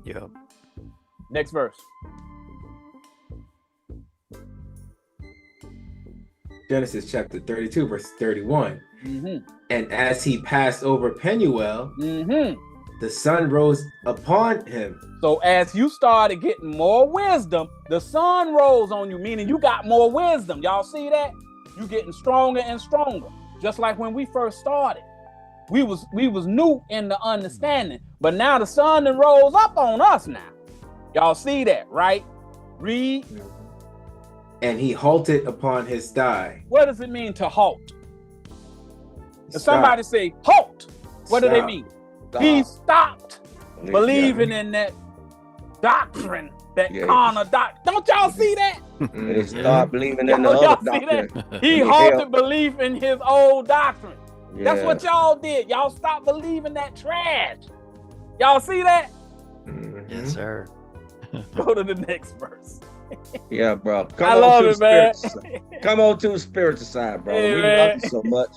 Yeah. Next verse. Genesis chapter 32, verse 31. Mm-hmm. And as he passed over Penuel, Mm-hmm. the sun rose upon him. So as you started getting more wisdom, the sun rose on you, meaning you got more wisdom. Y'all see that? You getting stronger and stronger. Just like when we first started. We was new in the understanding, but now the sun that rose up on us now. Y'all see that, right? Read. And he halted upon his thigh. What does it mean to halt? If Stop. somebody say halt, what do they Stop. mean? Stop. He stopped Yeah. believing in that doctrine, that Yeah. carnal doctrine. Don't y'all see that? And he start believing in the Y'all other see that? doctrine. He Yeah. halted belief in his old doctrine. That's Yeah. what y'all did. Y'all stopped believing that trash. Y'all see that? Yes, sir. Go to the next verse. Yeah, bro. Come I on love to it, the man. spiritual side. Come on to the spiritual side, bro. Hey, We man. love you so much.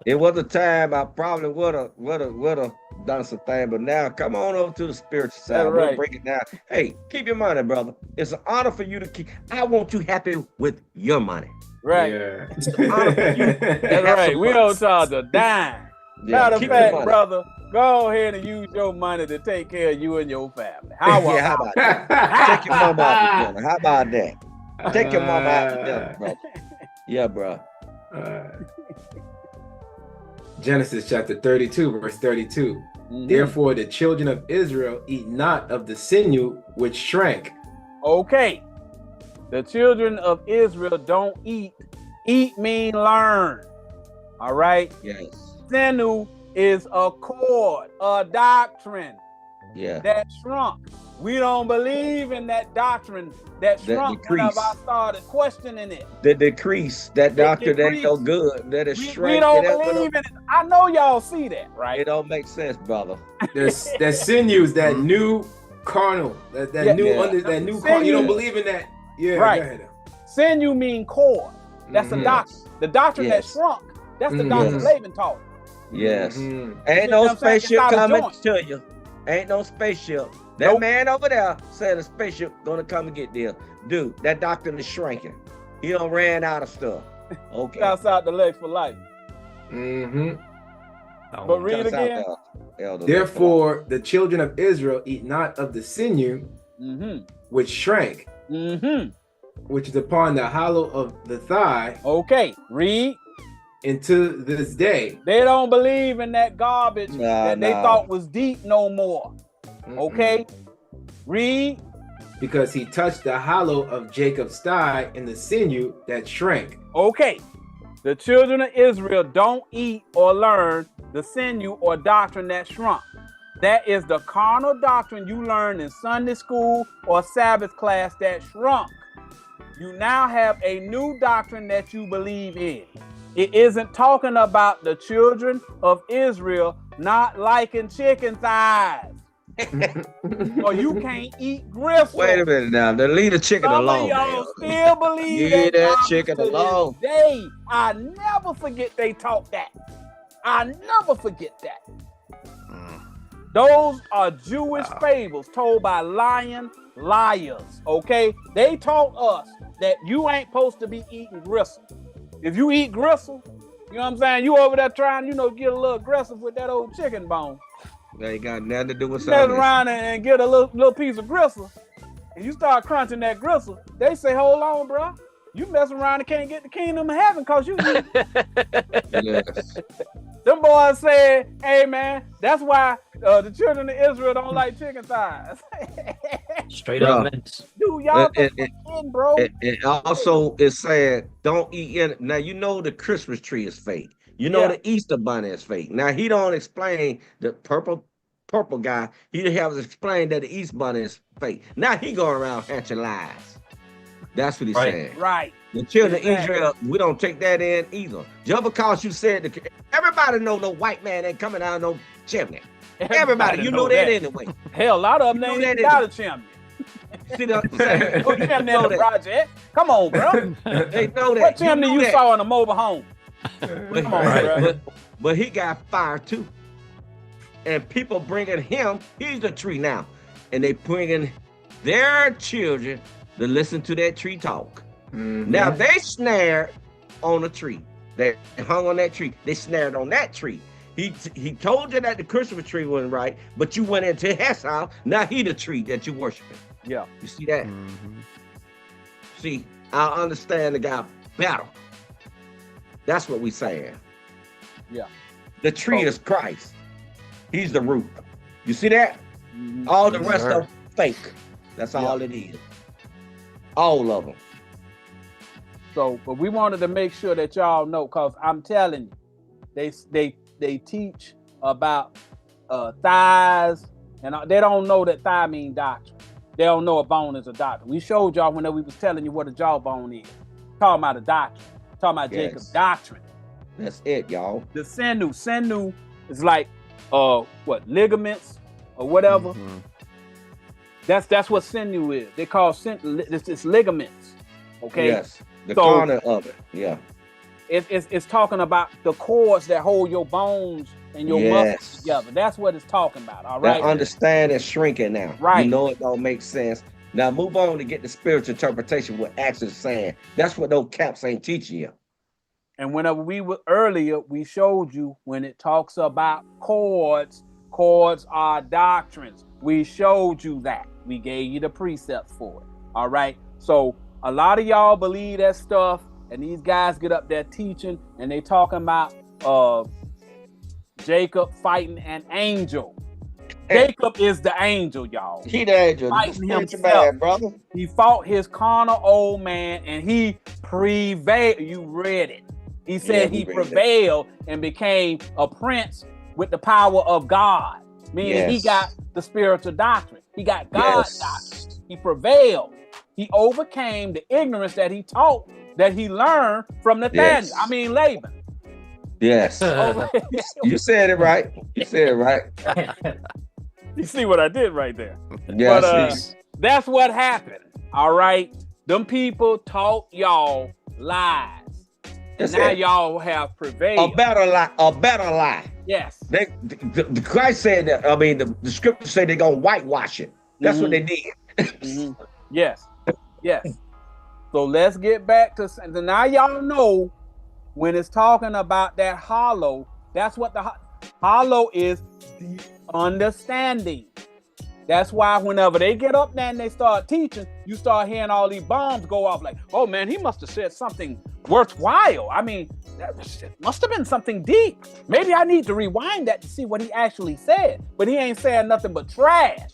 It was a time I probably would have done some things, but now come on over to the spiritual side. That's We'll right. break it down. Hey, keep your money, brother. It's an honor for you to keep. I want you happy with your money. Right. Yeah. That's right. We don't charge a dime. Yeah, Matter of keep your fact, money. brother, go ahead and use your money to take care of you and your family. How Yeah, how about that? Take your mama out to dinner. How about that? Take your mama out to dinner, bro. Yeah, bro. Genesis chapter 32, verse 32. Mhm. Therefore, the children of Israel eat not of the sinew which shrank. Okay. The children of Israel don't eat. Eat mean learn. All right. Yes. Sinu is a cord, a doctrine. Yeah. That shrunk. We don't believe in that doctrine that shrunk whenever I started questioning it. The decrease, that doctrine ain't no good. That is we don't believe in it. I know y'all see that, right? It don't make sense, brother. There's that sinews, that new carnal, that new carnal. You don't believe in that? Yeah, right. Go ahead. Sinew mean cord. That's a doctrine. The doctrine that shrunk. That's the doctrine Laban taught. Yes. Ain't no spaceship coming to you. Ain't no spaceship. That man over there said a spaceship gonna come and get there. Dude, that doctrine is shrinking. He done ran out of stuff. Okay. Outside the legs for life. But read again. Therefore, the children of Israel eat not of the sinew, which shrank, which is upon the hollow of the thigh. Okay, read. Into this day. They don't believe in that garbage that they thought was deep no more. Okay, read. Because he touched the hollow of Jacob's thigh in the sinew that shrank. Okay, the children of Israel don't eat or learn the sinew or doctrine that shrunk. That is the carnal doctrine you learned in Sunday school or Sabbath class that shrunk. You now have a new doctrine that you believe in. It isn't talking about the children of Israel not liking chicken thighs. Or you can't eat gristle. Wait a minute now. Leave the chicken alone. Y'all still believe that chicken alone. Today, I never forget they taught that. I never forget that. Those are Jewish fables told by lying liars. Okay, they taught us that you ain't supposed to be eating gristle. If you eat gristle, you know what I'm saying? You over there trying, get a little aggressive with that old chicken bone. That ain't got nothing to do with something. Mess around and get a little piece of gristle, and you start crunching that gristle. They say, "Hold on, bro. You mess around and can't get the kingdom of heaven because you eat." Yes. Them boys said, "Hey man, that's why the children of Israel don't like chicken thighs." Straight up, dude, y'all bro. It also is saying don't eat in. Now you know the Christmas tree is fake. You know the Easter bunny is fake. Now he don't explain the purple guy. He has explained that the Easter bunny is fake. Now he going around hatching lies. That's what he's saying. Right. The children of Israel, we don't take that in either. Just because you said everybody know no white man ain't coming out of no chimney. Everybody, you know that anyway. Hell, a lot of them ain't even got a chimney. See the chimney in the project. Come on, bro. They know that. What chimney you saw in a mobile home? Come on, bro. But he got fire too. And people bringing him, he's the tree now. And they bringing their children to listen to that tree talk. Now they snared on a tree. They hung on that tree. They snared on that tree. He told you that the Christmas tree wasn't right, but you went into his house. Now he the tree that you worshiping. Yeah. You see that? See, I understand the guy better. That's what we saying. Yeah. The tree is Christ. He's the root. You see that? All the rest of them fake. That's all it is. All of them. So, but we wanted to make sure that y'all know, because I'm telling you, they teach about thighs, and they don't know that thigh mean doctrine. They don't know a bone is a doctrine. We showed y'all whenever we was telling you what a jawbone is. Talking about a doctrine. Talking about Jacob's doctrine. That's it, y'all. The sinew is like ligaments or whatever. That's what sinew is. They call it's ligaments. Okay. Yes. The corner of it. Yeah. It's talking about the cords that hold your bones and your muscles together. That's what it's talking about. All right. Now understand it's shrinking now. Right. You know it don't make sense. Now move on to get the spiritual interpretation what Acts is saying. That's what those caps ain't teaching you. And whenever we were earlier, we showed you when it talks about cords are doctrines. We showed you that. We gave you the precepts for it. All right. So a lot of y'all believe that stuff, and these guys get up there teaching, and they talking about Jacob fighting an angel. Jacob is the angel, y'all. He the angel, the Fighting spiritual himself. man, brother. He fought his carnal old man, and he prevailed. You read it. He said he prevailed and became a prince with the power of God, meaning he got the spiritual doctrine. He got God's doctrine. He prevailed. He overcame the ignorance that he taught, that he learned from Nathaniel. I mean Laban. Yes. You said it right. You said it right. You see what I did right there? Yes. But that's what happened. All right. Them people taught y'all lies. And now y'all have prevailed. A better lie. Yes. The Christ said that, I mean, the scripture said they're gonna whitewash it. That's what they did. Yes. So let's get back to now y'all know when it's talking about that hollow, that's what the hollow is, the understanding. That's why whenever they get up there and they start teaching, you start hearing all these bombs go off like, oh man, he must have said something worthwhile. I mean, that must have been something deep. Maybe I need to rewind that to see what he actually said. But he ain't saying nothing but trash.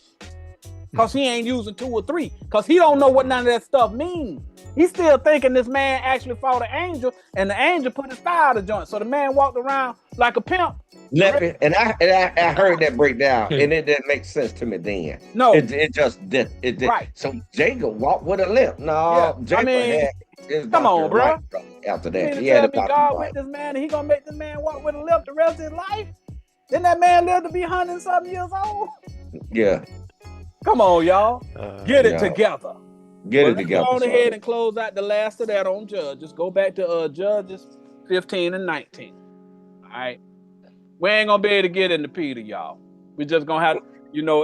Because he ain't using 2 or 3. Because he don't know what none of that stuff means. He's still thinking this man actually fought an angel, and the angel put his thigh out of joint. So the man walked around like a pimp. And I heard that breakdown, and it didn't make sense to me then. No, it just did. It did. Right. So Jacob walked with a limp. No, Jacob had his come on, bro. Right after that, he had to God with this man, and he gonna make this man walk with a limp the rest of his life. Then that man lived to be 100-something years old. Yeah. Come on, y'all. Get it together. Get it together. Go on ahead and close out the last of that on Judges. Go back to Judges 15 and 19. All right. We ain't going to be able to get into Peter, y'all. We're just going to have to,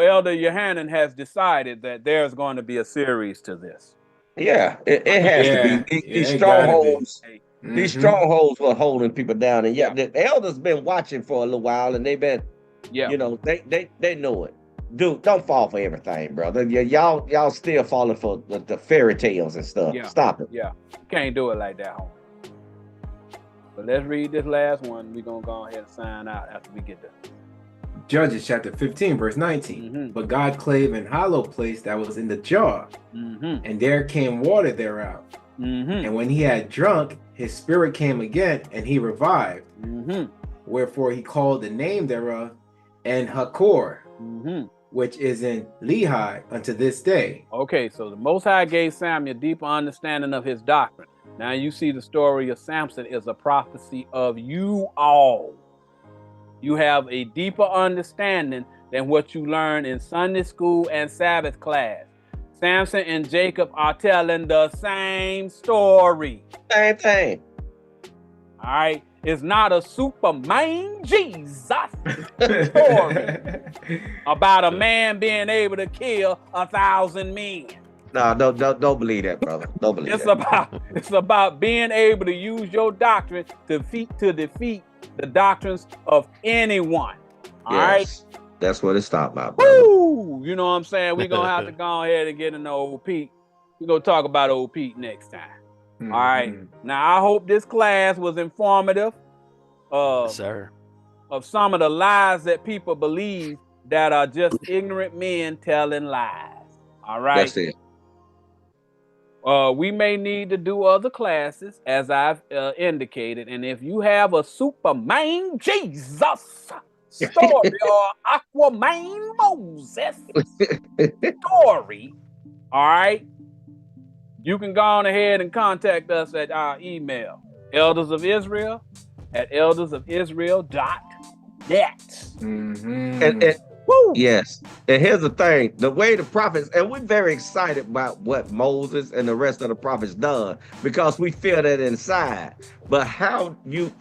Elder Yohanan has decided that there's going to be a series to this. Yeah, it has to be. These strongholds. These strongholds were holding people down. And the elders been watching for a little while, and they've been, they know it. Dude, don't fall for everything, brother. Y'all still falling for the fairy tales and stuff. Yeah. Stop it. Yeah, can't do it like that, homie. But let's read this last one. We're going to go ahead and sign out after we get there. Judges chapter 15, verse 19. But God clave an hollow place that was in the jar, and there came water thereout. And when he had drunk, his spirit came again, and he revived. Wherefore he called the name thereof En-Hakkore, which is in Lehi unto this day. Okay, so the Most High gave Samuel a deeper understanding of his doctrine. Now you see the story of Samson is a prophecy of you all. You have a deeper understanding than what you learn in Sunday school and Sabbath class. Samson and Jacob are telling the same story. Same thing. All right. It's not a Superman Jesus story about a man being able to kill 1,000 men. No, don't believe that, brother. Don't believe It's about being able to use your doctrine to defeat the doctrines of anyone. All right. That's what it's talking about, brother. Woo! You know what I'm saying? We're gonna have to go ahead and get into old Pete. We're gonna talk about old Pete next time. All right. Now I hope this class was informative of some of the lies that people believe that are just ignorant men telling lies. All right. That's it. We may need to do other classes, as I've indicated. And if you have a Superman Jesus story or Aquaman Moses story, all right, you can go on ahead and contact us at our email, eldersofisrael.net. Yes. And here's the thing, the way the prophets, and we're very excited about what Moses and the rest of the prophets done, because we feel that inside. But how you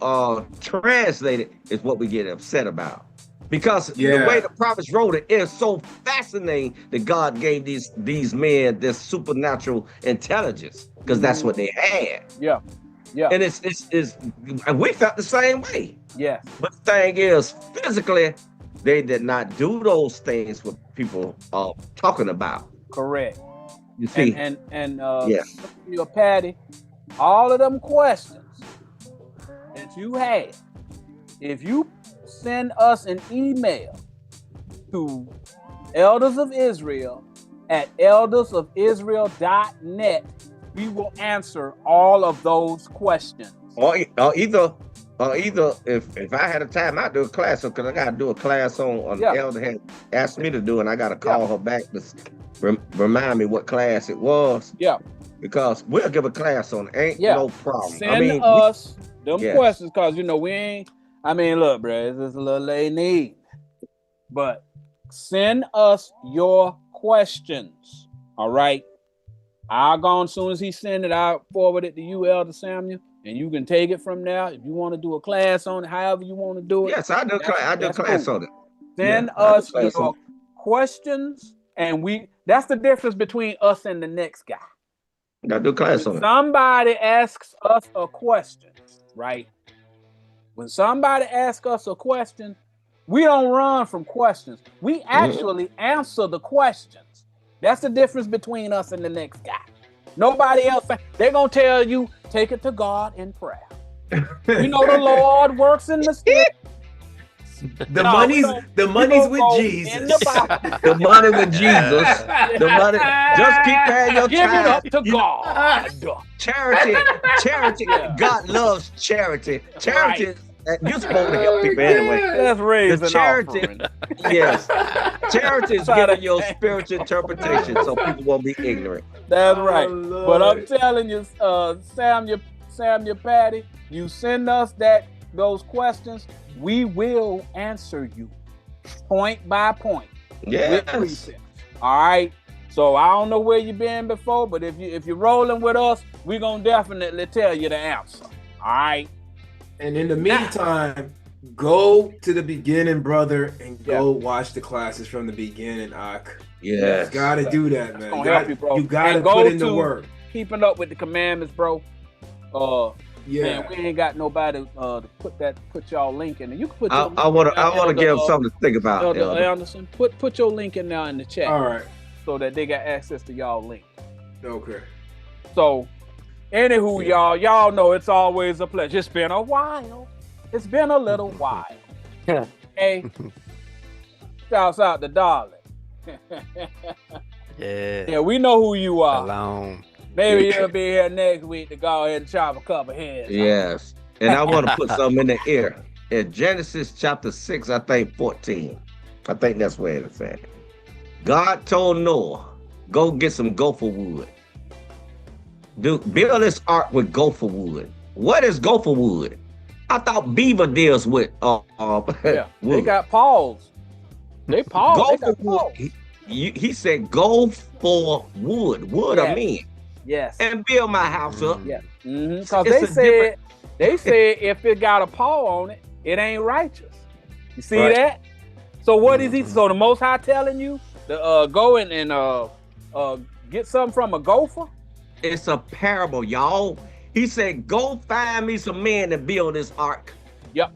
translate it is what we get upset about. Because the way the prophets wrote it is so fascinating that God gave these men this supernatural intelligence, because that's what they had. Yeah. And it's and we felt the same way. Yeah. But the thing is, physically, they did not do those things what people are talking about. Correct. You see, and your Patty, all of them questions that you had, if you send us an email to Elders of Israel at eldersofisrael.net. We will answer all of those questions. Or either if I had a time, I'd do a class, because I got to do a class on Elder had asked me to do, and I got to call her back to remind me what class it was. Yeah. Because we'll give a class on it. Ain't no problem. Send us them questions, because, we ain't, look, bro, this is a little late need. But send us your questions, all right? I'll go on as soon as he send it, I'll forward it to you, Elder Samuel, and you can take it from there. If you want to do a class on it, however you want to do it. Yes, I do class on it. Send us your questions, and that's the difference between us and the next guy. I do class on it. Somebody asks us a question, right? When somebody asks us a question, we don't run from questions. We actually answer the questions. That's the difference between us and the next guy. Nobody else, they're going to tell you, take it to God in prayer. The Lord works in mysterious. The money's with Jesus. The money with Jesus. The money. Just keep paying your Give it up to God. Charity. God loves charity. Charity. You're supposed to help people anyway. Let's raise an offering. Yes. Charity is giving your spiritual interpretation, so people won't be ignorant. That's right. But I'm telling you, Samuel Patty, you send us those questions, we will answer you point by point. Yes. All right. So I don't know where you've been before, but if you're rolling with us, we're gonna definitely tell you the answer. All right. And in the meantime, go to the beginning, brother, and go watch the classes from the beginning, Ak. Yes. You gotta do that, man. Help you, bro. You gotta put in the work. Keeping up with the commandments, bro. Man, we ain't got nobody to put y'all link in there. You can put. I want to give them something to think about. Elder Anderson, put your link in there in the chat. All right. So that they got access to y'all link. Okay. So, anywho, y'all know it's always a pleasure. It's been a while. It's been a little while. Hey, shouts out to Darling. Yeah, we know who you are. Alone. Maybe you'll be here next week to go ahead and chop a couple heads. Yes. And I want to put something in the ear. In Genesis chapter 6, I think 14. I think that's where it's at. God told Noah, go get some gopher wood. Build this ark with gopher wood. What is gopher wood? I thought beaver deals with wood. They got paws. They paws. Gopher wood. He said, go for wood. Wood of men. Yes. And build my house up. Yeah. Because they said if it got a paw on it, it ain't righteous. You see that? So what is he? So the Most High telling you to go and get something from a gopher? It's a parable, y'all. He said, go find me some men to build this ark. Yep.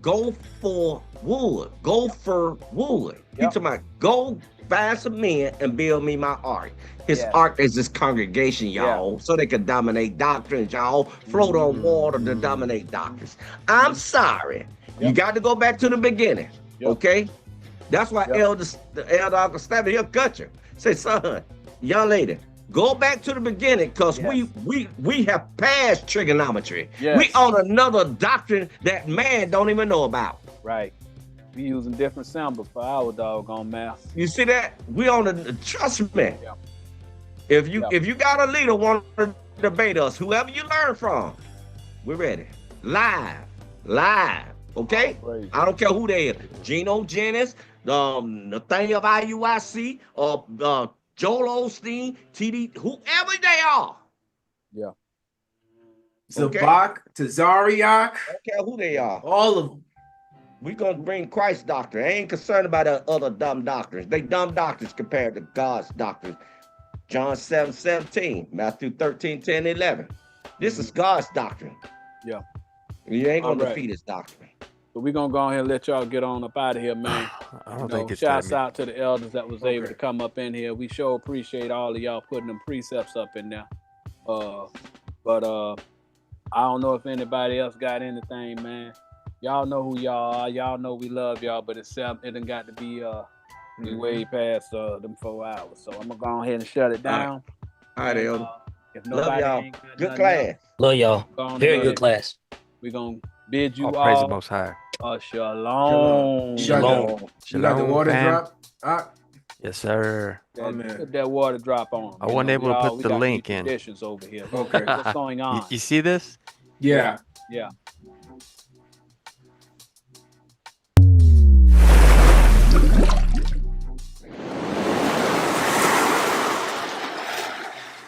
Go for wood. Go for wood. He talking about go find some men and build me my ark. His ark is this congregation, y'all, so they can dominate doctrines, y'all. Float on water to dominate doctrines. I'm sorry. You got to go back to the beginning, okay? That's why Elder Uncle Stabby, he'll cut you. Say, son, young lady, go back to the beginning, because we have passed trigonometry. Yes. We on another doctrine that man don't even know about. Right. We using different symbols for our doggone math. You see that? We on the trust me. Yeah. If you got a leader want to debate us, whoever you learn from, we're ready. Live. Okay? I don't care who they is. Geno Jennings, Nathaniel IUIC, or Joel Osteen, TD, whoever they are. Yeah. Zabak, Tazariak. I don't care who they are. All of them. We're going to bring Christ's doctrine. I ain't concerned about other dumb doctrines. They dumb doctrines compared to God's doctrine. John 7:17, Matthew 13:10, 11. This is God's doctrine. Yeah. You ain't going to defeat his doctrine. So we're going to go ahead and let y'all get on up out of here, man. I don't think it's shouts out to the elders that was able to come up in here. We sure appreciate all of y'all putting them precepts up in there. But I don't know if anybody else got anything, man. Y'all know who y'all are. Y'all know we love y'all, but it done got to be we way past them 4 hours. So I'm gonna go ahead and shut it down. All right, Elder. If Love nobody y'all. ain't got Good nothing class. else, Love y'all. go on Very ahead. good class. We're gonna bid you All praise the all Most High. shalom. Shalom. You got the water fam. drop? Yes, sir. Oh, man. Put that water drop on. I wasn't able to put the link in. Traditions over here. Okay. What's going on? You see this? Yeah. Yeah.